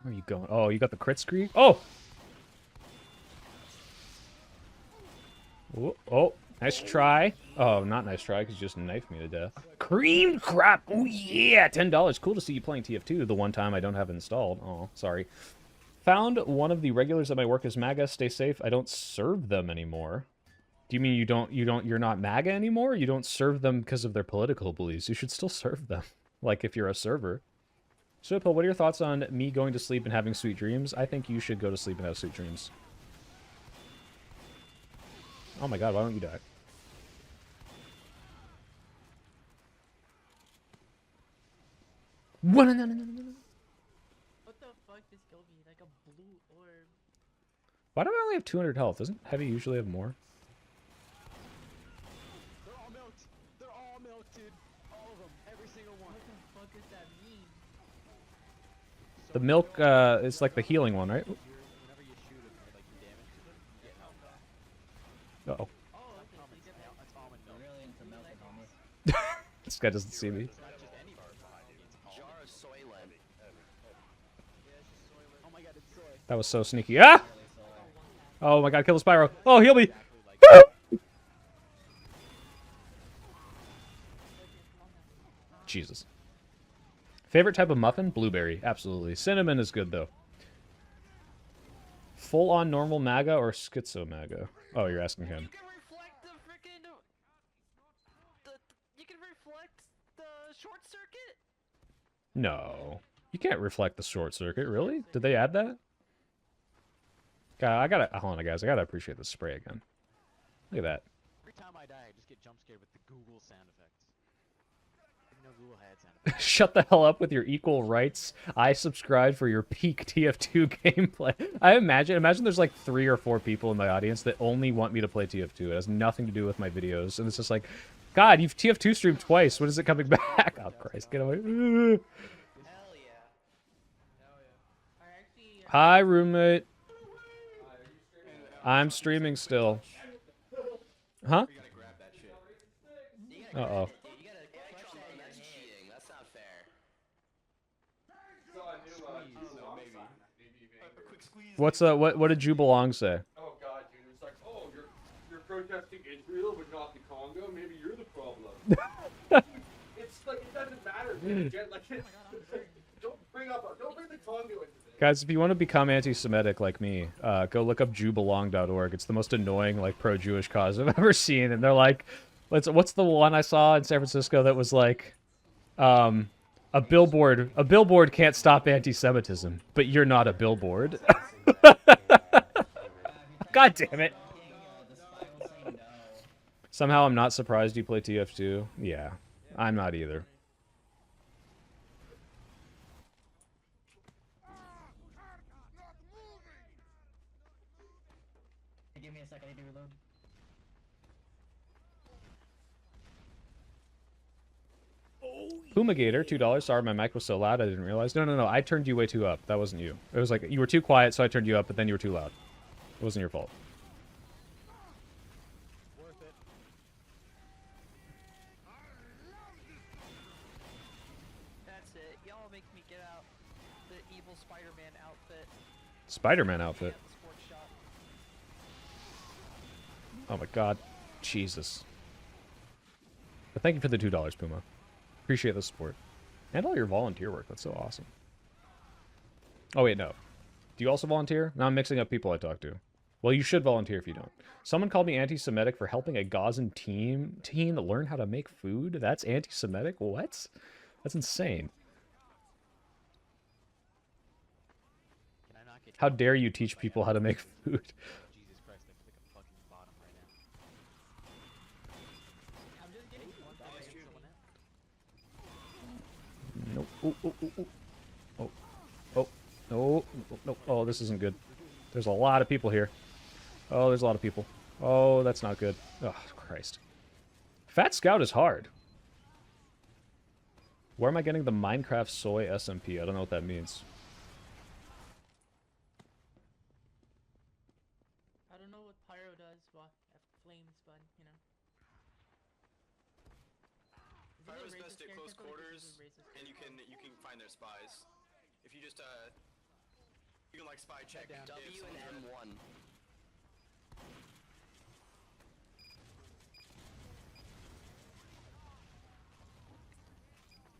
Where are you going? Oh, you got the crit screen? Oh! Oh, nice try. Oh, not nice try, because you just knifed me to death. Cream crap! Oh, yeah! $10. Cool to see you playing TF2 the one time I don't have it installed. Oh, sorry. Found one of the regulars at my work is MAGA. Stay safe. I don't serve them anymore. Do you mean you're not MAGA anymore? You don't serve them because of their political beliefs. You should still serve them. Like, if you're a server. Swipple, what are your thoughts on me going to sleep and having sweet dreams? I think you should go to sleep and have sweet dreams. Oh my god, why don't you die? What the fuck this kill me? Like a blue orb. Why do I only have 200 health? Doesn't Heavy usually have more? They're all milked. They're all milked, dude. All of them. Every single one. What the fuck does that mean? The milk is like the healing one, right? Whenever you shoot them, or like you damage to them, you get health back. Uh-oh. That's almond milk. Really into milk, homie. This guy doesn't see me. It's not just any bar behind it. It's Jar of Soylent. Oh my god, it's soy. That was so sneaky. Ah! Oh my god, kill the Spyro. Oh, heal me. Jesus. Favorite type of muffin? Blueberry. Absolutely. Cinnamon is good, though. Full-on normal MAGA or schizo MAGA? Oh, you're asking him. You can reflect the short circuit. No. You can't reflect the short circuit, really? Did they add that? God, I gotta... Hold on, guys. I gotta appreciate the spray again. Look at that. Every time I die, I just get jump scared with the Google sound effects. Even though Google had sound effects. Shut the hell up with your equal rights. I subscribed for your peak TF2 gameplay. I imagine there's like 3 or 4 people in my audience that only want me to play TF2. It has nothing to do with my videos. And it's just like, God, you've TF2 streamed twice. When is it coming back? Oh, Christ, get away. Hi, roommate. I'm streaming still. Huh? Uh-oh. That's not fair. What did You Belong say? Oh god, dude, it's like, oh, you're protesting Israel but not the Congo. Maybe you're the problem. It's like it doesn't matter. Dude. Like, don't bring the Congo into this. Guys, if you want to become anti-Semitic like me, go look up JewBelong.org. It's the most annoying, like, pro-Jewish cause I've ever seen. And they're like, what's the one I saw in San Francisco that was like, a billboard can't stop anti-Semitism, but you're not a billboard. God damn it. Somehow I'm not surprised you play TF2. Yeah, I'm not either. Give me a second, I need to reload. Fumigator, $2. Sorry, my mic was so loud I didn't realize. No. I turned you way too up. That wasn't you. It was like you were too quiet, so I turned you up, but then you were too loud. It wasn't your fault. Worth it. That's it. Y'all make me get out the evil Spider-Man outfit. Spider-Man outfit. Sports shop. Oh my god. Jesus. But thank you for the $2, Puma. Appreciate the support. And all your volunteer work. That's so awesome. Oh, wait, no. Do you also volunteer? No, I'm mixing up people I talk to. Well, you should volunteer if you don't. Someone called me anti-Semitic for helping a Gazan teen learn how to make food? That's anti-Semitic? What? That's insane. Can I not get How dare you teach people how to make food? Jesus Christ, I feel like I'm fucking bottom right now. I'm just getting one by someone else. Nope. Oh. No. No. Oh, this isn't good. There's a lot of people here. Oh, there's a lot of people. Oh, that's not good. Oh, Christ. Fat Scout is hard. Where am I getting the Minecraft soy SMP? I don't know what that means. I don't know what Pyro does, well, flames, but, you know. Pyro's best at close quarters, and you can find their spies. If you just you can like spy check W and M1.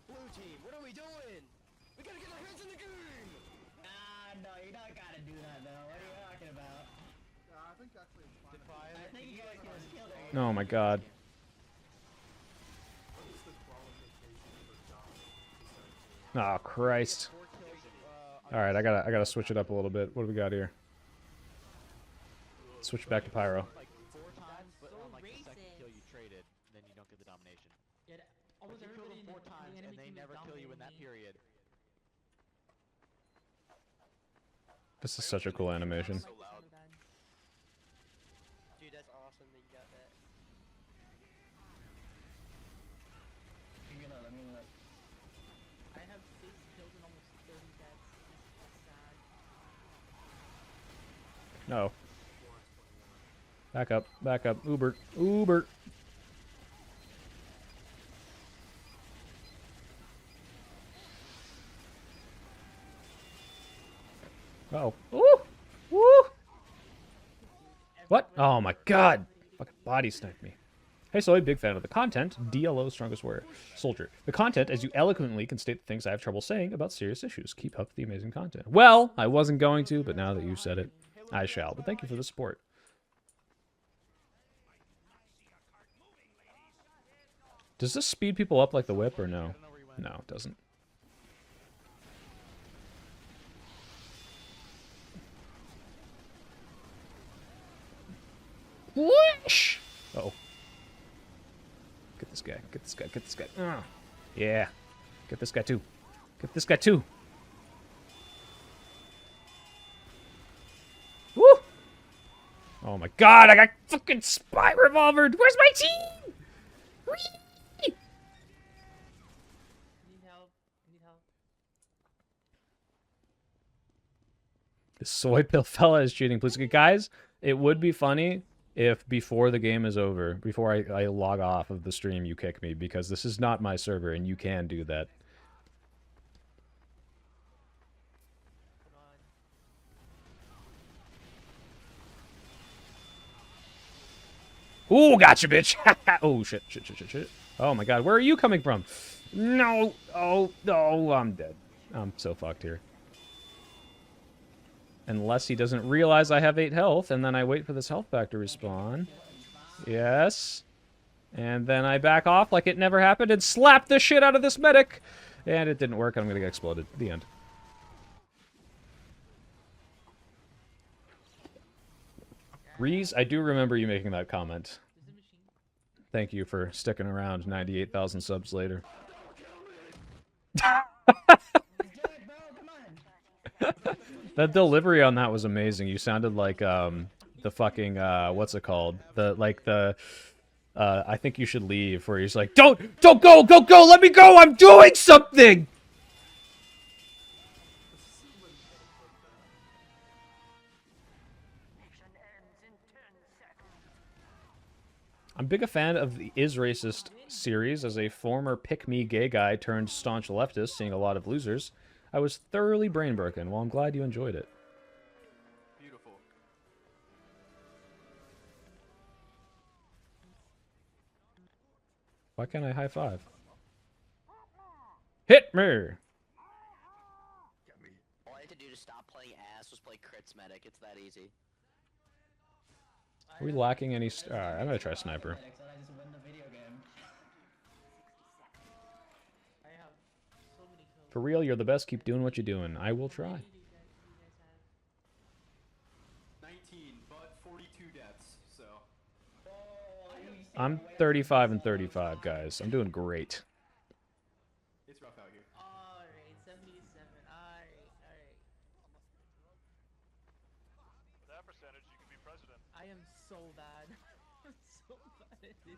Blue team, what are we doing? We gotta get our hands in the game. No, you don't gotta do that though. What are you talking about? I think actually it's fine. I think you guys can kill it. Oh my god. Oh, Christ. Alright, I gotta switch it up a little bit. What do we got here? Switch back to Pyro. Like 4 times, but on like the second kill you traded, then you don't get the domination. Yeah, almost If you kill them everybody 4 times in the and they enemy team is never kill you in that dominating me. period. This is such a cool animation. Dude, that's awesome that you got that. I have 6 kills and almost 30 deaths. That's sad. No. Back up, back up. Uber, Uber. Oh. Ooh! Woo! What? Oh my god! Fucking body sniped me. Hey Soy, big fan of the content. DLO, strongest warrior. Soldier. The content, as you eloquently can state the things I have trouble saying about serious issues. Keep up the amazing content. Well, I wasn't going to, but now that you said it, I shall. But thank you for the support. Does this speed people up like the whip or no? No, it doesn't. Whoosh! Uh-oh. Get this guy, get this guy, get this guy. Yeah. Get this guy too. Get this guy too. Woo! Oh my god, I got fucking spy revolvered! Where's my team? Whee! Need help. Need help. The soy pill fella is cheating. Please, guys, it would be funny if before the game is over, before I log off of the stream, you kick me, because this is not my server, and you can do that. Ooh, gotcha, bitch! Oh, shit, shit, shit, shit, shit. Oh my god, where are you coming from? No! Oh, no, I'm dead. I'm so fucked here. Unless he doesn't realize I have 8 health, and then I wait for this health pack to respawn. Yes. And then I back off like it never happened and slap the shit out of this medic! And it didn't work, I'm gonna get exploded. The end. Reese, I do remember you making that comment. Thank you for sticking around 98,000 subs later. That delivery on that was amazing. You sounded like the fucking what's it called? I think you should leave, where he's like, Don't go, let me go, I'm doing something! I'm big a fan of the Is Racist series. As a former pick-me gay guy turned staunch leftist, seeing a lot of losers, I was thoroughly brain broken. Well, I'm glad you enjoyed it. Beautiful. Why can't I high five? Hit me! All I had to do to stop playing ass was play crits medic. It's that easy. Are we lacking any... Alright, I'm gonna try sniper. For real, you're the best. Keep doing what you're doing. I will try. 19, but 42 deaths, so. I'm 35 and 35, guys. I'm doing great. It's rough out here. Alright, 77. Alright. With that percentage, you can be president. I am so bad. I'm so bad at this game.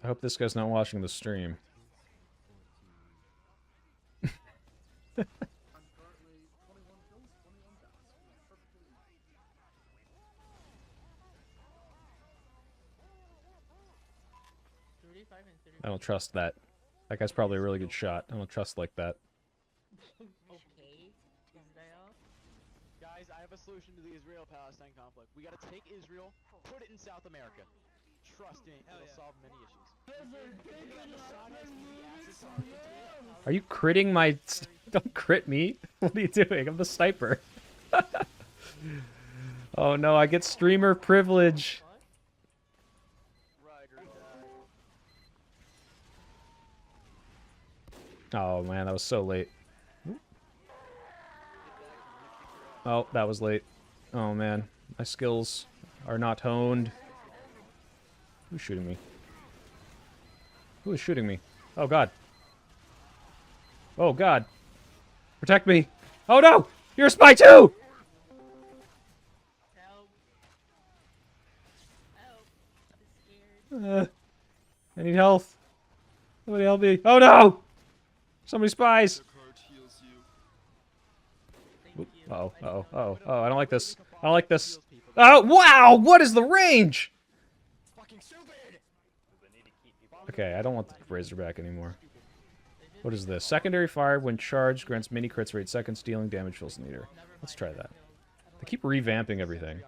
I hope this guy's not watching the stream. I don't trust that. That guy's probably a really good shot. I don't trust like that. Okay, Israel. Guys, I have a solution to the Israel-Palestine conflict. We gotta take Israel, put it in South America. Trust me, it'll solve many issues. Are you critting my... Don't crit me. What are you doing? I'm the sniper. Oh no, I get streamer privilege. Oh man, that was so late. Oh, that was late. Oh man, my skills are not honed. Who's shooting me? Who is shooting me? Oh god. Oh god. Protect me. Oh no! You're a spy too! I need health. Somebody help me. Oh no! Somebody spies! Uh-oh, uh-oh, uh-oh, oh, I don't like this. I don't like this. Oh, wow! What is the range? Okay, I don't want the Razorback anymore. What is this? Secondary fire when charged grants mini crits for 8 seconds, dealing damage fills the meter. Let's try that. They keep revamping everything.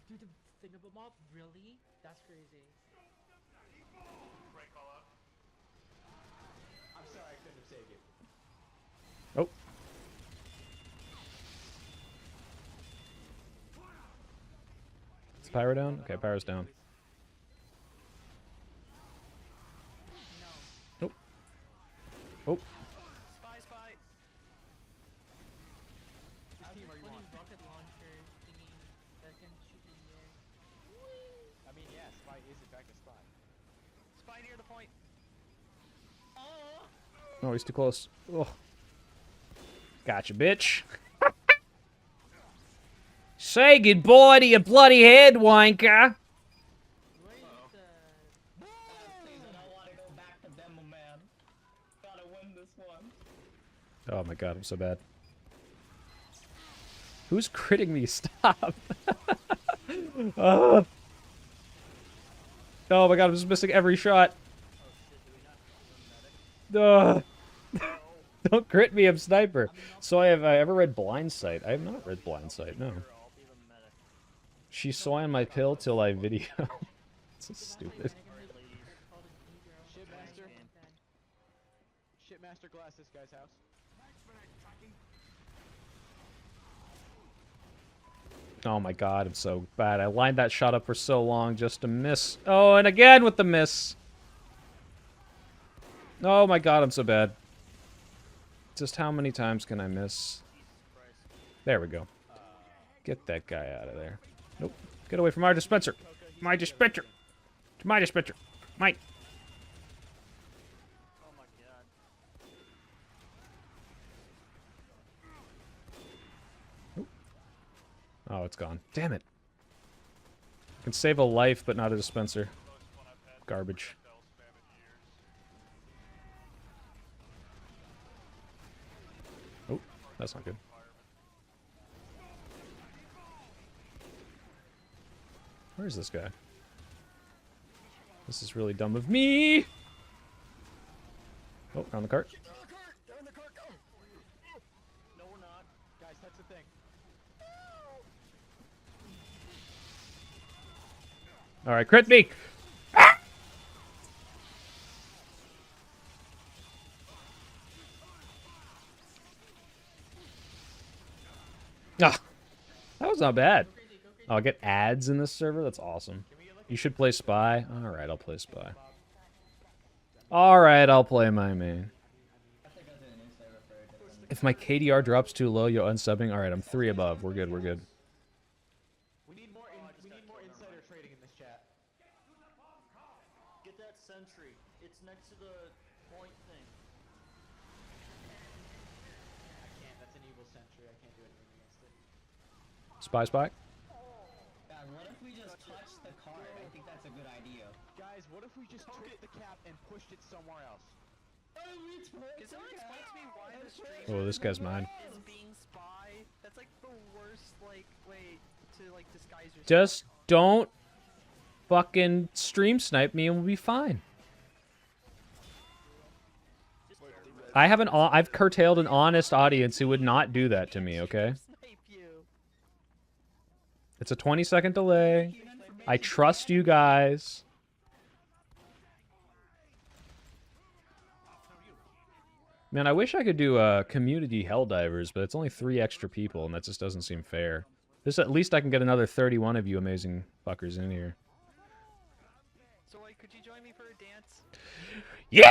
Dude, the Thingamabob? Really? That's crazy. I'm sorry, I couldn't have saved you. Oh. Is Pyro down? Okay, Pyro's down. Nope. Oh. Spy, spy. Whose team are you on? Rocket launcher thingy that can shoot in the air. I mean, yeah, spy is in fact a spy. Spy near the point. Oh, he's too close. Oh. Gotcha, bitch. Say goodbye to your bloody head, wanker. Oh my god, I'm so bad. Who's critting me? Stop. Oh my god, I'm just missing every shot. Don't crit me, I'm sniper. So have I ever read Blindsight? I have not read Blindsight, no. She swung on my pill till I video. So stupid. Shipmaster. Shipmaster glass this guy's house. Oh my god, I'm so bad. I lined that shot up for so long just to miss. Oh, and again with the miss. Oh my god, I'm so bad. Just how many times can I miss? There we go. Get that guy out of there. Nope. Get away from our dispenser. My dispenser. My dispenser. My. Oh, it's gone. Damn it. I can save a life, but not a dispenser. Garbage. Oh, that's not good. Where is this guy? This is really dumb of me! Oh, on the cart. No, we're not. Guys, that's the thing. Alright, crit me! Ah, that was not bad. Oh, I'll get ads in this server? That's awesome. You should play Spy? Alright, I'll play Spy. Alright, I'll play my main. If my KDR drops too low, you're unsubbing? Alright, I'm 3 above. We're good, we're good. We need more insider trading in this chat. Get that sentry. It's next to the point thing. I can't. That's an evil sentry. I can't do anything against it. Spy, Spy? God, what if we just touched the card? I think that's a good idea. Guys, what if we just took the cap and pushed it somewhere else? Can someone explain to me why the stream Oh, this guy's mine. is being spy? That's like the worst way to disguise yourself. Just don't fucking stream snipe me and we'll be fine. I've curtailed an honest audience who would not do that to me, okay? It's a 20-second delay. I trust you guys. Man, I wish I could do community Helldivers, but it's only 3 extra people, and that just doesn't seem fair. This at least I can get another 31 of you amazing fuckers in here. So, could you join me for a dance? Yeah!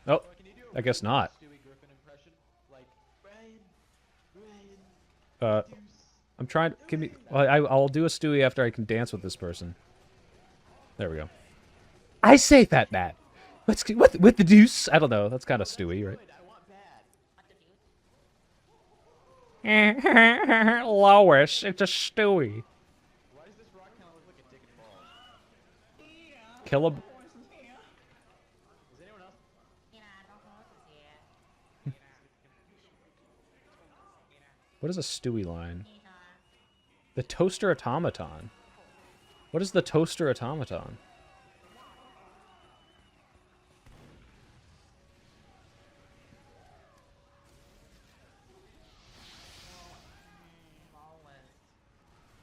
Oh, I guess not. I'm trying. Give me. I'll do a Stewie after I can dance with this person. There we go. I say that, Matt. With the deuce. I don't know. That's kind of Stewie, right? Lois, it's a Stewie. Why does this rock kind of look like a dick and balls? Kill a... Is anyone else? What is a Stewie line? The toaster automaton. What is the toaster automaton?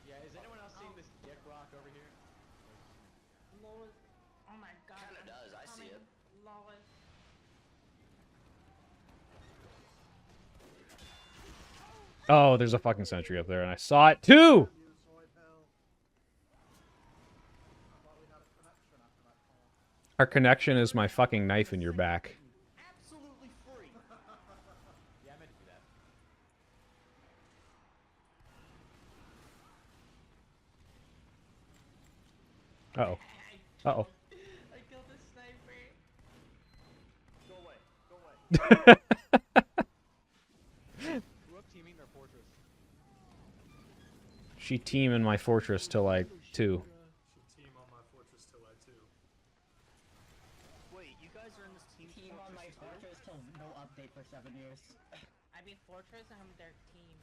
Yeah, is anyone else seeing this dick rock over here? Lois. Oh my god. Kinda does, I see it. Lois. Oh, there's a fucking sentry up there, and I saw it too! Our connection is my fucking knife in your back. Absolutely free. Yeah, I meant to do that. Uh-oh. Uh-oh. I killed the sniper. Go away. Go away. Grew up teaming their fortress. She team in my fortress till like 2. Team on my fortress till I too. Wait, you guys are in this team on my fortress till no update for 7 years. I mean Fortress, I'm their team.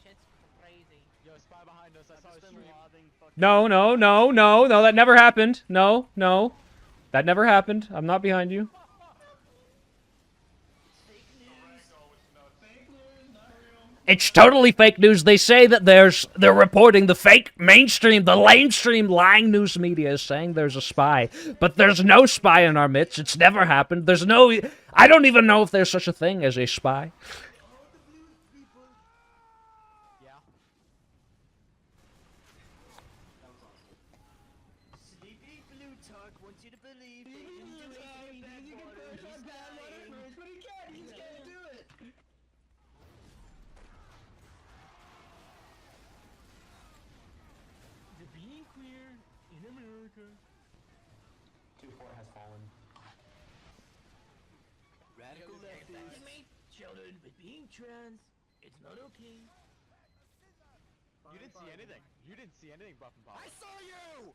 Shit's crazy. Yo, spy behind us. I saw his stream. No, no, no, no, no, that never happened. No, no. That never happened. I'm not behind you. It's totally fake news. They say that they're reporting the fake mainstream, the lamestream lying news media is saying there's a spy. But there's no spy in our midst. It's never happened. There's no... I don't even know if there's such a thing as a spy. Yeah. Sleepy Blue Talk wants you to believe they didn't do anything bad water. He's lying. But he can't. He just can't do it. The being queer in America. 2-4 has fallen. Radical leftists made children with being trans. It's not okay. You didn't see anything. You didn't see anything, Buff and Pop. I saw you!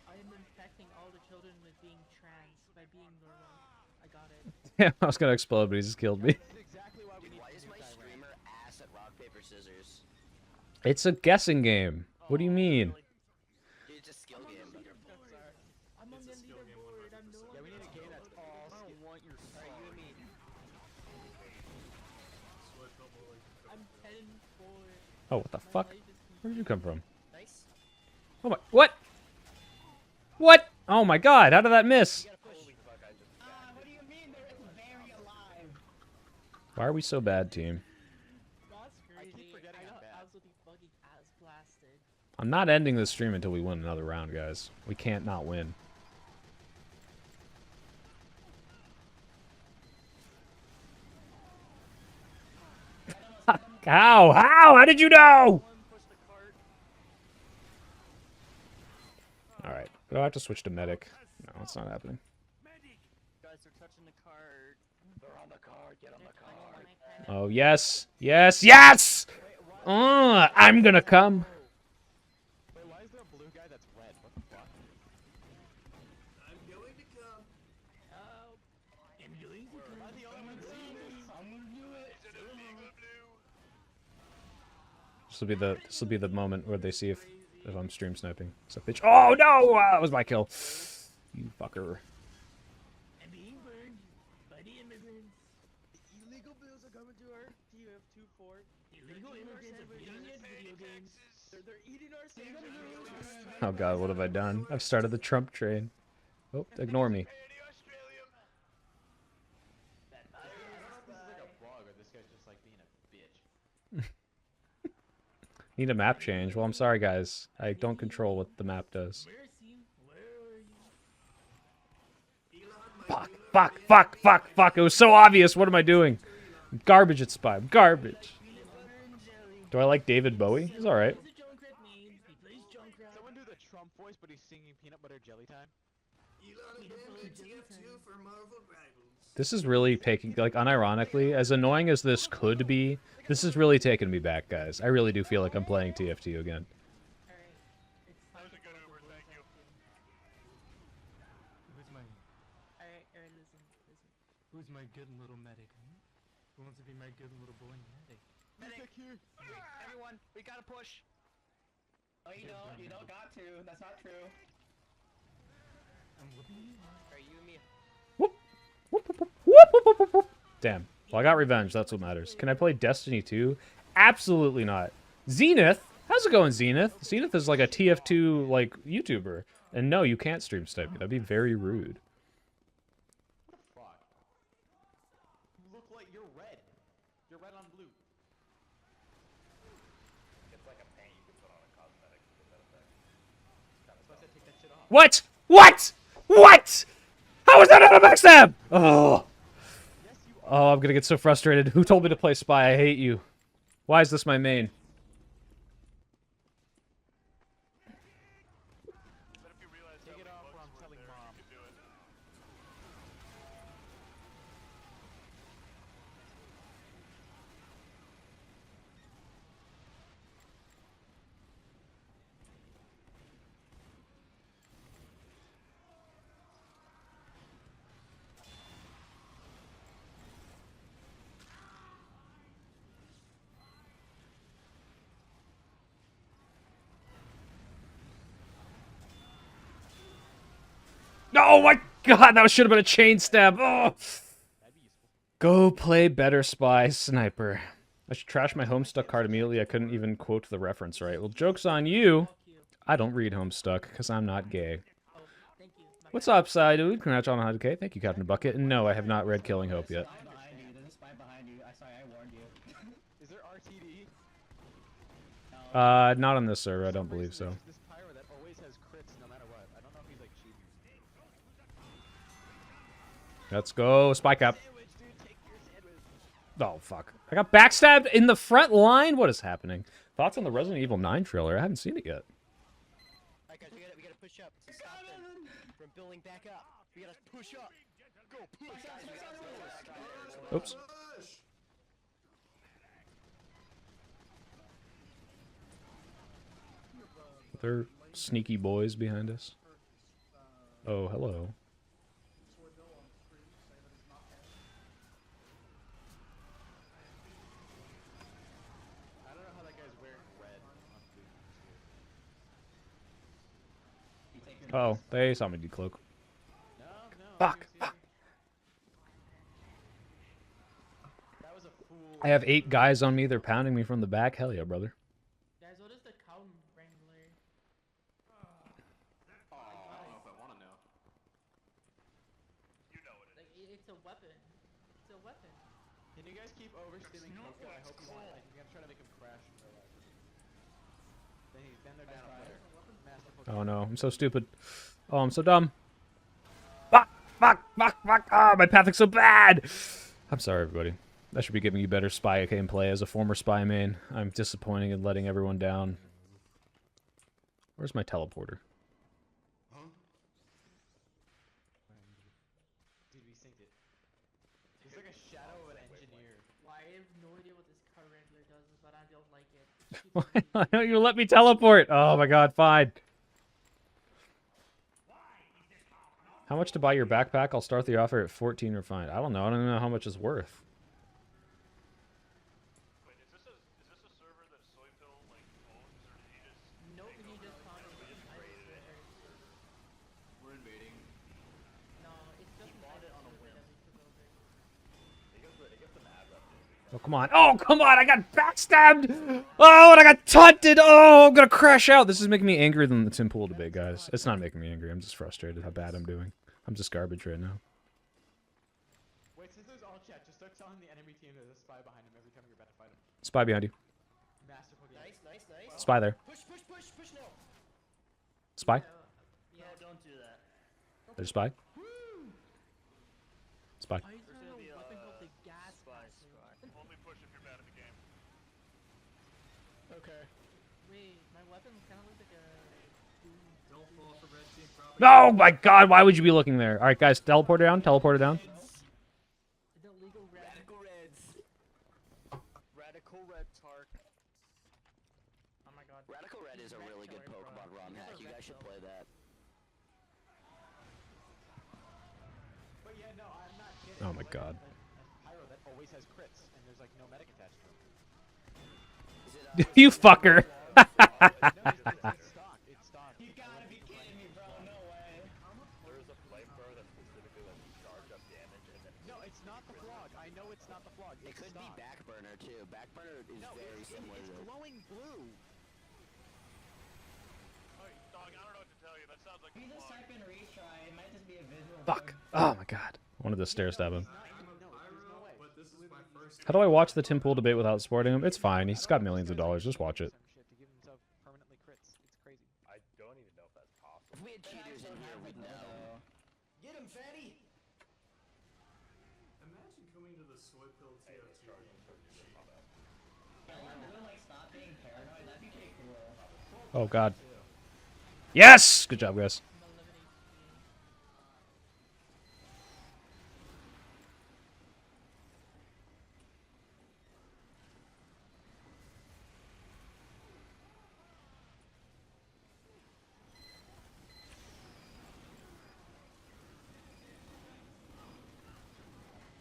I am infecting all the children with being trans by being normal. I got it. Yeah, I was gonna explode, but he just killed me. Why is my streamer ass at rock, paper, scissors? It's a guessing game. What do you mean? Dude, it's a skill game. I'm on the leaderboard. I'm no Yeah, we need a game that's all skill. I don't want your Alright, you and me. I'm 10-4. Oh, what the fuck? Where did you come from? Nice. Oh my... What? What? Oh my god, how did that miss? What do you mean? They're very alive. Why are we so bad, team? That's crazy. I keep forgetting I got absolutely fucking ass blasted. I'm not ending this stream until we win another round, guys. We can't not win. How? How? How did you know? Alright. Do I have to switch to medic? No, it's not happening. Guys are touching the card. They're on the card. Get on the card. Oh, yes. Yes. Yes! I'm gonna come. Wait, why is there a blue guy that's red? What the fuck? I'm going to come. Help. I'm going to Am I the only one seeing this? I'm gonna do it. This will be the moment where they see if I'm stream sniping. So bitch. Oh no! That was my kill. You fucker. I'm being burned by the immigrants. Illegal bills are coming to our TF2 fort. Illegal immigrants are beating at video games. They're eating our sandwiches. Oh god, what have I done? I've started the Trump train. Oh, ignore me. I don't know if this is like a bug or this guy's just like being a bitch. Need a map change. Well, I'm sorry, guys. I don't control what the map does. Fuck, fuck, fuck, fuck, fuck. It was so obvious. What am I doing? I'm garbage at Spy. I'm garbage. Do I like David Bowie? He's alright. Someone do the Trump voice, but he's singing peanut butter jelly time. Elon abandoned TF2 for Marvel Rivals. This is really taking, like, unironically, as annoying as this could be, this is really taking me back, guys. I really do feel like I'm playing TF2 again. Who's my good little medic? Who wants to be my good little boy medic? Medic! Everyone, we gotta push! Oh, you don't got to. That's not true. I'm whooping you. Alright, you and me. Damn. Well, I got revenge. That's what matters. Can I play Destiny 2? Absolutely not. Zenith? How's it going, Zenith? Zenith is like a TF2, like, YouTuber. And no, you can't stream snipe me. That'd be very rude. You look like you're red. You're red on blue. It's like a paint you can put on a cosmetic to get that effect. That's why I said take that shit off. What? What? What? How is that not a backstab? Oh. Oh, I'm gonna get so frustrated. Who told me to play Spy? I hate you. Why is this my main? Take it off or I'm telling mom. Oh my god, that should have been a chain stab. Oh. Go play better Spy Sniper. I should trash my Homestuck card immediately. I couldn't even quote the reference right. Well, joke's on you. I don't read Homestuck because I'm not gay. What's up, Side Dude? Congrats on 100K. Thank you, Captain Bucket. And no, I have not read Killing Hope yet. Is there RTD? Not on this server. I don't believe so. This pyro that always has crits no matter what. I don't know if he's like cheating. Let's go, Spy Cap. Oh, fuck. I got backstabbed in the front line? What is happening? Thoughts on the Resident Evil 9 trailer? I haven't seen it yet. Alright guys, we gotta push up to stop them from building back up. We gotta push up. Go push. Oops. They're sneaky boys behind us. Oh, hello. I don't know how that guy's wearing red on blue. Oh, they saw me decloak. No, Fuck. That was a fool. I have 8 guys on me. They're pounding me from the back. Hell yeah, brother. Guys, what is the cow wrangler? I don't know if I want to know. You know what it is. Like, it's a weapon. It's a weapon. Can you guys keep overstimming Coca? I hope you want. I'm gonna try to make him crash in real life. Then they're down a player. Master Oh no, I'm so stupid. Oh, I'm so dumb. Fuck, fuck, fuck, fuck. Ah, my pathic's so bad. I'm sorry, everybody. I should be giving you better Spy gameplay as a former Spy main. I'm disappointing in letting everyone down. Where's my teleporter? Dude, we synced it. He's like a shadow of an engineer. Well, I have no idea what this cow wrangler does, but I don't like it. Why don't you let me teleport? Oh my god, fine. How much to buy your backpack? I'll start the offer at 14 or fine. I don't know. I don't even know how much it's worth. Wait, is this a server that Soypill like owns, or did he just? No, he just found it. We're invading. No, it's just bought it on a whim. It gets the mad up. Oh, come on. Oh, come on. I got backstabbed. Oh, and I got taunted. Oh, I'm going to crash out. This is making me angrier than the Tim Pool debate, guys. It's not making me angry. I'm just frustrated how bad I'm doing. I'm just garbage right now. Wait, since there's all chat, just start telling the enemy team there's a spy behind him every time you're about to fight him. Spy behind you. Masterful game. Nice. Spy there. Push now. Spy. Yeah, don't do that. There's Spy. Spy. Why is there a weapon called the gas mask? Only push if you're bad at the game. Okay. Wait, my weapon kind of looks like a... Don't fall for red team propaganda. Oh my god, why would you be looking there? Alright, guys, teleport it down. Teleport it down. Radical Red Tark. Oh my god. Radical Red is a really good Pokemon ROM hack. You guys should play that. But yeah, no, I'm not kidding. Oh my god. Pyro that always has crits, and there's like no medic attached to him. You fucker. It's stock. You gotta be kidding me, bro. No way. There's a flamethrower that specifically lets you charge up damage and then. No, it's not the flog. I know it's not the flog. It could be Backburner too. Backburner is very similar to It's glowing blue. Dog, I don't know what to tell you. That sounds like If you just type in retry, it might just be a visual. Fuck. Oh my god. I wanted to stare stab him. But this is my first. How do I watch the Tim Pool debate without supporting him? It's fine. He's got millions of dollars. Just watch it. Permanently crits. It's crazy. I don't even know if that's possible. If we had cheaters in here, we'd know. Get him, fatty. Imagine coming to the soy pill TF2. Like, stop being paranoid. That'd be pretty cool. Oh god. Yes! Good job, guys.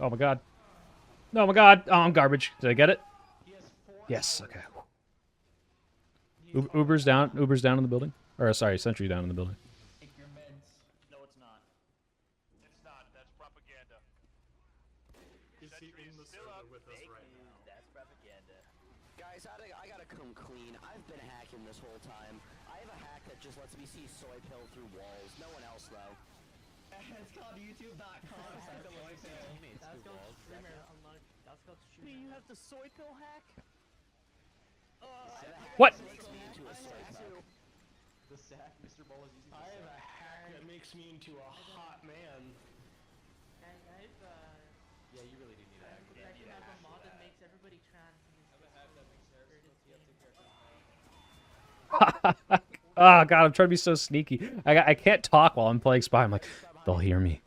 Oh my god. Oh my god. Oh, I'm garbage. Did I get it? Yes. Okay. Uber's down. Uber's down in the building. Or sorry, Sentry's down in the building. No, it's not. It's not. That's propaganda. Is he in the server with us right now? That's propaganda. Guys, I gotta come clean. I've been hacking this whole time. I have a hack that just lets me see soy pill through walls. No one else though. It's called YouTube.com. That's called streamer unlock. That's called streamer. Wait, you have the soy pill hack? What? The sack Mr. Bull is using. I have a hack that makes me into a hot man. And I've Yeah, you really do need a hack. I actually have a mod that makes everybody trans in this. Oh god, I'm trying to be so sneaky. I can't talk while I'm playing Spy. I'm like, they'll hear me.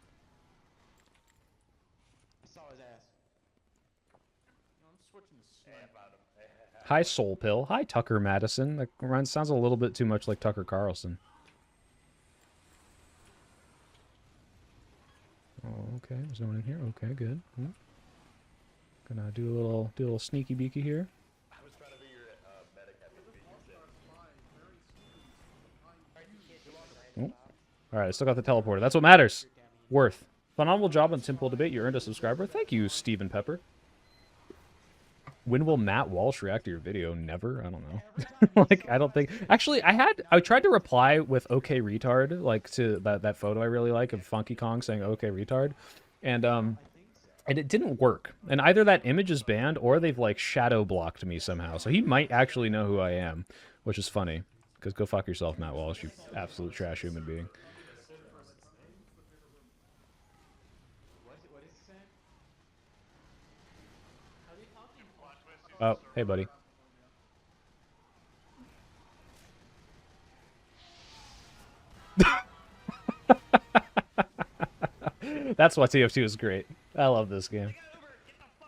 I saw his ass. I'm switching to snap out of him. Hi, Soul Pill. Hi, Tucker Madison. That sounds a little bit too much like Tucker Carlson. Oh, okay. There's no one in here. Okay, good. Gonna do a little sneaky beaky here. I was trying to figure medic at the Oh. All right, I still got the teleporter. That's what matters. Worth. Phenomenal job on Tim Pool debate. You earned a subscriber. Thank you, Stephen Pepper. When will Matt Walsh react to your video? Never. I don't know. Like, I don't think. Actually, I tried to reply with "Okay, retard," like to that photo I really like of Funky Kong saying "Okay, retard," and it didn't work. And either that image is banned or they've like shadow blocked me somehow. So he might actually know who I am, which is funny. Because go fuck yourself, Matt Walsh, you absolute trash human being. What is he saying? Oh, hey, buddy. That's why TF2 is great. I love this game.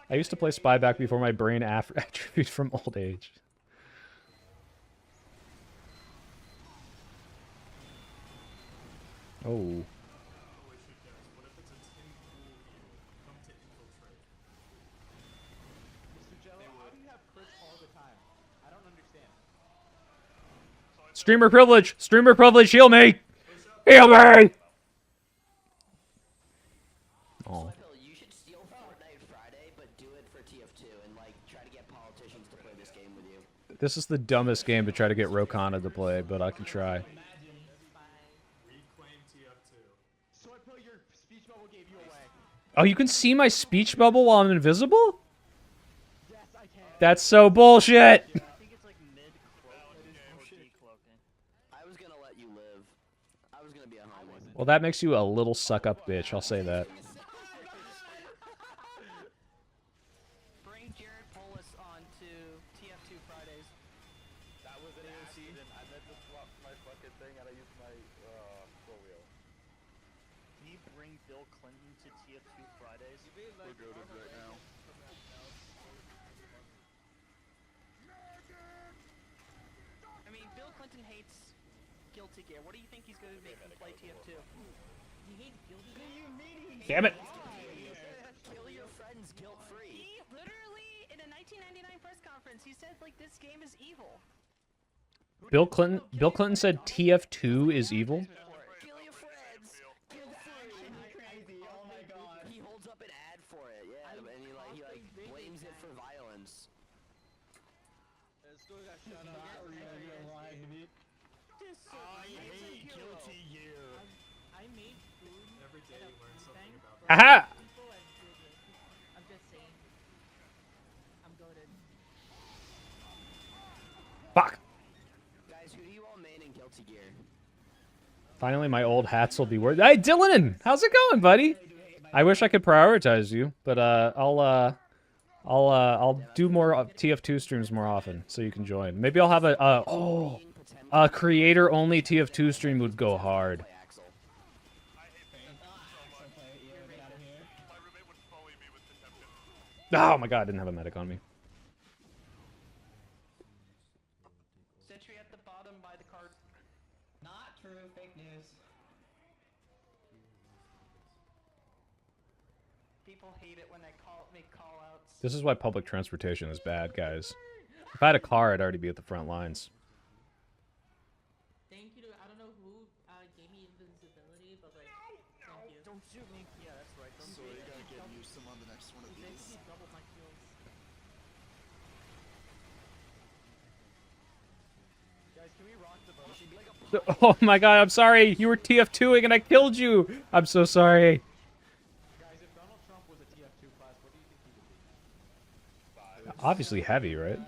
I used to play Spy back before my brain atrophied from old age. Oh. Mr. Jello, how do you have crits all the time? I don't understand. Streamer privilege! Streamer privilege, heal me! Heal me! Oh. You should steal Fortnite Friday, but do it for TF2 and like try to get politicians to play this game with you. This is the dumbest game to try to get Rokana to play, but I can try. Soy Pill, your speech bubble gave you away. Oh, you can see my speech bubble while I'm invisible? That's so bullshit! I think it's like mid-cloaking. I was gonna let you live. I was gonna be a homeless. Well, that makes you a little suck-up bitch, I'll say that. Bring Jared Polis on to TF2 Fridays. That was an accident. I meant to swap my fucking thing and I used my four wheel. Can you bring Bill Clinton to TF2 Fridays? We're goated right now. Justin hates Guilty Gear. What do you think he's going to make him play TF2? He hates Guilty Gear? Damn it! Kill your friends guilt-free. He literally, in a 1999 press conference, he said, like, this game is evil. Bill Clinton said TF2 is evil. Kill your friends. Crazy. Oh my god. He holds up an ad for it, yeah, and he blames it for violence. I hate Guilty Gear. I made food. Every day you learn something about Aha! I'm just saying. I'm goated. Fuck! Guys, who do you all main in Guilty Gear? Finally, my old hats will be worth. Hey, Dylan! How's it going, buddy? I wish I could prioritize you, but I'll do more TF2 streams more often, so you can join. Maybe I'll have a creator-only TF2 stream would go hard. Oh my god, I didn't have a medic on me. Sentry at the bottom by the card. Not true, fake news. People hate it when I make call-outs. This is why public transportation is bad, guys. If I had a car, I'd already be at the front lines. Thank you to, I don't know who gave me invincibility, but like, thank you. Don't shoot me. Yeah, that's right. Don't So you gotta get used to on the next one of He these. basically doubled my kills. Guys, can we rock the boat? Oh my god, I'm sorry. You were TF2ing and I killed you. I'm so sorry. Guys, if Donald Trump was a TF2 class, what do you think he would be? Obviously heavy, right?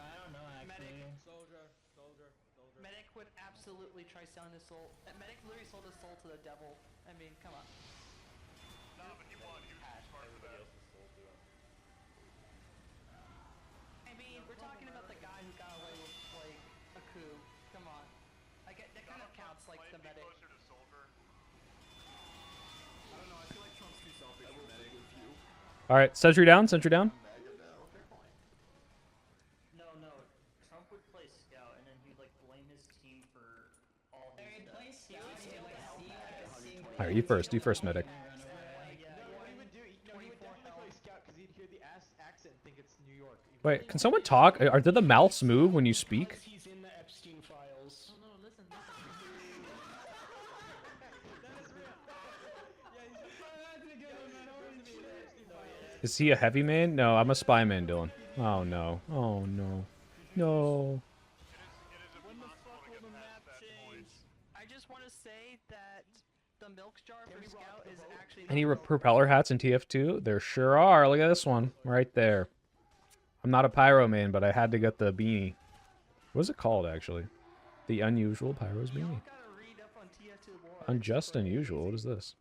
Medic would absolutely try selling his soul. Medic literally sold his soul to the devil. I mean, come on. No, but he won. He was smart for that. I mean, we're talking about the guy who got away with, like, a coup. Come on. Like, that kind of counts, like, the medic. I don't know, I feel like Trump's too selfish for medic. Alright, sentry down, sentry down. No. Trump would play scout and then he'd like blame his team for all his deaths. Alright, you first, medic. No, he would definitely play scout because he'd hear the accent and think it's New York. Wait, can someone talk? Did the mouths move when you speak? He's in the Epstein files. No, listen. Is he a heavy main? No, I'm a spy main, Dylan. Oh no. Oh no. No. When the fuck will the map change? I just want to say that the milk jar for scout is actually... Any propeller hats in TF2? There sure are. Look at this one. Right there. I'm not a pyro main, but I had to get the beanie. What is it called, actually? The unusual pyro's beanie. Unjust unusual. What is this?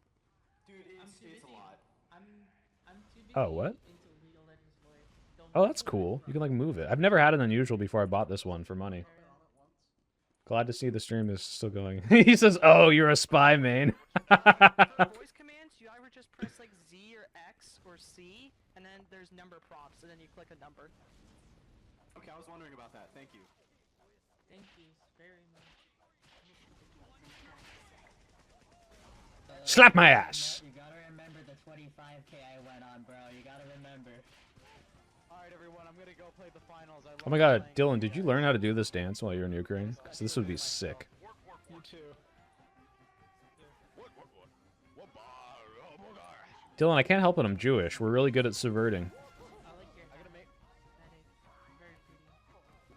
Oh, what? Oh, that's cool. You can, like, move it. I've never had an unusual before I bought this one for money. Glad to see the stream is still going. He says, oh, you're a spy main. Voice commands, you either just press, like, Z or X or C, and then there's number prompts, and then you click a number. Okay, I was wondering about that. Thank you. Thank you very much. Slap my ass! You gotta remember the 25k I went on, bro. You gotta remember. Alright, everyone, I'm gonna go play the finals. Oh my god, Dylan, did you learn how to do this dance while you're in Ukraine? Because this would be sick. You too. Dylan, I can't help it, I'm Jewish. We're really good at subverting. You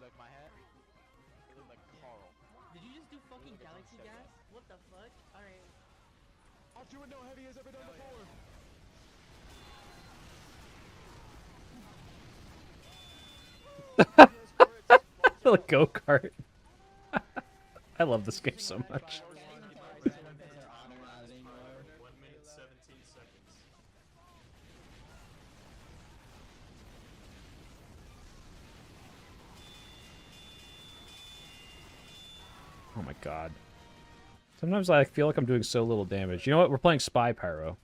like my hat? You look like Carl. Did you just do fucking galaxy gas? What the fuck? Alright. I'll do what no heavy has ever done before. The go-kart. I love this game so much. 1 minute 17 seconds. Oh my god. Sometimes I feel like I'm doing so little damage. You know what? We're playing Spy Pyro.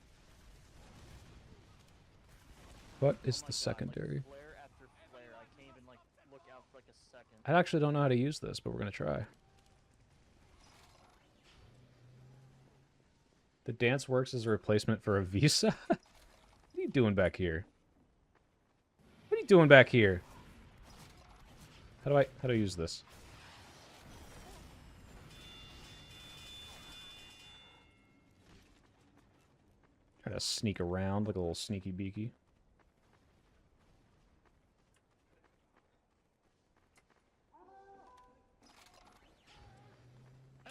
What is the secondary? I actually don't know how to use this, but we're gonna try. The dance works as a replacement for a visa? What are you doing back here? What are you doing back here? How do I use this? Try to sneak around like a little sneaky beaky.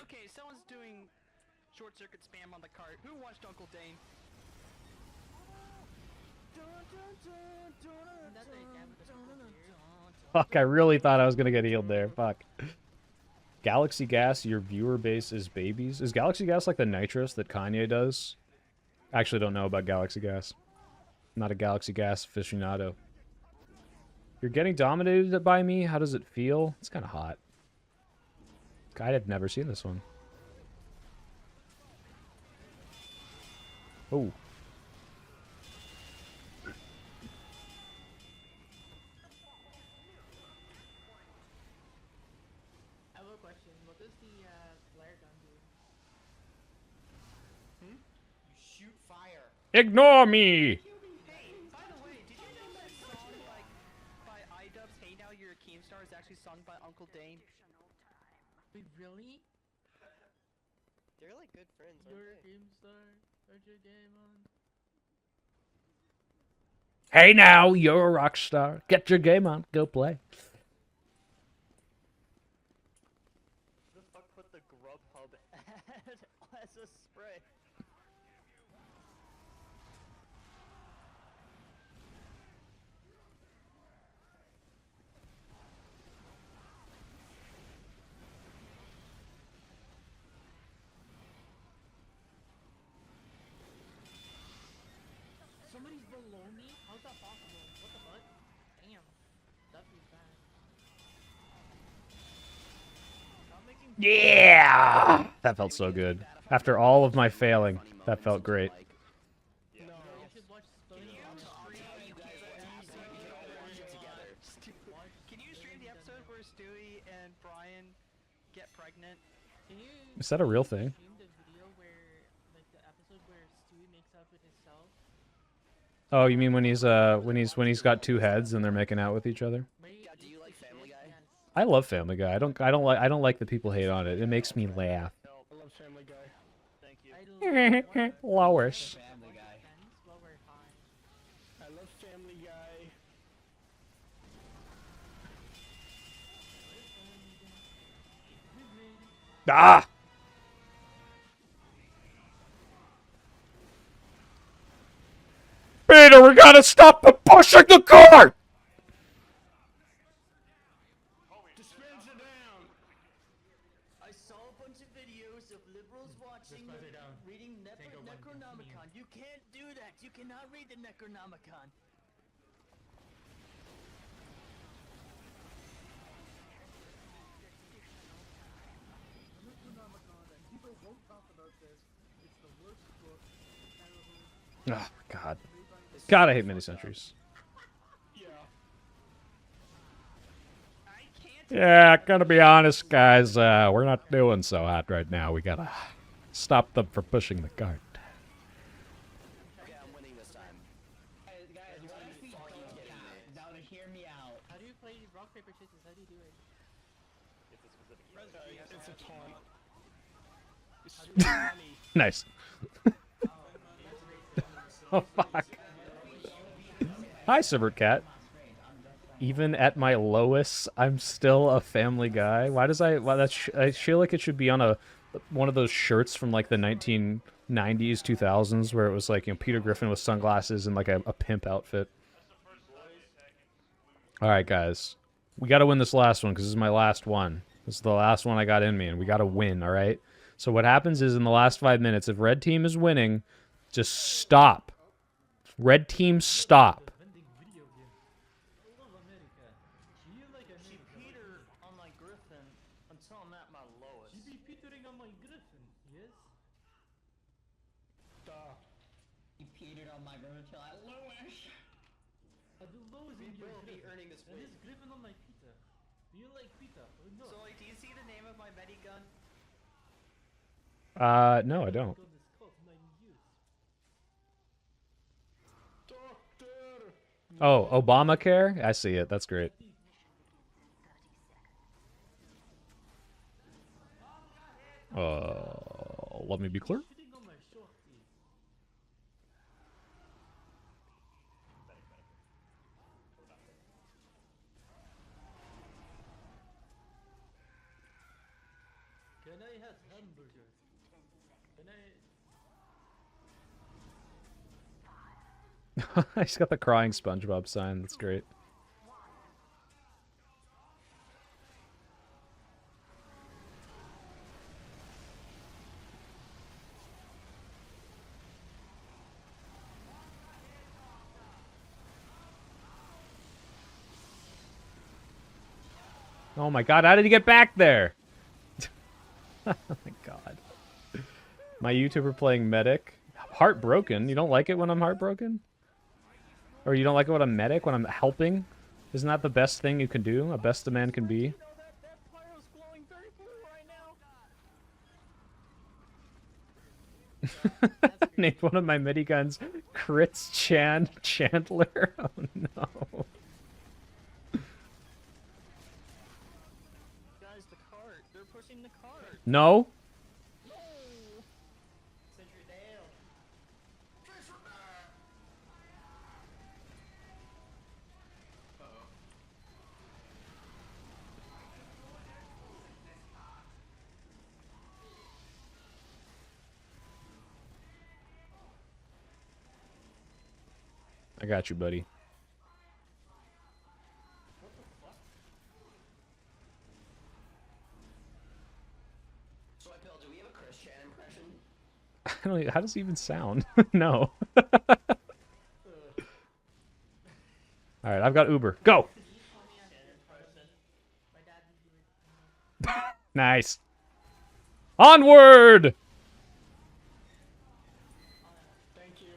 Okay, someone's doing short circuit spam on the cart. Who watched Uncle Dane? Fuck, I really thought I was gonna get healed there. Fuck. Galaxy Gas, your viewer base is babies? Is Galaxy Gas like the nitrous that Kanye does? I actually don't know about Galaxy Gas. I'm not a Galaxy Gas aficionado. You're getting dominated by me? How does it feel? It's kind of hot. I had never seen this one. Oh. I have a question. What does the flare gun do? You shoot fire. Ignore me! Hey, by the way, did you know that song by iDubbbz, Hey Now You're a Keemstar, is actually sung by Uncle Dane? Wait, really? They're like good friends, aren't You're a they? Keemstar. Put your game on. Hey now, you're a rock star. Get your game on. Go play. The fuck put the Grubhub ad as a spray? Somebody's below me? How's that possible? What the fuck? Damn. That feels bad. Yeah! That felt so good. After all of my failing, that felt great. Can you stream the episode where Stewie and Brian get pregnant? Can you Is that a real thing? stream the video where, like, the episode where Stewie makes out with himself? Oh, you mean when he's got two heads and they're making out with each other? Do you like Family Guy? I love Family Guy. I don't like that people hate on it. It makes me laugh. I love Family Guy. Thank you. Lowish. Family Guy. I love Family Guy. Ah! Peter, we gotta stop the pushing the cart! Dispenser down. I saw a bunch of videos of liberals watching, reading Necronomicon. You can't do that. You cannot read the Necronomicon. People won't talk about this. It's the worst book. Oh, God. God, I hate mini-centuries. Yeah, gotta be honest, guys. We're not doing so hot right now. We gotta stop them from pushing the cart. Okay, I'm winning this time. Guys, what if we don't now to hear me out? How do you play rock, paper, scissors? How do you do it? It's a taunt. Nice. Oh, fuck. Hi, Cybercat. Even at my lowest, I'm still a Family Guy. Why does I feel like it should be on one of those shirts from like the 1990s, 2000s, where it was like, you know, Peter Griffin with sunglasses and like a pimp outfit. All right, guys, we got to win this last one because this is my last one. This is the last one I got in me, and we got to win. All right. So what happens is in the last 5 minutes, if red team is winning, just stop. Red team, stop. She Peter on my Griffin until I'm at my lowest. She be petering on my Griffin, yes? Stop. You petered on my Griffin until I lowest. I do lose in We your will be Griffin. earning this And win. this Griffin on my Peter. Do you like Peter or no? So, like, do you see the name of my Medigun? No, I don't. Oh, Obamacare? I see it. That's great. Let me be clear. Can I have hamburger? Can I? He's got the crying SpongeBob sign. That's great. Oh my god, how did he get back there? Oh my god. My YouTuber playing medic. Heartbroken. You don't like it when I'm heartbroken? Or you don't like it when I'm medic, when I'm helping? Isn't that the best thing you can do? A best a man can be? Named one of my miniguns Crits Chandler. Oh no. Guys, the cart. They're pushing the cart. No? I got you, buddy. Swipehill, do we have a Chris Chan impression? I don't even, how does he even sound? No. Alright, I've got Uber. Go! Nice. Onward! Thank you.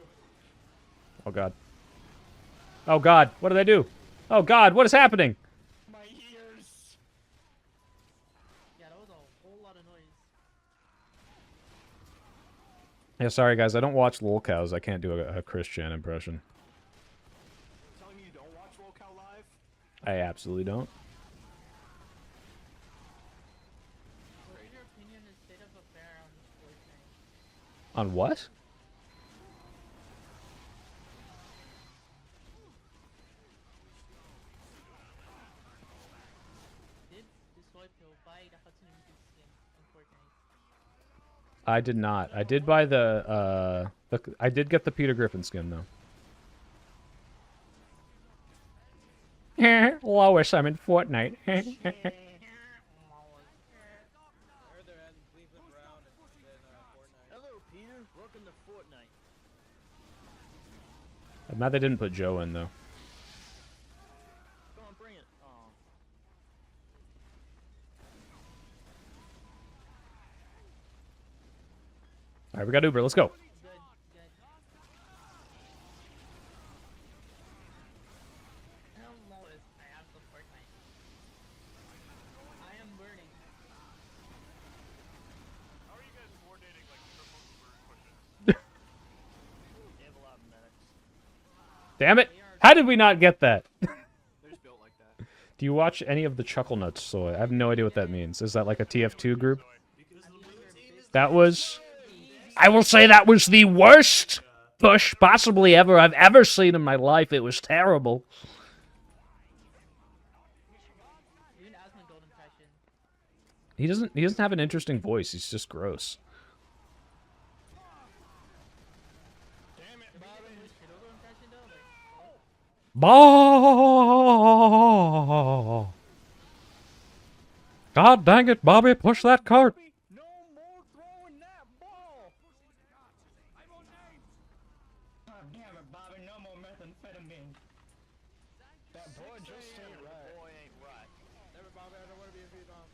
Oh god. Oh god, what did I do? Oh god, what is happening? My ears. Yeah, that was a whole lot of noise. Yeah, sorry guys, I don't watch lol cows. I can't do a Chris Chan impression. Telling me you don't watch Lolcow live? I absolutely don't. What is your opinion of State of Affair on Fortnite? On what? Did the Swipehill buy the Hudson Mickey skin on Fortnite? I did not. I did buy I did get the Peter Griffin skin though. Lois, I'm in Fortnite. Hello, Peter. Welcome to Fortnite. I'm mad they didn't put Joe in though. Go on, bring it. Oh. Alright, we got Uber. Let's go. I am burning. How are you guys coordinating like triple Uber pushes? They have a lot of medics. Damn it! How did we not get that? They're just built like that. Do you watch any of the Chuckle Nuts soy? I have no idea what that means. Is that like a TF2 group? That was... I will say that was the worst push possibly ever I've ever seen in my life. It was terrible. He doesn't have an interesting voice. He's just gross. Bah! God dang it, Bobby, push that cart. Damn it, Bobby, no more methamphetamine. That boy just stayed right. Boy ain't right. Never, Bobby, I don't want to be in Vietnam.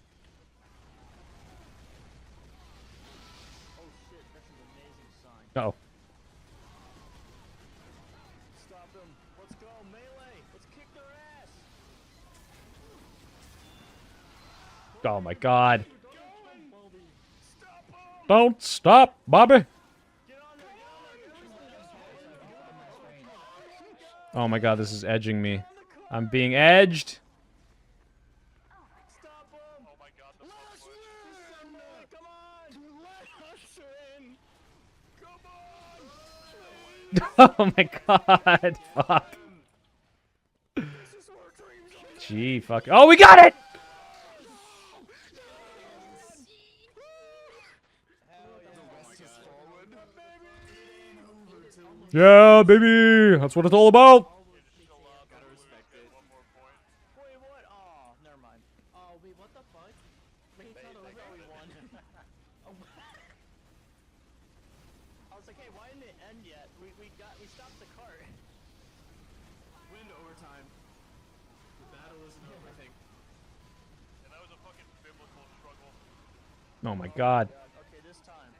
Oh shit, that's an amazing sign. Uh-oh. Stop him. Let's go, melee. Let's kick their ass. Oh my god. Don't stop, Bobby. Oh my god, this is edging me. I'm being edged. Oh my god. Fuck. Gee, fuck. Oh, we got it! Yeah, baby! That's what it's all about! I was like, hey, why didn't it end yet? We stopped the cart. Wind overtime. The battle isn't over, I think. And that was a fucking biblical struggle. Oh my god. Okay, this time.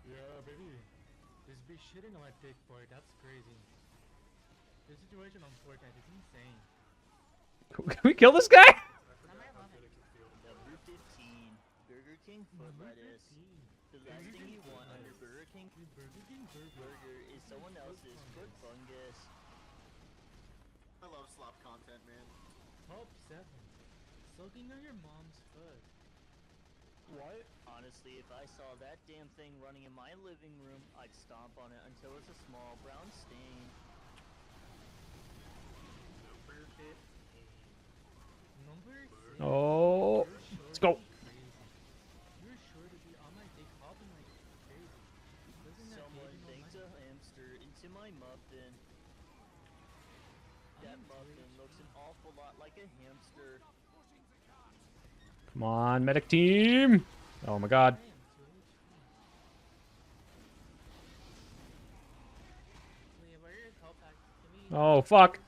Yeah, baby. Just be shitting on my dick for it. That's crazy. The situation on Fortnite is insane. Can we kill this guy? Number 15, Burger King foot lettuce. The last thing you want on your Burger King burger is someone else's foot fungus. I love slop content, man. Top 7. Soaking on your mom's foot. What? Honestly, if I saw that damn thing running in my living room, I'd stomp on it until it's a small brown stain. Oh. Let's go. You're sure to be on my dick hopping like crazy. Doesn't that Someone baby know baked a hamster into my muffin. That muffin looks an awful lot like a hamster. Come on, medic team. Oh my god. Oh, fuck.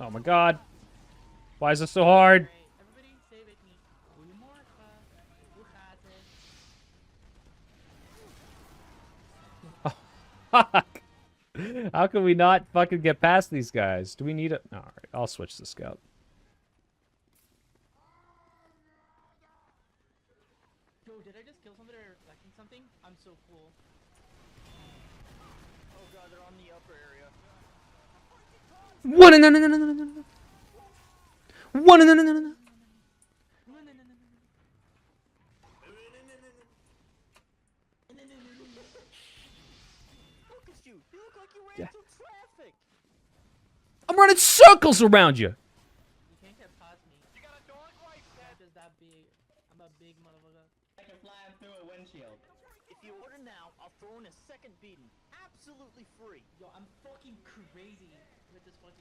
Oh my god. Why is this so hard? Oh, fuck. How can we not fucking get past these guys? Do we need it? Alright, I'll switch the scout. Yo, did I just kill somebody or reflecting something? I'm so cool. Oh god, they're on the upper area. One, no, no, no, no, no, no, no. One, no, no, no, no, no. Look at you! You look like you ran Yeah. through traffic! I'm running circles around you. You can't get past me. You got a dog like that? Just that big. I'm a big motherfucker. I can fly through a windshield. If you order now, I'll throw in a second beating. Absolutely free. Yo, I'm fucking crazy with this fucking.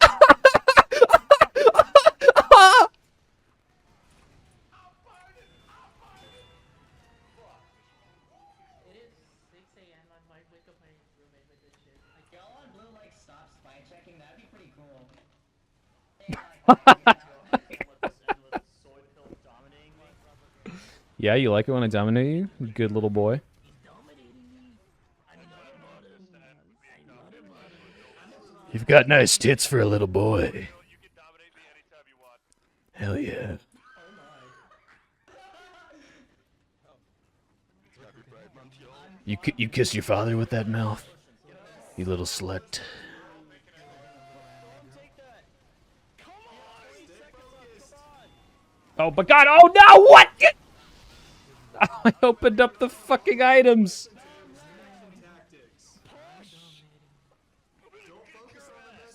It is 6 a.m. I might wake up my roommate with this shit. Y'all on blue like stop spy checking? That'd be pretty cool. Yeah, you like it when I dominate you? Good little boy. You've got nice tits for a little boy. Hell yeah. You kiss your father with that mouth? You little slut. Oh my god, oh no, what? I opened up the fucking items.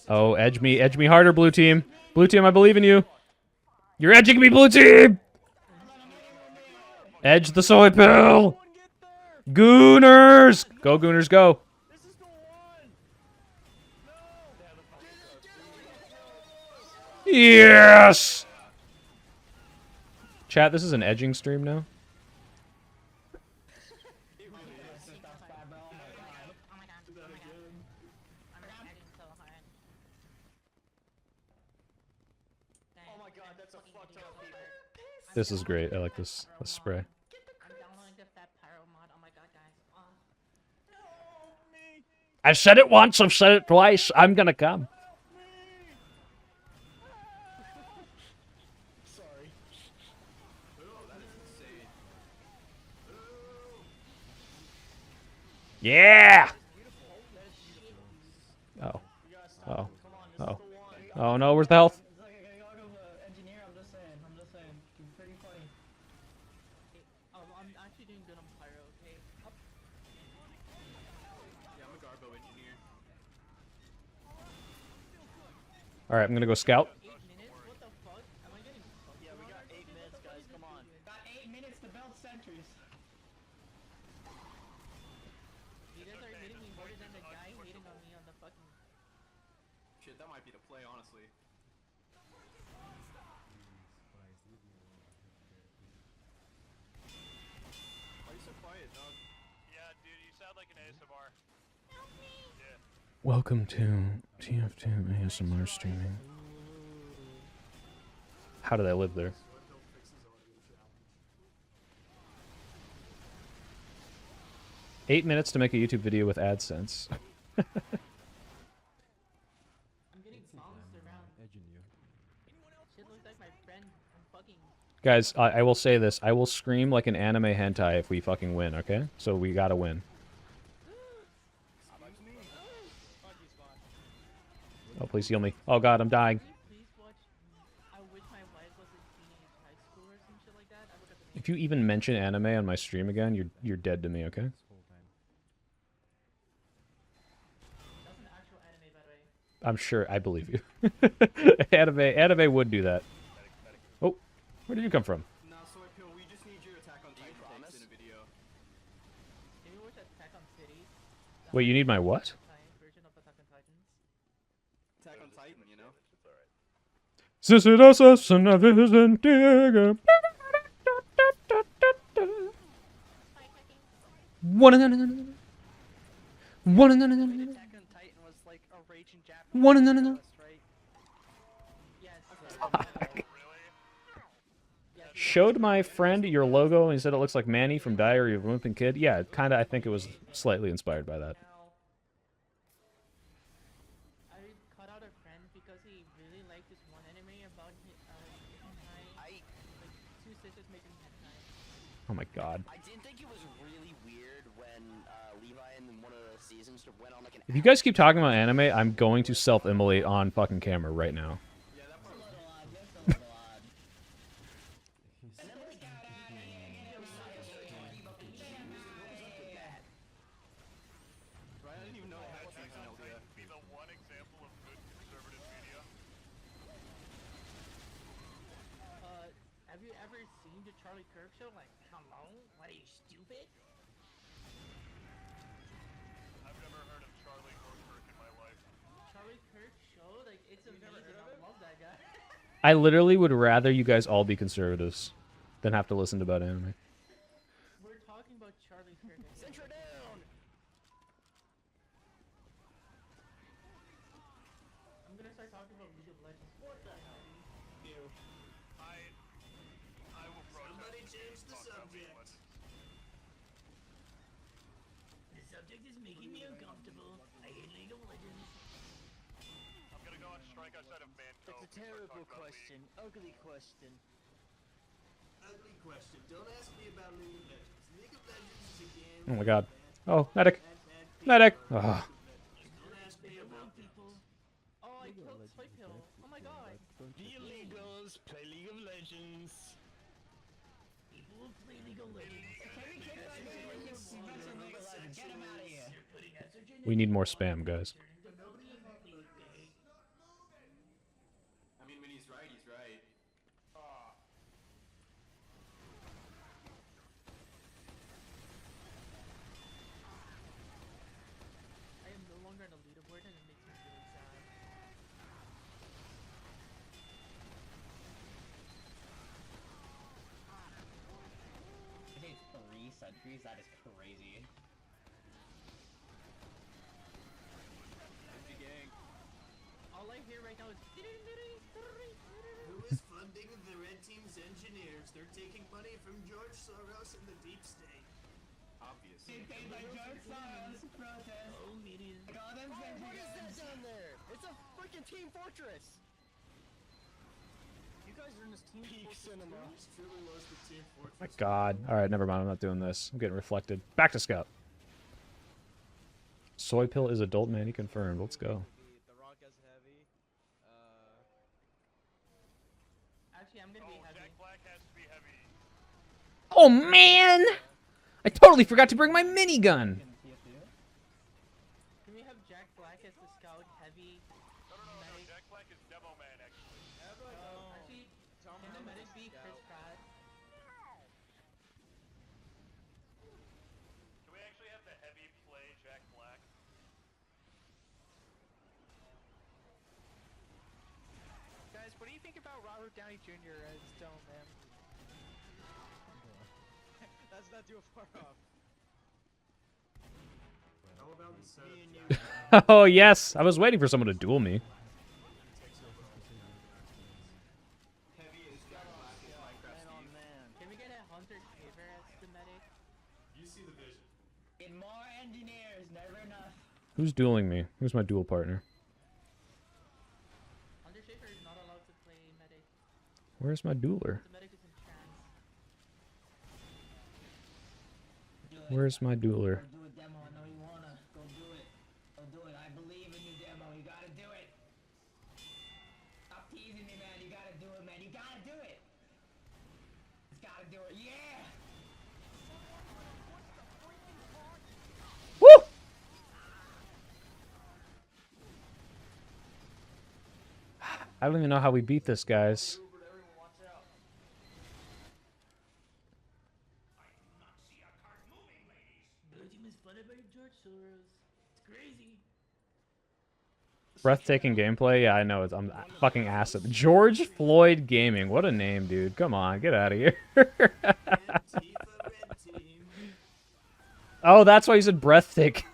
Oh, edge me harder, blue team. Blue team, I believe in you. You're edging me, blue team! Edge the soy pill! Gooners! Go, Gooners, go. Yes! Chat, this is an edging stream now. This is great. I like this spray. I'm downloading the Fat Pyro mod. Oh my god, guys. I've said it once, I've said it twice. I'm gonna come. Sorry. Oh, that is insane. Yeah! Oh. Oh. Oh. Oh no, where's the health? Engineer, I'm just saying. Pretty funny. I'm actually doing good on pyro, okay? Yeah, I'm a Garbo engineer. Alright, I'm gonna go scout. 8 minutes? What the fuck? Am I getting fucked? Yeah, we got 8 minutes, guys. Come on. Got 8 minutes to build sentries. You guys are hitting me more than the guy hating on me on the fucking... Shit, that might be the play, honestly. Why are you so quiet, dog? Yeah, dude, you sound like an ASMR. Yeah. Welcome to TF2 ASMR streaming. How did I live there? Eight minutes to make a YouTube video with AdSense. I'm getting bounced around. Shit looks like my friend. I'm fucking... Guys, I will say this. I will scream like an anime hentai if we fucking win, okay? So we gotta win. Oh, please heal me. Oh god, I'm dying. Please watch... I wish my wife was in teenage high school or some shit like that. I would have been... If you even mention anime on my stream again, you're dead to me, okay? That's an actual anime, by the way. I'm sure I believe you. Anime would do that. Oh, where did you come from? Nah, Soy Pill, we just need your Attack on Titan takes in a video. Maybe watch Attack on Cities. Wait, you need my what? Version of Attack on Titans. Attack on Titan, you know? Attack on Titan was like a raging Japanese right? Yes. Showed my friend your logo and he said it looks like Manny from Diary of a Wimpy Kid. Yeah, kinda. I think it was slightly inspired by that. I cut out a friend because he really liked this one anime about hentai. Like two sisters making hentai. Oh my god. I didn't think it was really weird when Levi in one of the seasons went on like an... If you guys keep talking about anime, I'm going to self-immolate on fucking camera right now. Have you ever seen the Charlie Kirk show? Like, come on, what are you, stupid? I've never heard of Charlie or Kirk in my life. Charlie Kirk show? Like, it's amazing. I love that guy. I literally would rather you guys all be conservatives than have to listen to about anime. We're talking about Charlie Kirk. Central down! I'm gonna start talking about League of Legends. What the hell? Ew. I will protest. Somebody change the subject. The subject is making me uncomfortable. I hate League of Legends. I'm gonna go on strike outside of Manco. That's a terrible question. Ugly question. Ugly question. Don't ask me about League of Legends. League of Legends is a game. Oh my god. Oh, medic. Medic. Ugh. Don't ask me about people. Oh, I killed Soy Pill. Oh my god. The illegals play League of Legends. People who play League of Legends. Get him out of here. We need more spam, guys. I mean, when he's right, he's right. I am no longer on the leaderboard and it makes me really sad. I think 3 sentries, that is crazy. All I hear right now is... Who is funding the Red Team's engineers? They're taking money from George Soros and the deep state. Obviously. Paid by George Soros, protest. Oh, media. God, I'm What is that down there? It's a freaking Team Fortress! You guys are in this Team Fortress cinema. This truly was the Team Fortress. My god. Alright, never mind. I'm not doing this. I'm getting reflected. Back to scout. Soy pill is adult Manny confirmed. Let's go. Actually, I'm gonna be heavy. Oh man! I totally forgot to bring my minigun. Can we have Jack Black as the scout heavy? No, Jack Black is Demo Man actually. Actually, can the medic be Chris Pratt? Can we actually have the heavy play Jack Black? Guys, what do you think about Robert Downey Jr. as Dome Man? That's not too far off. Oh yes, I was waiting for someone to duel me. Can we get a Hunter Caver as the medic? You see the vision. Get more engineers, never enough. Who's dueling me? Who's my duel partner? Hunter Caver is not allowed to play medic. Where's my dueler? The medic is in trance. Where's my dueler? Do it, Demo. I know you wanna. Go do it. Go do it. I believe in you, Demo. You gotta do it. Stop teasing me, man. You gotta do it, man. You gotta do it. Just gotta do it. Yeah. Woo! I don't even know how we beat this, guys. The team is funded by George Soros. It's crazy. Breathtaking gameplay. Yeah, I know. I'm fucking acid. George Floyd Gaming. What a name, dude. Come on, get out of here. Oh, that's why you said breathtaking.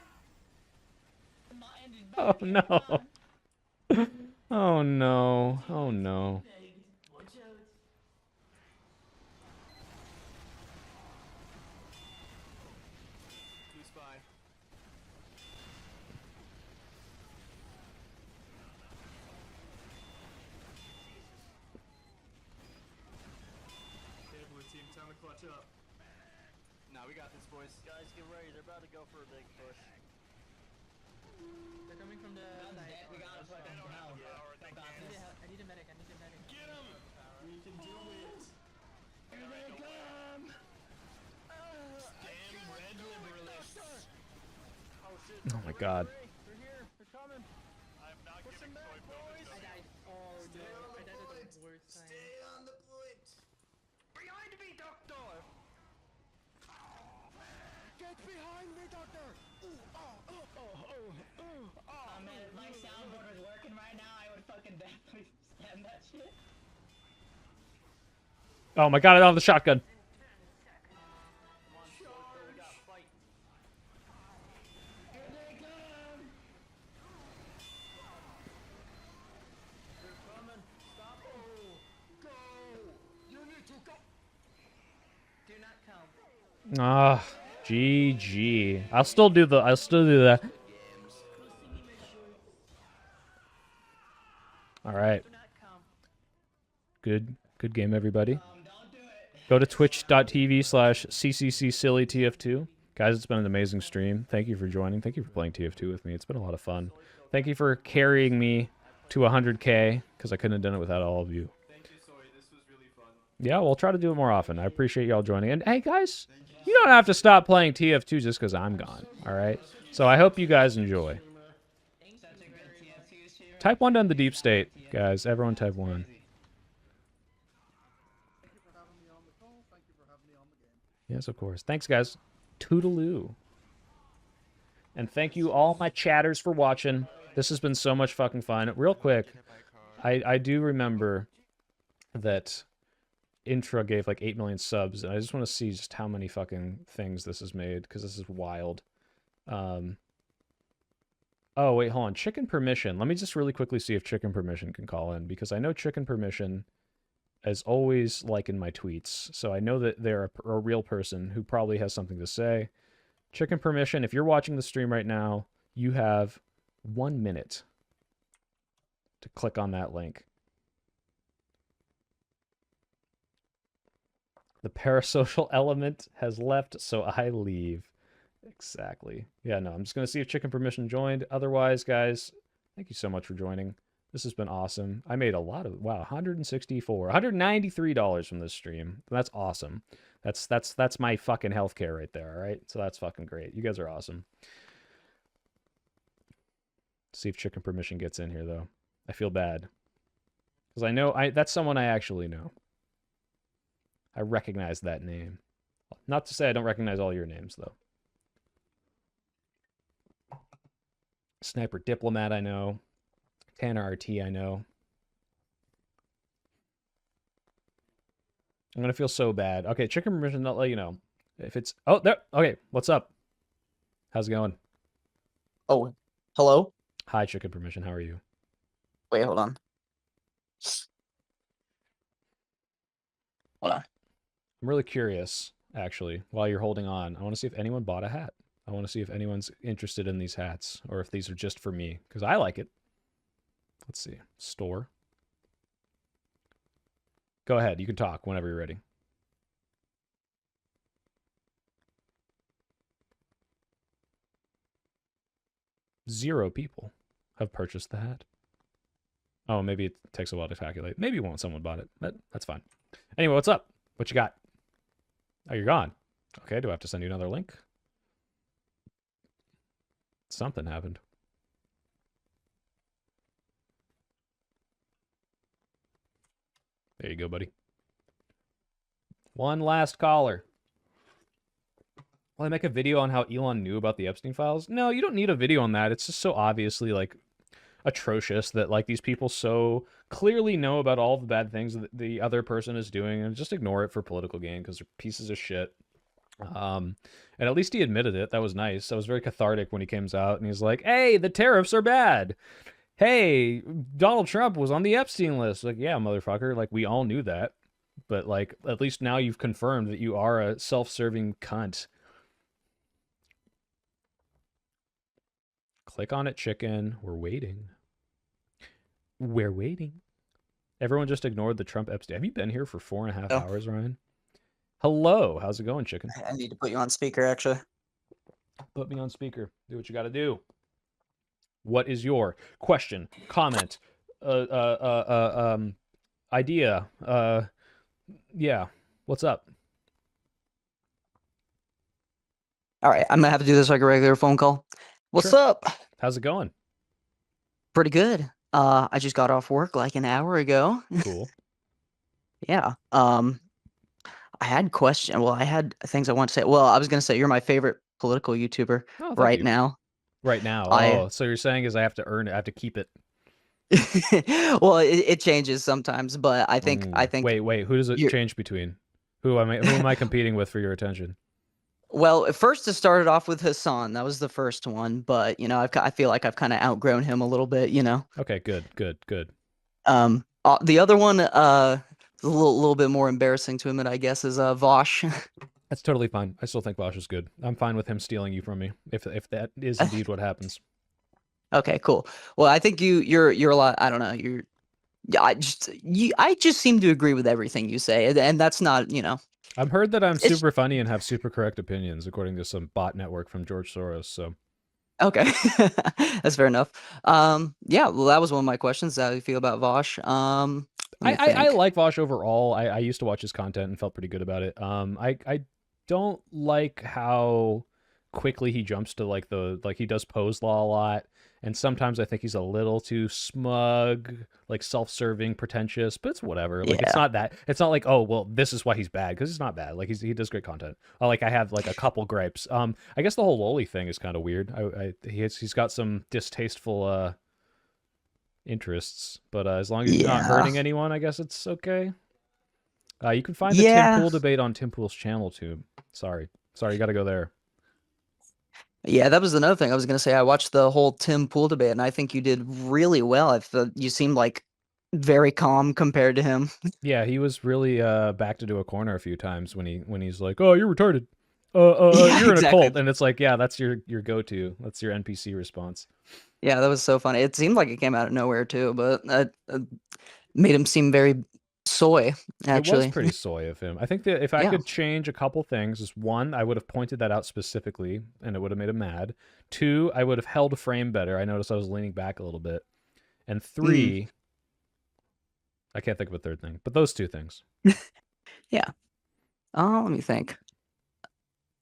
Oh no. Oh no. Oh no. Nah, we got this, boys. Guys, get ready. They're about to go for a big push. They're coming from the side. We gotta put them down. I need a medic. I need a medic. Get him! We can do it. Here they come. Damn red liberalists. Oh my god. They're here. They're coming. I'm not Push giving them back, soy boys. I died. Oh no. I died at the worst time. Stay on the point. Behind me, Doctor. Get behind me, Doctor. Oh man, if my soundboard was working right now, I would fucking definitely stand that shit. Oh my god, I don't have the shotgun. Here they come. They're coming. Stop them. Go. You need to go. Do not come. Ah, GG. I'll still do that. All right. Good game, everybody. Go to twitch.tv/cccssillytf2. Guys, it's been an amazing stream. Thank you for joining. Thank you for playing TF2 with me. It's been a lot of fun. Thank you for carrying me to 100K, because I couldn't have done it without all of you. Thank you, Soy. This was really fun. Yeah, we'll try to do it more often. I appreciate y'all joining. And hey, guys, you don't have to stop playing TF2 just because I'm gone, all right? So I hope you guys enjoy. Type 1 down the deep state, guys. Everyone type 1. Yes, of course. Thanks, guys. Toodaloo. And thank you all my chatters for watching. This has been so much fucking fun. Real quick, I do remember that Intra gave like 8 million subs, and I just want to see just how many fucking things this has made, because this is wild. Oh, wait, hold on. Chicken Permission. Let me just really quickly see if Chicken Permission can call in, because I know Chicken Permission is always liking my tweets, so I know that they're a real person who probably has something to say. Chicken Permission, if you're watching the stream right now, you have 1 minute to click on that link. The parasocial element has left, so I leave. Exactly. Yeah, no, I'm just going to see if Chicken Permission joined. Otherwise, guys, thank you so much for joining. This has been awesome. I made a lot of, wow, $193 from this stream. That's awesome. That's my fucking healthcare right there, all right? So that's fucking great. You guys are awesome. See if Chicken Permission gets in here, though. I feel bad. Because I know, that's someone I actually know. I recognize that name. Not to say I don't recognize all your names, though. Sniper Diplomat, I know. Tanner RT, I know. I'm going to feel so bad. Okay, Chicken Permission, I'll let you know. If it's... Oh, there. Okay, what's up? How's it going? Oh, hello? Hi, Chicken Permission. How are you? Wait, hold on. Hold on. I'm really curious, actually, while you're holding on. I want to see if anyone bought a hat. I want to see if anyone's interested in these hats, or if these are just for me, because I like it. Let's see. Store. Go ahead. You can talk whenever you're ready. Zero people have purchased the hat. Oh, maybe it takes a while to calculate. Maybe someone bought it, but that's fine. Anyway, what's up? What you got? Oh, you're gone. Okay, do I have to send you another link? Something happened. There you go, buddy. One last caller. Will I make a video on how Elon knew about the Epstein files? No, you don't need a video on that. It's just so obviously, like, atrocious that, like, these people so clearly know about all the bad things that the other person is doing and just ignore it for political gain because they're pieces of shit. And at least he admitted it. That was nice. That was very cathartic when he came out and he's like, hey, the tariffs are bad. Hey, Donald Trump was on the Epstein list. Like, yeah, motherfucker. Like, we all knew that. But, like, at least now you've confirmed that you are a self-serving cunt. Click on it, chicken. We're waiting. We're waiting. Everyone just ignored the Trump Epstein. Have you been here for 4.5 hours, Ryan? Hello. How's it going, chicken? I need to put you on speaker, actually. Put me on speaker. Do what you got to do. What is your question, comment, idea? Yeah. What's up? All right, I'm gonna have to do this like a regular phone call. What's Sure. up? How's it going? Pretty good. I just got off work like an hour ago. Cool. Yeah. I had I had things I want to say. Well, I was gonna say you're my favorite political YouTuber Oh, thank right you. now. Right now. I- Oh, so you're saying is I have to earn it, I have to keep it. Well, it changes sometimes, but I think Wait, who does it change between? Who am I competing with for your attention? Well, at first it started off with Hassan. That was the first one, but you know, I feel like I've kind of outgrown him a little bit, you know. Okay, good. The other one, a little bit more embarrassing to him, I guess, is Vosh. That's totally fine. I still think Bosch is good. I'm fine with him stealing you from me if that is indeed what happens. Okay, cool. Well, I think you're a lot. I don't know. I just seem to agree with everything you say, and that's not, you know. I've heard that I'm super funny and have super correct opinions, according to some bot network from George Soros. So. Okay, that's fair enough. Yeah, well, that was one of my questions. How do you feel about Vosh? I like Vosh overall. I used to watch his content and felt pretty good about it. I don't like how quickly he jumps to like he does pose law a lot, and sometimes I think he's a little too smug, like self-serving, pretentious. But it's whatever. Like it's not like, oh well, this is why he's bad, because he's not bad. Like he does great content. I have like a couple gripes. I guess the whole loli thing is kind of weird. He's got some distasteful interests, but as long as he's not hurting anyone, I guess it's okay. You can find the Tim Pool debate on Tim Pool's channel too. Sorry, you got to go there. Yeah, that was another thing I was gonna say. I watched the whole Tim Pool debate, and I think you did really well. I thought you seemed like very calm compared to him. Yeah, he was really backed into a corner a few times when he's like, "Oh, you're retarded. You're in a cult," and it's like, yeah, that's your go-to. That's your NPC response. Yeah, that was so funny. It seemed like it came out of nowhere too, but made him seem very soy, It was actually. pretty soy of him. I think that if I Yeah. could change a couple things, is one, I would have pointed that out specifically, and it would have made him mad. Two, I would have held a frame better. I noticed I was leaning back a little bit. And three, I can't think of a third thing, but those two things. Yeah. Let me think.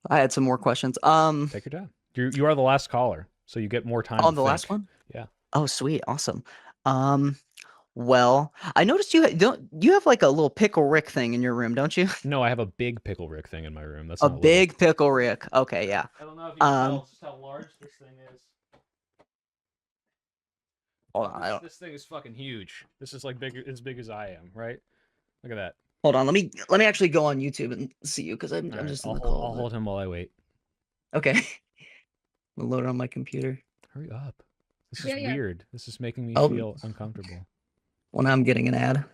I had some more questions. Take your time. You are the last caller, so you get more time. Oh, to the think. last one? Yeah. Oh, sweet. Awesome. Well, I noticed you have like a little pickle Rick thing in your room, don't you? No, I have a big pickle Rick thing in my room. That's A not big pickle Rick. Okay, yeah. I don't know if you can tell just how large this thing is. Hold on. This thing is fucking huge. This is like as big as I am, right? Look at that. Hold on. Let me actually go on YouTube and see you because I'm Right, just in I'll the hold, call. I'll hold him while I wait. Okay. We'll load it on my computer. Hurry up. This is weird. This is making me Oh. feel uncomfortable. Well, now I'm getting an ad.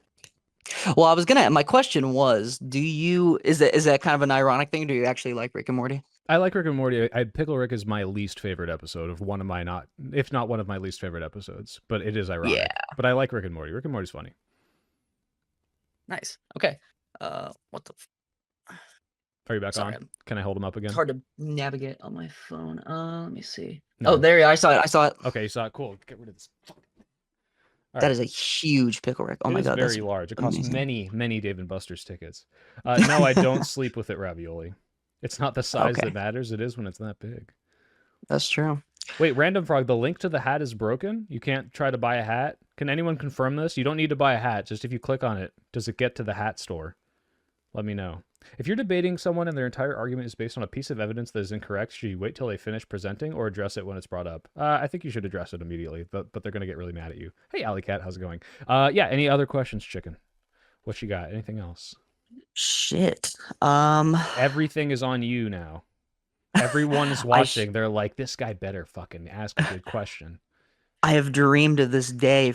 Well, I was gonna. My question was, is that kind of an ironic thing? Do you actually like Rick and Morty? I like Rick and Morty. Pickle Rick is my least favorite episode of one of my if not one of my least favorite episodes. But it is ironic. Yeah. But I like Rick and Morty. Rick and Morty's funny. Nice. Okay. What the? Are you back Sorry, on? Can I hold him up again? It's hard to navigate on my phone. Let me see. No. Oh, there you are. I saw it. Okay, you saw it. Cool. Get rid of this. That is a huge pickle Rick. Oh my god, very that's large. It costs amazing. many Dave and Buster's tickets. No, I don't sleep with it ravioli. It's not the size Okay. that matters. It is when it's that big. That's true. Wait, Random Frog, the link to the hat is broken? You can't try to buy a hat? Can anyone confirm this? You don't need to buy a hat. Just if you click on it, does it get to the hat store? Let me know. If you're debating someone and their entire argument is based on a piece of evidence that is incorrect, should you wait till they finish presenting or address it when it's brought up? I think you should address it immediately, but they're going to get really mad at you. Hey, Alley Cat, how's it going? Yeah, any other questions, Chicken? What you got? Anything else? Shit. Everything is on you now. Everyone is watching. They're like, this guy better fucking ask a good question. I have dreamed of this day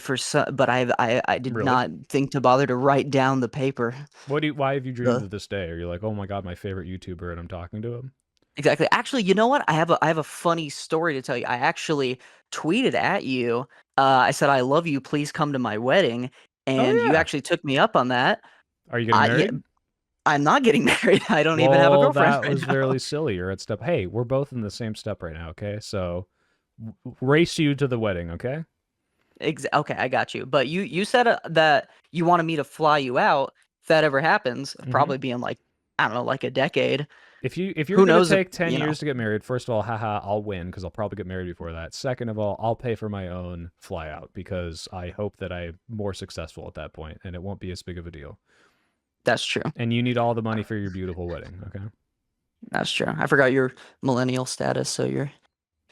but I did not think to bother to write down the paper. Why have you dreamed of this day? Are you like, oh my god, my favorite YouTuber, and I'm talking to him? Exactly. Actually, you know what? I have a funny story to tell you. I actually tweeted at you. I said, "I love you. Please come to my wedding," and you actually took me up on that. Are you getting married? Yeah, I'm not getting married. I don't even have a girlfriend. That was really silly. You're at step. Hey, we're both in the same step right now. Okay, so race you to the wedding. Okay. Okay, I got you. But you said that you wanted me to fly you out if that ever happens. Probably be in like, I don't know, like a decade. If you're going to take 10 years to get married, first of all, haha, I'll win because I'll probably get married before that. Second of all, I'll pay for my own fly out because I hope that I'm more successful at that point and it won't be as big of a deal. That's true. And you need all the money for your beautiful wedding, okay? That's true. I forgot your millennial status, so you're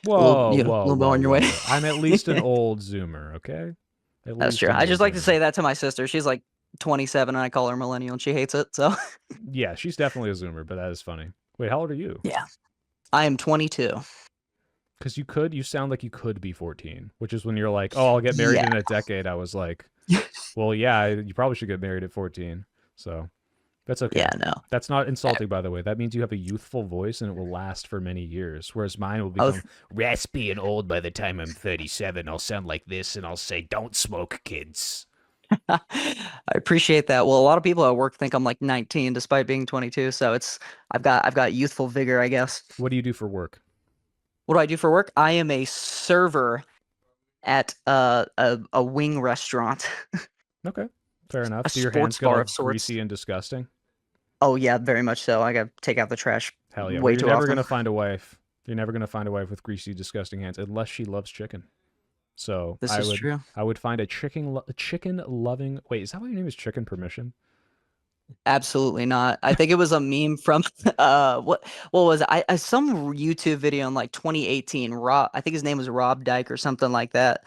whoa, a little bit on your way. I'm at least an old Zoomer, okay? That's true. I just like to say that to my sister. She's like 27 and I call her millennial and she hates it, so. Yeah, she's definitely a Zoomer, but that is funny. Wait, how old are you? Yeah. I am 22. Because you sound like you could be 14, which is when you're like, oh, I'll get married in a decade. I was like, well, yeah, you probably should get married at 14. So that's okay. Yeah, no. That's not insulting, by the way. That means you have a youthful voice and it will last for many years, whereas mine will become raspy and old by the time I'm 37. I'll sound like this and I'll say, don't smoke, kids. I appreciate that. Well, a lot of people at work think I'm like 19 despite being 22, so I've got youthful vigor, I guess. What do you do for work? What do I do for work? I am a server at a wing restaurant. Okay, fair enough. Do your sports hands get bar all of sorts. greasy and disgusting? Oh yeah, very much so. I gotta take out the trash. Hell yeah. Way You're too never often. gonna find a wife. You're never gonna find a wife with greasy, disgusting hands unless she loves chicken. So This is true. I would find a chicken loving. Wait, is that what your name is? Chicken Permission? Absolutely not. I think it was a meme from what was it? I some YouTube video in like 2018. Rob, I think his name was Rob Dyke or something like that.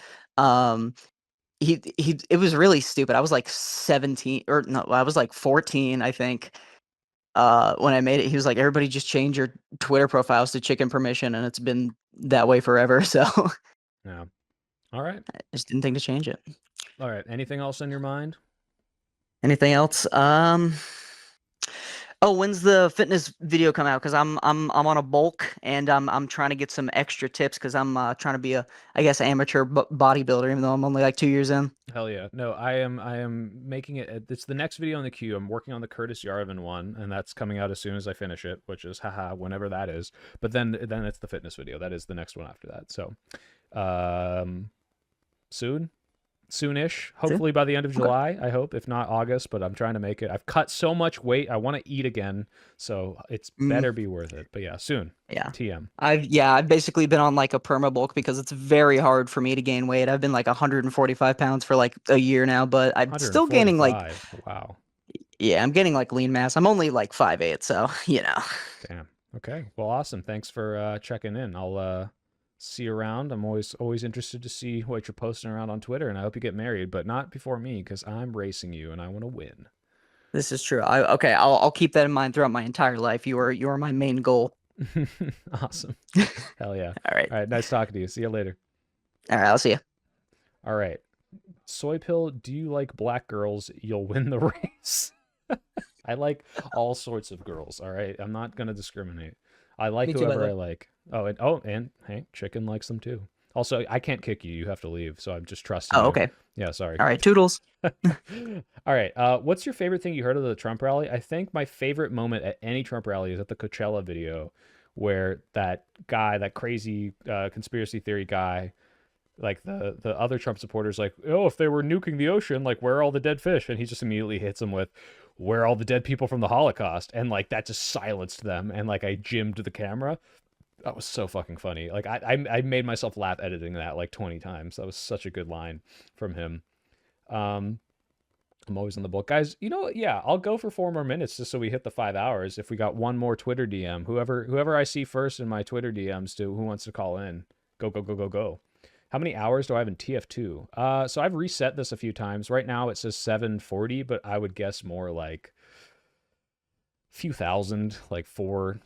He it was really stupid. I was like 17 or no, I was like 14, I think. When I made it, he was like, everybody just change your Twitter profiles to Chicken Permission, and it's been that way forever. So Yeah. All right. I just didn't think to change it. All right. Anything else on your mind? Anything else? Oh, when's the fitness video come out? Because I'm on a bulk and I'm trying to get some extra tips because I'm trying to be a I guess amateur bodybuilder even though I'm only like 2 years in. Hell yeah. No, I am making it. It's the next video in the queue. I'm working on the Curtis Yarvin one, and that's coming out as soon as I finish it, which is haha, whenever that is. But then it's the fitness video. That is the next one after that. So, soon, soonish. Hopefully by the end of July, I hope. If not August, but I'm trying to make it. I've cut so much weight. I want to eat again, so it's better be worth it. But yeah, soon. Yeah. TM. I've basically been on like a perma bulk because it's very hard for me to gain weight. I've been like 145 pounds for like a year now, but I'm still gaining like 145. Wow. yeah, I'm getting like lean mass. I'm only like 5'8", so you know. Damn. Okay. Well, awesome. Thanks for checking in. I'll see you around. I'm always interested to see what you're posting around on Twitter, and I hope you get married, but not before me because I'm racing you and I want to win. This is true. I'll keep that in mind throughout my entire life. You are my main goal. Awesome. Hell yeah. All right. All right. Nice talking to you. See you later. All right. I'll see you. All right. Soy Pill, do you like black girls? You'll win the race. I like all sorts of girls. All right. I'm not going to discriminate. I like Me too, by whoever the I way. like. And hey, Chicken likes them too. Also, I can't kick you. You have to leave. So I'm just trusting Oh, you. okay. Yeah, sorry. All right. Toodles. All right. What's your favorite thing you heard of the Trump rally? I think my favorite moment at any Trump rally is at the Coachella video where that guy, that crazy conspiracy theory guy, like the other Trump supporters, like, oh, if they were nuking the ocean, like, where are all the dead fish? And he just immediately hits them with, where are all the dead people from the Holocaust? And like that just silenced them. And like I jimmed the camera. That was so fucking funny. Like I made myself laugh editing that like 20 times. That was such a good line from him. I'm always in the book, guys. You know, yeah, I'll go for 4 more minutes just so we hit the 5 hours. If we got one more Twitter DM, whoever I see first in my Twitter DMs to who wants to call in, go. How many hours do I have in TF2? So I've reset this a few times. Right now it says 740, but I would guess more like few thousand, like four,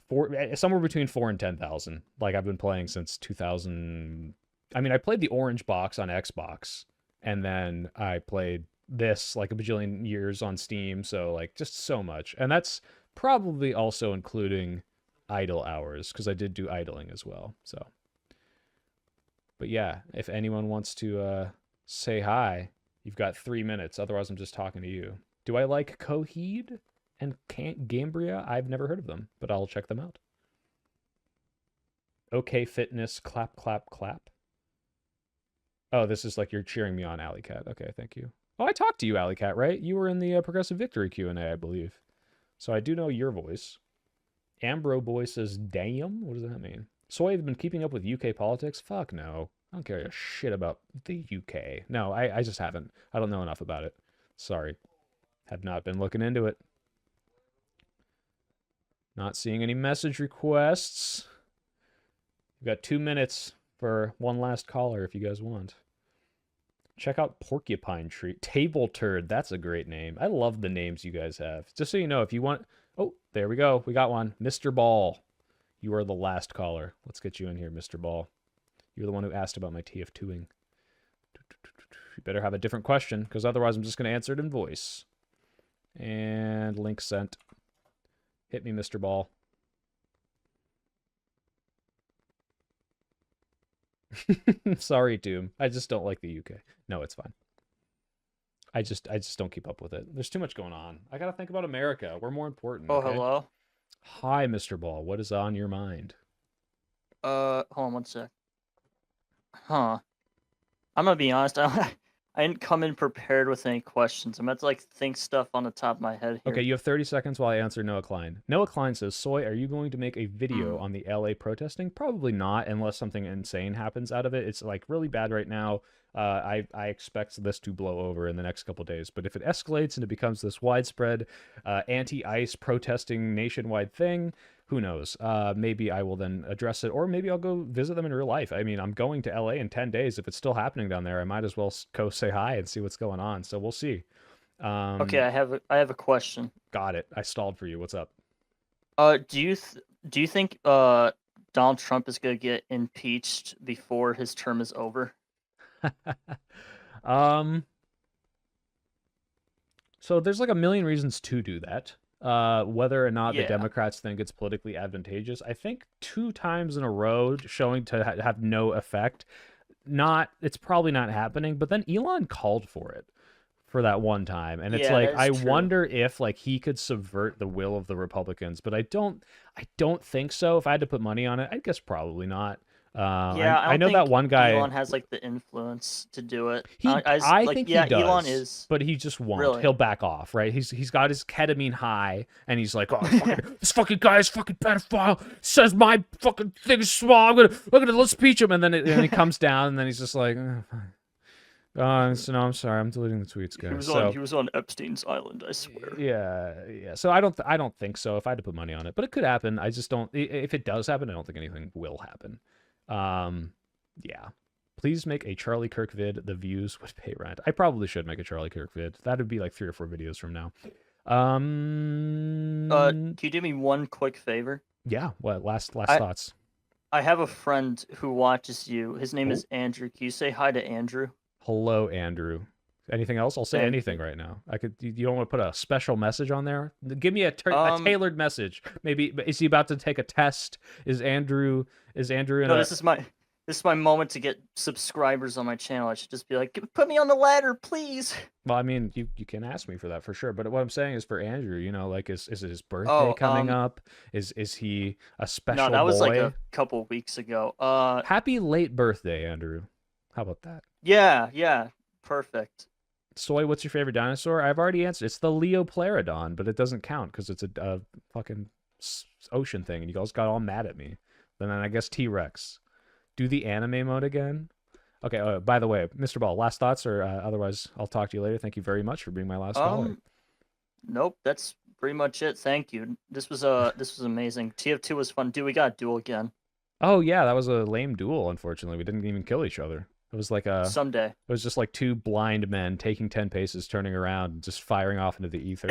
somewhere between 4 and 10,000. Like I've been playing since 2000. I mean, I played the Orange Box on Xbox, and then I played this like a bajillion years on Steam. So like just so much, and that's probably also including idle hours because I did do idling as well. So, but yeah, if anyone wants to say hi, you've got 3 minutes. Otherwise, I'm just talking to you. Do I like Coheed and Gambria? I've never heard of them, but I'll check them out. Okay, Fitness, clap, clap, clap. Oh, this is like you're cheering me on, Alley Cat. Okay, thank you. Oh, I talked to you, Alley Cat, right? You were in the Progressive Victory Q&A, I believe. So I do know your voice. Ambro Boy says, damn? What does that mean? Soy, have been keeping up with UK politics? Fuck no. I don't care a shit about the UK. No, I just haven't. I don't know enough about it. Sorry. Have not been looking into it. Not seeing any message requests. We've got 2 minutes for one last caller if you guys want. Check out Porcupine Tree. Table Turd. That's a great name. I love the names you guys have. Just so you know, if you want... Oh, there we go. We got one. Mr. Ball. You are the last caller. Let's get you in here, Mr. Ball. You're the one who asked about my TF2ing. You better have a different question, because otherwise I'm just going to answer it in voice. And link sent. Hit me, Mr. Ball. Sorry, Doom. I just don't like the UK. No, it's fine. I just don't keep up with it. There's too much going on. I gotta think about America. We're more important. Oh, okay? hello. Hi, Mr. Ball. What is on your mind? Hold on one sec. Huh. I'm gonna be honest. I didn't come in prepared with any questions. I'm meant to like think stuff on the top of my head here. Okay, you have 30 seconds while I answer Noah Klein. Noah Klein says, Soy, are you going to make a video on the LA protesting? Probably not, unless something insane happens out of it. It's like really bad right now. I expect this to blow over in the next couple days. But if it escalates and it becomes this widespread anti-ICE protesting nationwide thing, who knows? Maybe I will then address it, or maybe I'll go visit them in real life. I mean, I'm going to LA in 10 days. If it's still happening down there, I might as well go say hi and see what's going on. So we'll see. Okay, I have a question. Got it. I stalled for you. What's up? Do you think Donald Trump is gonna get impeached before his term is over? So there's like a million reasons to do that. whether or not the Yeah. Democrats think it's politically advantageous. I think 2 times in a row showing to have no effect. It's probably not happening. But then Elon called for it for that one time, and it's Yeah, like that is I true. wonder if like he could subvert the will of the Republicans, but I don't think so. If I had to put money on it, I guess probably not. Yeah, I know don't that think one guy. Elon has like the influence to do it. I like, think yeah, he does, Elon is. but he just won't. Really? He'll back off, right? He's got his ketamine high, and he's like, "Oh, this fucking guy is fucking pedophile. Says my fucking thing is small. I'm gonna let's impeach him." And then he comes down, and then he's just like, fine. So no, I'm sorry. I'm deleting the tweets, guys. He was on Epstein's island, I swear. Yeah. So I don't think so. If I had to put money on it, but it could happen. I just don't. If it does happen, I don't think anything will happen. Yeah. Please make a Charlie Kirk vid. The views would pay rent. I probably should make a Charlie Kirk vid. That would be like 3 or 4 videos from now. Can you do me one quick favor? Yeah. What? Last thoughts. I have a friend who watches you. His name Oh. is Andrew. Can you say hi to Andrew? Hello, Andrew. Anything else? I'll say Thank anything right now. You don't want to put a special message on there? Give me a tailored message. Maybe is he about to take a test? Is Andrew in No, this is my moment to get subscribers on my channel. I should just be like, put me on the ladder, please. Well, I mean, you can ask me for that for sure. But what I'm saying is for Andrew, like, is it his birthday coming up? Is he a special No, that was like boy? a couple weeks ago. Happy late birthday, Andrew. How about that? Yeah, perfect. Soy, what's your favorite dinosaur? I've already answered. It's the Leoplerodon, but it doesn't count because it's a fucking ocean thing, and you guys got all mad at me. Then I guess T-Rex. Do the anime mode again. Okay. By the way, Mr. Ball, last thoughts, or otherwise, I'll talk to you later. Thank you very much for being my last caller. Nope, that's pretty much it. Thank you. This was amazing. TF2 was fun. Dude, we got a duel again. Oh yeah, that was a lame duel. Unfortunately, we didn't even kill each other. It was like someday. It was just like 2 blind men taking 10 paces, turning around, and just firing off into the ether.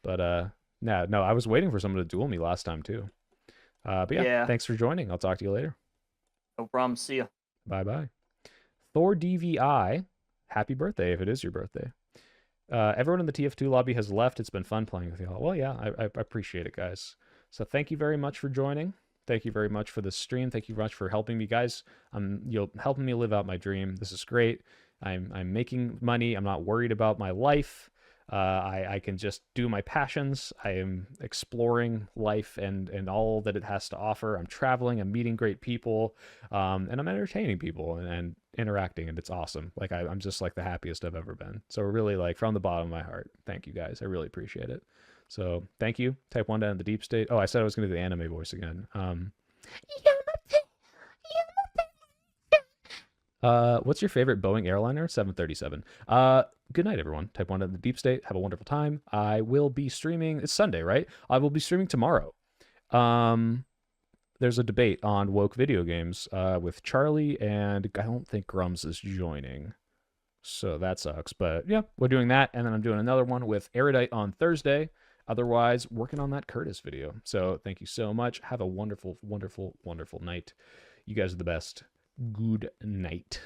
But no, I was waiting for someone to duel me last time too. But yeah, thanks for joining. I'll talk to you later. No problem. See ya. Bye. Thor DVI, happy birthday if it is your birthday. Everyone in the TF2 lobby has left. It's been fun playing with y'all. Well, yeah, I appreciate it, guys. So thank you very much for joining. Thank you very much for this stream. Thank you very much for helping me, guys. You're helping me live out my dream. This is great. I'm making money. I'm not worried about my life. I can just do my passions. I am exploring life and all that it has to offer. I'm traveling. I'm meeting great people, and I'm entertaining people and interacting, and it's awesome. Like I'm just like the happiest I've ever been. So really, like from the bottom of my heart, thank you guys. I really appreciate it. So thank you. Type 1 down in the deep state. Oh, I said I was going to do the anime voice again. What's your favorite Boeing airliner? 737. Good night, everyone. Type 1 in the deep state. Have a wonderful time. I will be streaming. It's Sunday, right? I will be streaming tomorrow. There's a debate on woke video games with Charlie, and I don't think Grums is joining. So that sucks. But yeah, we're doing that. And then I'm doing another one with Erudite on Thursday. Otherwise, working on that Curtis video. So thank you so much. Have a wonderful, wonderful, wonderful night. You guys are the best. Good night.